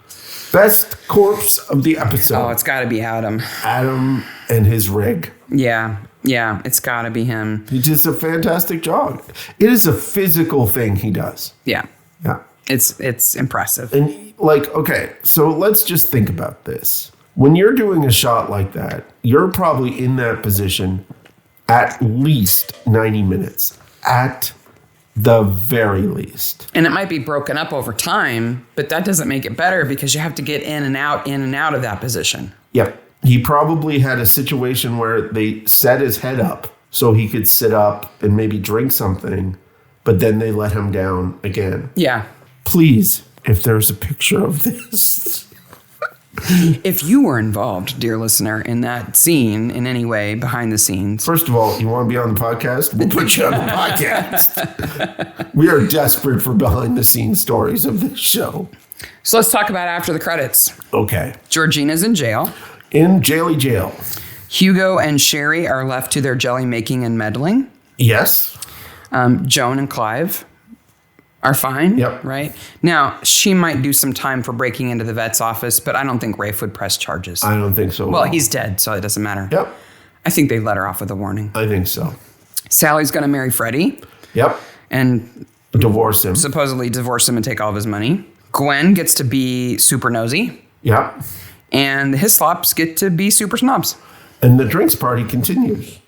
Best corpse of the episode. Oh, it's got to be Adam. Adam and his rig. Yeah. Yeah, it's got to be him. He does a fantastic job. It is a physical thing he does. Yeah. Yeah. It's impressive. And like, okay, so let's just think about this. When you're doing a shot like that, you're probably in that position at least 90 minutes. At the very least. And it might be broken up over time, but that doesn't make it better because you have to get in and out of that position. Yep. He probably had a situation where they set his head up so he could sit up and maybe drink something, but then they let him down again. Yeah. Please, if there's a picture of this. If you were involved, dear listener, in that scene in any way behind the scenes. First of all, you want to be on the podcast? We'll put you on the podcast. We are desperate for behind the scenes stories of this show. So let's talk about after the credits. Okay. Georgina's in jail. In jail. Hugo and Sherry are left to their jelly making and meddling. Yes. Joan and Clive are fine. Yep. Right? Now, she might do some time for breaking into the vet's office, but I don't think Rafe would press charges. I don't think so. Well, he's dead, so it doesn't matter. Yep. I think they let her off with a warning. I think so. Sally's going to marry Freddie. Yep. And divorce him. Supposedly divorce him and take all of his money. Gwen gets to be super nosy. Yep. And the Hislops get to be super snobs. And the drinks party continues.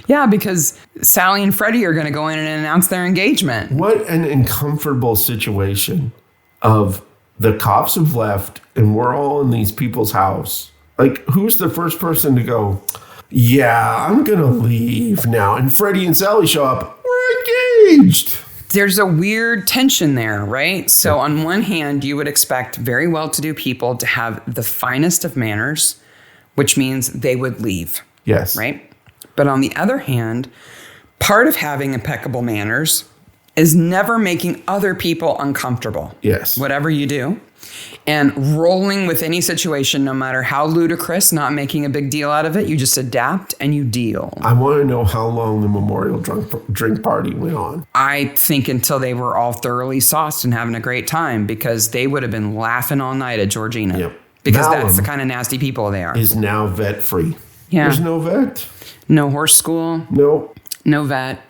Yeah, because Sally and Freddie are going to go in and announce their engagement. What an uncomfortable situation of the cops have left and we're all in these people's house. Like, who's the first person to go, yeah, I'm going to leave now. And Freddie and Sally show up. We're engaged. There's a weird tension there, right? So on one hand, you would expect very well-to-do people to have the finest of manners, which means they would leave. Yes. Right? But on the other hand, part of having impeccable manners is never making other people uncomfortable. Yes. Whatever you do. And rolling with any situation, no matter how ludicrous, not making a big deal out of it. You just adapt and you deal. I want to know how long the memorial drink party went on. I think until they were all thoroughly sauced and having a great time, because they would have been laughing all night at Georgina. Yep. Because Malum that's the kind of nasty people they are. Is now vet free. Yeah. There's no vet. No horse school. Nope. No vet.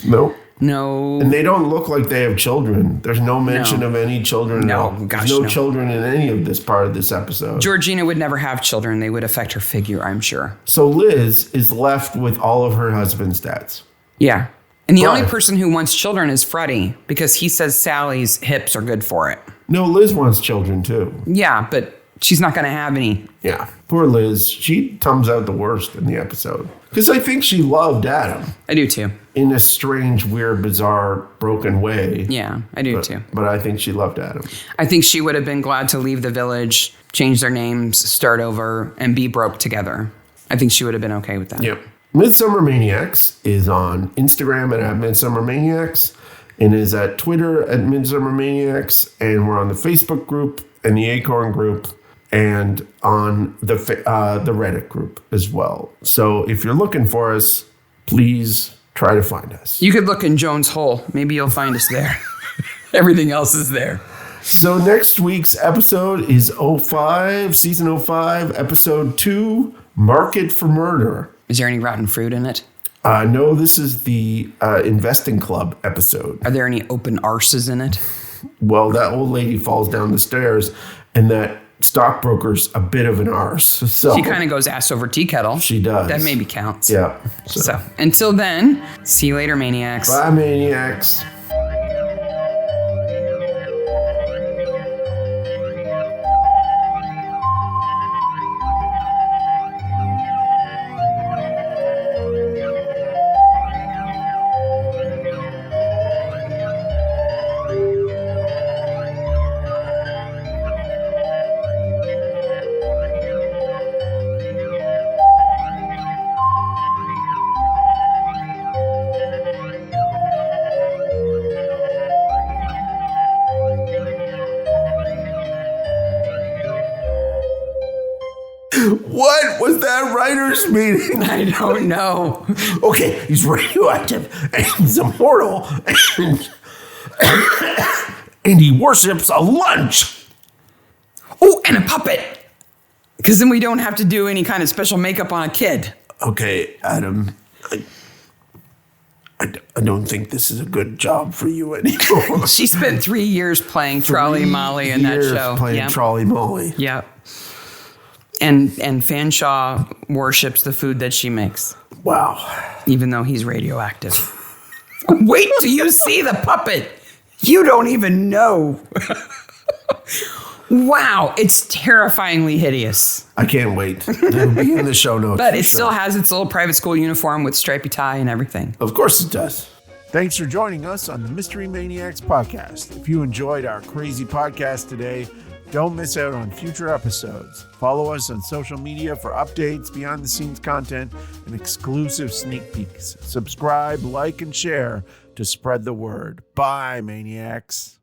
Nope. No. And they don't look like they have children. There's no mention of any children. No, There's no children in any of this part of this episode. Georgina would never have children. They would affect her figure, I'm sure. So Liz is left with all of her husband's dads. Yeah. And the Right. only person who wants children is Freddie, because he says Sally's hips are good for it. No, Liz wants children too. Yeah, but she's not going to have any. Yeah. Poor Liz. She comes out the worst in the episode. Because I think she loved Adam. I do too. In a strange, weird, bizarre, broken way. Yeah, I do too. But I think she loved Adam. I think she would have been glad to leave the village, change their names, start over, and be broke together. I think she would have been okay with that. Yep. Midsomer Maniacs is on Instagram at Midsomer Maniacs and is at Twitter at Midsomer Maniacs. And we're on the Facebook group and the Acorn group and on the Reddit group as well. So if you're looking for us, please try to find us. You could look in Joan's hole. Maybe you'll find us there. Everything else is there. So next week's episode is 05, season 05, episode 2, Market for Murder. Is there any rotten fruit in it? No, this is the Investing Club episode. Are there any open arses in it? Well, that old lady falls down the stairs and that stockbroker's a bit of an arse. So She kind of goes ass over tea kettle. She does. That maybe counts. Yeah. So until then, see you later, Maniacs. Bye, Maniacs. What was that writer's meeting? I don't know. Okay, he's radioactive and he's immortal and he worships a lunch. Oh, and a puppet. Because then we don't have to do any kind of special makeup on a kid. Okay, Adam, I don't think this is a good job for you anymore. She spent 3 years playing Trolley Molly in that show. Playing Trolley Molly. Yep. And Fanshawe worships the food that she makes. Wow. Even though he's radioactive. Wait till you see the puppet. You don't even know. Wow, it's terrifyingly hideous. I can't wait. It'll be in the show notes. But it still has its little private school uniform with stripy tie and everything. Of course it does. Thanks for joining us on the Mystery Maniacs podcast. If you enjoyed our crazy podcast today, don't miss out on future episodes. Follow us on social media for updates, behind the scenes content, and exclusive sneak peeks. Subscribe, like, and share to spread the word. Bye, Maniacs.